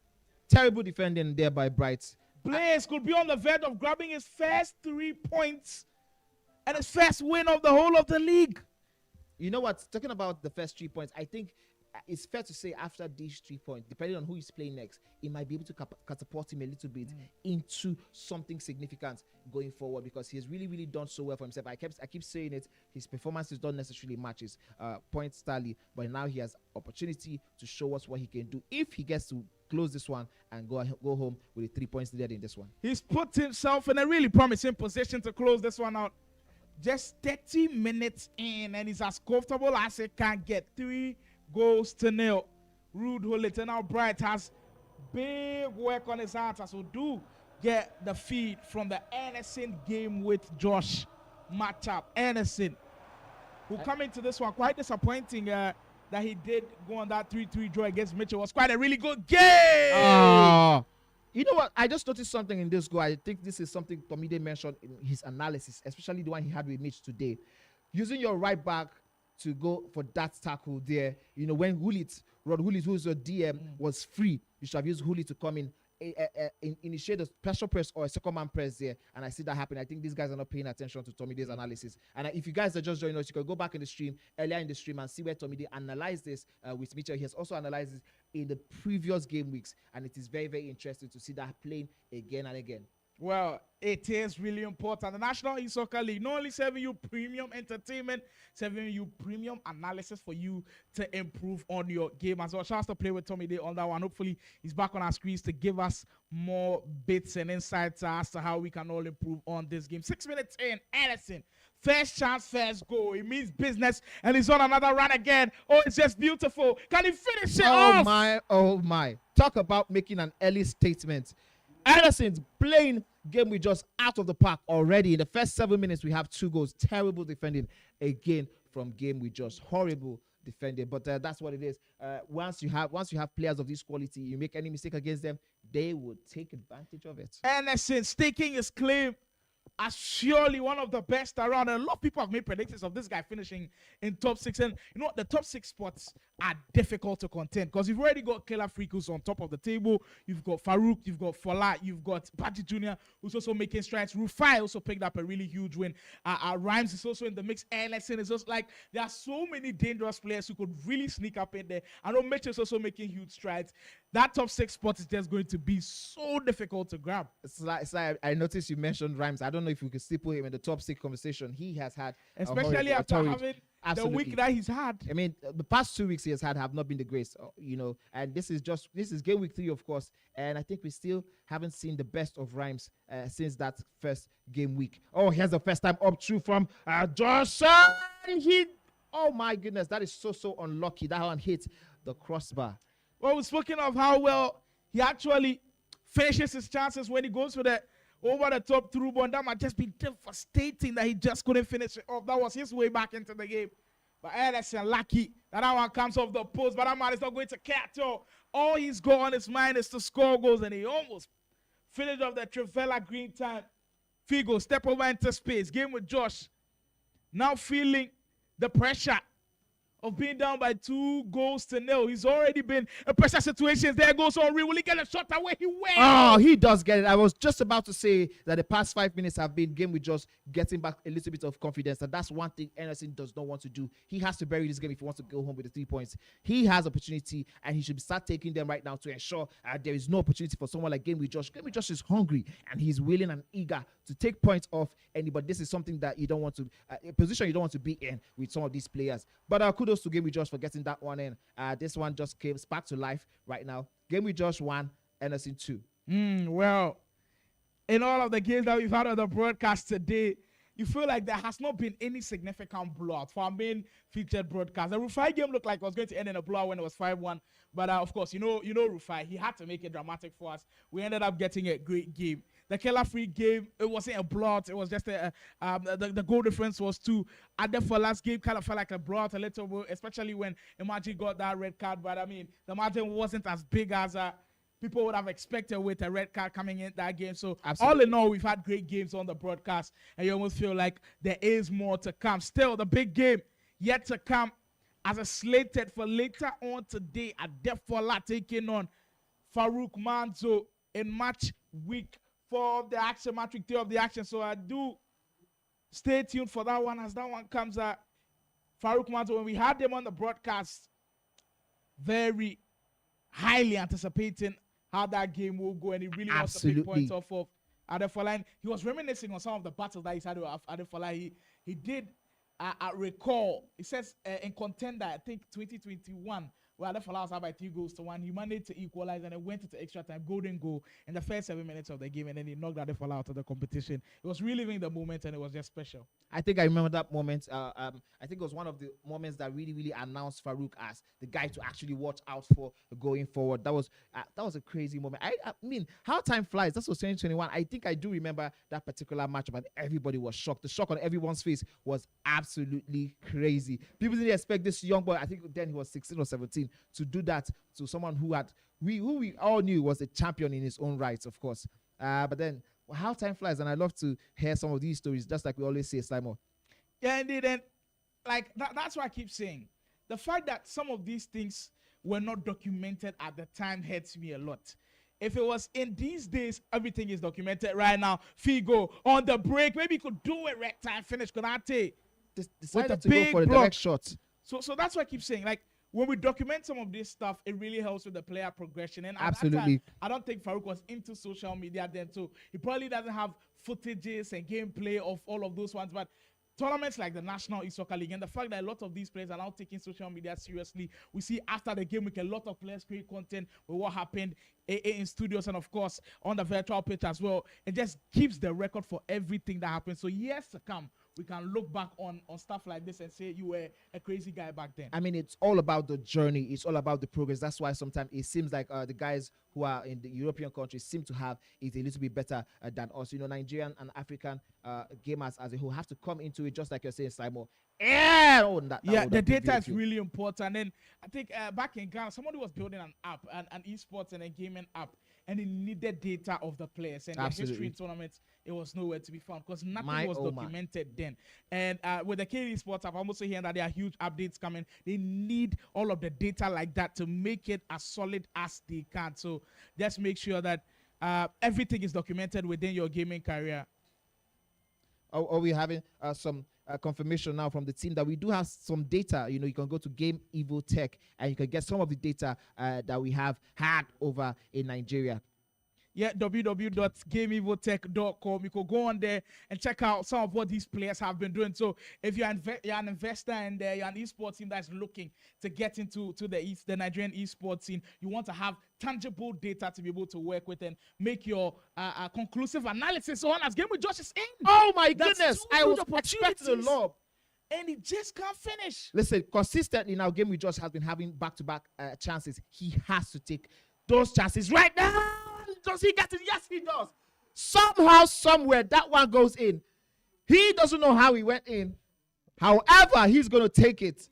Terrible defending there by Bright. Blaze could be on the verge of grabbing his first 3 points and his first win of the whole of the league. You know what? Talking about the first 3 points, I think it's fair to say after these 3 points, depending on who he's playing next, it might be able to catapult him a little bit into something significant going forward, because he's really done so well for himself. I keep saying it. His performances don't necessarily match his points tally, but now he has opportunity to show us what he can do if he gets to close this one and go home with the 3 points needed in this one. He's put himself in a really promising position to close this one out. Just 30 minutes in, and he's as comfortable as he can get. 3 goals to nil. Rude Hullet, and now Bright has big work on his hands, as we do get the feed from the Anderson game with Josh matchup. Anderson, who come into this one quite disappointing that he did go on that 3-3 draw against Mitchell. It was quite a really good game. You know what? I just noticed something in this goal. I think this is something Tomide mentioned in his analysis, especially the one he had with Mitch today. Using your right back to go for that tackle there. You know, when Rod Hullit, who's your DM, was free, you should have used Hullit to come in, initiate a special press or a second man press there. And I see that happen. I think these guys are not paying attention to Tomide's analysis. And if you guys are just joining us, you can go back in the stream, earlier in the stream, and see where Tomide analyzed this with Mitchell. He has also analyzed this in the previous game weeks. And it is very interesting to see that playing again and again. Well, it is really important. The National E-Soccer League not only serving you premium entertainment, serving you premium analysis for you to improve on your game as well. Chance to play with Tomide on that one. Hopefully, he's back on our screens to give us more bits and insights as to how we can all improve on this game. 6 minutes in, Anderson. First chance, first goal. It means business, and he's on another run again. Oh, it's just beautiful. Can he finish it off? Oh my. Talk about making an early statement. Anderson's playing game with just out of the park already. In the first 7 minutes, we have 2 goals. Terrible defending again from game with just horrible defending. But that's what it is. Once you have players of this quality, you make any mistake against them, they will take advantage of it. Anderson staking his claim as surely one of the best around. And a lot of people have made predictions of this guy finishing in top 6. And you know what? The top 6 spots are difficult to contend because you've already got Killer Freakos on top of the table. You've got Faruk, you've got Fola, you've got Baji Jr, who's also making strides. Rufi also picked up a really huge win. Rhymes is also in the mix. Anderson is just like, there are so many dangerous players who could really sneak up in there. I know Mitch is also making huge strides. That top 6 spot is just going to be so difficult to grab. It's like I noticed you mentioned Rhymes. I don't know if we could still put him in the top 6 conversation. He has had, especially after having the week that he's had. I mean, the past 2 weeks he has had have not been the greatest, you know. And this is game week 3, of course. And I think we still haven't seen the best of Rhymes since that first game week. Oh, here's the first time up through from Johnson. Oh my goodness, that is so unlucky. That one hit the crossbar. Well, we're speaking of how well he actually finishes his chances when he goes for the over-the-top through ball. That might just be devastating that he just couldn't finish it off. That was his way back into the game. But Anderson lucky that one comes off the post, but that man is not going to care at all. All he's got on his mind is to score goals, and he almost finished off the Trivella Green time. Figo, step over into space. Game with Josh. Now feeling the pressure of being down by 2-0. He's already been in pressure situations. There goes Henry. Will he get a shot away? He went. Oh, he does get it. I was just about to say that the past 5 minutes have been game with just getting back a little bit of confidence. And that's one thing Anderson does not want to do. He has to bury this game if he wants to go home with the 3 points. He has opportunity, and he should start taking them right now to ensure there is no opportunity for someone like Game with Josh. Game with Josh is hungry, and he's willing and eager to take points off anybody. This is something that you don't want to, a position you don't want to be in with some of these players. But kudos to Game with Josh for getting that one in. This one just came back to life right now. Game with Josh 1, Anderson 2. Well, in all of the games that we've had on the broadcast today, you feel like there has not been any significant blowout for our main featured broadcast. The Rufi game looked like it was going to end in a blowout when it was 5-1. But of course, you know Rufi, he had to make it dramatic for us. We ended up getting a great game. The Killer Free game, it wasn't a blowout. It was just the goal difference was 2. Adefola's game kind of felt like a blowout a little bit, especially when Imagi got that red card. But I mean, the margin wasn't as big as people would have expected with a red card coming in that game. So all in all, we've had great games on the broadcast, and you almost feel like there is more to come. Still, the big game yet to come as a slated for later on today. Adefola taking on Faruk Manzo in match week 4 of the action, match week 3 of the action. So I do stay tuned for that one as that one comes out. Faruk Manzo, when we had them on the broadcast, very highly anticipating how that game will go, and he really wants to pick points off of Adefola. He was reminiscing on some of the battles that he's had with Adefola. He did recall, he says in contender, I think 2021, where Adefola was out by 3-1, he managed to equalize and then went into extra time, golden goal in the first 7 minutes of the game, and then he knocked Adefola out of the competition. It was reliving the moment, and it was just special. I think I remember that moment. I think it was one of the moments that really announced Faruk as the guy to actually watch out for going forward. That was a crazy moment. I mean, how time flies. That was 2021. I think I do remember that particular match, but everybody was shocked. The shock on everyone's face was absolutely crazy. People didn't expect this young boy, I think then he was 16 or 17, to do that to someone who we all knew was a champion in his own rights, of course. But then how time flies, and I love to hear some of these stories, just like we always say, Simon. Yeah, indeed, and like that's why I keep saying the fact that some of these things were not documented at the time hurts me a lot. If it was in these days, everything is documented right now. Figo on the break, maybe you could do it right time finish. Konate decided to go for the direct shot. So that's why I keep saying, like, when we document some of this stuff, it really helps with the player progression. And absolutely, I don't think Faruk was into social media then, so he probably doesn't have footages and gameplay of all of those ones. But tournaments like the National E-Soccer League and the fact that a lot of these players are now taking social media seriously, we see after the game week a lot of players create content with what happened in studios and of course on the virtual pitch as well. It just keeps the record for everything that happened. So years to come, we can look back on stuff like this and say you were a crazy guy back then. I mean, it's all about the journey. It's all about the progress. That's why sometimes it seems like the guys who are in the European countries seem to have it a little bit better than us. You know, Nigerian and African gamers as a whole have to come into it, just like you're saying, Simon. The data is really important. And I think back in Ghana, somebody was building an app, an esports and a gaming app, and it needed data of the players. And the history in tournaments, it was nowhere to be found because nothing was documented then. And with the Cade Esports, I'm also hearing that there are huge updates coming. They need all of the data like that to make it as solid as they can. So just make sure that everything is documented within your gaming career. Are we having some confirmation now from the team that we do have some data? You know, you can go to Game Evo Tech and you can get some of the data that we have had over in Nigeria. Yeah, www.gameevotech.com. You could go on there and check out some of what these players have been doing. So if you're an investor and you're an esports team that's looking to get into the Nigerian esports scene, you want to have tangible data to be able to work with and make your conclusive analysis on as Game with Josh is in. Oh my goodness, I was expecting a lot. And he just can't finish. Listen, consistently now, Game with Josh has been having back-to-back chances. He has to take those chances right now. Does he get it? Yes, he does. Somehow, somewhere, that one goes in. He doesn't know how he went in. However, he's going to take it.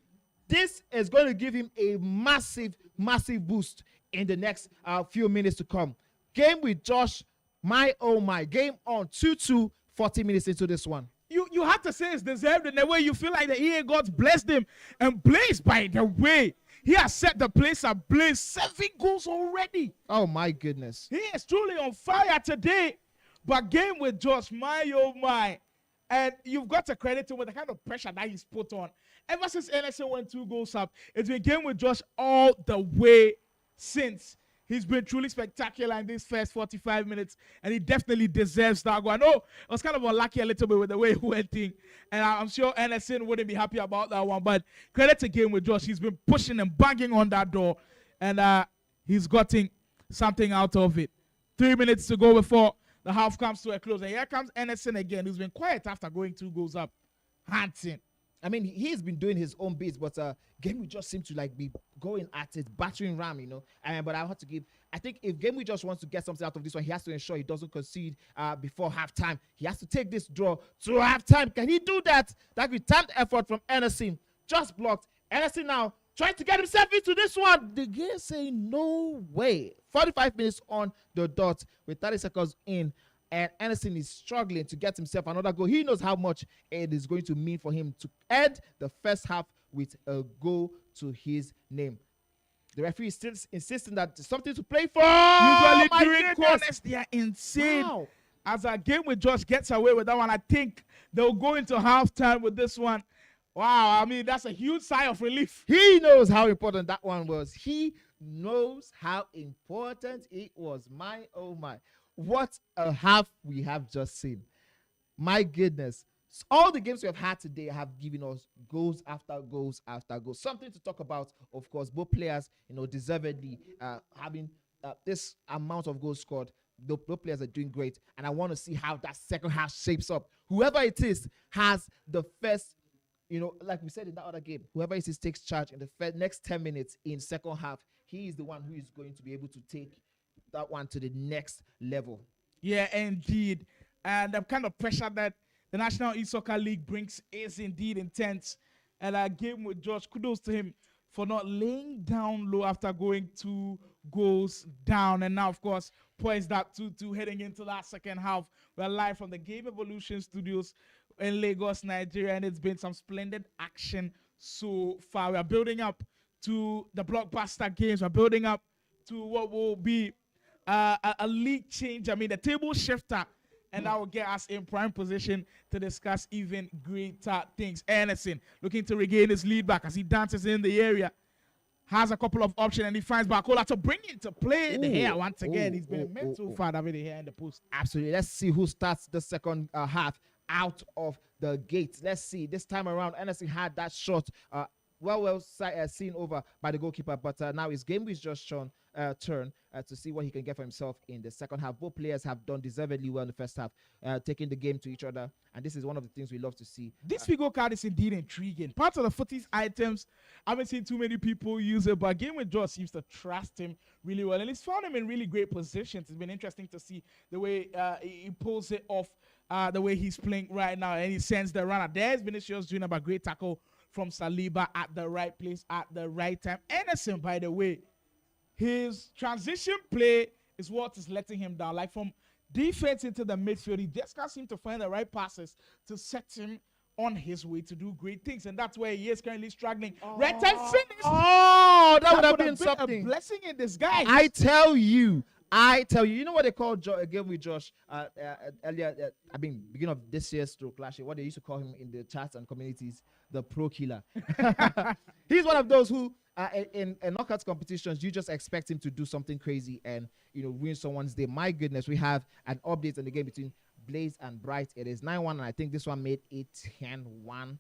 This is going to give him a massive boost in the next few minutes to come. Game with Josh, my oh my. Game on 2-2, 40 minutes into this one. You have to say it's deserved in the way you feel like the EA gods blessed him. And Blaze, by the way, he has set the place ablaze. 7 goals already. Oh, my goodness. He is truly on fire today. But Game with Josh, my oh my. And you've got to credit him with the kind of pressure that he's put on. Ever since NSN went 2 goals up, it's been Game with Josh all the way since. He's been truly spectacular in these first 45 minutes, and he definitely deserves that goal. I know I was kind of unlucky a little bit with the way he went in, and I'm sure NSN wouldn't be happy about that one, but credit to Game with Josh. He's been pushing and banging on that door, and he's gotten something out of it. 3 minutes to go before the half comes to a close, and here comes NSN again, who's been quiet after going 2 goals up. Hunting. I mean, he's been doing his own bits, but Game We Just seem to like be going at it, battering ram, you know. But I have to give. I think if Game We Just wants to get something out of this one, he has to ensure he doesn't concede before halftime. He has to take this draw to halftime. Can he do that? That with timed effort from Anderson, just blocked. Anderson now trying to get himself into this one. The game saying no way. 45 minutes on the dot with 30 seconds in. And Anderson is struggling to get himself another goal. He knows how much it is going to mean for him to end the first half with a goal to his name. The referee is still insisting that there's something to play for. Usually during corners, they are insane. Wow. as a game with Josh gets away with that one, I think they'll go into halftime with this one. Wow, I mean, that's a huge sigh of relief. He knows how important that one was. He knows how important it was. My, oh my. What a half we have just seen. My goodness. All the games we have had today have given us goals after goals after goals. Something to talk about, of course. Both players, deservedly having this amount of goals scored. Both players are doing great. And I want to see how that second half shapes up. Whoever it is has the first, like we said in that other game, whoever it is takes charge in the next 10 minutes in second half. He is the one who is going to be able to take that one to the next level. Yeah, indeed. And the kind of pressure that the National E-Soccer League brings is indeed intense. And a game with Josh, kudos to him for not laying down low after going 2 goals down. And now, of course, poised that 2-2 heading into that second half. We're live from the Game Evolution Studios in Lagos, Nigeria. And it's been some splendid action so far. We are building up to the blockbuster games. We're building up to what will be a league change. I mean, the table shifter. And that will get us in prime position to discuss even greater things. Anderson looking to regain his lead back as he dances in the area. Has a couple of options and he finds Bakola to bring it to play the hair once again. He's been meant so far having the hair in the post. Absolutely. Let's see who starts the second half out of the gate. Let's see. This time around, Anderson had that shot seen over by the goalkeeper. But now his game is just turn to see what he can get for himself in the second half. Both players have done deservedly well in the first half, taking the game to each other. And this is one of the things we love to see. This Figo card is indeed intriguing. Part of the footies items, I haven't seen too many people use it, but Game with Josh seems to trust him really well. And he's found him in really great positions. It's been interesting to see the way he pulls it off, the way he's playing right now. And he sends the runner. There's Vinicius Jr., a great tackle from Saliba at the right place at the right time. Anderson, by the way, his transition play is what is letting him down. Like from defense into the midfield, he just can't seem to find the right passes to set him on his way to do great things. And that's where he is currently struggling. Red time finish. Oh, that would have been something. A blessing in disguise. I tell you. You know what they call Game with Josh earlier, beginning of this year's clash, what they used to call him in the chats and communities, the pro killer. He's one of those who, in knockout competitions, you just expect him to do something crazy and, win someone's day. My goodness, we have an update in the game between Blaze and Bright. It is 9-1, and I think this one made it 10-1.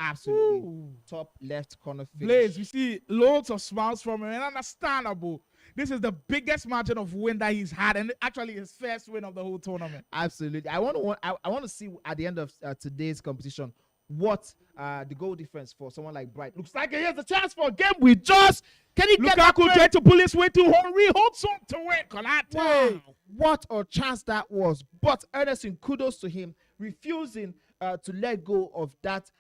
Absolutely. Ooh. Top left corner finish. Blaze, we see loads of smiles from him, and understandable. This is the biggest margin of win that he's had, and actually his first win of the whole tournament. Absolutely. I want to see at the end of today's competition what the goal difference for someone like Bright looks like. Here's a chance for a Game with Josh. Can he get that? Lukaku tried to pull his way to Henry, holds on to win. Wow. What a chance that was. But Anderson, kudos to him, refusing to let go of that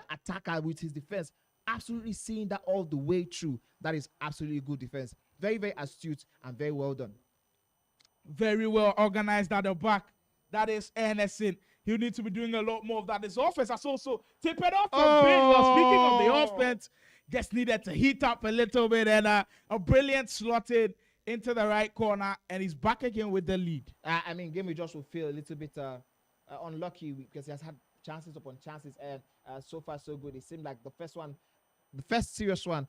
attacker with his defense. Absolutely seeing that all the way through. That is absolutely good defense. Very, very astute and very well done. Very well organized at the back. That is Anderson. He'll need to be doing a lot more of that. His offense has also tapered off a bit. Well, speaking of the offense, just needed to heat up a little bit, and a brilliant slotted into the right corner, and he's back again with the lead. Game with Josh will feel a little bit unlucky because he has had chances upon chances, and so far so good. It seemed like the first serious one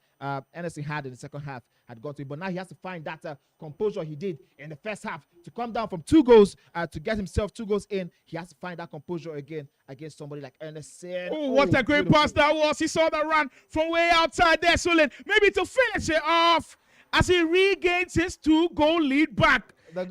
Anderson had in the second half had got to it, but now he has to find that composure he did in the first half to come down from 2 goals to get himself 2 goals in. He has to find that composure again against somebody like Anderson. Oh, what a great pass that was. He saw the run from way outside there, Solin, maybe to finish it off as he regains his 2-goal lead back. The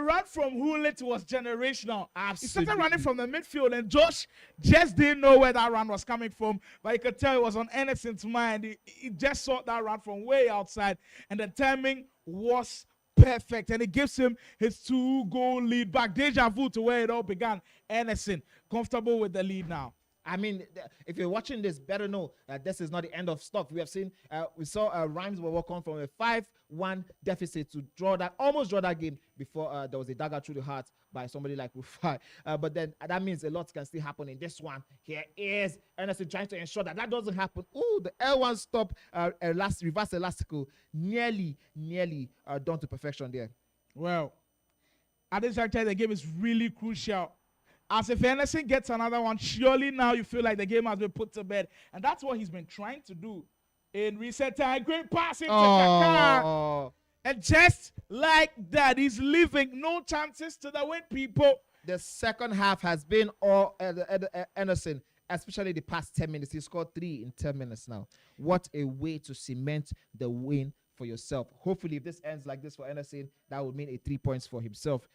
run from Hulit was generational. Absolutely. He started running from the midfield, and Josh just didn't know where that run was coming from. But you could tell it was on Anderson's mind. He just saw that run from way outside, and the timing was perfect. And it gives him his 2-goal lead back. Deja vu to where it all began. Anderson, comfortable with the lead now. If you're watching this, better know that this is not the end of stuff. We saw Rhymes were walking from a 5-1 deficit to almost draw that game before there was a dagger through the heart by somebody like Rufi. But then that means a lot can still happen in this one. Here is Anderson trying to ensure that doesn't happen. Oh, the L1 stop, reverse elastical, nearly done to perfection there. Well, at this juncture, the game is really crucial. As if Anderson gets another one, surely now you feel like the game has been put to bed. And that's what he's been trying to do in recent time. Great passing to Kaka. And just like that, he's leaving no chances to the win, people. The second half has been all Anderson, especially the past 10 minutes. He scored 3 in 10 minutes now. What a way to cement the win for yourself. Hopefully, if this ends like this for Anderson, that would mean 3 points for himself.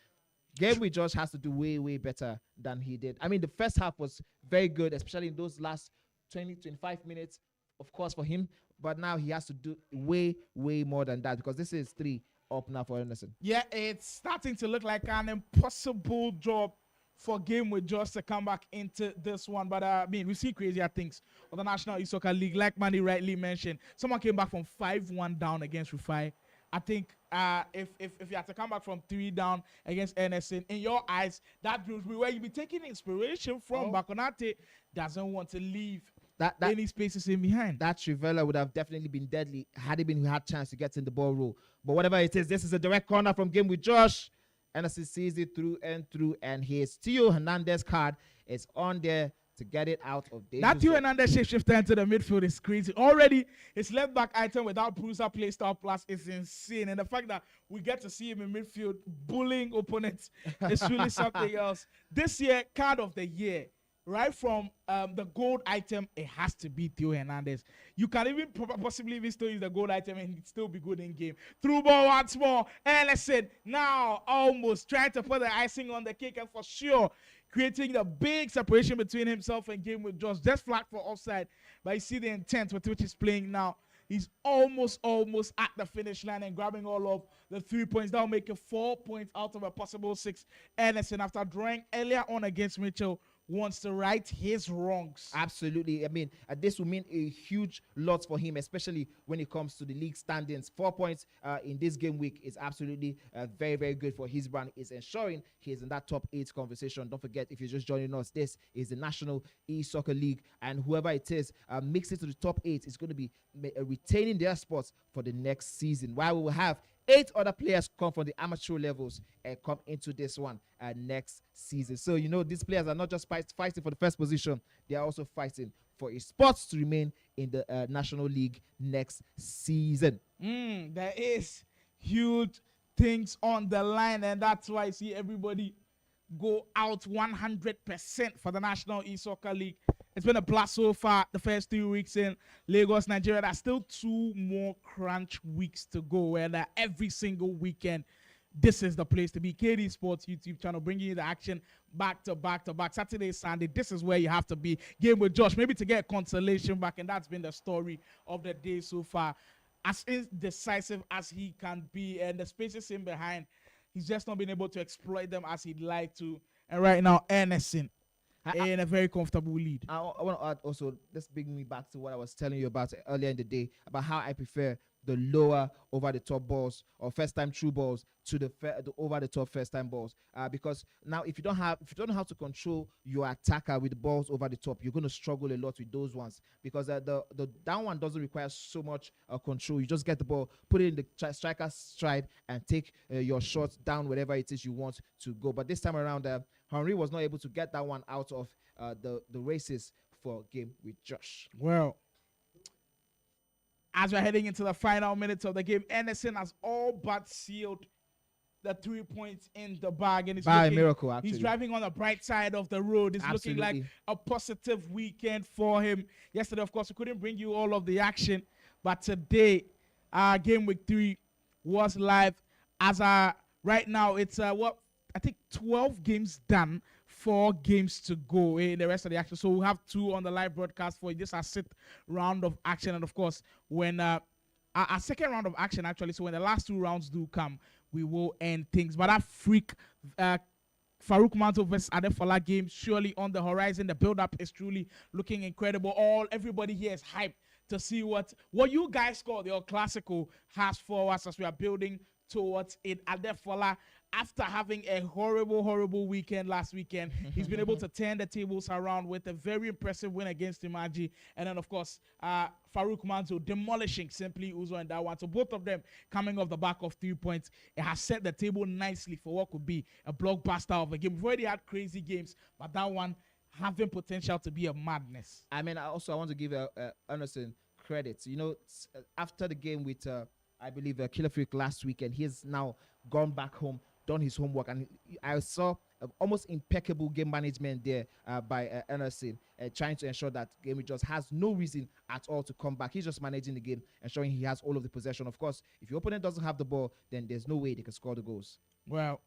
Game with Josh has to do way, way better than he did. I mean, the first half was very good, especially in those last 20, 25 minutes, of course, for him. But now he has to do way, way more than that because this is 3 up now for Anderson. Yeah, it's starting to look like an impossible job for Game with Josh to come back into this one. But, I mean, we see crazier things on the National E-Soccer League. Like Manny rightly mentioned, someone came back from 5-1 down against Rufi. I think if you have to come back from 3 down against Anderson, in your eyes, that will be where you'll be taking inspiration from. Bakonate doesn't want to leave any spaces in behind. That Trivella would have definitely been deadly had he had chance to get in the ball roll. But whatever it is, this is a direct corner from Game with Josh. Anderson sees it through, and his Theo Hernandez card is on there to get it out of danger. That Theo Hernandez shifter into the midfield is crazy. Already, his left back item without Bruiser play style plus is insane. And the fact that we get to see him in midfield bullying opponents is really something else. This year, card of the year, right from the gold item, it has to be Theo Hernandez. You can even possibly even still use the gold item and still be good in game. Through ball once more. Ellison now almost trying to put the icing on the cake, and for sure creating the big separation between himself and Game with Josh. Just flagged for offside, but you see the intent with which he's playing now. He's almost at the finish line and grabbing all of the 3 points. That'll make it 4 points out of a possible 6. Ellison, after drawing earlier on against Mitchell, wants to right his wrongs. Absolutely. I mean, this will mean a huge lot for him, especially when it comes to the league standings. 4 points in this game week is absolutely very, very good for his brand. It's ensuring he's in that top 8 conversation. Don't forget, if you're just joining us, this is the National E-Soccer League, and whoever it is makes it to the top 8 is going to be retaining their spots for the next season, while we will have 8 other players come from the amateur levels and come into this one next season. So, you know, these players are not just fighting for the first position. They are also fighting for a spot to remain in the National League next season. There is huge things on the line, and that's why I see everybody go out 100% for the National E-Soccer League. It's been a blast so far, the first 3 weeks in Lagos, Nigeria. There's still 2 more crunch weeks to go, where every single weekend, this is the place to be. Cade Esports YouTube channel, bringing you the action back to back to back. Saturday, Sunday, this is where you have to be. Game with Josh, maybe to get consolation back, and that's been the story of the day so far. As indecisive as he can be, and the spaces in behind, he's just not been able to exploit them as he'd like to. And right now, Anderson in a very comfortable lead. I want to add also, this brings me back to what I was telling you about earlier in the day, about how I prefer the lower over-the-top balls or first-time true balls to the over-the-top first-time balls. Because now, if you don't know how to control your attacker with the balls over the top, you're going to struggle a lot with those ones, because the down one doesn't require so much control. You just get the ball, put it in the striker's stride, and take your shots down wherever it is you want to go. But this time around, Henry was not able to get that one out of the races for Game with Josh. Well, as we're heading into the final minutes of the game, Anderson has all but sealed the 3 points in the bag. And by a miracle, actually. He's driving on the bright side of the road. It's looking like a positive weekend for him. Yesterday, of course, we couldn't bring you all of the action. But today, game week 3 was live. As right now, it's I think 12 games done, 4 games to go in the rest of the action. So we'll have 2 on the live broadcast for this our 6th round of action. And of course, when our second round of action, actually, so when the last 2 rounds do come, we will end things. But that freak Faruk Manzo versus Adefola game surely on the horizon. The build-up is truly looking incredible. Everybody here is hyped to see what you guys call the Classical has for us as we are building towards it. Adefola after having a horrible weekend last weekend, he's been able to turn the tables around with a very impressive win against Imagi. And then, of course, Faruk Manzo demolishing simply Uzo in that one. So both of them coming off the back of 3 points. It has set the table nicely for what could be a blockbuster of a game. We've already had crazy games, but that one having potential to be a madness. I mean, I want to give Anderson credit. You know, after the game with, I believe, Killer Freak last weekend, he has now gone back home, done his homework, and I saw almost impeccable game management there by Anderson, trying to ensure that Game just has no reason at all to come back. He's just managing the game, ensuring he has all of the possession. Of course, if your opponent doesn't have the ball, then there's no way they can score the goals. Well,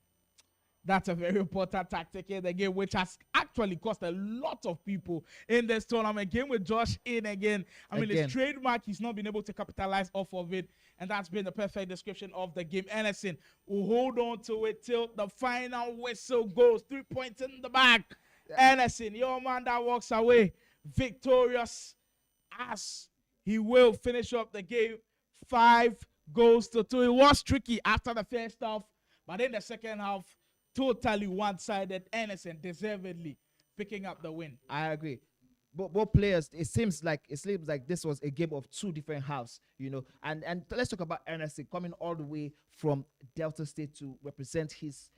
that's a very important tactic in the game, which has actually cost a lot of people in this tournament. Game with Josh in again. I mean, his trademark, he's not been able to capitalize off of it. And that's been the perfect description of the game. Anderson will hold on to it till the final whistle goes. 3 points in the back. Anderson, your man that walks away victorious, as he will finish up the game 5 goals to 2. It was tricky after the first half, but in the second half, totally one-sided. Anderson deservedly picking up the win. I agree. Both players, it seems like this was a game of 2 different halves, you know. And let's talk about Anderson coming all the way from Delta State to represent his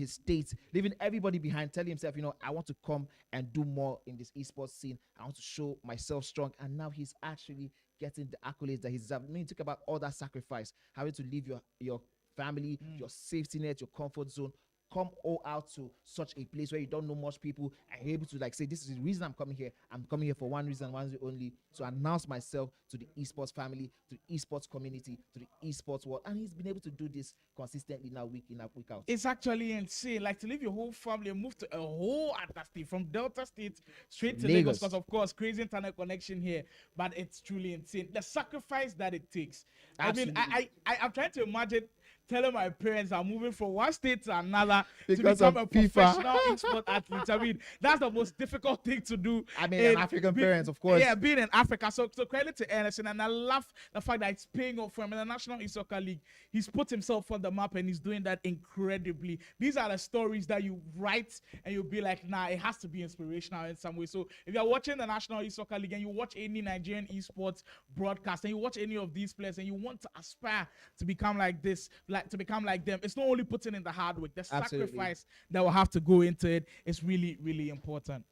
state, leaving everybody behind, telling himself, you know, I want to come and do more in this esports scene. I want to show myself strong. And now he's actually getting the accolades that he deserves. I mean, talk about all that sacrifice, having to leave your family, your safety net, your comfort zone, come all out to such a place where you don't know much people, and you're able to say, this is the reason I'm coming here. I'm coming here for one reason, one reason only, to announce myself to the esports family, to the esports community, to the esports world. And he's been able to do this consistently now, week in, week out. It's actually insane. Like, to leave your whole family and move to a whole other state, from Delta State straight to Lagos, because of course, crazy internet connection here, but it's truly insane. The sacrifice that it takes. Absolutely. I mean, I'm trying to imagine telling my parents I'm moving from one state to another because to become a professional e-sport athlete. I mean, that's the most difficult thing to do. I mean, an African parents, of course. Yeah, being in Africa. So credit to Anderson, and I love the fact that it's paying off for him in the National E-Soccer League. He's put himself on the map, and he's doing that incredibly. These are the stories that you write, and you'll be like, nah, it has to be inspirational in some way. So if you're watching the National E-Soccer League and you watch any Nigerian esports broadcast, and you watch any of these players, and you want to aspire to become like this, to become like them, it's not only putting in the hard work, the sacrifice that will have to go into it is really, really important.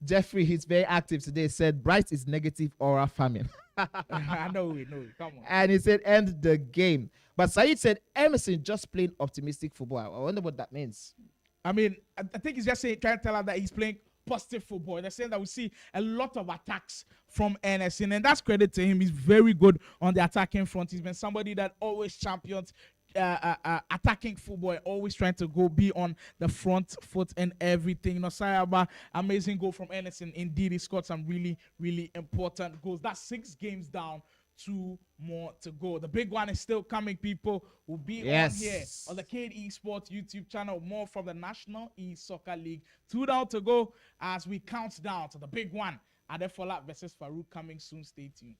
Jeffrey, he's very active today, said Bright is negative aura farming. I know it, come on. And he said end the game. But Saeed said Emerson just playing optimistic football. I wonder what that means. I mean, I think he's just trying to tell us that he's playing positive football. They're saying that we see a lot of attacks from Anderson, and that's credit to him. He's very good on the attacking front. He's been somebody that always champions attacking football, always trying to be on the front foot and everything. You know, Sayaba, amazing goal from Anderson. Indeed, he scored some really, really important goals. That's 6 games down, 2 more to go. The big one is still coming. People will be on here on the Cade Esports YouTube channel. More from the National E-Soccer League. 2 down to go as we count down to the big one. Adefola versus Faruk coming soon. Stay tuned.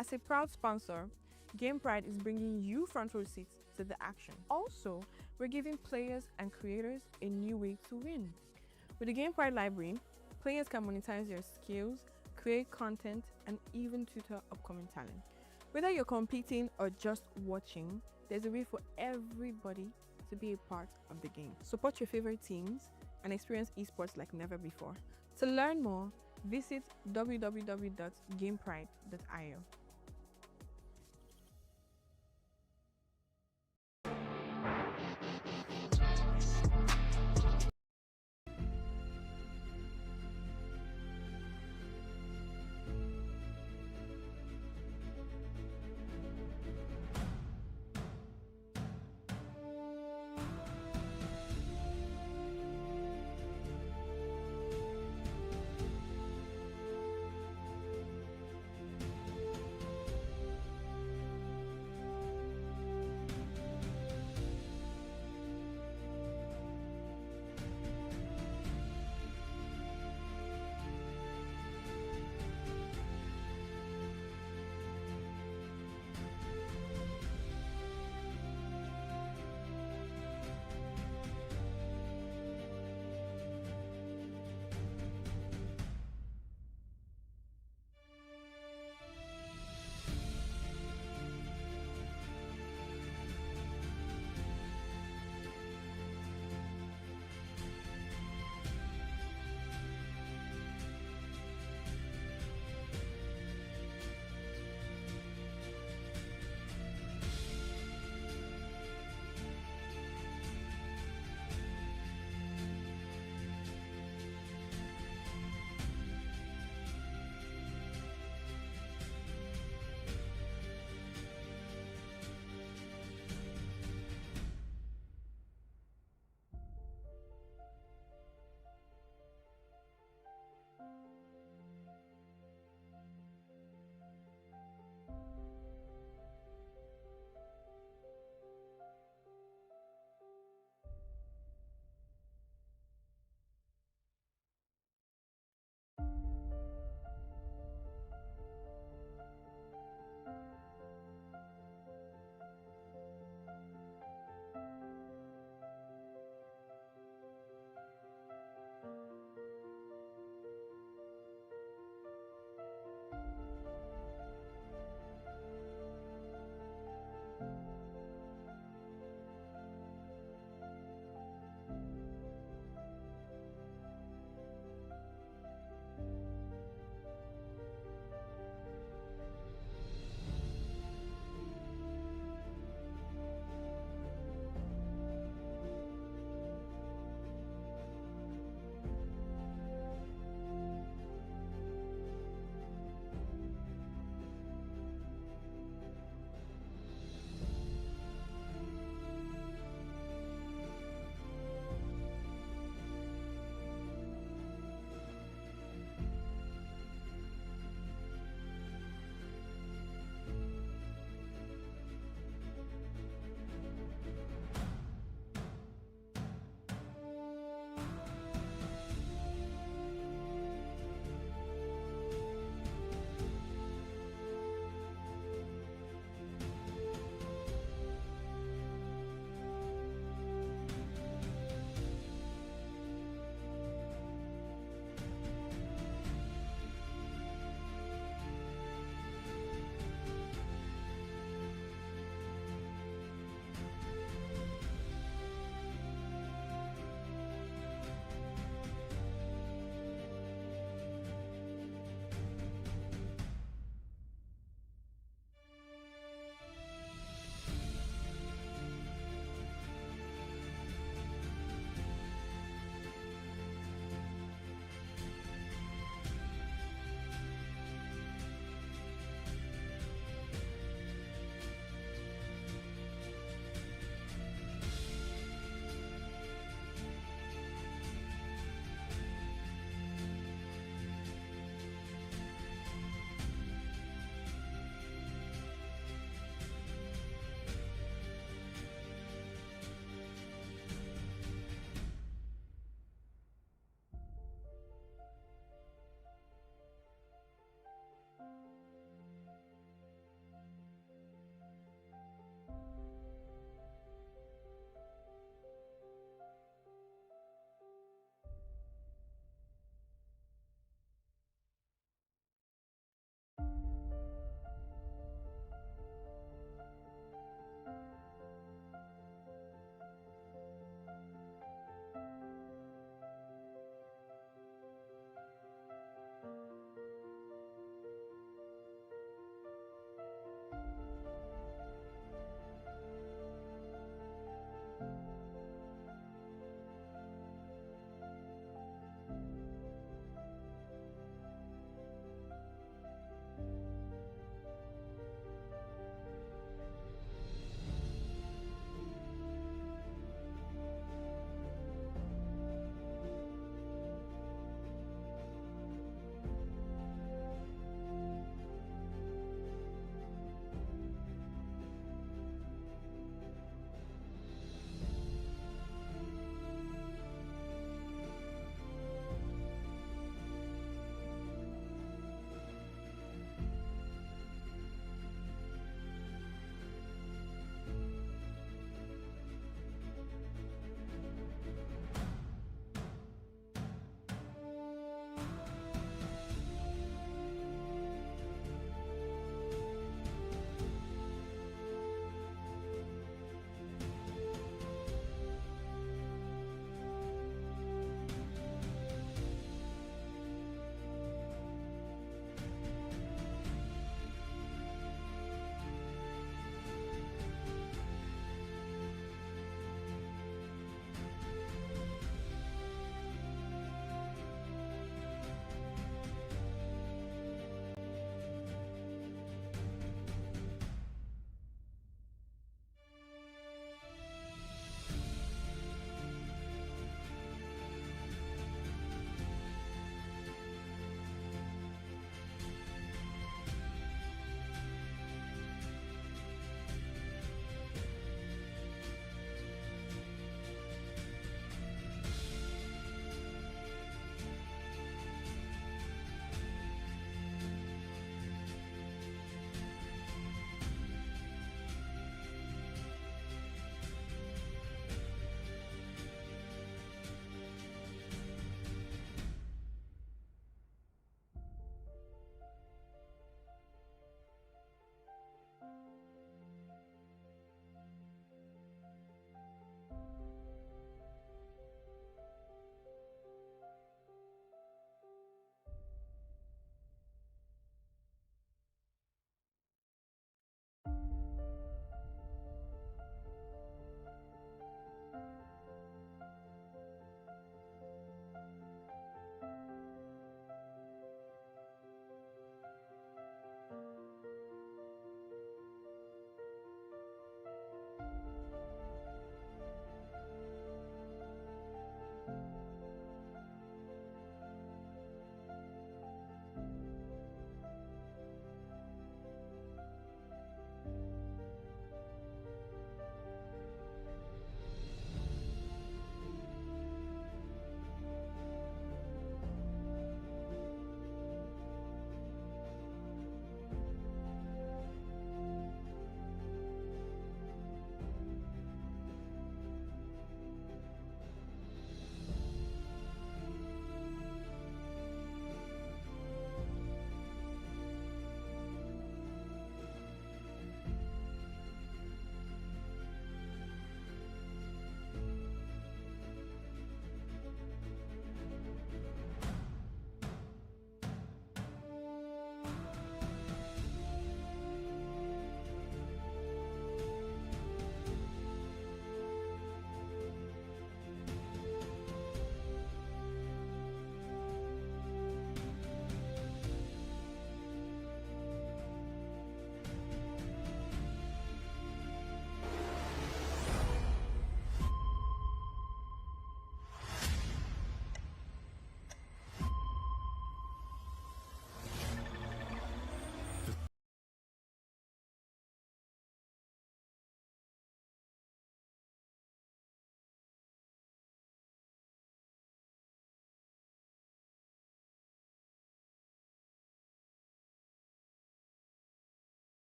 As a proud sponsor, Game Pride is bringing you front row seats to the action. Also, we're giving players and creators a new way to win. With the Game Pride library, players can monetize their skills, create content, and even tutor upcoming talent. Whether you're competing or just watching, there's a way for everybody to be a part of the game. Support your favorite teams and experience esports like never before. To learn more, visit www.gamepride.io.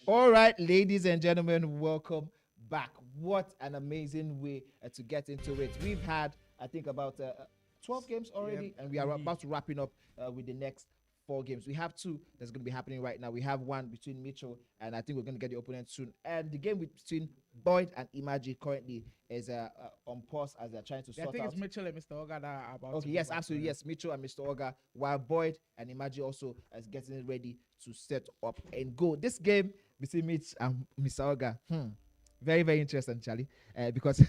All right, ladies and gentlemen, welcome back. What an amazing way to get into it. We've had, I think, about 12 games already, and we are about to wrapping up with the next 4 games. We have 2 that's going to be happening right now. We have one between Mitchell, and I think we're going to get the opponent soon. And the game between Boyd and Imagi currently is on pause as they're trying to sort out. I think it's Mitchell and Mr. Oga that are about. Okay, yes, absolutely, yes, Mitchell and Mr. Oga, while Boyd and Imagi also is getting ready to set up and go. This game between Mitch and Mr. Oga, very, very interesting, Charlie, because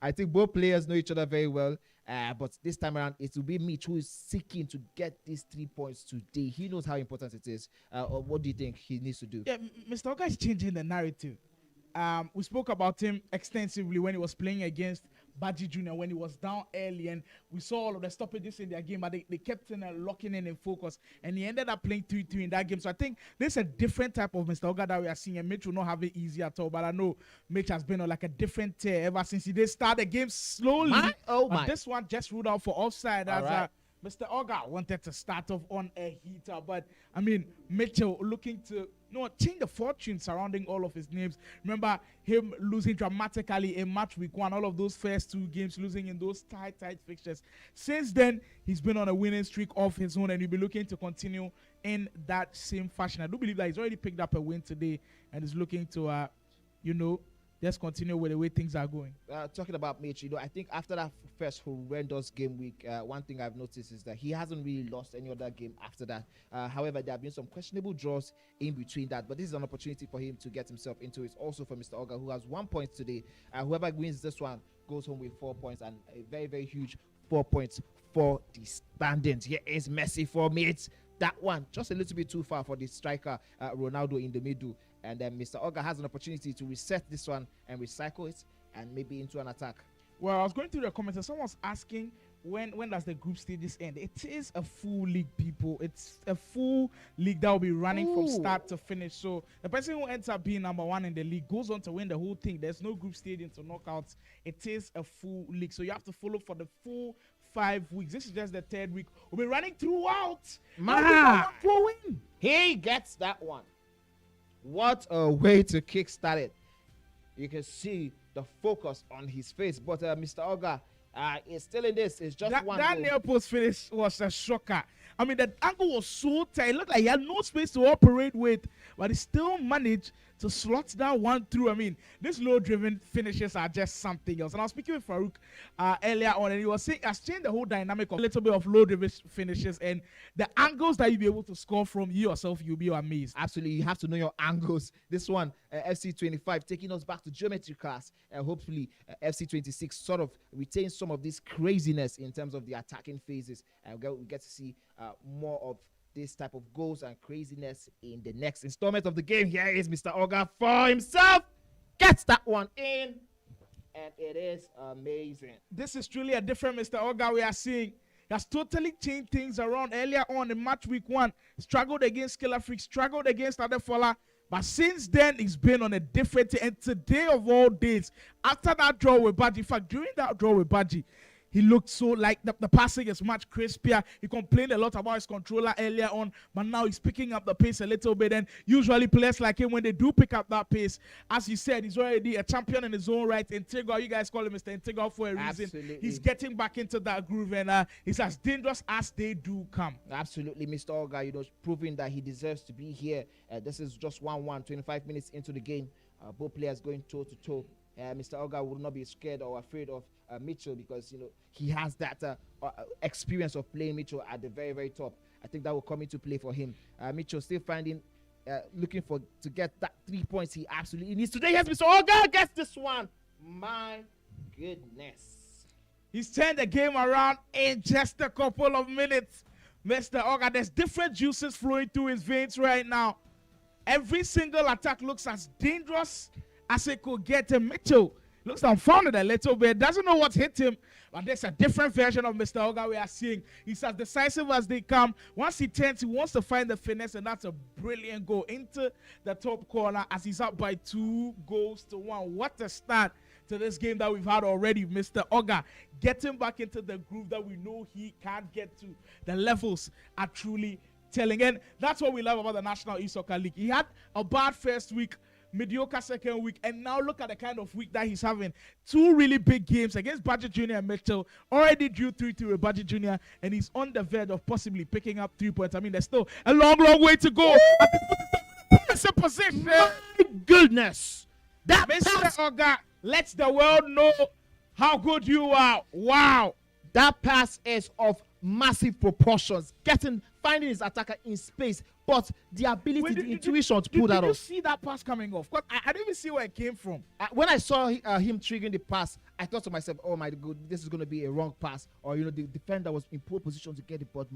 I think both players know each other very well. But this time around, it will be Mitch who is seeking to get these 3 points today. He knows how important it is. What do you think he needs to do? Yeah, Mr. Oga is changing the narrative. We spoke about him extensively when he was playing against Baji Jr. when he was down early, and we saw all of the stoppages in their game, but they kept locking in focus, and he ended up playing 3-3 in that game. So I think this is a different type of Mr. Oga that we are seeing, and Mitch will not have it easy at all. But I know Mitch has been on like a different tear ever since he did start the game slowly. But this one just ruled out for offside as Mr. Oga wanted to start off on a heater, but I mean, Mitchell looking to change the fortune surrounding all of his names. Remember him losing dramatically in match week 1, all of those first 2 games, losing in those tight fixtures. Since then, he's been on a winning streak of his own, and he'll be looking to continue in that same fashion. I do believe that he's already picked up a win today, and is looking to, just continue with the way things are going. Talking about Mitch, I think after that first horrendous game week, one thing I've noticed is that he hasn't really lost any other game after that. However, there have been some questionable draws in between that, but this is an opportunity for him to get himself into it. Also for Mr. Oga, who has 1 point today. Whoever wins this one goes home with 4 points, and a very, very huge 4 points for the standings. Here is Messi for Mitch. That one, just a little bit too far for the striker, Ronaldo in the middle. And then Mr. Oga has an opportunity to reset this one and recycle it and maybe into an attack. Well, I was going through the comments and someone's asking when does the group stages end? It is a full league, people. It's a full league that will be running from start to finish. So the person who ends up being number 1 in the league goes on to win the whole thing. There's no group stage into knockouts. It is a full league. So you have to follow for the full 5 weeks. This is just the 3rd week. We'll be running throughout. He gets that one. What a way to kickstart it. You can see the focus on his face. But Mr. Oga is still in this. It's just one. That near post finish was a shocker. I mean, the angle was so tight. It looked like he had no space to operate with, but he still managed to slot that one through. I mean, these low-driven finishes are just something else. And I was speaking with Faruk earlier on, and he was saying has changed the whole dynamic of a little bit of low-driven finishes, and the angles that you'll be able to score from yourself, you'll be amazed. Absolutely, you have to know your angles. This one, FC25, taking us back to geometry class, and hopefully FC26 sort of retains some of this craziness in terms of the attacking phases, and we get to see more of this type of goals and craziness in the next installment of the game. Here is Mr. Oga for himself. Gets that one in. And it is amazing. This is truly a different Mr. Oga we are seeing. He has totally changed things around. Earlier on in match week 1, struggled against Killer Freak, struggled against Adefola. But since then, he's been on a different, and today of all days, after that draw with Baji, in fact, during that draw with Baji, he looked so like the passing is much crispier. He complained a lot about his controller earlier on, but now he's picking up the pace a little bit. And usually players like him, when they do pick up that pace, as you said, he's already a champion in his own right. Integral, you guys call him Mr. Integral for a reason. Absolutely. He's getting back into that groove, and he's as dangerous as they do come. Absolutely, Mr. Oga, proving that he deserves to be here. This is just 1-1, 25 minutes into the game. Both players going toe-to-toe. Mr. Oga will not be scared or afraid of Mitchell because he has that experience of playing Mitchell at the very, very top. I think that will come into play for him. Mitchell still looking to get that 3 points he absolutely needs today. Yes, Mr. Oga gets this one. My goodness. He's turned the game around in just a couple of minutes. Mr. Oga, there's different juices flowing through his veins right now. Every single attack looks as dangerous as it could get to Mitchell. Looks unfounded a little bit. Doesn't know what hit him. But there's a different version of Mr. Oga we are seeing. He's as decisive as they come. Once he turns, he wants to find the finesse, and that's a brilliant goal into the top corner as he's up by 2-1. What a start to this game that we've had already. Mr. Oga getting back into the groove that we know he can't get to. The levels are truly telling. And that's what we love about the National E-Soccer League. He had a bad first week, mediocre second week, and now look at the kind of week that he's having. 2 really big games against Baji Jr. and Mitchell. Already drew 3-2 with Baji Jr. and he's on the verge of possibly picking up 3 points. I mean, there's still a long, long way to go. But this position. My goodness. That Mr. Oga lets the world know how good you are. Wow. That pass is of massive proportions. Finding his attacker in space, but the ability, the intuition to pull that off. Did you see that pass coming off? Because I didn't even see where it came from. When I saw him triggering the pass, I thought to myself, oh my God, this is going to be a wrong pass. Or, the defender was in poor position to get it. But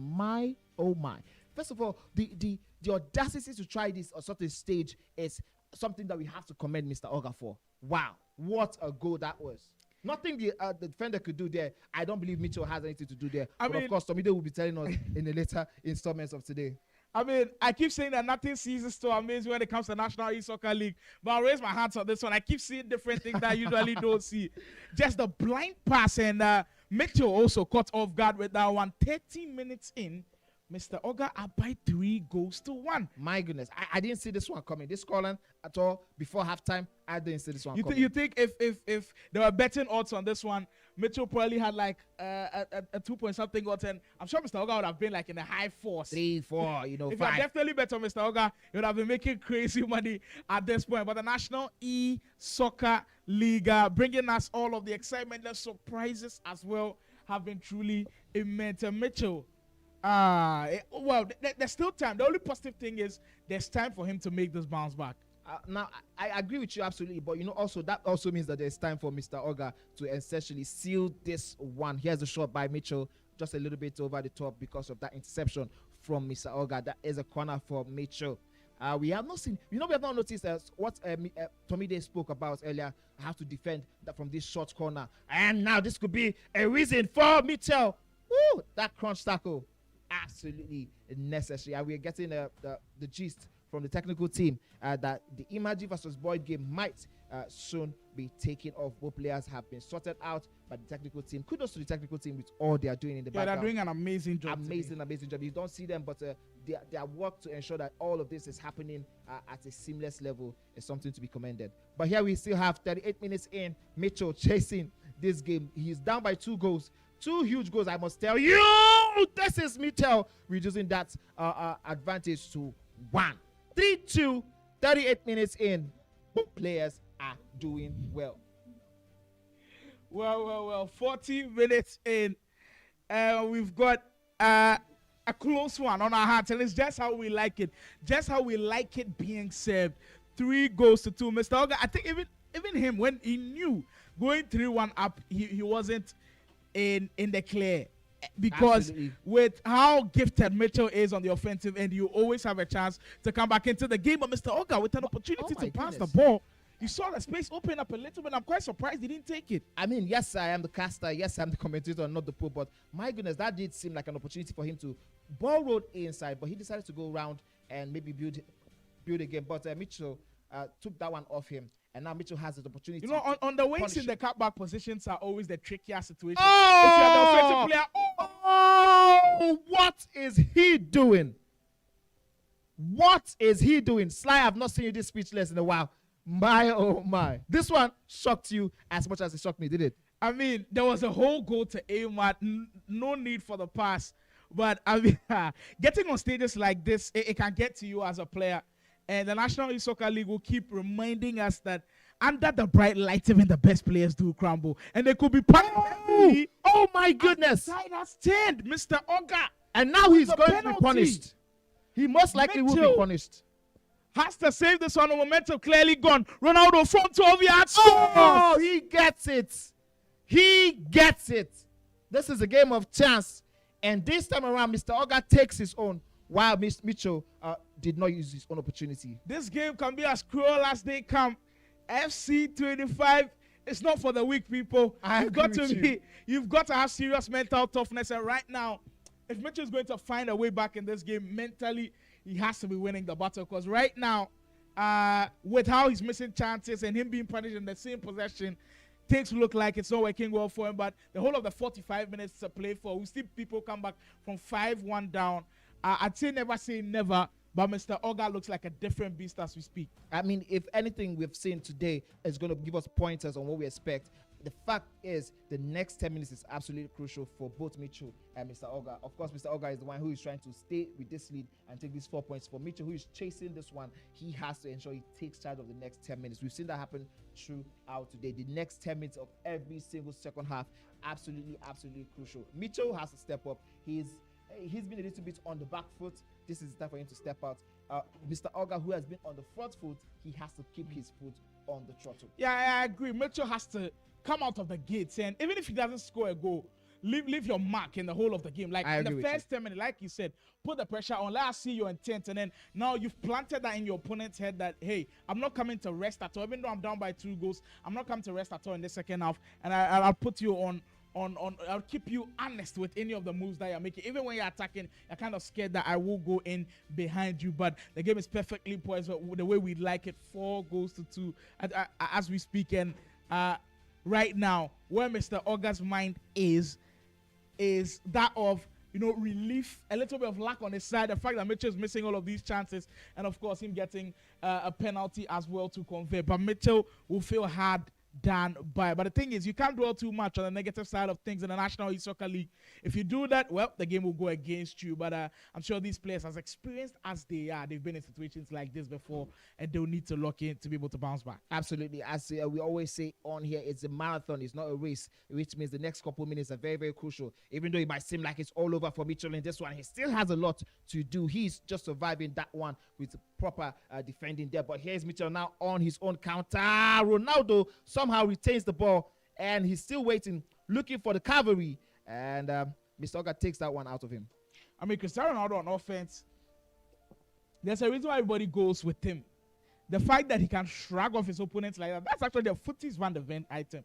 oh my. First of all, the audacity to try this on such a stage is something that we have to commend Mr. Oga for. Wow. What a goal that was. Nothing the defender could do there. I don't believe Mitchell has anything to do there. But of course, Tomido will be telling us in the later installments of today. I mean, I keep saying that nothing ceases to amaze when it comes to National E-Soccer League. But I'll raise my hands on this one. I keep seeing different things that I usually don't see. Just the blind pass, and Mitchell also caught off guard with that one. 30 minutes in, Mr. Oga up by 3-1. My goodness, I didn't see this one coming. This scoreline at all before halftime, I didn't see this one coming. You think if there were betting odds on this one, Mitchell probably had like a 2 point something odds, and I'm sure Mr. Oga would have been like in the high 4s. 3, 4, if 5. I definitely bet on Mr. Oga, he would have been making crazy money at this point. But the National E-Soccer League bringing us all of the excitement, the surprises as well, have been truly immense. Mitchell. There's still time. The only positive thing is there's time for him to make this bounce back. Now, I agree with you absolutely, but also that also means that there's time for Mr. Oga to essentially seal this one. Here's a shot by Mitchell, just a little bit over the top because of that interception from Mr. Oga. That is a corner for Mitchell. We have not seen, we have not noticed what Tomide spoke about earlier, how to defend that from this short corner. And now this could be a reason for Mitchell. Woo, that crunch tackle. Absolutely necessary. And we're getting the gist from the technical team that the Imagi versus Boyd game might soon be taken off. Both players have been sorted out by the technical team. Kudos to the technical team with all they are doing in the background. They're doing an amazing job. Amazing job. You don't see them, but their work to ensure that all of this is happening at a seamless level is something to be commended. But here we still have 38 minutes in. Mitchell chasing this game. He's down by 2 goals. 2 huge goals, I must tell you. This is Mitchell reducing that advantage to 1. 3-2, 38 minutes in. Both players are doing well. Well, 40 minutes in. We've got a close one on our hands, and it's just how we like it. Just how we like it being served. 3 goals to 2. Mr. Oga, I think even him, when he knew going 3-1 up, he wasn't in the clear, because absolutely, with how gifted Mitchell is on the offensive end, you always have a chance to come back into the game. But Mr. Oga, with an opportunity to pass the ball, you saw the space open up a little bit. I'm quite surprised he didn't take it. I mean, yes, I am the caster. Yes, I'm the commentator, not the pro. But my goodness, that did seem like an opportunity for him to ball roll inside. But he decided to go around and maybe build again. But Mitchell took that one off him. And now Mitchell has the opportunity. You know, on the wings in the cutback positions are always the trickier situation. Oh! If you're the offensive player, oh, what is he doing? What is he doing? Sly, I've not seen you this speechless in a while. My, oh my. This one shocked you as much as it shocked me, did it? I mean, there was a whole goal to aim at. No need for the pass. But, I mean, getting on stages like this, it can get to you as a player. And the National E-Soccer League will keep reminding us that under the bright light, even the best players do crumble. And they could be punished. Oh my goodness. Side has turned, Mr. Oga. And now he's going to be punished. He most likely will be punished. Has to save this one. Momentum clearly gone. Ronaldo from 12 yards. Oh, he gets it. He gets it. This is a game of chance. And this time around, Mr. Oga takes his own, while Mitchell did not use his own opportunity. This game can be as cruel as they come. FC 25, it's not for the weak people. You've got to have serious mental toughness. And right now, if Mitchell is going to find a way back in this game mentally, he has to be winning the battle. Because right now, with how he's missing chances and him being punished in the same possession, things look like it's not working well for him. But the whole of the 45 minutes to play for, we see people come back from 5-1 down. I'd say never. But Mr. Oga looks like a different beast as we speak. I mean, if anything we've seen today is going to give us pointers on what we expect. The fact is, the next 10 minutes is absolutely crucial for both Mitchell and Mr. Oga. Of course, Mr. Oga is the one who is trying to stay with this lead and take these 4 points. For Mitchell, who is chasing this one, he has to ensure he takes charge of the next 10 minutes. We've seen that happen throughout today. The next 10 minutes of every single second half, absolutely crucial. Mitchell has to step up. He's been a little bit on the back foot. This is the time for him to step out. Mr. Oga, who has been on the front foot, he has to keep his foot on the throttle. Yeah, I agree. Mitchell has to come out of the gates, and even if he doesn't score a goal, leave your mark in the whole of the game. Like in the first 10 minutes, like you said, put the pressure on. Let us see your intent, and then now you've planted that in your opponent's head that, hey, I'm not coming to rest at all. Even though I'm down by 2 goals, I'm not coming to rest at all in the second half, and I'll put you on. I'll keep you honest with any of the moves that you're making. Even when you're attacking, you're kind of scared that I will go in behind you. But the game is perfectly poised the way we like it. 4 goals to 2 as we speak. And right now, where Mr. Oga's mind is that of, relief, a little bit of luck on his side, the fact that Mitchell is missing all of these chances, and of course him getting a penalty as well to convert. But Mitchell will feel hard done by. But the thing is, you can't dwell too much on the negative side of things in the National Youth Soccer League. If you do that, well, the game will go against you. But I'm sure these players, as experienced as they are, they've been in situations like this before, and they'll need to lock in to be able to bounce back. Absolutely. As we always say on here, it's a marathon, it's not a race, which means the next couple minutes are very, very crucial. Even though it might seem like it's all over for Mitchell in this one, he still has a lot to do. He's just surviving that one with proper defending there. But here's Mitchell now on his own counter. Ronaldo somehow retains the ball, and he's still waiting, looking for the cavalry. And Mr. Oga takes that one out of him. I mean, Cristiano Ronaldo on offense, there's a reason why everybody goes with him. The fact that he can shrug off his opponents like that, that's actually a footies Van de Ven item.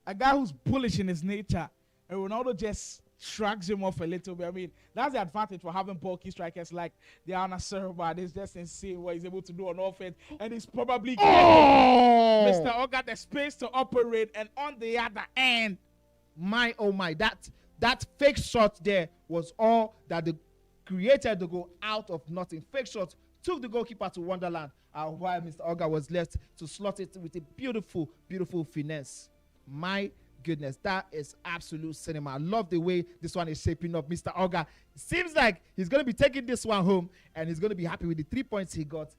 A guy who's bullish in his nature, and Ronaldo just shrugs him off a little bit. I mean, that's the advantage for having bulky strikers like the Ana Serba. It's just insane what he's able to do on offense. And he's probably giving Mr. Oga the space to operate. And on the other end, my, oh my, that fake shot there was all that created the goal out of nothing. Fake shot took the goalkeeper to Wonderland, while Mr. Oga was left to slot it with a beautiful, beautiful finesse. My goodness, that is absolute cinema. I love the way this one is shaping up. Mr. Oga seems like he's going to be taking this one home, and he's going to be happy with the 3 points he got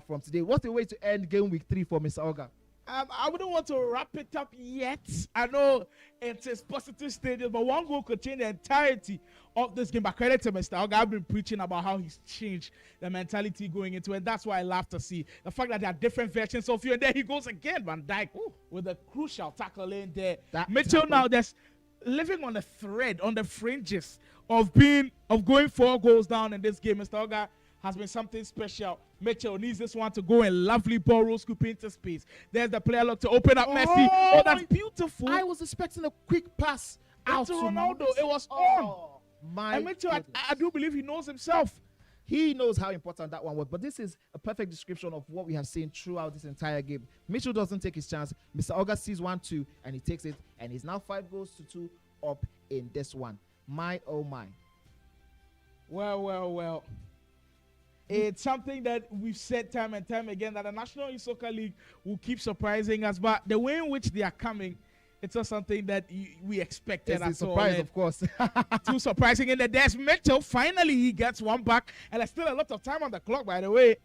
from today. What's the way to end game week 3 for Mr. Oga? I wouldn't want to wrap it up yet. I know it's positive stages, but one goal could change the entirety of this game. But credit to Mr. Oga, I've been preaching about how he's changed the mentality going into it. That's why I love to see the fact that there are different versions of you. And there he goes again, Van Dijk, with a crucial tackle in there. Mitchell now that's living on the thread, on the fringes of going 4 goals down in this game. Mr. Oga has been something special. Mitchell needs this one to go in. Lovely ball roll scoop into space. There's the player look to open up Messi. Oh, that's beautiful. I was expecting a quick pass out to Ronaldo. It was on. And Mitchell, I do believe he knows himself. He knows how important that one was. But this is a perfect description of what we have seen throughout this entire game. Mitchell doesn't take his chance. Mr. Oga sees 1-2, and he takes it. And he's now 5 goals to 2 up in this one. My, oh my. Well. It's something that we've said time and time again, that the National Youth Soccer League will keep surprising us. But the way in which they are coming, it's not something that we expected at all. Surprise, of course. Too surprising. And there's Mitchell. Finally, he gets one back. And there's still a lot of time on the clock, by the way.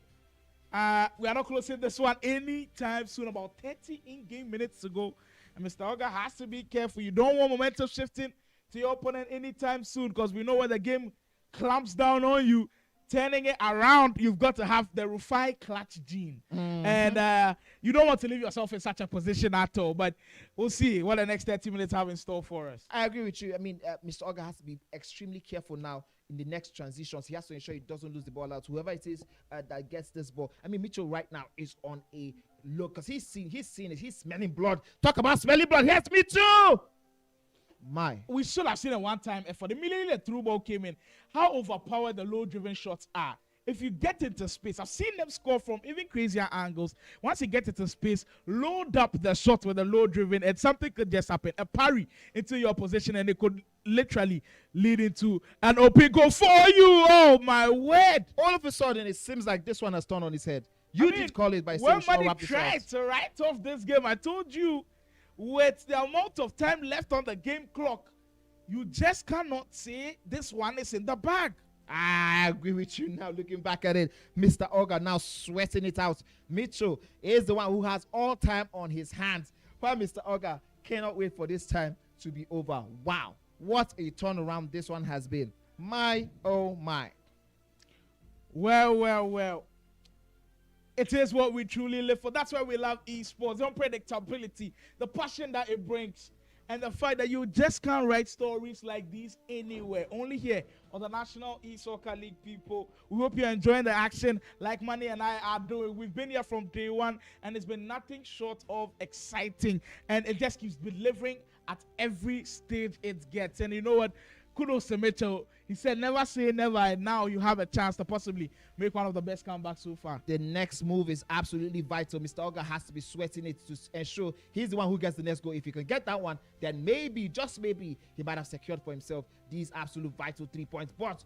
We are not closing this one anytime soon. About 30 in-game minutes to go. And Mr. Oga has to be careful. You don't want momentum shifting to your opponent anytime soon, because we know when the game clamps down on you, turning it around, you've got to have the Rufi clutch gene. And you don't want to leave yourself in such a position at all. But we'll see what the next 30 minutes have in store for us. I agree with you. I mean, Mr. Oga has to be extremely careful now in the next transitions. He has to ensure he doesn't lose the ball out. Whoever it is that gets this ball. I mean, Mitchell right now is on a look, because he's seen it. He's smelling blood. Talk about smelling blood. Here's Mitchell. We should have seen it one time effort. Immediately the through ball came in. How overpowered the low-driven shots are. If you get into space, I've seen them score from even crazier angles. Once you get into space, load up the shot with the low-driven, and something could just happen. A parry into your position, and it could literally leading to an open goal for you. Oh my word! All of a sudden, it seems like this one has turned on his head. You did call it by saying when Mani tried to write off this game, I told you, with the amount of time left on the game clock, you just cannot say this one is in the bag. I agree with you now. Looking back at it, Mr. Oga now sweating it out. Mitchell is the one who has all time on his hands, while Mr. Oga cannot wait for this time to be over. Wow, what a turnaround this one has been. My, oh my. Well. It is what we truly live for. That's why we love esports. The unpredictability, the passion that it brings, and the fact that you just can't write stories like these anywhere. Only here on the National eSoccer League, people. We hope you're enjoying the action like Manny and I are doing. We've been here from day one, and it's been nothing short of exciting. And it just keeps delivering at every stage it gets. And you know what? Kudos to Mitchell. He said, never say never, and now you have a chance to possibly make one of the best comebacks so far. The next move is absolutely vital. Mr. Oga has to be sweating it to ensure he's the one who gets the next goal. If he can get that one, then maybe, just maybe, he might have secured for himself these absolute vital 3 points. But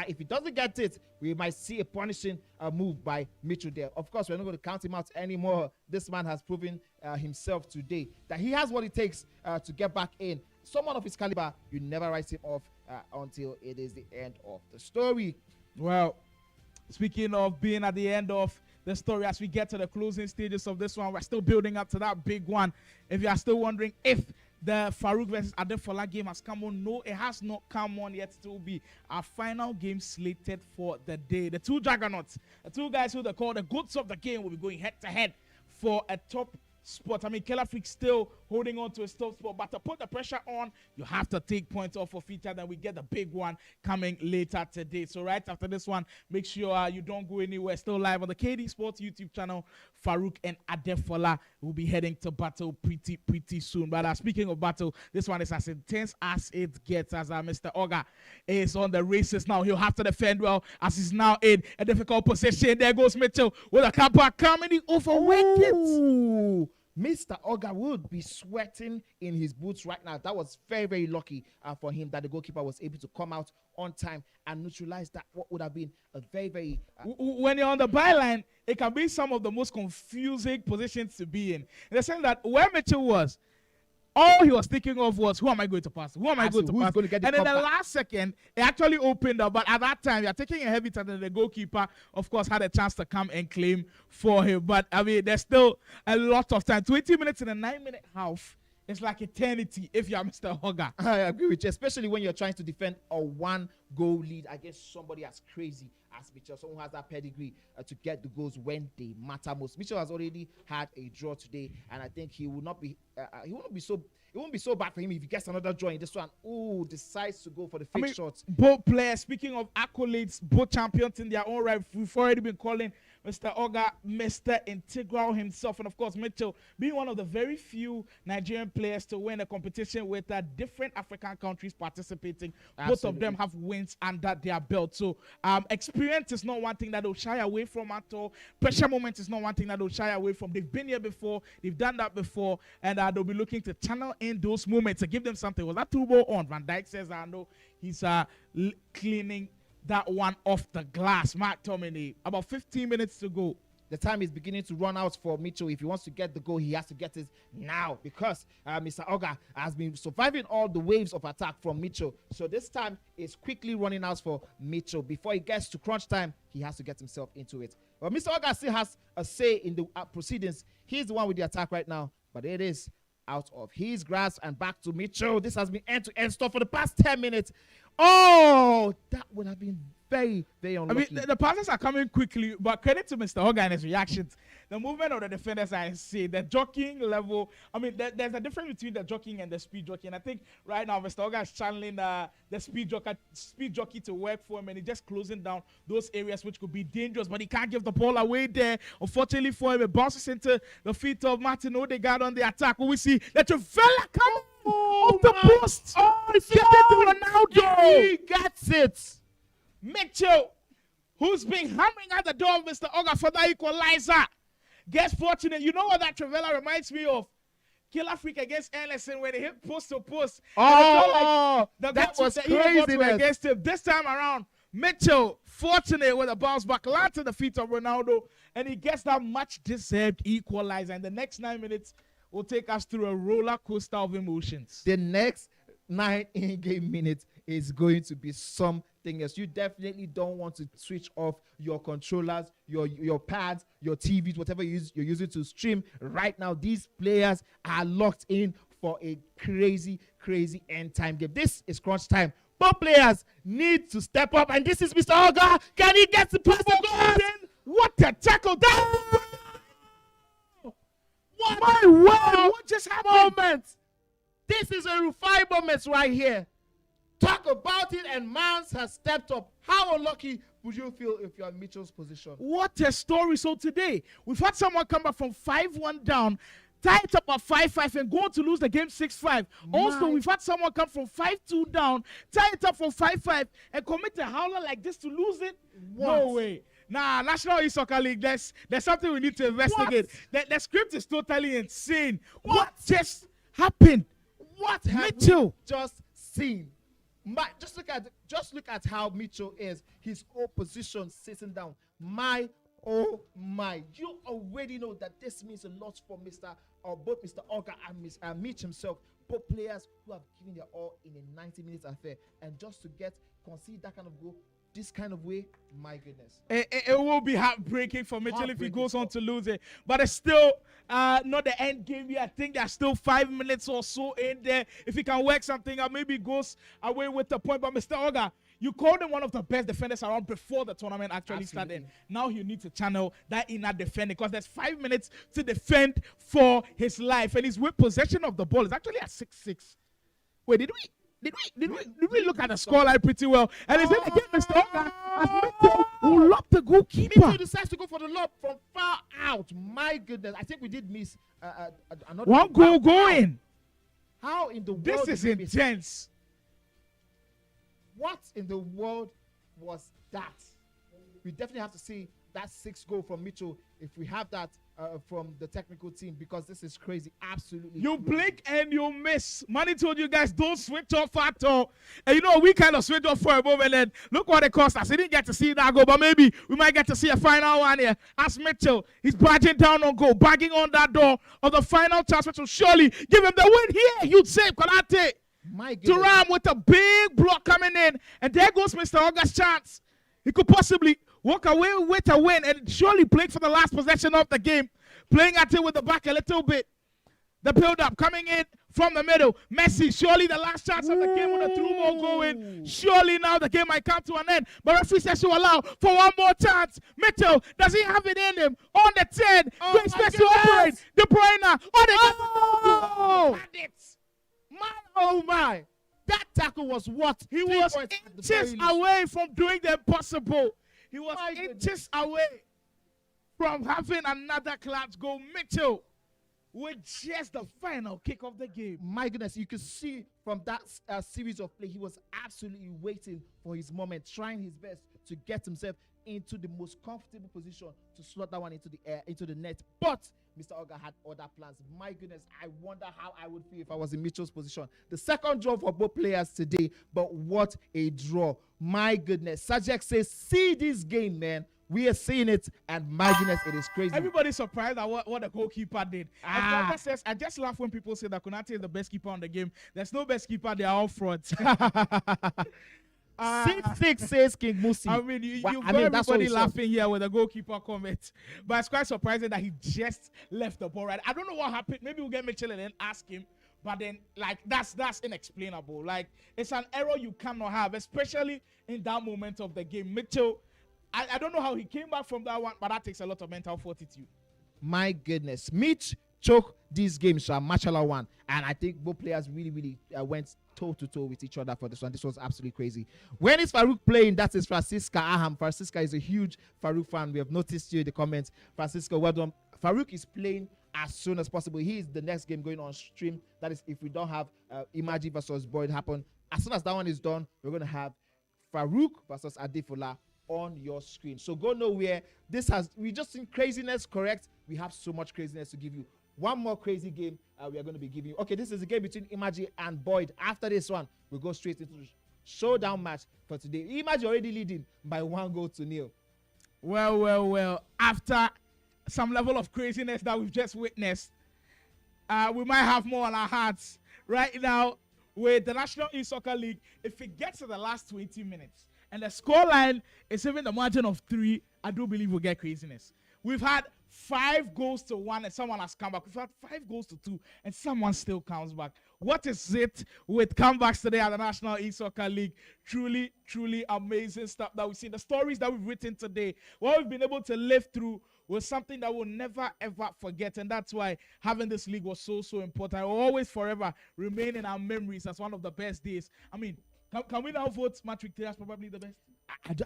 if he doesn't get it, we might see a punishing move by Mitchell there. Of course, we're not going to count him out anymore. This man has proven himself today that he has what it takes to get back in. Someone of his caliber, you never write him off until it is the end of the story. Well, speaking of being at the end of the story, as we get to the closing stages of this one, we're still building up to that big one. If you are still wondering if the Faruk versus Adefola game has come on, no, it has not come on yet. It will be our final game slated for the day. The two juggernauts, the two guys who they call the goats of the game, will be going head to head for a top spot. I mean, Killer Freak still holding on to a top spot, but to put the pressure on, you have to take points off of each other. We get the big one coming later today. So right after this one, make sure you don't go anywhere. Still live on the Cade Esports YouTube channel. Faruk and Adefola will be heading to battle pretty soon. But speaking of battle, this one is as intense as it gets, as Mr. Oga is on the races now. He'll have to defend well, as he's now in a difficult position. There goes Mitchell with a comeback coming over wickets. Mr. Oga would be sweating in his boots right now. That was very lucky for him that the goalkeeper was able to come out on time and neutralize that. What would have been a very when you're on the byline, it can be some of the most confusing positions to be in the sense that where Mitchell was, all he was thinking of was, who am I going to pass? Who am I going to pass? And in the last second, it actually opened up. But at that time, you're taking a heavy touch, and the goalkeeper, of course, had a chance to come and claim for him. But, I mean, there's still a lot of time. 20 minutes in a 9-minute half. It's like eternity if you're Mr. Oga. I agree with you, especially when you're trying to defend a 1-goal lead against somebody as crazy as Mitchell, someone who has that pedigree to get the goals when they matter most. Mitchell has already had a draw today, and I think he will not be. It won't be so bad for him if he gets another draw in this one. Ooh, decides to go for the fake shots. Both players, speaking of accolades, both champions in their own right. We've already been calling Mr. Oga Mr. Integral himself, and of course Mitchell being one of the very few Nigerian players to win a competition with different African countries participating. Absolutely. Both of them have wins under their belt. So experience is not one thing that they'll shy away from at all. Pressure moments is not one thing that they'll shy away from. They've been here before, they've done that before, and they'll be looking to channel in those moments to give them something. Was that 2-ball on? Van Dijk says, I know he's cleaning that one off the glass. Mark Tomini, about 15 minutes to go. The time is beginning to run out for Mitchell. If he wants to get the goal, he has to get it now, because Mr. Oga has been surviving all the waves of attack from Mitchell. So this time is quickly running out for Mitchell. Before he gets to crunch time, he has to get himself into it. But Mr. Oga still has a say in the proceedings. He's the one with the attack right now, but it is out of his grasp, and back to Mitchell. This has been end-to-end stuff for the past 10 minutes. Oh, that would have been very unlucky. I mean, the passes are coming quickly, but credit to Mr. Oga and his reactions. The movement of the defenders, I see, the jockeying level. I mean, there's a difference between the jockeying and the speed jockey. And I think right now Mr. Oga is channeling the speed jockey to work for him, and he's just closing down those areas which could be dangerous. But he can't give the ball away there. Unfortunately for him, it bounces into the feet of Martin Odegaard on the attack. When we see that Trevella coming off the post. Oh, it's get it to Ronaldo. He gets it. Mitchell, who's been hammering at the door of Mr. Oga for that equalizer, gets fortunate. You know what that Trevella reminds me of? Killer Freak against Ellison where they hit post to post. Oh, like that was crazy against him. This time around, Mitchell, fortunate with a bounce back, land to the feet of Ronaldo, and he gets that much-deserved equalizer. And the next 9 minutes will take us through a roller coaster of emotions. The next 9 in-game minutes is going to be something else. You definitely don't want to switch off your controllers, your pads, your TVs, whatever you're using to stream right now. These players are locked in for a crazy end time game. This is crunch time. Both players need to step up, and this is Mr. Oga. Can he get the pass? What a tackle! What? My word! What just happened? Moment. This is a Rufi moment right here. Talk about it, and Mans has stepped up. How unlucky would you feel if you're in Mitchell's position? What a story. So today, we've had someone come back from 5-1 down, tie it up at 5-5 and go on to lose the game 6-5. Also, we've had someone come from 5-2 down, tie it up from 5-5 and commit a howler like this to lose it? What? No way. Nah, National Youth Soccer League, there's something we need to investigate. The script is totally insane. What just happened? What have Mitchell we just seen? Just look at how Mitchell is. His whole position sitting down. Oh my! You already know that this means a lot for both Mr. Oga and Mitch himself. Both players who have given their all in a 90-minute affair, and just to concede that kind of goal this kind of way, my goodness. It will be heartbreaking for Mitchell if he goes on to lose it. But it's still not the end game yet. I think there's still 5 minutes or so in there. If he can work something out, maybe he goes away with the point. But Mr. Oga, you called him one of the best defenders around before the tournament actually started. Now you need to channel that inner defending because there's 5 minutes to defend for his life. And his with possession of the ball is actually at 6-6. Wait, did we look at the scoreline pretty well? And is it again Mr. Oga as Mitchell who locked the goalkeeper? Mitchell decides to go for the lob from far out. My goodness, I think we did miss another one goal going. How in the world? This is intense. What in the world was that? We definitely have to see that 6th goal from Mitchell if we have that from the technical team, because this is crazy. Absolutely. You blink and you miss. Manny told you guys don't switch off at all. And you know, we kind of switched off for a moment and look what it cost us. We didn't get to see that goal, but maybe we might get to see a final one here. As Mitchell, he's barging down on goal, banging on that door of the final chance, which will surely give him the win here. You'd save Konate. My goodness. Thuram with a big block coming in. And there goes Mr. Oga's chance. He could possibly walk away with a win and surely playing for the last possession of the game. Playing at it with the back a little bit. The build-up coming in from the middle. Messi, surely the last chance of the game with a through ball going. Surely now the game might come to an end. But referee says to allow for one more chance. Mitchell, does he have it in him? On the 10. Great space to operate. De Bruyne. On the Oh my. That tackle was what? He was inches away from doing the impossible. He was inches away from having another clutch goal. Mitchell with just the final kick of the game. My goodness, you could see from that series of play, he was absolutely waiting for his moment, trying his best to get himself into the most comfortable position to slot that one into the air, into the net. But Mr. Oga had other plans. My goodness, I wonder how I would feel if I was in Mitchell's position. The second draw for both players today, but what a draw. My goodness. Sajek says, see this game, man. We are seeing it, and my goodness, it is crazy. Everybody's surprised at what the goalkeeper did. As says, I just laugh when people say that Konate is the best keeper on the game. There's no best keeper, they are all frauds. 6-6 says King Musi. I mean, you've got everybody laughing here with a goalkeeper comment. But it's quite surprising that he just left the ball right. I don't know what happened. Maybe we'll get Mitchell and then ask him. But then, like, that's inexplainable. Like, it's an error you cannot have, especially in that moment of the game. Mitchell, I don't know how he came back from that one, but that takes a lot of mental fortitude. My goodness. Mitch choked this game, so Machala won. And I think both players really went toe-to-toe with each other for this one. This was absolutely crazy. When is Faruk playing? That is Francisca Aham. Francisca is a huge Faruk fan. We have noticed you in the comments. Francisca, well done. Faruk is playing as soon as possible. He is the next game going on stream. That is if we don't have Imagi versus Boyd happen. As soon as that one is done, we're going to have Faruk versus Adefola on your screen. So go nowhere. We just seen craziness, correct? We have so much craziness to give you one more crazy game we are going to be giving you. Okay, this is a game between Imagi and Boyd. After this one, we'll go straight into the showdown match for today. Imagi already leading by 1-0. Well. After some level of craziness that we've just witnessed, we might have more on our hearts right now with the National E-Soccer League. If it gets to the last 20 minutes and the scoreline is even the margin of 3, I do believe we'll get craziness. We've had 5 goals to 1 and someone has come back. We've had 5 goals to 2 and someone still comes back. What is it with comebacks today at the National E-Soccer League? Truly, truly amazing stuff that we see. The stories that we've written today, what we've been able to live through was something that we'll never, ever forget. And that's why having this league was so, so important. It will always forever remain in our memories as one of the best days. I mean, can we now vote match week 3 as probably the best?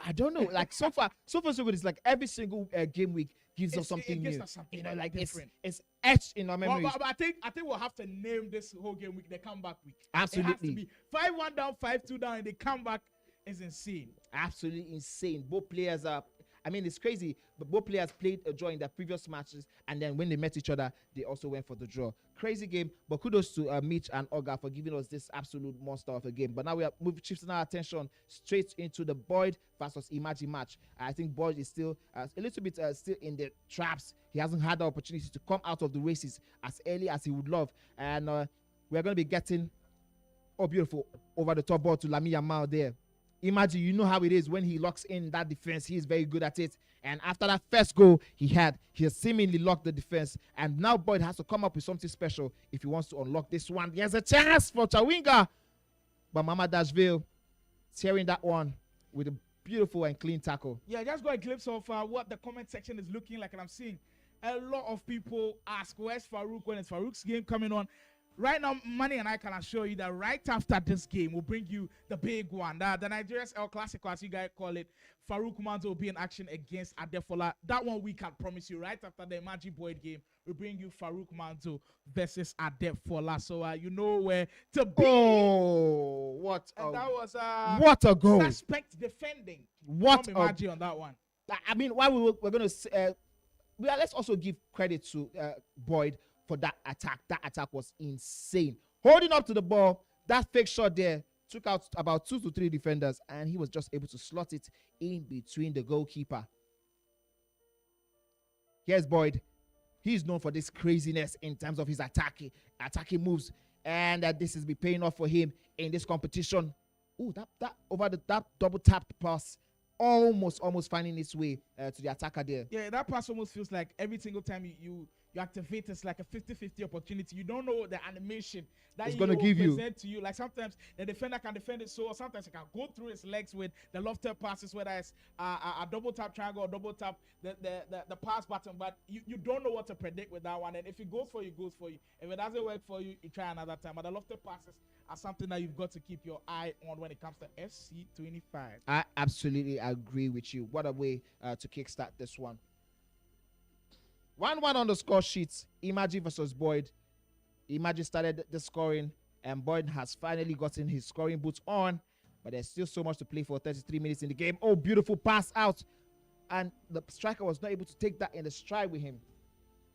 I don't know. Like so far so good. It's like every single game week gives us something new. You know, like different. It's etched in our memories. But I think we'll have to name this whole game week the comeback week. Absolutely. It has to be 5-1 down, 5-2 down, and the comeback is insane. Absolutely insane. Both players are. I mean, it's crazy, but both players played a draw in their previous matches, and then when they met each other, they also went for the draw. Crazy game, but kudos to Mitch and Oga for giving us this absolute monster of a game. But now we are shifting our attention straight into the Boyd versus Imagi match. I think Boyd is still a little bit still in the traps. He hasn't had the opportunity to come out of the races as early as he would love. And we're going to be getting, beautiful, over the top ball to Lamine Yamal there. Imagine, you know how it is when he locks in that defense. He is very good at it. And after that first goal he has seemingly locked the defense. And now Boyd has to come up with something special if he wants to unlock this one. There's a chance for Chawinga. But Mama Dashville tearing that one with a beautiful and clean tackle. Yeah, just got a glimpse of what the comment section is looking like. And I'm seeing a lot of people ask, where's Faruk? When is Faruk's game coming on? Right now, Manny and I can assure you that right after this game, we'll bring you the big one. The Nigeria's El Clasico, as you guys call it. Faruk Manzo will be in action against Adefola. That one we can promise you. Right after the Imagi Boyd game, we'll bring you Faruk Manzo versus Adefola. So you know where to be. Oh, what a goal. Suspect defending. What Imagi on that one. I mean, while we're going to... let's also give credit to Boyd for that attack. That attack was insane. Holding up to the ball, that fake shot there took out about 2 to 3 defenders, and he was just able to slot it in between the goalkeeper. Here's Boyd. He's known for this craziness in terms of his attacking moves, and this has been paying off for him in this competition. Ooh, that double tap pass almost finding its way to the attacker there. Yeah, that pass almost feels like every single time you activate, it's like a 50-50 opportunity. You don't know the animation that it's going to give you. To you. Like sometimes the defender can defend it so, or sometimes it can go through his legs with the lofted passes, whether it's a double tap triangle or double tap the pass button. But you don't know what to predict with that one. And if it goes for you, it goes for you. If it doesn't work for you, you try another time. But the lofted passes are something that you've got to keep your eye on when it comes to FC25. I absolutely agree with you. What a way to kickstart this one. 1-1 on the score sheet. Imagi versus Boyd. Imagi started the scoring, and Boyd has finally gotten his scoring boots on, but there's still so much to play for. 33 minutes in the game. Oh, beautiful pass out, and the striker was not able to take that in the stride with him.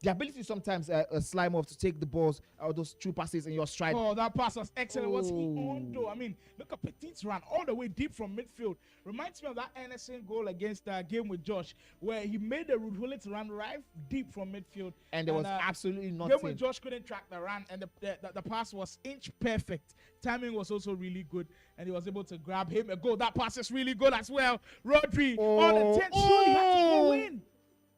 The ability sometimes slime off to take the balls or those true passes in your stride. Oh, that pass was excellent. What's he on though? I mean, look at Petit's run all the way deep from midfield. Reminds me of that Anderson goal against Game with Josh, where he made the Rufi run right deep from midfield. And there was absolutely nothing. Game with Josh couldn't track the run, and the pass was inch perfect. Timing was also really good, and he was able to grab him a goal. That pass is really good as well. Rodri on the 10, surely had to go in.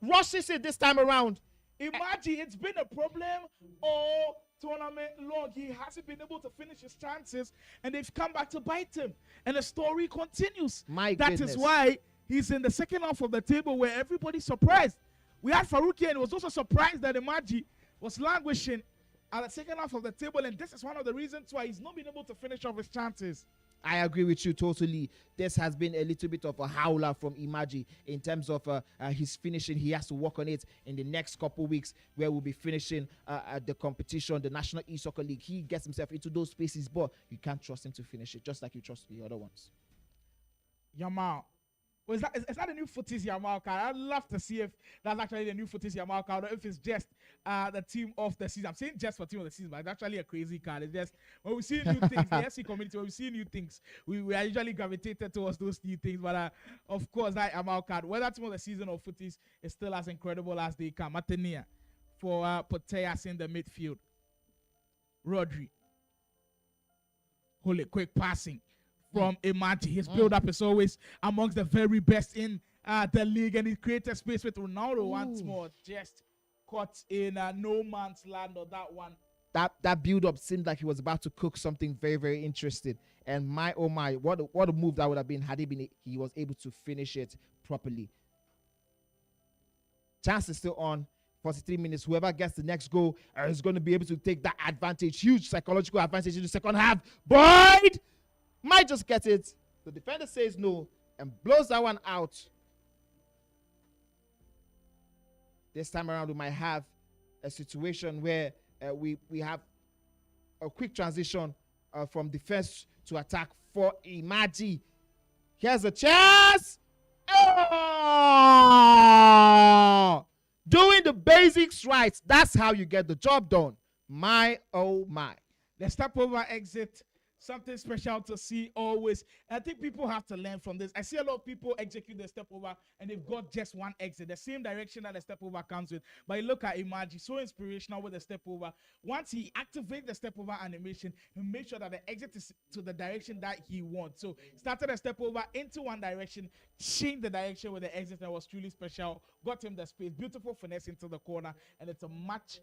Rushes it this time around. Imagine it's been a problem all tournament long. He hasn't been able to finish his chances, and they've come back to bite him. And the story continues. That is why he's in the second half of the table where everybody's surprised. We had Faruk here, and was also surprised that Imagi was languishing at the second half of the table, and this is one of the reasons why he's not been able to finish off his chances. I agree with you totally. This has been a little bit of a howler from Imagi in terms of his finishing. He has to work on it in the next couple weeks where we'll be finishing the competition, the National E-Soccer League. He gets himself into those spaces, but you can't trust him to finish it, just like you trust the other ones. Yamal Is that the new Footies Yamal card? I'd love to see if that's actually the new Footies Yamal card, or if it's just the team of the season. I'm saying just for team of the season, but it's actually a crazy card. It's just when we see new things, the FC community, when we see new things, we are usually gravitated towards those new things. But of course, that Yamal card, whether team of the season or Footies, is still as incredible as they come. Matania for Poteas in the midfield. Rodri. Holy quick passing from Imagi. His build-up is always amongst the very best in the league, and he created space with Ronaldo once more. Just caught in no man's land on that one. That build-up seemed like he was about to cook something very, very interesting. And my oh my, what a move that would have been had he was able to finish it properly. Chance is still on. 43 minutes. Whoever gets the next goal is going to be able to take that advantage, huge psychological advantage in the second half. Boyd might just get it. The defender says no and blows that one out. This time around, we might have a situation where we have a quick transition from defense to attack for Imagi. Here's a chance. Oh! Doing the basics right. That's how you get the job done. My, oh my. The step over exit, something special to see always. I think people have to learn from this. I see a lot of people execute the step over and they've got just one exit, the same direction that the step over comes with. But you look at Imagi, so inspirational with the step over. Once he activates the step over animation, he makes sure that the exit is to the direction that he wants. So started a step over into one direction, changed the direction with the exit that was truly special, got him the space, beautiful finesse into the corner, and it's a much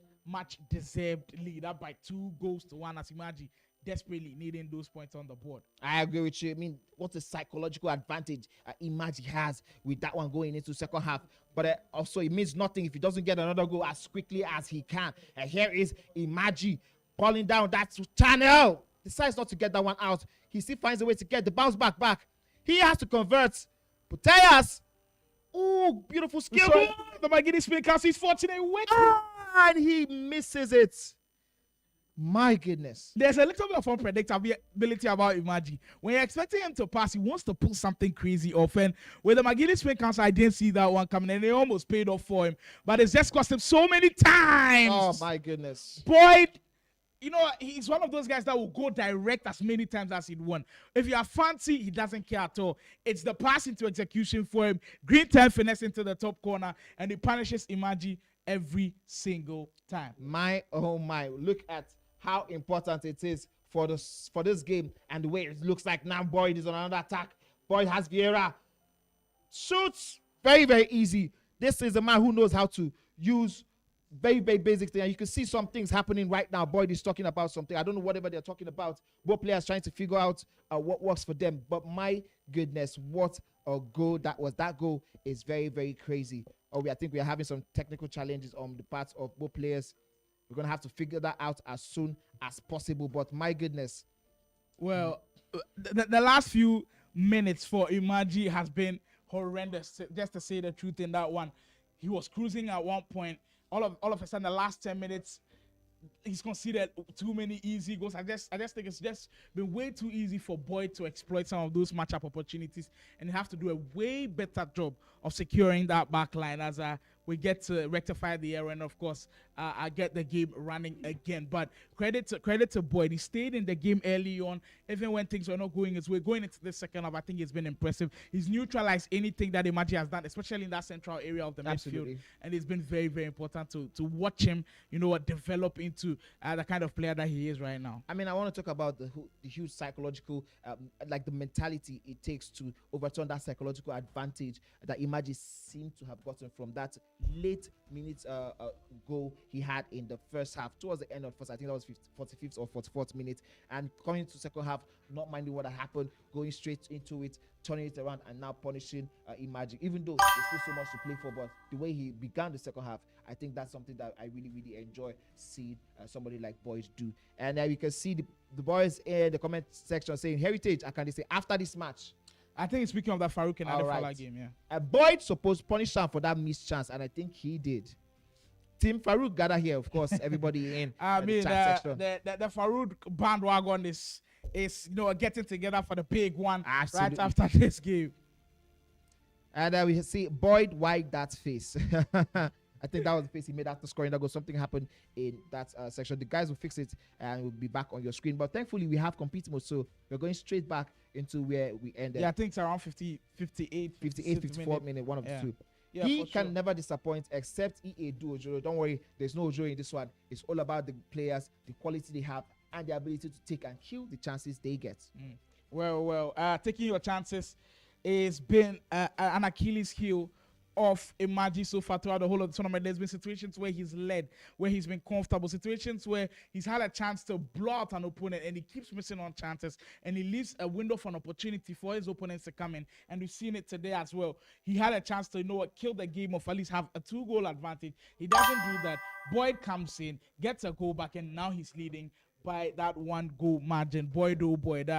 deserved lead up by 2-1 as Imagi desperately needing those points on the board. I agree with you. I mean, what a psychological advantage Imagi has with that one going into second half. But also, it means nothing if he doesn't get another goal as quickly as he can. And here is Imagi balling down that channel. Decides not to get that one out. He still finds a way to get the bounce back. He has to convert. Putellas. Oh, beautiful skill. So, the Magini Speakers, he's fortunate with and he misses it. My goodness. There's a little bit of unpredictability about Imagi. When you're expecting him to pass, he wants to pull something crazy off. And with the McGinnis Spin Council, I didn't see that one coming, and they almost paid off for him. But it's just cost him so many times. Oh, my goodness. Boyd, you know, he's one of those guys that will go direct as many times as he'd won. If you are fancy, he doesn't care at all. It's the pass into execution for him. Green time finesse into the top corner, and he punishes Imagi every single time. My, oh, my. Look at how important it is for this game and the way it looks like now. Boyd is on another attack. Boyd has Vieira. Shoots. Very, very easy. This is a man who knows how to use very, very basic things. And you can see some things happening right now. Boyd is talking about something. I don't know whatever they're talking about. Both players trying to figure out what works for them. But my goodness, what a goal that was. That goal is very, very crazy. I think we are having some technical challenges on the parts of both players. We're going to have to figure that out as soon as possible. But my goodness. Well, the last few minutes for Imagi has been horrendous, just to say the truth in that one. He was cruising at one point. All of a sudden, the last 10 minutes, he's conceded too many easy goals. I just think it's just been way too easy for Boyd to exploit some of those matchup opportunities. And you have to do a way better job of securing that back line as we get to rectify the error and, of course, get the game running again. But credit to Boyd. He stayed in the game early on, even when things were not going his way. Going into the second half, I think it's been impressive. He's neutralized anything that Imagi has done, especially in that central area of the midfield. And it's been very, very important to watch him, develop into the kind of player that he is right now. I mean, I want to talk about the huge psychological, like the mentality it takes to overturn that psychological advantage that Imagi seemed to have gotten from that late minutes goal he had in the first half. Towards the end of first, I think that was 45th or 44th minute, and coming into second half, not minding what had happened, going straight into it, turning it around, and now punishing Imagi. Even though there's still so much to play for, but the way he began the second half, I think that's something that I really, really enjoy seeing somebody like Boyd do. And you can see the boys in the comment section saying, Heritage, can they say after this match? I think speaking of that Faruk and Adefola game, yeah. Boyd supposed to punish Sam for that missed chance, and I think he did. Team Faruk gather here, of course, everybody in the chat section. The Faruk bandwagon is getting together for the big one right after this game. And we see Boyd wide that face. I think that was the face he made after scoring that goal. Something happened in that section. The guys will fix it and we'll be back on your screen. But thankfully, we have compete mode, so we're going straight back into where we ended. Yeah, I think it's around 58, 54 minutes, one of the two. Yeah, he can never disappoint except EA do Ojoro. Don't worry, there's no Ojoro in this one. It's all about the players, the quality they have, and the ability to take and kill the chances they get. Well, taking your chances has been an Achilles heel of Imagi so far throughout the whole of the tournament. There's been situations where he's led, where he's been comfortable, situations where he's had a chance to blow out an opponent and he keeps missing on chances and he leaves a window for an opportunity for his opponents to come in. And we've seen it today as well. He had a chance to, kill the game or at least have a 2-goal advantage. He doesn't do that. Boyd comes in, gets a goal back, and now he's leading by that 1-goal margin. Boyd, oh Boyd,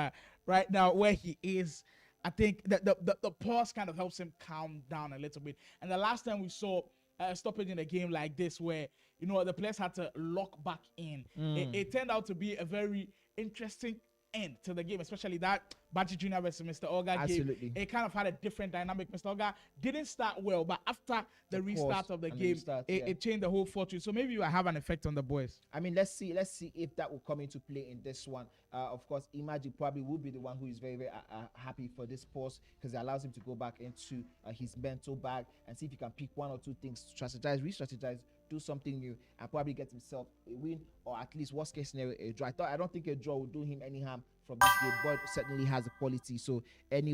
right now where he is, I think that the pause kind of helps him calm down a little bit. And the last time we saw a stoppage in a game like this where, the players had to lock back in, it turned out to be a very interesting end to the game, especially that Baji Jr. versus Mr. Oga game. It kind of had a different dynamic. Mr. Oga didn't start well, but after the restart of the game, it changed the whole fortune. So maybe it will have an effect on the boys. I mean, let's see if that will come into play in this one. Of course, Imagi probably will be the one who is very, very happy for this pause because it allows him to go back into his mental bag and see if he can pick 1 or 2 things, strategize, re-strategize, do something new, and probably get himself a win or at least worst case scenario a draw. I don't think a draw will do him any harm from this game, but certainly has the quality. So any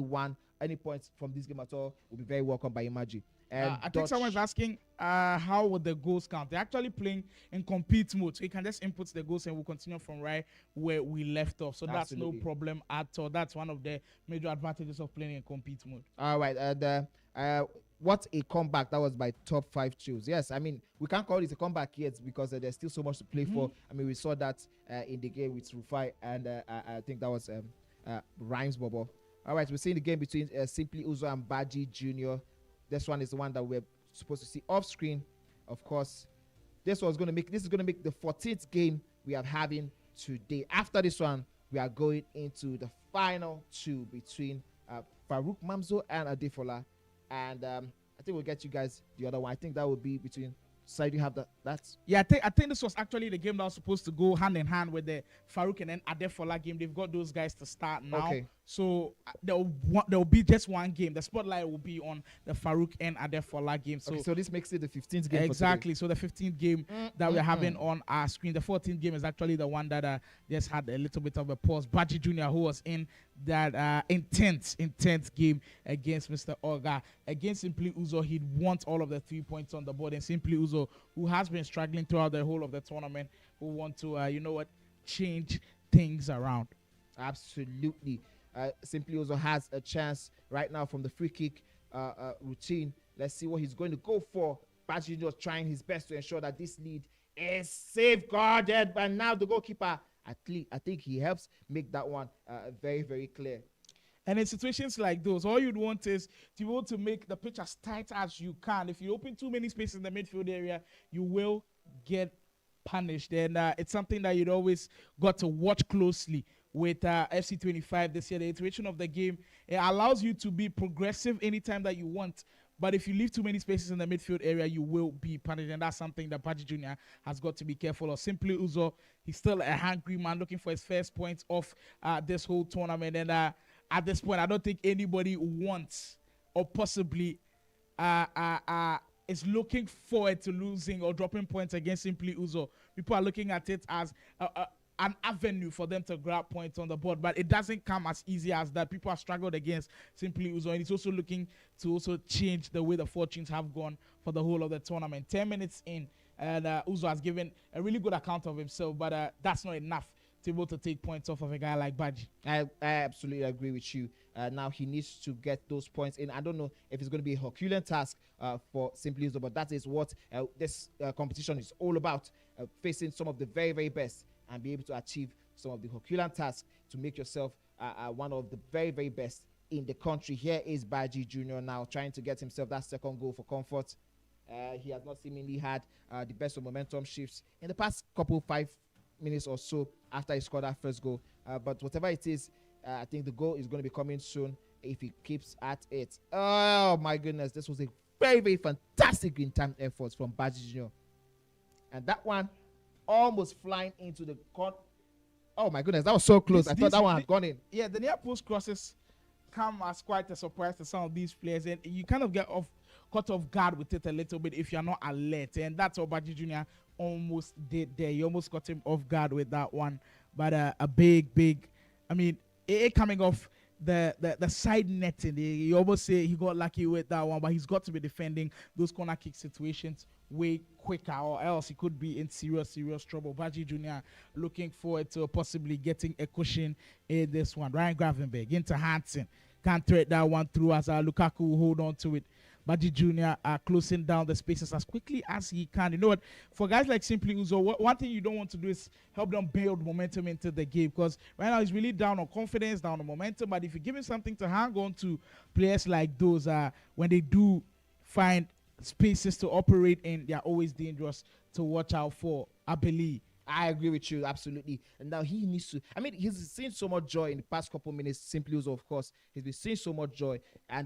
points from this game at all will be very welcome by Imagi. And I think someone's asking how would the goals count? They're actually playing in compete mode, so you can just input the goals and we'll continue from right where we left off. So that's no problem at all. That's one of the major advantages of playing in compete mode. All right, and what a comeback that was by top 5 choose. Yes, I mean, we can't call it a comeback yet because there's still so much to play for. I mean, we saw that in the game with Rufi, and I think that was Rhymes Bobo. All right, we're seeing the game between Simply Uzo and Baji Jr. This one is the one that we're supposed to see off screen. Of course, this is going to make the 14th game we are having today. After this one, we are going into the final 2 between Faruk Manzo and Adefola. And I think we'll get you guys the other one. I think that will be between. So you have that. Yeah, I think this was actually the game that was supposed to go hand in hand with the Faruk and then Adefola game. They've got those guys to start now. Okay. So there will be just one game. The spotlight will be on the Faruk and Adefola game. So, so this makes it the 15th game. Exactly. So the 15th game that we're having on our screen. The 14th game is actually the one that just had a little bit of a pause. Baji Jr., who was in that intense game against Mr. Oga. Against Simply Uzo, he'd want all of the 3 points on the board. And Simply Uzo, who has been struggling throughout the whole of the tournament, who want to, change things around. Absolutely. Simply Uzo has a chance right now from the free kick routine. Let's see what he's going to go for. Baji just trying his best to ensure that this lead is safeguarded. But now the goalkeeper, I think he helps make that one very, very clear. And in situations like those, all you'd want is to be able to make the pitch as tight as you can. If you open too many spaces in the midfield area, you will get punished. And it's something that you'd always got to watch closely with FC25 this year. The iteration of the game, it allows you to be progressive anytime that you want. But if you leave too many spaces in the midfield area, you will be punished. And that's something that Baji Jr. has got to be careful of. Simply Uzo, he's still a hungry man looking for his first points of this whole tournament. And at this point, I don't think anybody wants or possibly is looking forward to losing or dropping points against Simply Uzo. People are looking at it as an avenue for them to grab points on the board, but it doesn't come as easy as that. People have struggled against Simply Uzo, and he's also looking to also change the way the fortunes have gone for the whole of the tournament. 10 minutes in, and Uzo has given a really good account of himself, but that's not enough to be able to take points off of a guy like Baji. I absolutely agree with you. Now he needs to get those points in. I don't know if it's going to be a Herculean task for Simply Uzo, but that is what this competition is all about, facing some of the very, very best and be able to achieve some of the Herculean tasks to make yourself one of the very, very best in the country. Here is Baji Jr. now trying to get himself that second goal for comfort. He has not seemingly had the best of momentum shifts in the past 5 minutes or so after he scored that first goal. But whatever it is, I think the goal is going to be coming soon. if he keeps at it. Oh my goodness, this was a very, very fantastic green time effort from Baji Jr. And that one almost flying into the court. Oh my goodness, that was so close. I thought that one had gone in. Yeah, the near post crosses come as quite a surprise to some of these players, and you kind of get caught off guard with it a little bit if you're not alert, and that's what Baji Jr. almost did there. You almost got him off guard with that one, but a big, I mean, it coming off the side netting. You almost say he got lucky with that one, but he's got to be defending those corner kick situations way quicker, or else he could be in serious trouble. Baji Jr. looking forward to possibly getting a cushion in this one. Ryan Gravenberg into Hansen, can't thread that one through as Lukaku will hold on to it. Baji Jr. Closing down the spaces as quickly as he can. You know what? For guys like Simply Uzo, one thing you don't want to do is help them build momentum into the game, because right now he's really down on confidence, down on momentum. But if you give him something to hang on to, players like those, when they do find spaces to operate in, they're always dangerous to watch out for, I believe. I agree with you, absolutely. And now he needs to, I mean, he's seen so much joy in the past couple minutes. Simply Uzo, of course, he's been seeing so much joy.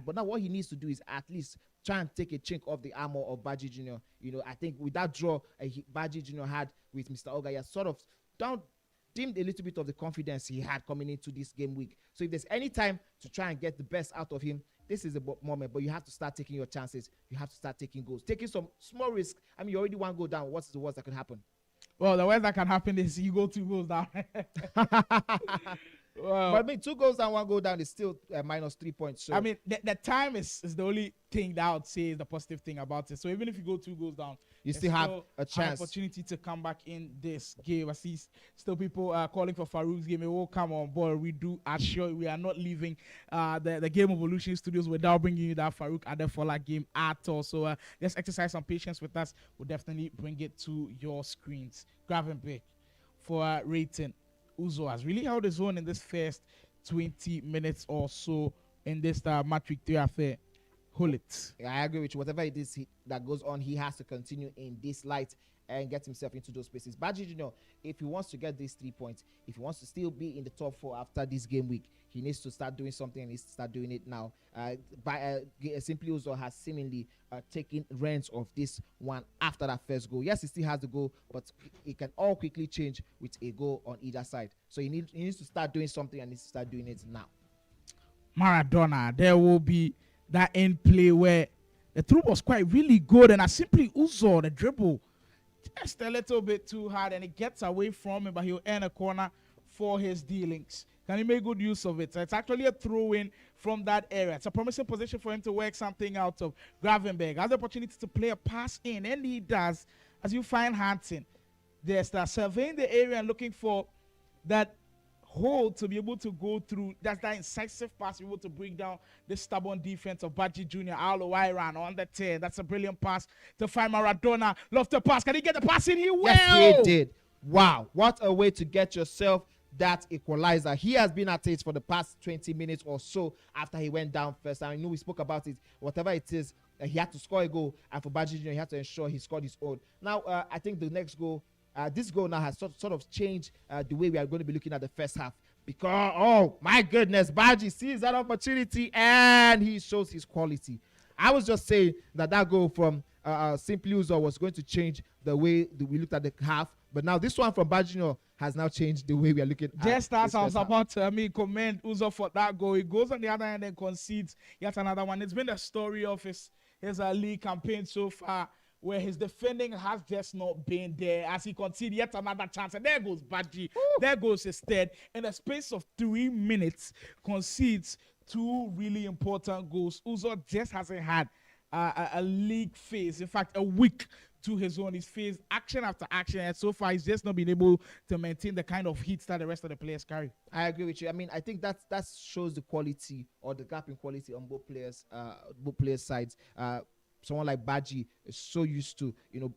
But now what he needs to do is at least try and take a chink off the armor of Baji Jr. You know, I think with that draw Baji Jr. had with Mr. Oga, he has sort of dimmed a little bit of the confidence he had coming into this game week. So if there's any time to try and get the best out of him, this is the moment. But you have to start taking your chances. You have to start taking goals, taking some small risk. I mean, you already one goal down. What's the worst that could happen? Well, the worst that can happen is you go 2 goals down. Well, but I mean, 2 goals down, 1 goal down is still minus 3 points. So I mean, the time is the only thing that I would say is the positive thing about it. So even if you go 2 goals down, you still have a chance, an opportunity to come back in this game. I see still people calling for Faruk's game. It will come on board. We do assure we are not leaving the Game Evolution Studios without bringing you that Faruk Adefola game at all. So just exercise some patience with us. We'll definitely bring it to your screens. Gravenberg for rating. Uzo has really held his own in this first 20 minutes or so in this match victory affair. Hold it. Yeah, I agree with you. Whatever it is that goes on, he has to continue in this light and get himself into those spaces. Baji Jr., if he wants to get these 3 points, if he wants to still be in the top 4 after this game week, he needs to start doing something, and he needs to start doing it now. Simply Uzo has seemingly taken reins of this one after that first goal. Yes, he still has the goal, but it can all quickly change with a goal on either side. So he needs to start doing something, and needs to start doing it now. Maradona, there will be that end play where the throw was quite really good, and Simply Uzo, the dribble just a little bit too hard, and it gets away from him, but he'll earn a corner for his dealings. Can he make good use of it? So it's actually a throw-in from that area. It's a promising position for him to work something out of. Gravenberg has the opportunity to play a pass in, and he does. As you find Hansen, there's that surveying the area and looking for that hole to be able to go through. That's that incisive pass to be able to bring down the stubborn defense of Baji Jr. Alo-Iran on the 10. That's a brilliant pass to find Maradona. Love the pass. Can he get the pass in? He will. Yes, he did. Wow. What a way to get yourself that equalizer. He has been at it for the past 20 minutes or so after he went down first. I know we spoke about it. Whatever it is, he had to score a goal, and for Baji Jr., he had to ensure he scored his own. Now, I think the next goal, this goal now has sort of changed the way we are going to be looking at the first half, because, oh my goodness, Baji sees that opportunity and he shows his quality. I was just saying that goal from Simply Uzo was going to change the way we looked at the half, but now this one from Baji Jr. has now changed the way we are looking at just as I was about to commend Uzo for that goal. He goes on the other end and concedes yet another one. It's been the story of his league campaign so far, where his defending has just not been there, as he conceded yet another chance. And there goes Baji. There goes his third. In the space of 3 minutes, concedes 2 really important goals. Uzo just hasn't had a league phase. In fact, a week to his own. He's faced action after action, and so far he's just not been able to maintain the kind of heat that the rest of the players carry. I agree with you. I mean, I think that shows the quality, or the gap in quality on both players' sides. Someone like Baji is so used to,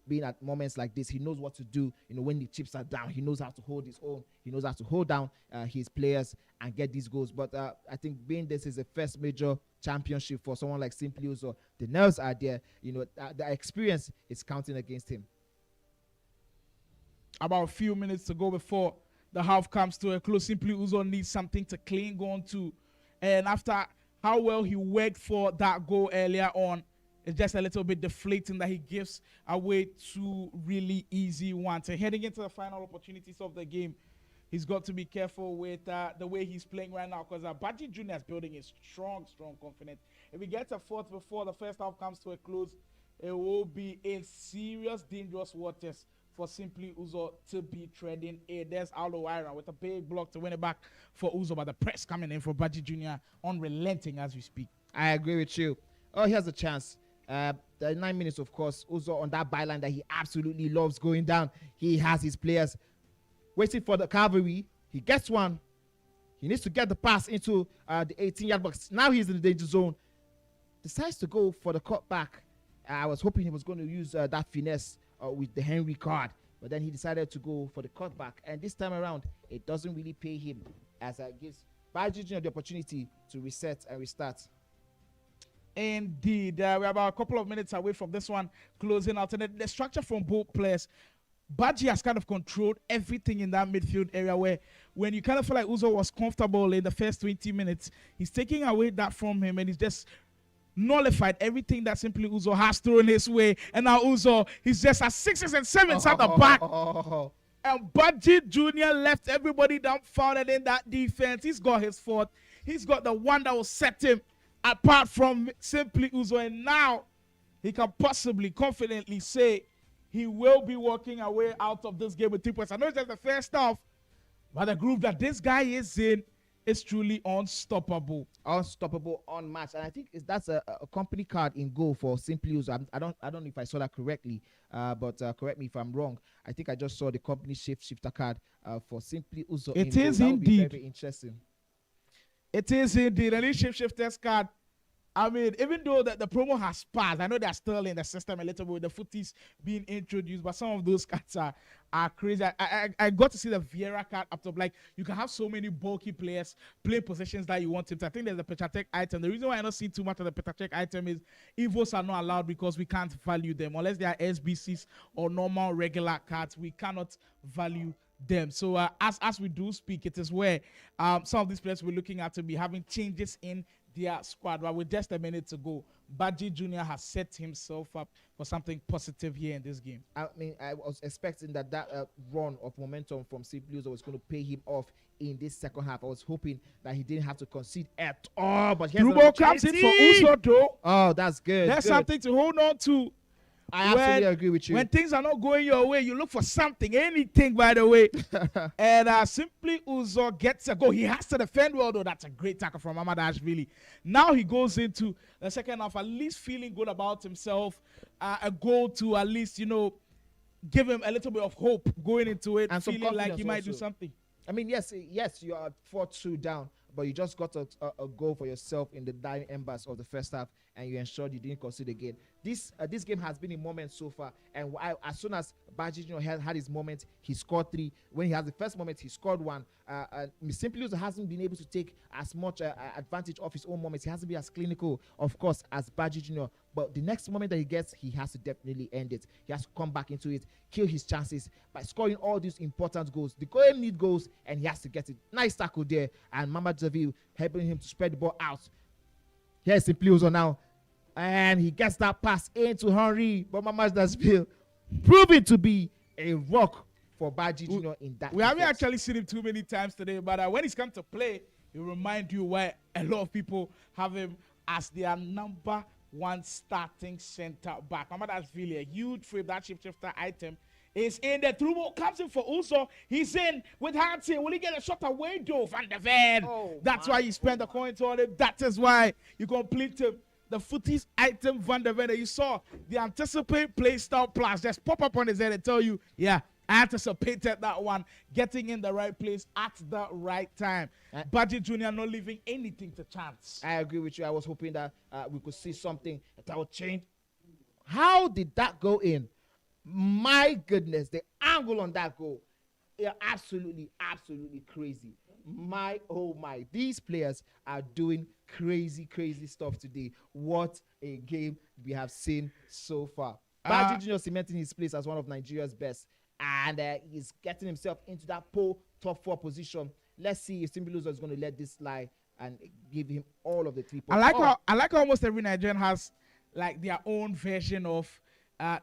being at moments like this. He knows what to do, when the chips are down. He knows how to hold his own. He knows how to hold down his players and get these goals. But I think being this is the first major championship for someone like Simply Uzo, the nerves are there. The experience is counting against him. About a few minutes to go before the half comes to a close. Simply Uzo needs something to cling on to. And after how well he worked for that goal earlier on. It's just a little bit deflating that he gives away 2 really easy ones. And heading into the final opportunities of the game, he's got to be careful with the way he's playing right now, because Baji Jr. is building a strong confidence. If he gets a 4th before the first half comes to a close, it will be in serious, dangerous waters for Simply Uzo to be treading in. There's Alowaira with a big block to win it back for Uzo, but the press coming in for Baji Jr. unrelenting as we speak. I agree with you. Oh, here's a chance. The 9 minutes, of course, Uzo on that byline that he absolutely loves going down. He has his players waiting for the cavalry. He gets one. He needs to get the pass into the 18-yard box. Now he's in the danger zone. Decides to go for the cutback. I was hoping he was going to use that finesse with the Henry card, but then he decided to go for the cutback. And this time around, it doesn't really pay him, as it gives Baji Jr. the opportunity to reset and restart. Indeed. We're about a couple of minutes away from this one closing out. And the structure from both players, Baji has kind of controlled everything in that midfield area, where when you kind of feel like Uzo was comfortable in the first 20 minutes, he's taking away that from him, and he's just nullified everything that Simply Uzo has thrown his way. And now Uzo, he's just at 6s and 7s at the back. And Baji Jr. left everybody dumbfounded in that defense. He's got his 4th. He's got the one that will set him apart from Simply Uzo, and now he can possibly confidently say he will be walking away out of this game with 3 points. I know it's just the first half, but the group that this guy is in is truly unstoppable. Unstoppable, unmatched. And I think that's a company card in goal for Simply Uzo. I don't know if I saw that correctly, but correct me if I'm wrong. I think I just saw the company shifter card for Simply Uzo. It is indeed. Very interesting. It is indeed. And this shifter's card, I mean, even though the promo has passed, I know they're still in the system a little bit with the footies being introduced, but some of those cards are crazy. I got to see the Vieira card up top. Like, you can have so many bulky players play positions that you want him to. I think there's a Petacek item. The reason why I'm not seeing too much of the Petacek item is Evos are not allowed because we can't value them. Unless they are SBCs or normal regular cards, we cannot value them. So as we do speak, it is where some of these players we're looking at to be having changes in their squad. But with just a minute to go, Baji Jr. has set himself up for something positive here in this game. I mean, I was expecting that run of momentum from Simply Uzo was going to pay him off in this second half. I was hoping that he didn't have to concede at all. But here's Rubo comes in for Uzo, though. Oh, that's good. There's something to hold on to. I absolutely agree with you. When things are not going your way, you look for something, anything, by the way. And Simply Uzo gets a goal. He has to defend well, though. That's a great tackle from Amadashvili. Now he goes into the second half at least feeling good about himself. A goal to at least, give him a little bit of hope going into it, and feeling like he might do something. I mean, yes, you are 4-2 down, but you just got a goal for yourself in the dying embers of the first half, and you ensured you didn't concede again. This game has been a moment so far, and as soon as Baji Jr. had his moment, he scored 3. When he had the first moment, he scored 1. Simply Uzo hasn't been able to take as much advantage of his own moments. He hasn't been as clinical, of course, as Baji Jr. But the next moment that he gets, he has to definitely end it. He has to come back into it, kill his chances by scoring all these important goals. The goal need goals, and he has to get it. Nice tackle there, and Mama Javiu helping him to spread the ball out. Here's Simply Uzo now, and he gets that pass into Henry, but Mama Javiu proving to be a rock for Baji Jr. in that. We haven't actually seen him too many times today, but when he's come to play, he'll remind you why a lot of people have him as their number 1 starting center back. That's really a huge frame. That shifter item is in the through ball, comes in for Uzo. He's in with Hansen. Will he get a shot away, though? Van der Ven. That's why you spend the coins on him. That is why you complete him. The footies item Van der Ven. You saw the anticipate play style plus just pop up on his head and tell you, yeah, I anticipated that one, getting in the right place at the right time. Baji Jr. not leaving anything to chance. I agree with you. I was hoping that we could see something that would change. How did that go in? My goodness, the angle on that goal, absolutely crazy. Oh my, these players are doing crazy stuff today. What a game we have seen so far. Baji Jr. cementing his place as one of Nigeria's best, and he's getting himself into that top 4 position. Let's see if Simply Uzo is going to let this slide and give him all of the 3 points. I like how almost every Nigerian has like their own version of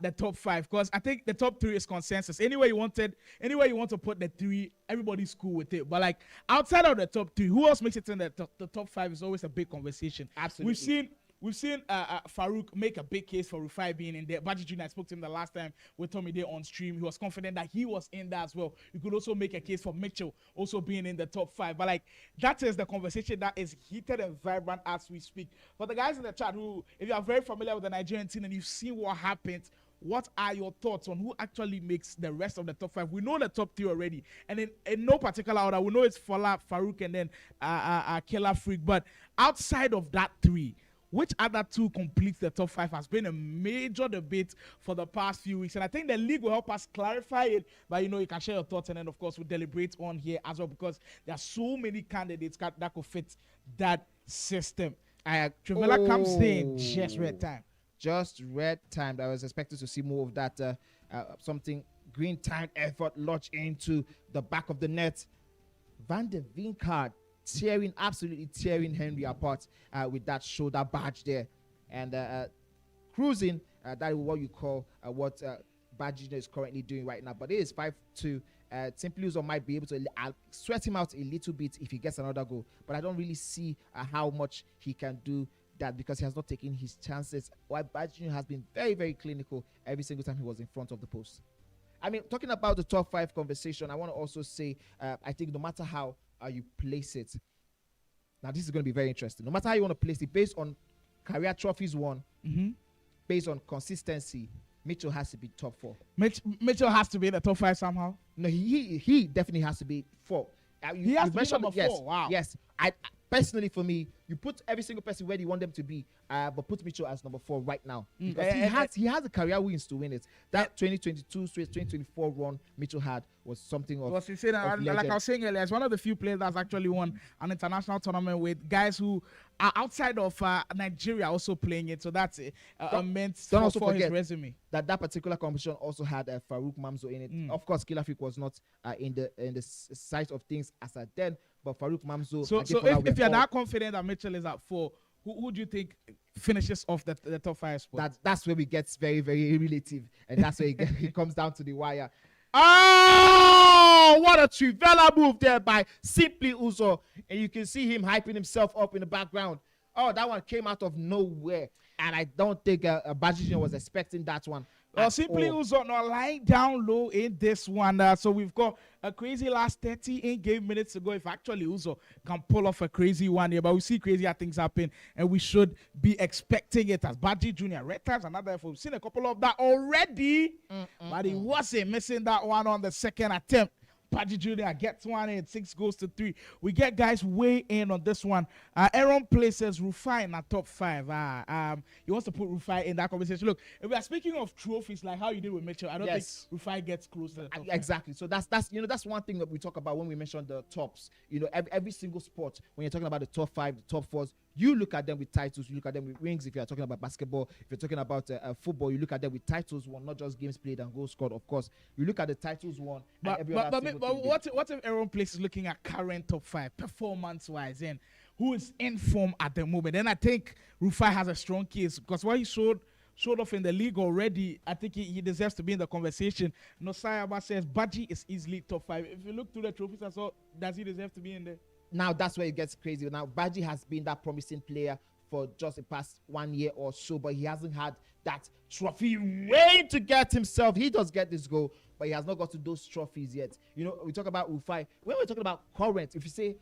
the top 5, because I think the top 3 is consensus. Anywhere you want to put the 3, everybody's cool with it. But like outside of the top 3, who else makes it in the top 5 is always a big conversation. Absolutely. We've seen Faruk make a big case for Rufi being in there. Baji Jr. I spoke to him the last time with Tommy Day on stream. He was confident that he was in there as well. You could also make a case for Mitchell also being in the top 5. But like that is the conversation that is heated and vibrant as we speak. For the guys in the chat who, if you are very familiar with the Nigerian team and you've seen what happened, what are your thoughts on who actually makes the rest of the top 5? We know the top 3 already, and in no particular order, we know it's Fola, Faruk, and then Killer Freak. But outside of that 3, which other 2 completes the top 5 has been a major debate for the past few weeks. And I think the league will help us clarify it. But, you can share your thoughts. And then, of course, we'll deliberate on here as well, because there are so many candidates that could fit that system. Trivella comes in just red time. Just red time. I was expecting to see more of that something green time effort launch into the back of the net. Van de Vinkard absolutely tearing Henry apart with that shoulder badge there, and cruising. That is what you call what Baji Jr is currently doing right now. But it is 5-2. Simply Uzo might be able to sweat him out a little bit if he gets another goal, but I don't really see how much he can do that, because he has not taken his chances. While Baji Jr has been very, very clinical every single time he was in front of the post. I mean, talking about the top 5 conversation, I want to also say I think no matter how you place it. Now, this is going to be very interesting. No matter how you want to place it, based on career trophies won, based on consistency, Mitchell has to be top 4. Mitchell has to be in the top 5 somehow. No, he definitely has to be 4. He has to be number 4. Wow. Yes. I personally, for me, you put every single person where you want them to be, but put Mitchell as number 4 right now, because he has the career wins to win it. That 2022-2024 run Mitchell had was something of. Like I was saying earlier, it's one of the few players that's actually won an international tournament with guys who are outside of Nigeria also playing it. So that's immense for his resume. That particular competition also had Faruk Manzo in it. Of course, Killer Freak was not in the sight of things as at then, but Faruk Manzo. So if you're that confident that Mitchell is at 4, who do you think finishes off the top 5 spot? That's where we get very, very relative, and that's where it comes down to the wire. Oh, what a Trivella move there by Simply Uzo, and you can see him hyping himself up in the background. Oh, that one came out of nowhere, and I don't think Baji Jr was expecting that one. Simply Uzo not lying down low in this one. So we've got a crazy last 30 in-game minutes to go. If actually Uzo can pull off a crazy one here, but we see crazier things happen, and we should be expecting it as Baji Jr. Red times another effort. We've seen a couple of that already, but he wasn't missing that one on the second attempt. Baji Jr. gets one in, 6 goes to 3. We get guys way in on this one. Aaron places Rufi in our top 5. He wants to put Rufi in that conversation. Look, if we are speaking of trophies like how you did with Mitchell, I don't think Rufi gets close to the top 5. Exactly. So that's one thing that we talk about when we mention the tops. Every single sport, when you're talking about the top 5, the top 4s, you look at them with titles, you look at them with rings. If you're talking about basketball, if you're talking about football, you look at them with titles won, not just games played and goals scored. Of course, you look at the titles won. But what if Aaron Place is looking at current top 5 performance-wise and who is in form at the moment? Then I think Rufi has a strong case, because what he showed off in the league already, I think he deserves to be in the conversation. Nosayaba says Baji is easily top 5. If you look through the trophies, I saw, does he deserve to be in there? Now that's where it gets crazy. Now Baji has been that promising player for just the past 1 year or so, but he hasn't had that trophy way to get himself. He does get this goal, but he has not got to those trophies yet. We talk about Rufi. When we're talking about current, if you say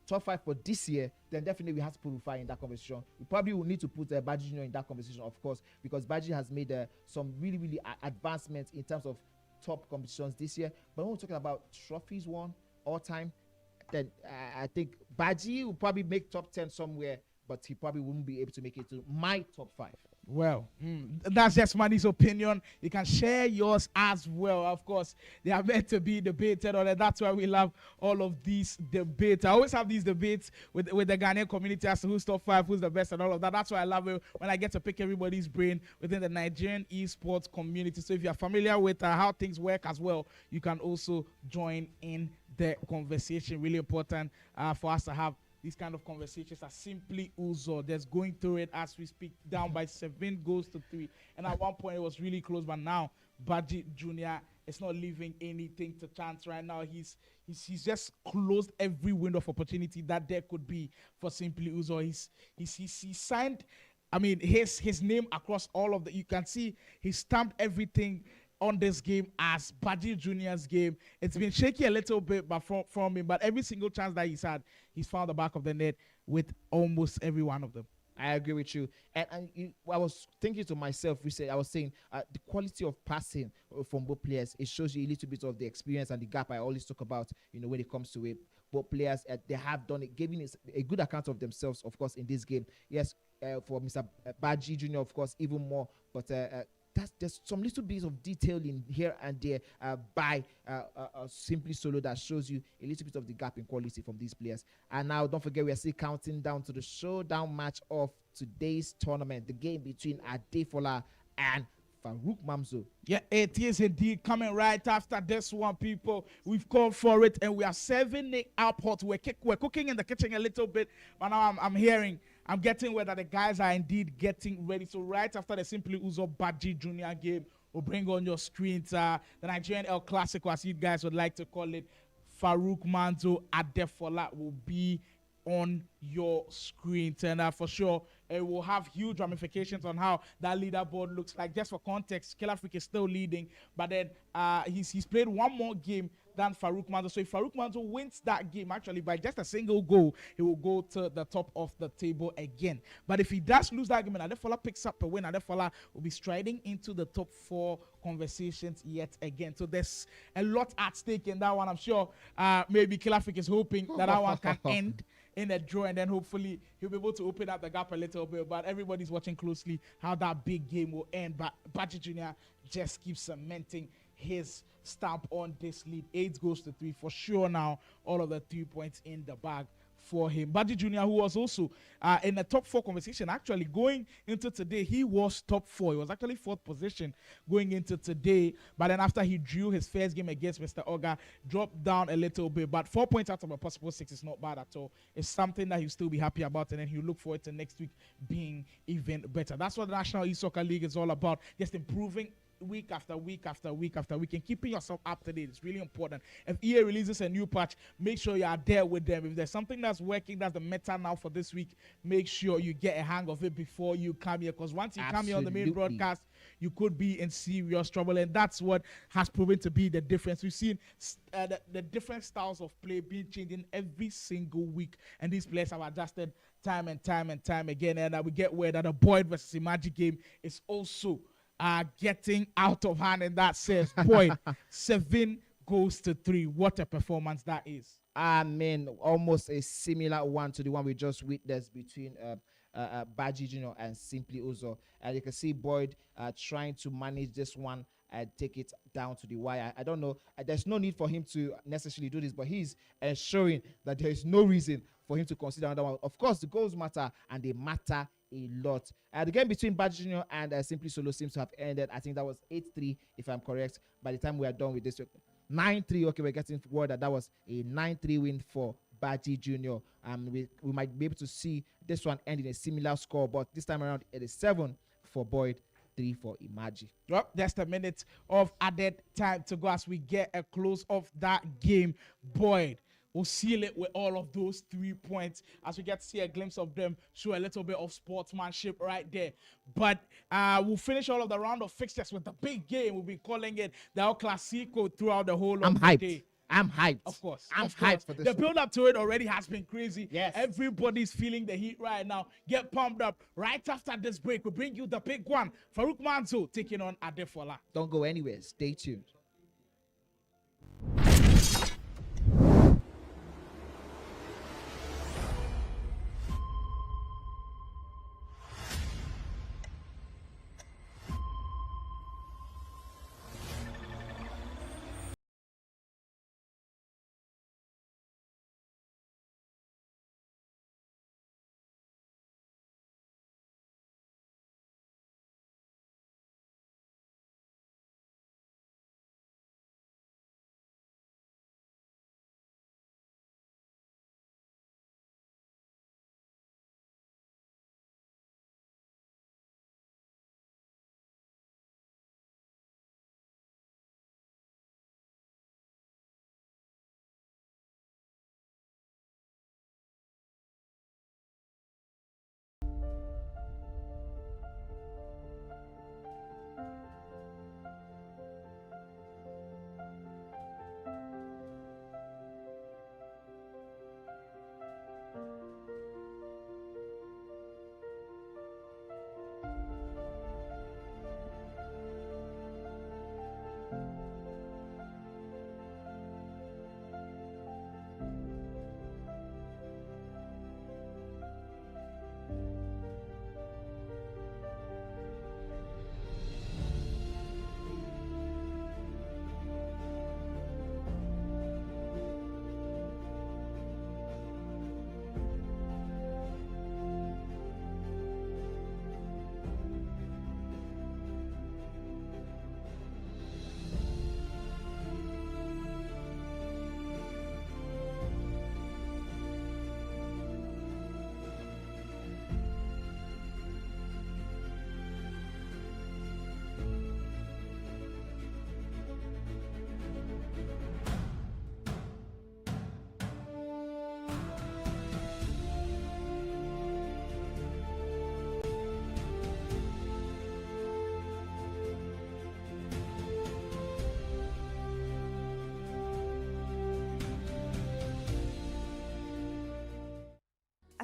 top 5 for this year, then definitely we have to put Rufi in that conversation. We probably will need to put Baji Jr. in that conversation, of course, because Baji has made some really, really advancements in terms of top competitions this year. But when we're talking about trophies won all time, then I think Baji will probably make top 10 somewhere, but he probably wouldn't be able to make it to my top 5. Well, that's just Manny's opinion. You can share yours as well. Of course, they are meant to be debated on it. That's why we love all of these debates. I always have these debates with the Ghanaian community as to who's top 5, who's the best, and all of that. That's why I love it when I get to pick everybody's brain within the Nigerian esports community. So if you're familiar with how things work as well, you can also join in the conversation. Really important for us to have these kind of conversations are simply Uzo. That's going through it as we speak, down by 7 goals to 3. And at one point it was really close, but now Baji Jr. is not leaving anything to chance right now. He's just closed every window of opportunity that there could be for simply Uzo. He signed, I mean, his name across all of the. You can see he stamped everything on this game as Baji Jr.'s game. It's been shaky a little bit, but from him. But every single chance that he's had, he's found the back of the net with almost every one of them. I agree with you. And I was thinking to myself, I was saying the quality of passing from both players, it shows you a little bit of the experience and the gap I always talk about, when it comes to it. Both players, they have done it, giving a good account of themselves, of course, in this game. Yes, for Mr. Baji Jr., of course, even more. But there's some little bits of detail in here and there by Simply Solo that shows you a little bit of the gap in quality from these players. And now, don't forget, we are still counting down to the showdown match of today's tournament, the game between Adefola and Faruk Manzo. Yeah, it is indeed coming right after this one, people. We've called for it, and we are serving it up hot. We're cooking in the kitchen a little bit, but now I'm getting where that the guys are indeed getting ready. So right after the Simply Uzo Baji Jr. game, we'll bring on your screens the Nigerian El Clasico, as you guys would like to call it. Faruk Manzo Adefola will be on your screen, and for sure it will have huge ramifications on how that leaderboard looks like. Just for context, Killer Freak is still leading, but then he's played one more game than Faruk Manzo. So if Faruk Manzo wins that game, actually by just a single goal, he will go to the top of the table again. But if he does lose that game and Adefola picks up a win, Adefola will be striding into the top 4 conversations yet again. So there's a lot at stake in that one. I'm sure maybe Killer Freak is hoping that one can end in a draw, and then hopefully he'll be able to open up the gap a little bit. But everybody's watching closely how that big game will end. But Baji Jr. just keeps cementing his stamp on this lead. 8 goals to 3 for sure. Now all of the 3 points in the bag for him. Baji Jr., who was also in the top 4 conversation, actually going into today, he was top 4. He was actually 4th position going into today. But then after he drew his first game against Mr. Oga, dropped down a little bit. But 4 points out of a possible 6 is not bad at all. It's something that he'll still be happy about, and then he'll look forward to next week being even better. That's what the National E-Soccer League is all about. Just improving week after week after week after week and keeping yourself up to date. It's really important. If EA releases a new patch, make sure you are there with them. If there's something that's working, that's the meta now for this week, make sure you get a hang of it before you come here, because once you come here on the main broadcast, you could be in serious trouble, and that's what has proven to be the difference. We've seen the different styles of play being changing every single week, and these players have adjusted time and time and time again, and we get where that the Boyd versus Imagi game is also getting out of hand in that sense. Boy, 7 goals to 3. What a performance that is. I mean, almost a similar one to the one we just witnessed between Baji Jr. and Simply Uzo. And you can see Boyd trying to manage this one and take it down to the wire. I don't know. There's no need for him to necessarily do this, but he's ensuring that there is no reason for him to consider another one. Of course, the goals matter, and they matter a lot. The game between Baji Jr. and Simply Solo seems to have ended. I think that was 8-3, if I'm correct. By the time we are done with this, 9-3. Okay, we're getting word that was a 9-3 win for Baji Jr. We might be able to see this one end in a similar score, but this time around it is 7 for Boyd, 3 for Imagi. Well, just a minute of added time to go as we get a close of that game. Boyd will seal it with all of those 3 points as we get to see a glimpse of them show a little bit of sportsmanship right there. But we'll finish all of the round of fixtures with the big game. We'll be calling it the El Clasico throughout the whole of the day. I'm hyped. Of course. I'm hyped for this. The build up to it already has been crazy. Yes. Everybody's feeling the heat right now. Get pumped up. Right after this break, we'll bring you the big one. Faruk Manzo taking on Adefola. Don't go anywhere. Stay tuned.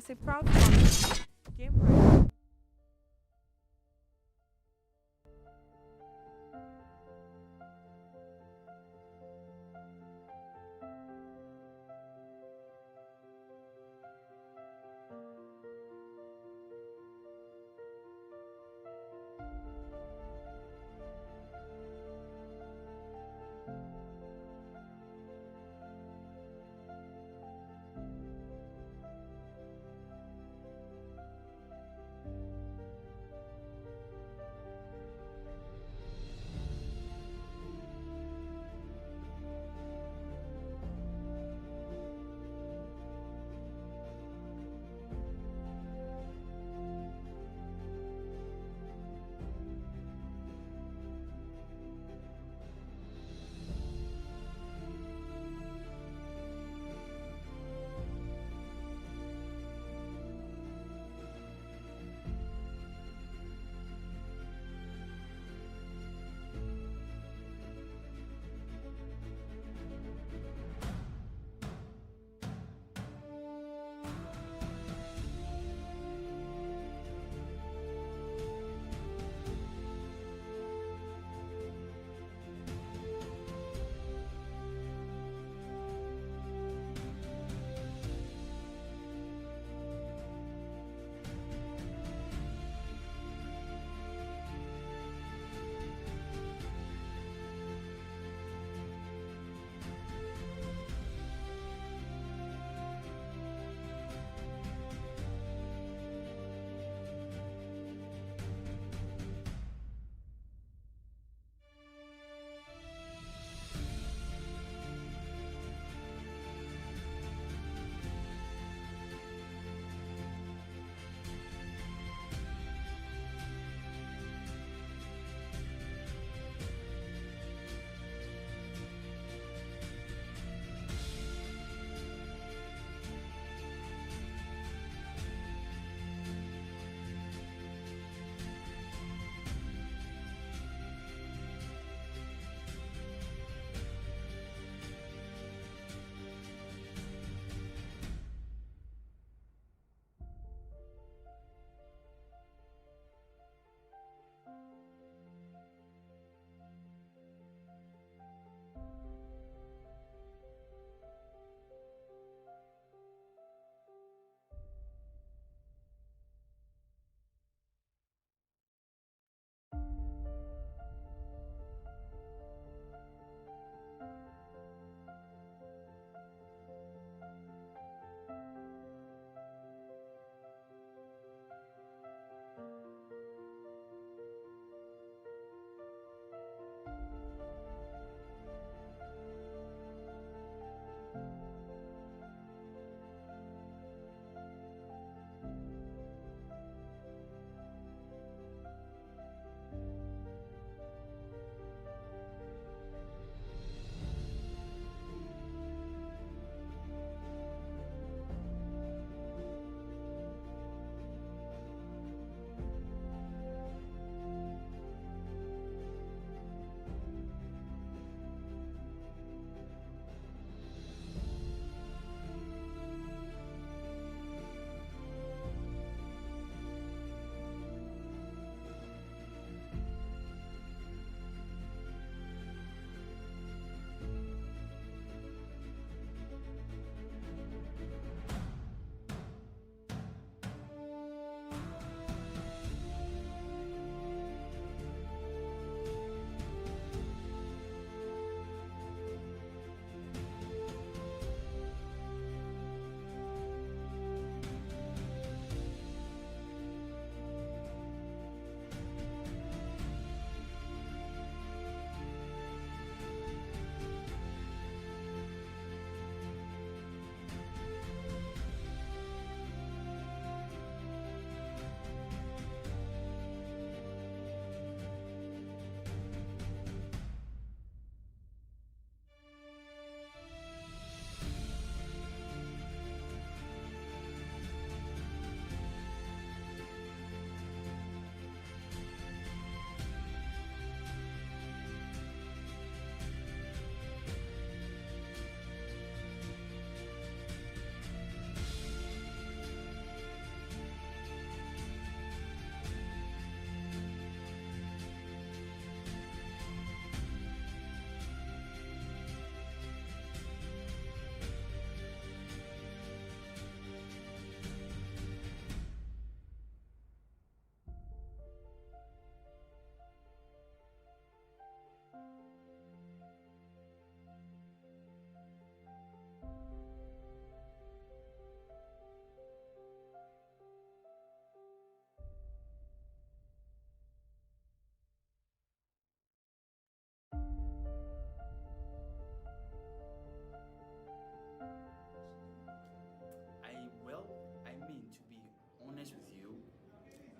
As a proud sponsor, Game Pride.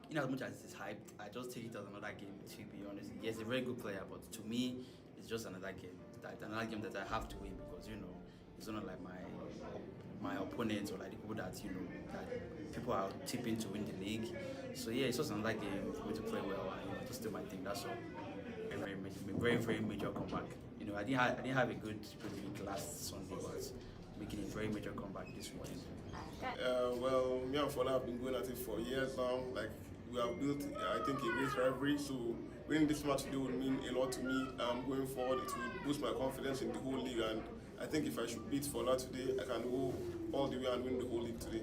in as much as it's hyped, I just take it as another game, to be honest. Yes, a very good player, but to me, it's just another game. Another game that I have to win because, it's not like my opponents or like the people that, that people are tipping to win the league. So yeah, it's just another game for me to play well and, just do my thing. That's all. Very major comeback. I didn't have a good week last Sunday, but making a very major comeback this weekend. Well, me and Fola have been going at it for years now. Like, we have built, I think, a great rivalry. So winning this match today would mean a lot to me. Going forward, it will boost my confidence in the whole league. And I think if I should beat Fola today, I can go all the way and win the whole league today.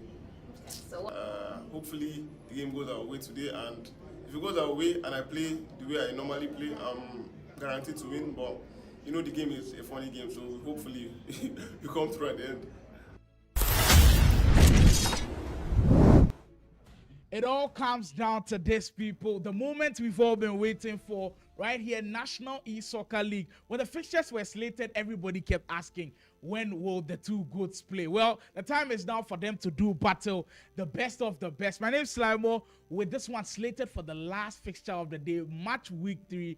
So hopefully the game goes our way today. And if it goes our way and I play the way I normally play, I'm guaranteed to win. But the game is a funny game, so hopefully you come through at the end. It all comes down to this, people. The moment we've all been waiting for, right here, National E-Soccer League. When the fixtures were slated, everybody kept asking, when will the two goats play? Well, the time is now for them to do battle, the best of the best. My name is Slimo, with this one slated for the last fixture of the day, match week 3.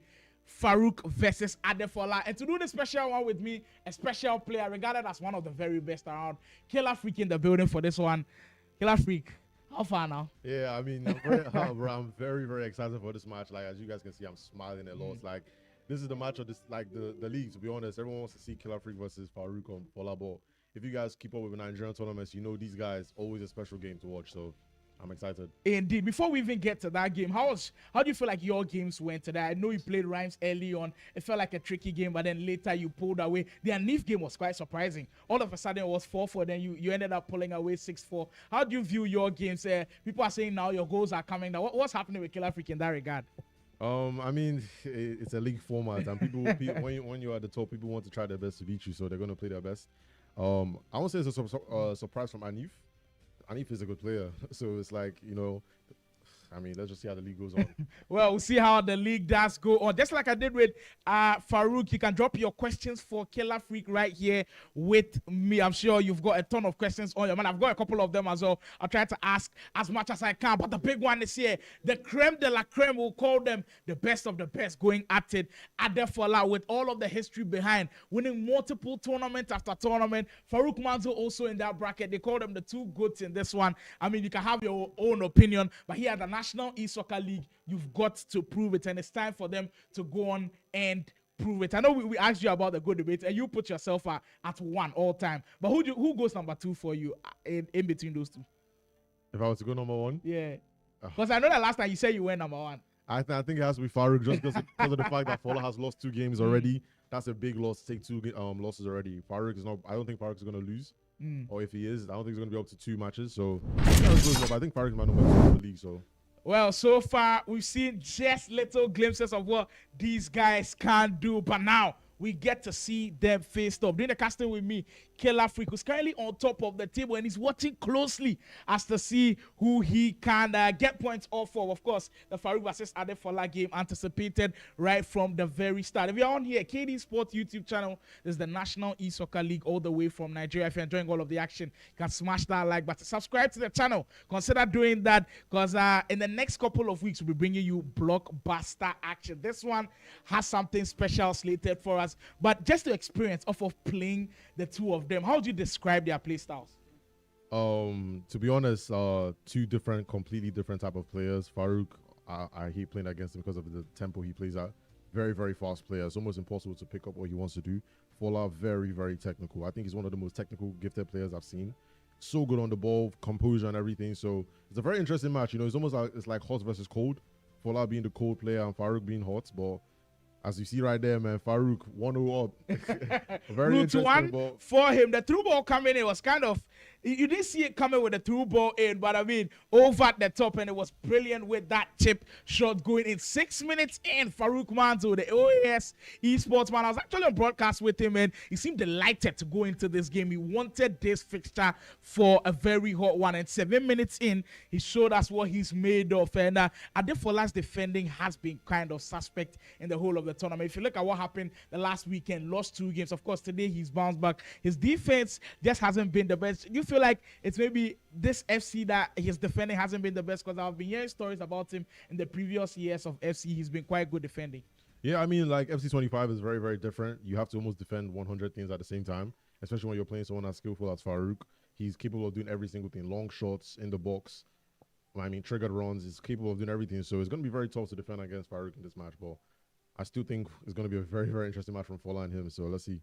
Faruk versus Adefola. And to do the special one with me, a special player regarded as one of the very best around. Killer Freak in the building for this one. Killer Freak, how far now? Yeah, I mean, I'm very, very excited for this match. Like, as you guys can see, I'm smiling a lot. Like, this is the match of this, like, the league, to be honest. Everyone wants to see Killer Freak versus Faruk on Fola Ball. If you guys keep up with the Nigerian tournaments, these guys, always a special game to watch. So I'm excited. Indeed. Before we even get to that game, how do you feel like your games went today? I know you played Rhymes early on. It felt like a tricky game, but then later you pulled away. The Anif game was quite surprising. All of a sudden it was 4-4, then you ended up pulling away 6-4. How do you view your games? People are saying now your goals are coming down. What's happening with Killer Freak in that regard? I mean, it's a league format, and people when you're at the top, people want to try their best to beat you, so they're going to play their best. I won't say it's a surprise from Anif. Anif is a good player, so it's like, I mean, let's just see how the league goes on. Well, we'll see how the league does go on. Just like I did with Faruk, you can drop your questions for Killer Freak right here with me. I'm sure you've got a ton of questions on your mind. I've got a couple of them as well. I'll try to ask as much as I can. But the big one is here. The creme de la creme, we'll call them the best of the best going at it. Adefola, with all of the history behind, winning multiple tournament after tournament. Faruk Manzo also in that bracket. They call them the two goats in this one. I mean, you can have your own opinion, but here at the National E-Soccer League, you've got to prove it, and it's time for them to go on and prove it. I know we asked you about the good debate, and you put yourself at 1 all time. But who goes number 2 for you in between those two? If I was to go number 1? Yeah. Because I know that last time you said you went number 1. I think it has to be Faruk, just because of the fact that Fola has lost 2 games already. That's a big loss. Take 2 losses already. Faruk is not. I don't think Faruk is going to lose. Or if he is, I don't think he's going to be up to 2 matches. So I think Faruk is my number 2 in the league. So. Well, so far, we've seen just little glimpses of what these guys can do. But now, we get to see them faced up. Doing the casting with me, Killer Freak, who's currently on top of the table, and he's watching closely as to see who he can get points off for. Of course, the Faruk versus Adefola game anticipated right from the very start. If you're on here, Cade Esports YouTube channel, there's the National E-Soccer League all the way from Nigeria. If you're enjoying all of the action, you can smash that like button. Subscribe to the channel. Consider doing that, because in the next couple of weeks, we'll be bringing you blockbuster action. This one has something special slated for us. But just the experience of playing the two of them, how would you describe their play styles? To be honest, 2 completely different type of players. Faruk, I hate playing against him because of the tempo he plays at. Very, very fast player. It's almost impossible to pick up what he wants to do. Fola, very, very technical. I think he's one of the most technical, gifted players I've seen. So good on the ball, composure and everything. So it's a very interesting match. It's almost like hot versus cold. Fola being the cold player and Faruk being hot, but as you see right there, man, Faruk 1-0 up. Very interesting ball. For him. The through ball coming in was kind of, you didn't see it coming with the through ball in, but I mean, over at the top, and it was brilliant with that chip shot going in. 6 minutes in, Faruk Manzo, the OAS Esports man. I was actually on broadcast with him, and he seemed delighted to go into this game. He wanted this fixture for a very hot one, and 7 minutes in, he showed us what he's made of. And Adefola's defending has been kind of suspect in the whole of the tournament. If you look at what happened the last weekend, lost 2 games. Of course, today he's bounced back. His defense just hasn't been the best. You feel like it's maybe this FC that his defending hasn't been the best? Because I've been hearing stories about him in the previous years of FC. He's been quite good defending. Yeah, I mean, like FC25 is very, very different. You have to almost defend 100 things at the same time, especially when you're playing someone as skillful as Faruk. He's capable of doing every single thing. Long shots in the box. I mean, triggered runs. He's capable of doing everything. So it's going to be very tough to defend against Faruk in this match. But I still think it's going to be a very, very interesting match from Fola and him. So let's see.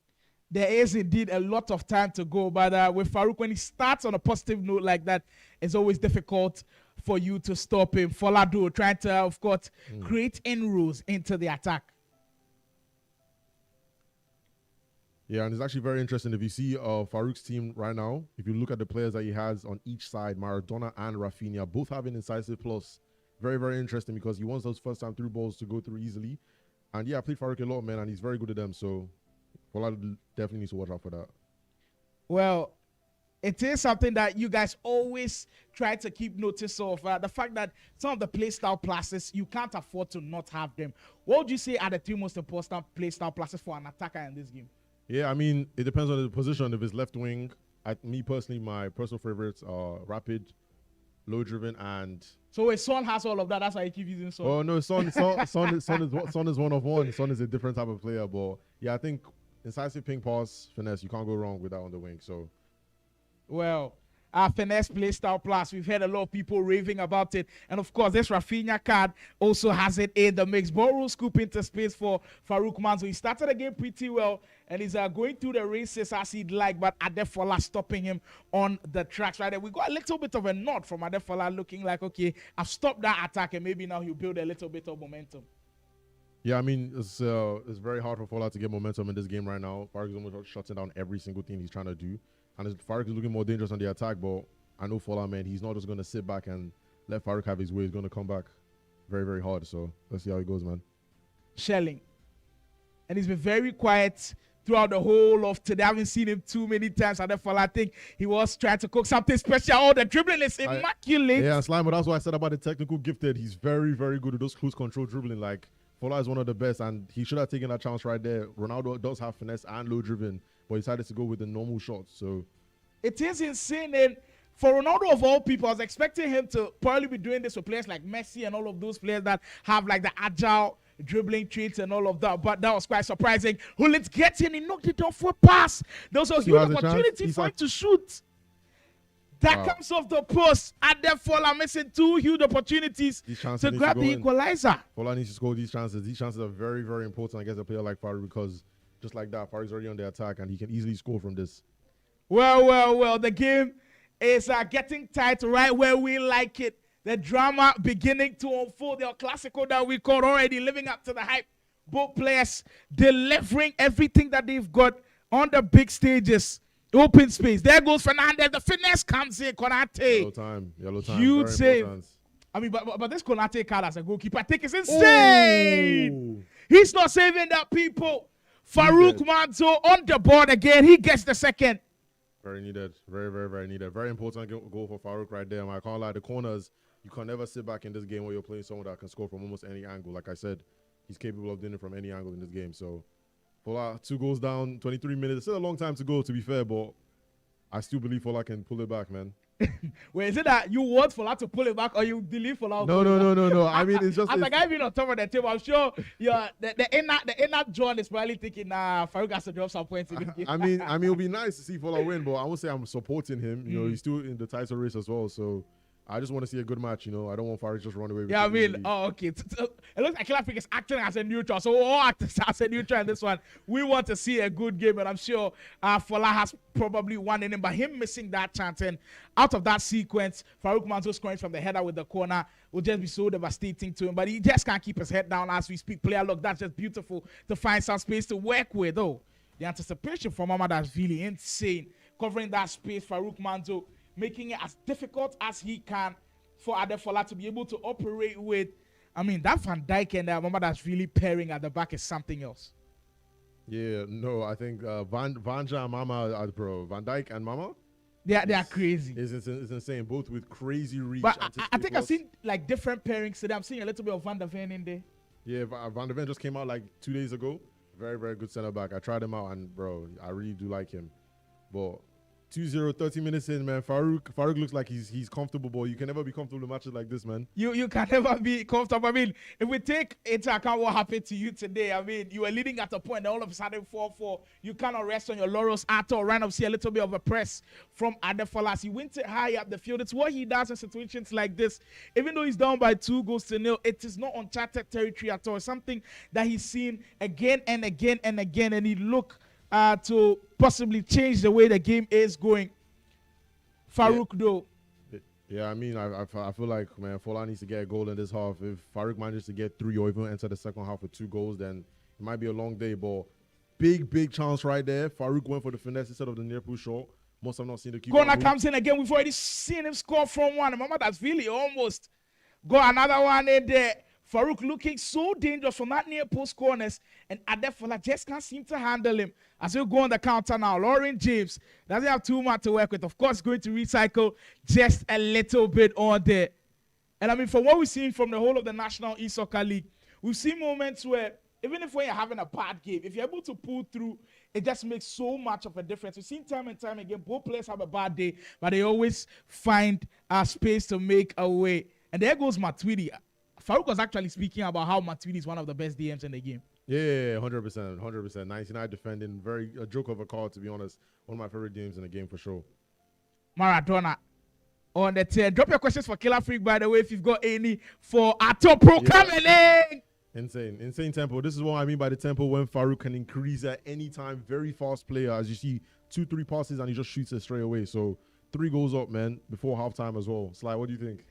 There is indeed a lot of time to go. But with Faruk, when he starts on a positive note like that, it's always difficult for you to stop him. Fola trying to, of course, create inroads into the attack. Yeah, and it's actually very interesting. If you see Faruk's team right now, if you look at the players that he has on each side, Maradona and Rafinha, both having incisive plus. Very, very interesting because he wants those first-time through balls to go through easily. And yeah, I played Faruk a lot, man, and he's very good at them. So Fola definitely needs to watch out for that. Well, it is something that you guys always try to keep notice of. The fact that some of the playstyle classes, you can't afford to not have them. What would you say are the three most important playstyle classes for an attacker in this game? Yeah, I mean, it depends on the position. If it's left wing, me personally, my personal favorites are rapid, low driven, and... So if Son has all of that, that's why you keep using Son? Oh, no, Son is one of one. Son is a different type of player. But yeah, I think incisive ping pass, finesse, you can't go wrong with that on the wing. So, well... finesse playstyle plus. We've heard a lot of people raving about it. And of course, this Rafinha card also has it in the mix. Ball scoop into space for Faruk Manzo. He started the game pretty well and he's going through the races as he'd like, but Adefola stopping him on the tracks right there. We got a little bit of a nod from Adefola looking like, okay, I've stopped that attack and maybe now he'll build a little bit of momentum. Yeah, I mean, it's very hard for Fola to get momentum in this game right now. Faruk is almost shutting down every single thing he's trying to do. And Faruk is looking more dangerous on the attack, but I know Fola, man, he's not just going to sit back and let Faruk have his way. He's going to come back very, very hard. So let's see how it goes, man. Shelling. And he's been very quiet throughout the whole of today. I haven't seen him too many times. And therefore, I think he was trying to cook something special. Oh, the dribbling is immaculate. Yeah, Slime, but that's what I said about the technical gifted. He's very, very good at those cruise control dribbling. Like, Fola is one of the best, and he should have taken that chance right there. Ronaldo does have finesse and low driven, but he decided to go with the normal shots. So it is insane. And for Ronaldo of all people, I was expecting him to probably be doing this with players like Messi and all of those players that have like the agile dribbling traits and all of that. But that was quite surprising. Hulit gets in, he knocked it off for a pass. There was a huge opportunity for him to shoot. That comes off the post. Adefola missing two huge opportunities to grab the equalizer. Fola needs to score these chances. These chances are very, very important against a player like Faruk because just like that, Faruk's already on the attack and he can easily score from this. Well, the game is getting tight right where we like it. The drama beginning to unfold. The Classico that we called already living up to the hype. Both players delivering everything that they've got on the big stages. Open space. There goes Fernandez. The finesse comes in. Konate. Yellow time. Huge save. I mean, but this Konate card as a goalkeeper, I think it's insane. Ooh. He's not saving that, people. Faruk Manzo on the board again. He gets the second. Very needed. Very, very, very needed. Very important goal for Faruk right there. I can't lie. The corners, you can never sit back in this game where you're playing someone that can score from almost any angle. Like I said, he's capable of doing it from any angle in this game. So, Fola, 2 goals down, 23 minutes. It's still a long time to go, to be fair, but I still believe Fola can pull it back, man. Wait, is it that you want Fola to pull it back or you believe Fola? No. I mean, it's just... As a guy being on top of the table, I'm sure the inner John is probably thinking, nah, Faruk has to drop some points in this game. I mean, it'll be nice to see Fola win, but I won't say I'm supporting him. You know, he's still in the title race as well, so... I just want to see a good match, you know. I don't want Faruk just run away with it. Yeah, I mean, okay. It looks like Kilafric is acting as a neutral. So all actors as a neutral in this one. We want to see a good game, and I'm sure Fola has probably won in him. But him missing that chance, and out of that sequence, Faruk Manzo scoring from the header with the corner will just be so devastating to him. But he just can't keep his head down as we speak. Player, look, that's just beautiful to find some space to work with. Oh, the anticipation from Mama is really insane. Covering that space, Faruk Manzo making it as difficult as he can for Adefola to be able to operate with. I mean, that Van Dijk and Mama that's really pairing at the back is something else. Yeah, no, I think Vanja and Mama, bro, Van Dijk and Mama? They are crazy. It's insane, both with crazy reach. But I think I've seen like different pairings today. I'm seeing a little bit of Van der Ven in there. Yeah, Van der Ven just came out like 2 days ago. Very, very good center back. I tried him out and, bro, I really do like him. But 2-0, 30 minutes in, man. Faruk looks like he's comfortable, boy. You can never be comfortable in matches like this, man. You can never be comfortable. I mean, if we take into account what happened to you today, I mean, you were leading at a point, and all of a sudden 4-4. You cannot rest on your laurels at all. Right now, see a little bit of a press from Adefola as he went it high up the field. It's what he does in situations like this. Even though he's down by 2-0, it is not uncharted territory at all. It's something that he's seen again and again and again, and he look to possibly change the way the game is going. Faruk, though. Yeah, I mean, I feel like, man, Fola needs to get a goal in this half. If Faruk manages to get 3 or even enter the second half with 2 goals, then it might be a long day. But big chance right there. Faruk went for the finesse instead of the near push shot. Must have not seen the keeper. Corner comes in again. We've already seen him score from one. Remember, that's really almost got another one in there. Faruk looking so dangerous from that near post corners, and Adefola just can't seem to handle him. As we go on the counter now, Lauren James doesn't have too much to work with. Of course, going to recycle just a little bit on there. And I mean, from what we've seen from the whole of the National E-Soccer League, we've seen moments where, even if when you're having a bad game, if you're able to pull through, it just makes so much of a difference. We've seen time and time again, both players have a bad day, but they always find a space to make a way. And there goes Matuidi. Faruk was actually speaking about how Matuidi is one of the best DMs in the game. Yeah, 100%. 99 defending, a joke of a call, to be honest. One of my favorite DMs in the game for sure. Maradona on the tier. Drop your questions for Killer Freak, by the way, if you've got any for Ato Pro coming in. Insane tempo. This is what I mean by the tempo when Faruk can increase at any time. Very fast player. As you see, 2-3 passes and he just shoots it straight away. So 3 goals up, man, before halftime as well. Sly, what do you think?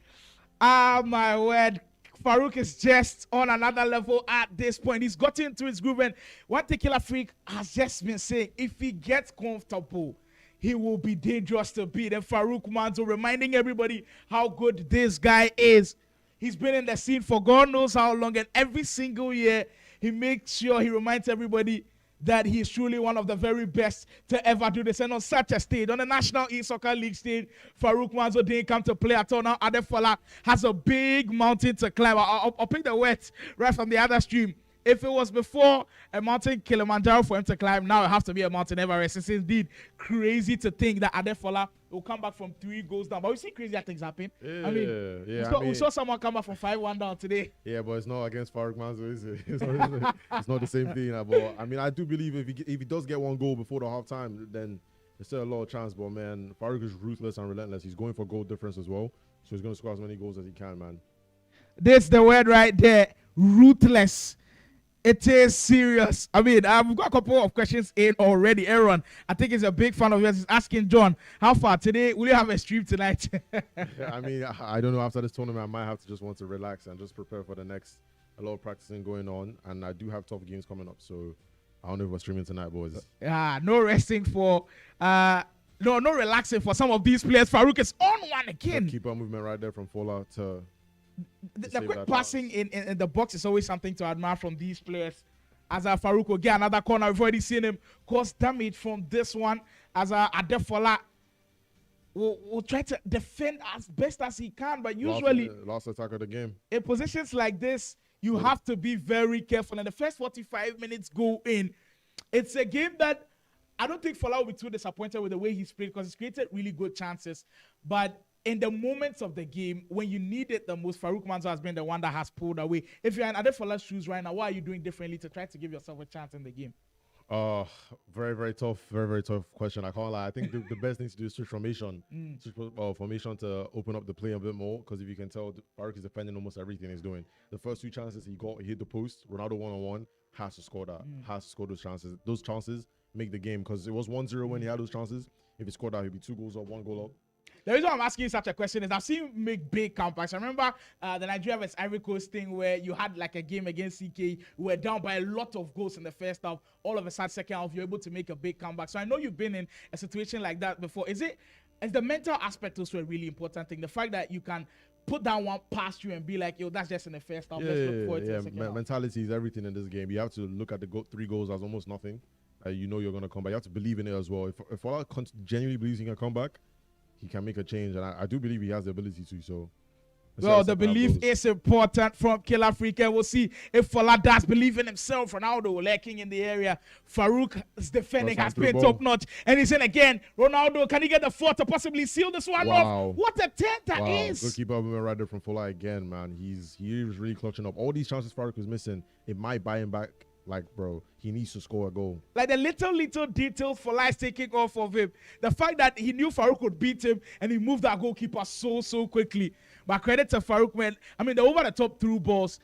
My word. Faruk is just on another level at this point. He's gotten into his groove, and one thing Killer Freak has just been saying, if he gets comfortable, he will be dangerous to beat. And Faruk Manzo reminding everybody how good this guy is. He's been in the scene for God knows how long, and every single year he makes sure he reminds everybody that he is truly one of the very best to ever do this. And on such a stage, on the National E-Soccer League stage, Faruk Manzo didn't come to play at all. Now Adefola has a big mountain to climb. I'll pick the words right from the other stream. If it was before a mountain Kilimanjaro for him to climb, now it has to be a mountain Everest. It's indeed crazy to think that Adefola will come back from 3 goals down. But we see crazy things happen. Yeah, I mean, we saw someone come back from 5-1 down today. Yeah, but it's not against Faruk Manzo, is it? It's not the same thing. But I mean, I do believe if he does get 1 goal before the halftime, then there's still a lot of chance. But man, Faruk is ruthless and relentless. He's going for goal difference as well. So he's going to score as many goals as he can, man. That's the word right there. Ruthless. It is serious. I mean, we've got a couple of questions in already. Aaron, I think he's a big fan of yours. He's asking John, how far today? Will you have a stream tonight? Yeah, I mean, I don't know. After this tournament, I might have to just want to relax and just prepare for the next. A lot of practicing going on, and I do have tough games coming up. So I don't know if we're streaming tonight, boys. No resting for, no relaxing for some of these players. Faruk is on one again. Keeper movement right there from Fola to. The quick passing in the box is always something to admire from these players. As Faruk will get another corner, we've already seen him cause damage from this one. As Adefola will try to defend as best as he can, but usually last attack of the game. In positions like this, you have to be very careful. And the first 45 minutes go in. It's a game that I don't think Fola will be too disappointed with the way he's played because he's created really good chances, but in the moments of the game, when you need it the most, Faruk Manzo has been the one that has pulled away. If you're in Adefola's shoes right now, what are you doing differently to try to give yourself a chance in the game? Very tough question. I can't lie. I think the best thing to do is switch formation. Switch formation to open up the play a bit more, because if you can tell, Faruk is defending almost everything he's doing. The first 2 chances he hit the post. Ronaldo 1-on-1, has to score that. Has to score those chances. Those chances make the game, because it was 1-0 when he had those chances. If he scored that, he'd be 2 goals up, 1 goal up. The reason I'm asking you such a question is I've seen you make big comebacks. I remember the Nigeria vs Ivory Coast thing where you had like a game against CK. You were down by a lot of goals in the first half. All of a sudden, second half, you're able to make a big comeback. So I know you've been in a situation like that before. Is the mental aspect also a really important thing? The fact that you can put down one past you and be like, yo, that's just in the first half. Let's look forward to the second half. Mentality is everything in this game. You have to look at the 3 goals as almost nothing. You know you're going to come back. You have to believe in it as well. If Ola genuinely believes he can come back, he can make a change, and I do believe he has the ability to. So Well, the belief is important from Killer Freak, and we'll see if Fola does believe in himself. Ronaldo lacking in the area. Farouk's defending has been top notch, and he's in again. Ronaldo, can he get the fourth to possibly seal this one off? What a attempt that is! Goalkeeper right there from Fola again, man. He was really clutching up. All these chances Faruk was missing, it might buy him back. Like, bro, he needs to score a goal. Like the little details Fola is taking off of him. The fact that he knew Faruk would beat him and he moved that goalkeeper so quickly. But credit to Faruk, man. I mean, the over-the-top through balls.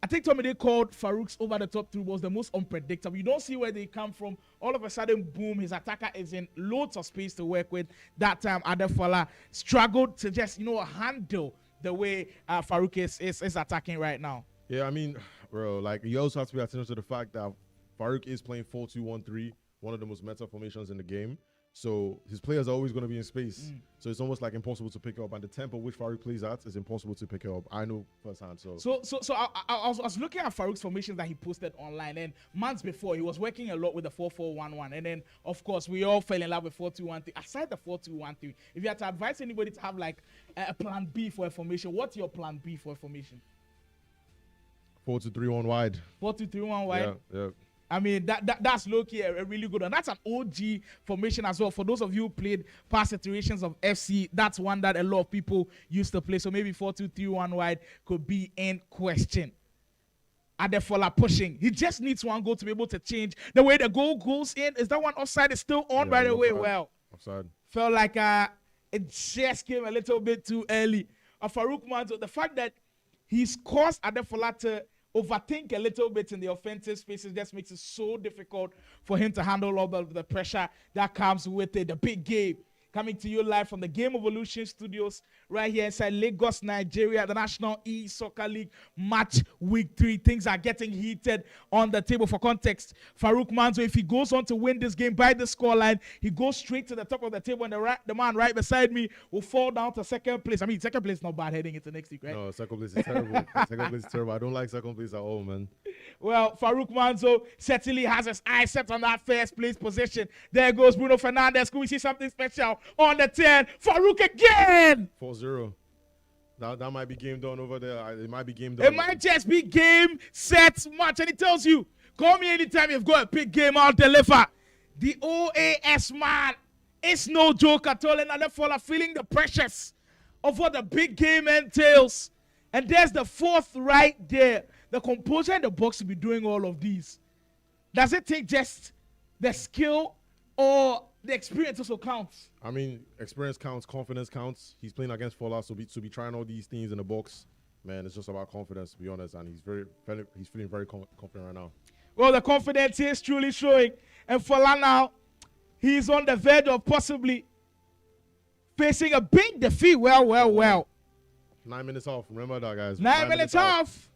I think Tommy they called Farouk's over-the-top through balls the most unpredictable. You don't see where they come from. All of a sudden, boom, his attacker is in loads of space to work with. That time, Adefola struggled to just, handle the way Faruk is attacking right now. Yeah, I mean, bro, like, you also have to pay attention to the fact that Faruk is playing 4-2-1-3, one of the most meta formations in the game. So his players are always going to be in space. So it's almost like impossible to pick up. And the tempo which Faruk plays at is impossible to pick up. I know firsthand. So I was looking at Faruk's formations that he posted online. And months before, he was working a lot with the 4-4-1-1. And then, of course, we all fell in love with 4-2-1-3. Aside the 4-2-1-3, if you had to advise anybody to have, like, a plan B for a formation, what's your plan B for a formation? 4-2-3-1 wide. 4-2-3-1 wide? Yeah. I mean, that's low-key a really good one. That's an OG formation as well. For those of you who played past iterations of FC, that's one that a lot of people used to play. So maybe 4-2-3-1 wide could be in question. Adefola pushing. He just needs one goal to be able to change the way the goal goes in. Is that one offside? Is still on, by the way. Well, offside. Felt like it just came a little bit too early. Faruk Manzo, the fact that he's caused Adefola to overthink a little bit in the offensive spaces just makes it so difficult for him to handle all the pressure that comes with it. The big game coming to you live from the Game Evolution Studios right here inside Lagos, Nigeria, the National E-Soccer League match week 3. Things are getting heated on the table. For context, Faruk Manzo, if he goes on to win this game by the scoreline, he goes straight to the top of the table, and the man right beside me will fall down to second place. I mean, second place is not bad heading into next week, right? No, second place is terrible. Second place is terrible. I don't like second place at all, man. Well, Faruk Manzo certainly has his eyes set on that first place position. There goes Bruno Fernandes. Can we see something special on the 10? Faruk again! 4-0. That might be game done over there. It might be game done. It might just be game, set, match. And he tells you, call me anytime you've got a big game, I'll deliver. The OAS man, it's no joke at all. And Adefola feeling the pressures of what the big game entails. And there's the fourth right there. The composer in the box to be doing all of these. Does it take just the skill or the experience also counts? I mean, experience counts, confidence counts. He's playing against Fola, so to be trying all these things in the box, man, it's just about confidence, to be honest. And he's feeling very confident right now. Well, the confidence is truly showing. And Fola now, he's on the verge of possibly facing a big defeat. Well. 9 minutes off. Remember that, guys. 9 minutes off.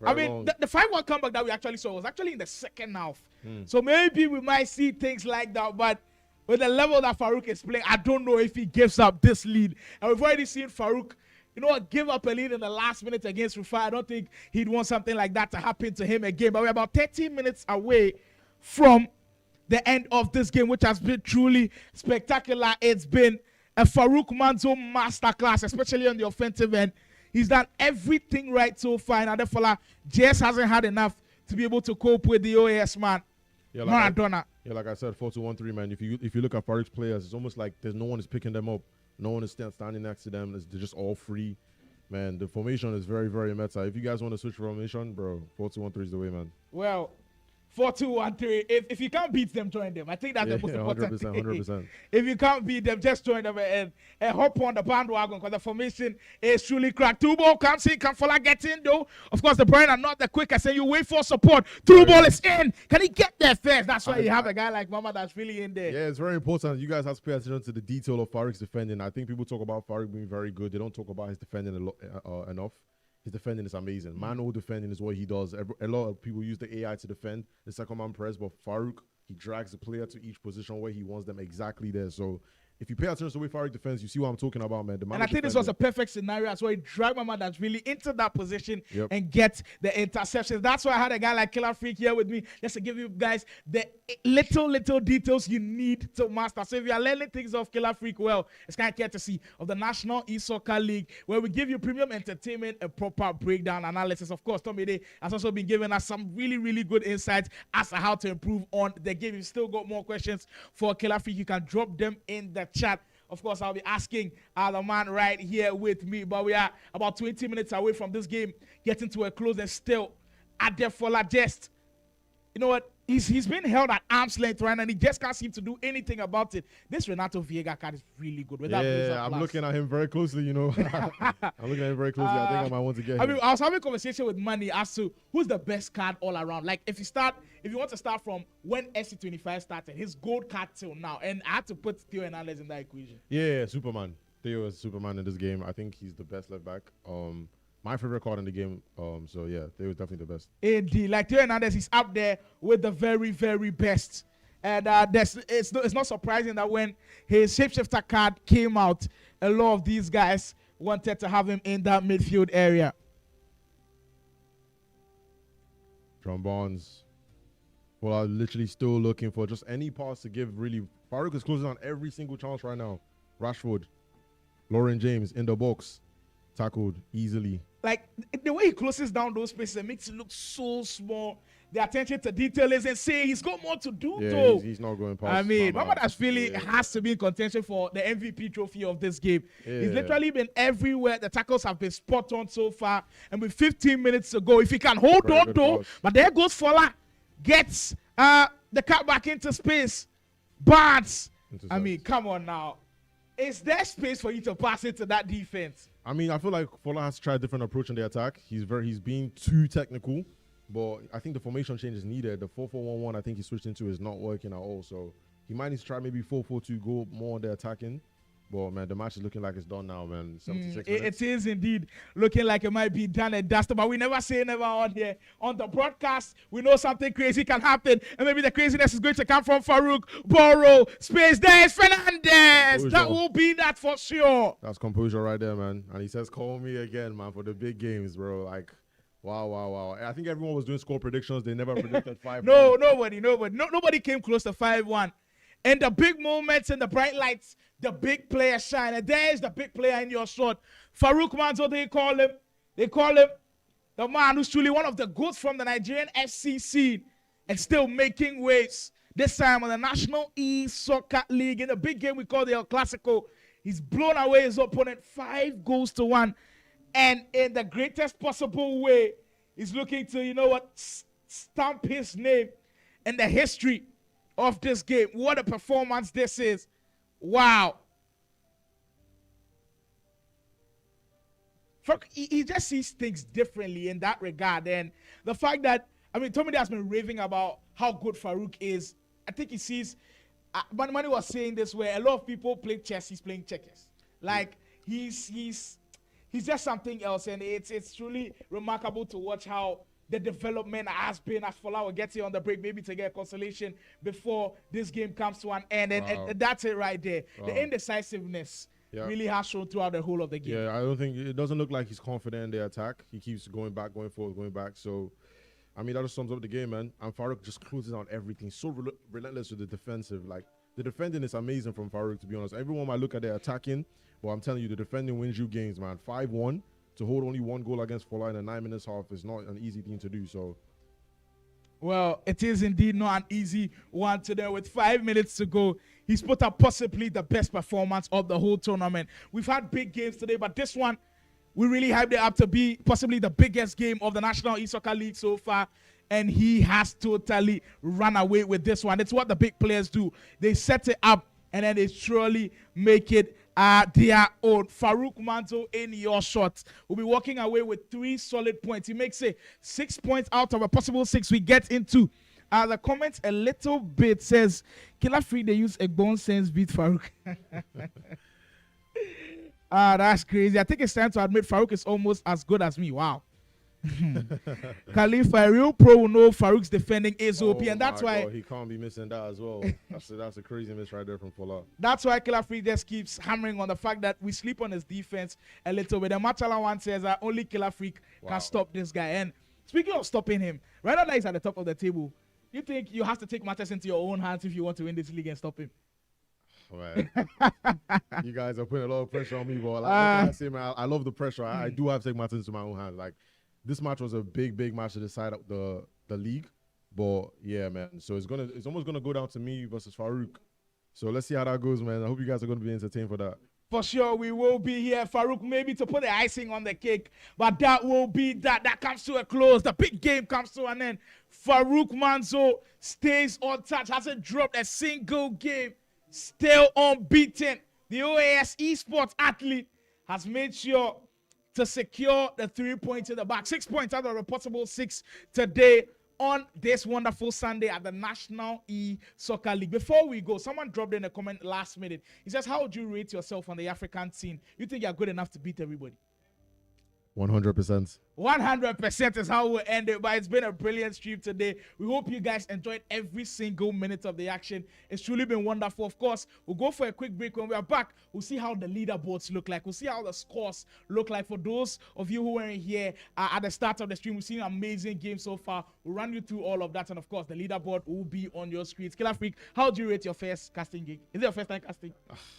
I mean, the 5-1 comeback that we actually saw was actually in the second half. So maybe we might see things like that. But with the level that Faruk is playing, I don't know if he gives up this lead. And we've already seen Faruk, give up a lead in the last minute against Rufi. I don't think he'd want something like that to happen to him again. But we're about 13 minutes away from the end of this game, which has been truly spectacular. It's been a Faruk Manzo masterclass, especially on the offensive end. He's done everything right so far, and Adefola just hasn't had enough to be able to cope with the OAS man. Yeah, Maradona. Like I said, 4-2-1-3, man. If you look at Faruk's players, it's almost like there's no one is picking them up. No one is standing next to them. They're just all free. Man, the formation is very, very meta. If you guys want to switch formation, bro, 4-2-1-3 is the way, man. Well, 4-2-1-3. If you can't beat them, join them. I think that's the most important thing. 100%. If you can't beat them, just join them and hop on the bandwagon, because the formation is truly cracked. Through ball comes in. Can Fola get in, though? Of course, the Brian are not the quickest, and you wait for support. Through ball is in. Can he get there first? That's why you have a guy like Mama that's really in there. Yeah, it's very important. You guys have to pay attention to the detail of Faruk's defending. I think people talk about Faruk being very good. They don't talk about his defending enough. His defending is amazing. Manual defending is what he does. A lot of people use the AI to defend the second man press, but Faruk, he drags the player to each position where he wants them exactly there. So if you pay attention to the way Faruk defends, you see what I'm talking about, man. And I think this was a perfect scenario as well. He dragged my man that's really into that position and get the interceptions. That's why I had a guy like Killer Freak here with me, just to give you guys the little details you need to master. So if you are learning things of Killer Freak, well, it's kind of courtesy of the National E-Soccer League, where we give you premium entertainment and proper breakdown analysis. Of course, Tommy Day has also been giving us some really good insights as to how to improve on the game. If you still got more questions for Killer Freak, you can drop them in the chat. Of course, I'll be asking the man right here with me, but we are about 20 minutes away from this game getting to a close, and still Adefola just, you know what, he's been held at arm's length right now, and he just can't seem to do anything about it. This Renato Viega card is really good. I'm looking at him very closely, you know. I'm looking at him very closely. I think I might want to get him. I was having a conversation with Manny as to who's the best card all around. Like, if you want to start from when SC25 started, his gold card till now, and I had to put Theo Hernandez in that equation. Yeah, Superman. Theo is Superman in this game. I think he's the best left back. My favorite card in the game. So yeah, they were definitely the best. AD, like Theo Hernandez, he's up there with the very best. And it's not surprising that when his shapeshifter card came out, a lot of these guys wanted to have him in that midfield area. John Barnes. Well, I'm literally still looking for just any pass to give. Really, Faruk is closing on every single chance right now. Rashford, Lauren James in the box, tackled easily. Like, the way he closes down those spaces, it makes it look so small. The attention to detail is insane. He's got more to do, though. He's not going past. I mean, Mamadashvili has to be in contention for the MVP trophy of this game. Yeah. He's literally been everywhere. The tackles have been spot on so far. And with 15 minutes to go, if he can hold on, though. But there goes Fola. Gets the cut back into space. But, I mean, come on now. Is there space for you to pass into that defense? I mean, I feel like Fola has to try a different approach in the attack. He's being too technical, but I think the formation change is needed. The 4-4-1-1 I think he switched into is not working at all. So he might need to try maybe 4-4-2, go more on the attacking. But man, the match is looking like it's done now, man. 76 minutes. It is indeed looking like it might be done and dusted, but we never say never on here. On the broadcast, we know something crazy can happen, and maybe the craziness is going to come from Faruk. Borrow space. There is Fernandez. That will be that for sure. That's composure right there, man. And he says, "Call me again, man, for the big games, bro." Like, wow. I think everyone was doing score predictions. They never predicted 5-1. Nobody came close to 5-1. And the big moments and the bright lights, the big player shine. And there's the big player in your shot. Faruk Manzo, they call him. They call him the man who's truly one of the goods from the Nigerian FC scene and still making waves. This time on the National E-Soccer League in the big game we call the El Clasico. He's blown away his opponent 5-1. And in the greatest possible way, he's looking to, you know what, stamp his name in the history of this game. What a performance this is. Wow. He just sees things differently in that regard. And the fact that, I mean, Tommy has been raving about how good Faruk is. I think he sees, Mani was saying this, where a lot of people play chess, he's playing checkers. Like, he's just something else. And it's truly remarkable to watch how the development has been, as Fola will get here on the break, maybe to get consolation before this game comes to an end. And that's it right there. Wow. The indecisiveness really has shown throughout the whole of the game. Yeah, I don't think, it doesn't look like he's confident in the attack. He keeps going back, going forward, going back. So, I mean, that just sums up the game, man. And Faruk just closes on everything. So relentless with the defensive. Like, the defending is amazing from Faruk, to be honest. Everyone might look at their attacking, but I'm telling you, the defending wins you games, man. 5-1. To hold only one goal against Fola in a 9 minutes half is not an easy thing to do. So, well, it is indeed not an easy one today. With 5 minutes to go, he's put up possibly the best performance of the whole tournament. We've had big games today, but this one, we really hyped it up to be possibly the biggest game of the National E-Soccer League so far. And he has totally run away with this one. It's what the big players do. They set it up, and then they surely make it their own. Faruk Manzo in your shots will be walking away with 3 solid points. He makes it 6 points out of a possible 6. We get into the comments a little bit. Says Killer Free, they use a bone sense beat Faruk. That's crazy. I think it's time to admit Faruk is almost as good as me. Wow. Khalifa, a real pro will know Faruk's defending is OP, and that's why he can't be missing that as well. That's a crazy miss right there from Fola. That's why Killer Free just keeps hammering on the fact that we sleep on his defense a little bit. And Machala one says that only Killer Freak can stop this guy. And speaking of stopping him, right now that he's at the top of the table, You think you have to take matters into your own hands if you want to win this league and stop him? Man, you guys are putting a lot of pressure on me, but like, what can I say, man? I love the pressure. I do have to take matters into my own hands. Like, this match was a big match to decide the league. But yeah, man. So it's almost gonna go down to me versus Faruk. So let's see how that goes, man. I hope you guys are gonna be entertained for that. For sure, we will be here, Faruk, maybe to put the icing on the cake. But that will be that. That comes to a close. The big game comes to an end. Faruk Manzo stays untouched, hasn't dropped a single game, still unbeaten. The OAS Esports athlete has made sure to secure the 3 points in the back. 6 points out of the possible 6 today on this wonderful Sunday at the National E-Soccer League. Before we go, someone dropped in a comment last minute. He says, how would you rate yourself on the African scene? You think you're good enough to beat everybody? 100%. 100% is how we'll end it, but it's been a brilliant stream today. We hope you guys enjoyed every single minute of the action. It's truly been wonderful. Of course, we'll go for a quick break. When we are back, we'll see how the leaderboards look like. We'll see how the scores look like. For those of you who weren't here at the start of the stream, we've seen an amazing game so far. We'll run you through all of that, and of course, the leaderboard will be on your screens. Killer Freak, how do you rate your first casting gig? Is it your first time casting?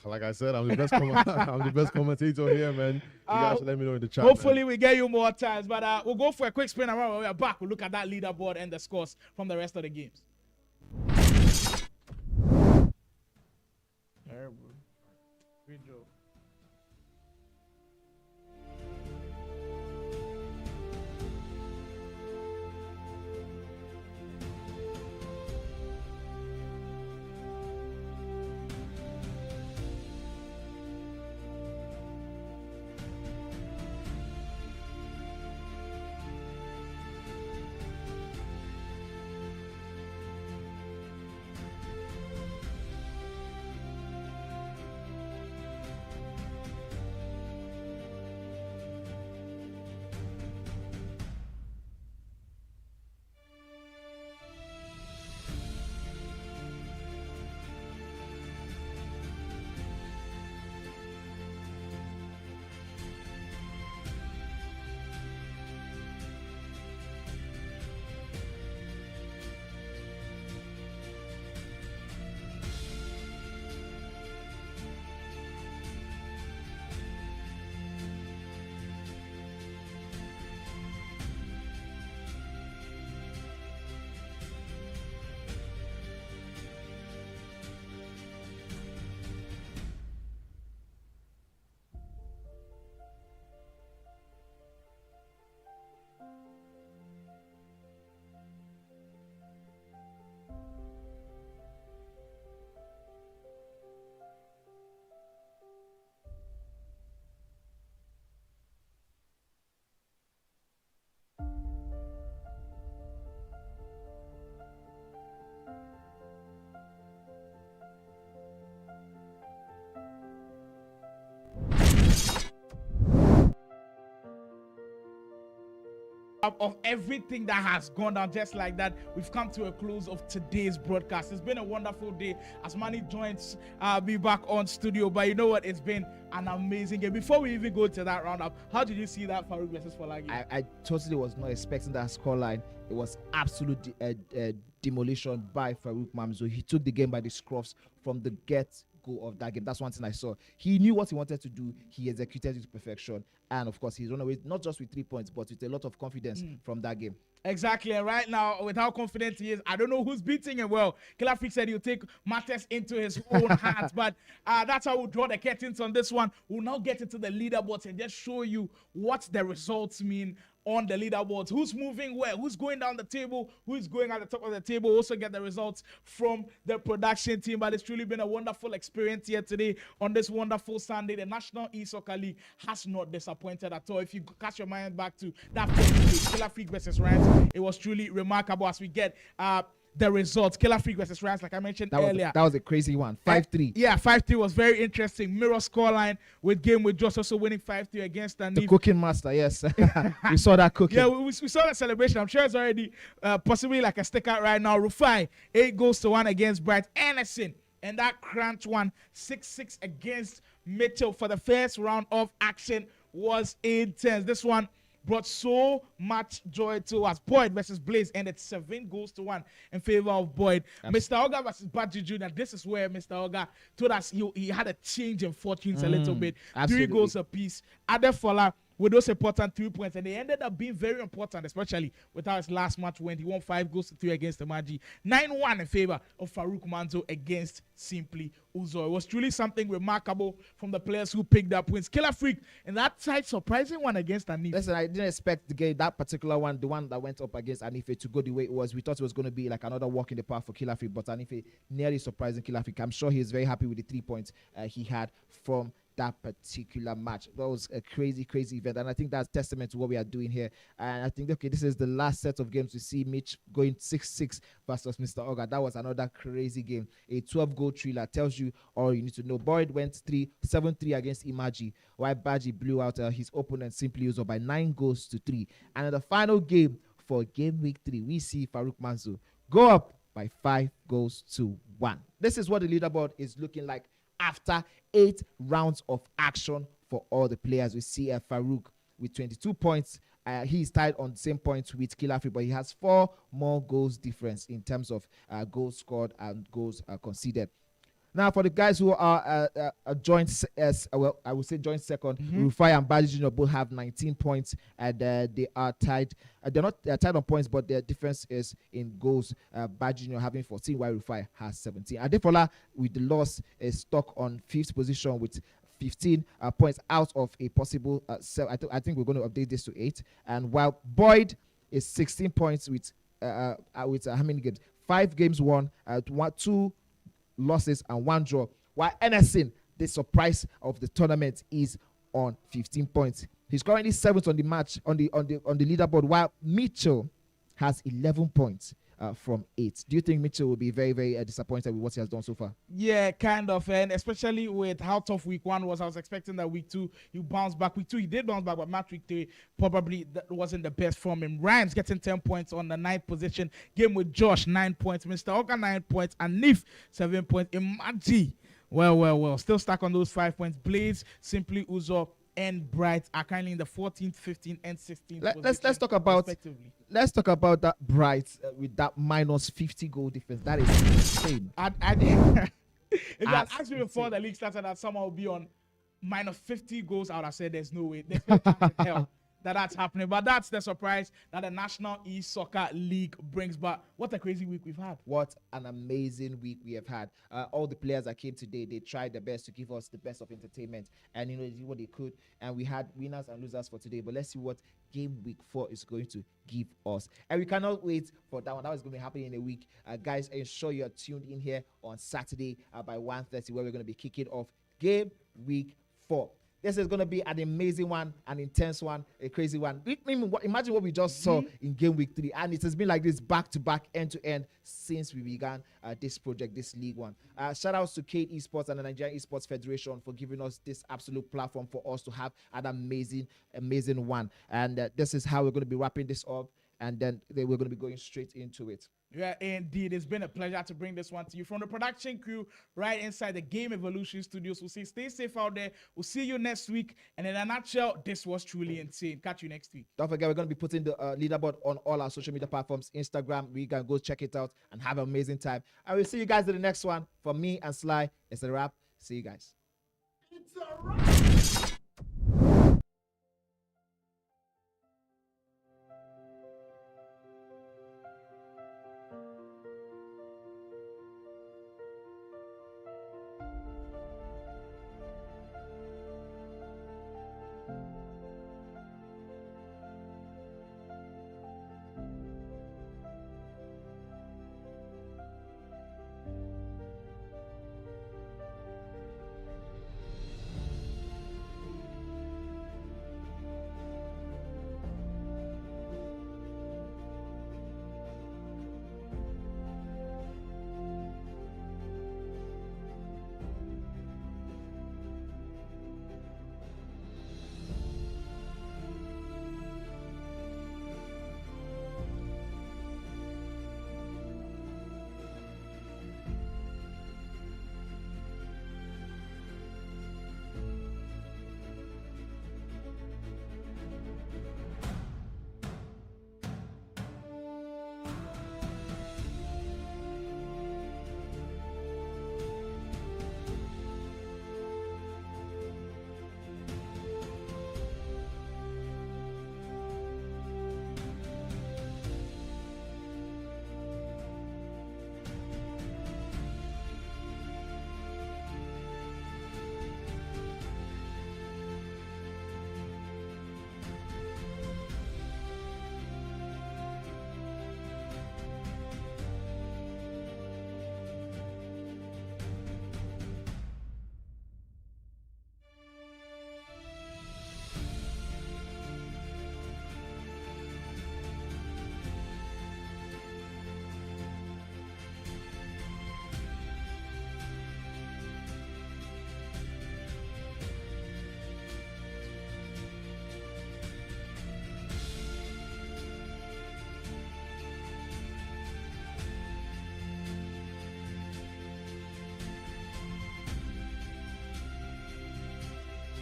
Like I said, I'm the best I'm the best commentator here, man. You guys should let me know in the chat. Hopefully, man. we get you more times, but we'll go for a quick spin around. When we are back, we'll look at that leaderboard and the scores from the rest of the games. Good job. Of everything that has gone down just like that, we've come to a close of today's broadcast. It's been a wonderful day as Manny joins me back on studio, but you know what, it's been an amazing game. Before we even go to that roundup, how did you see that Faruk versus Fola game? I totally was not expecting that scoreline. It was absolute demolition by Faruk Manzo. He took the game by the scruffs from the get-go of that game. That's one thing I saw. He knew what he wanted to do. He executed it to perfection. And of course, he's run away not just with 3 points, but with a lot of confidence from that game. Exactly, and right now, with how confident he is, I don't know who's beating him. Well, Killer Freak said he'll take matters into his own hands, but that's how we'll draw the curtains on this one. We'll now get into the leaderboards and just show you what the results mean on the leaderboards. Who's moving where? Who's going down the table? Who's going at the top of the table? We'll also get the results from the production team. But it's truly been a wonderful experience here today on this wonderful Sunday. The National E-Soccer League has not disappointed at all. If you cast your mind back to that first Killer Freak versus Rams, it was truly remarkable as we get the results. Killer Freak versus Rams, like I mentioned earlier. That was a crazy one. 5-3. Yeah, 5-3 was very interesting. Mirror scoreline with Game with Josh also winning 5-3 against the cooking master, yes. We saw that cooking. Yeah, we saw that celebration. I'm sure it's already possibly like a stick out right now. Rufi, 8-1 against Bright Anderson. And that cramped one, 6-6 against Mitchell for the first round of action was intense. This one brought so much joy to us. Boyd versus Blaze ended 7-1 in favor of Boyd. Mr. Oga versus Baji Jr. This is where Mr. Oga told us he had a change in fortunes a little bit. Absolutely. 3 goals apiece. Adefola with those important 3 points, and they ended up being very important, especially without his last match when he won 5-3 against Imagi. 9-1 in favor of Faruk Manzo against simply Uzuzo. It was truly something remarkable from the players who picked up wins. Killer Freak in that tight, surprising one against Anife. Listen, I didn't expect the game, that particular one, the one that went up against Anife, to go the way it was. We thought it was going to be like another walk in the park for Killer Freak, but Anife nearly surprising Killer Freak. I'm sure he's very happy with the 3 points he had from that particular match. That was a crazy event, and I think that's testament to what we are doing here. And I think, okay, this is the last set of games we see Mitch going 6-6 versus Mr. Oga. That was another crazy game. A 12-goal thriller tells you all you need to know. Boyd went 7-3 against Imagi, while Baji blew out his opponent simply Usuzo by 9-3. And in the final game for game week 3, we see Faruk Manzo go up by 5-1. This is what the leaderboard is looking like after 8 rounds of action for all the players. We see Faruk with 22 points. He is tied on the same points with Killer Freak, but he has 4 more goals difference in terms of goals scored and goals conceded. Now, for the guys who are joint, well, I would say joint second, Rufi and Baji Jr. both have 19 points, and they are tied. They're tied on points, but their difference is in goals. Baji Jr. having 14, while Rufi has 17. Adefola, with the loss, is stuck on 5th position with 15 points out of a possible 7. I think we're going to update this to 8. And while Boyd is 16 points with how many games? 5 games won, 2 losses and 1 draw, while Anderson, the surprise of the tournament, is on 15 points. He's currently 7th on the match on the leaderboard, while Mitchell has 11 points from 8. Do you think Mitchell will be very disappointed with what he has done so far? Yeah, kind of, and especially with how tough week 1 was. I was expecting that week 2 he bounced back. Week 2 he did bounce back, but match week 3 probably that wasn't the best from him. Rhymes getting 10 points on the 9th position. Game with Josh, 9 points. Mr. Oga, 9 points. And Nif, 7 points. Imagi, well, still stuck on those 5 points. Blaze, simply Uzuzo, and Bright are currently in the 14th, 15th, and 16th. Let's talk about that Bright with that minus 50 goal difference. That is insane. If you had asked me before the league started that someone would be on minus 50 goals, I would have said there's no way. There's no chance in hell that's happening. But that's the surprise that the National E-Soccer League brings. But what a crazy week we've had. What an amazing week we have had. All the players that came today, they tried their best to give us the best of entertainment. And, they did what they could. And we had winners and losers for today. But let's see what game week 4 is going to give us. And we cannot wait for that one. That is going to be happening in a week. Guys, ensure you're tuned in here on Saturday by 1:30, where we're going to be kicking off game week 4. This is going to be an amazing one, an intense one, a crazy one. Imagine what we just saw in game week 3. And it has been like this back-to-back, end-to-end since we began this project, this League 1. Shout outs to Cade Esports and the Nigerian Esports Federation for giving us this absolute platform for us to have an amazing one. And this is how we're going to be wrapping this up. And then we're going to be going straight into it. Yeah, indeed. It's been a pleasure to bring this one to you from the production crew right inside the Game Evolution Studios. We'll say stay safe out there. We'll see you next week. And in a nutshell, this was truly insane. Catch you next week. Don't forget, we're going to be putting the leaderboard on all our social media platforms. Instagram, we can go check it out and have an amazing time. I will see you guys in the next one. For me and Sly, it's a wrap. See you guys. It's a wrap.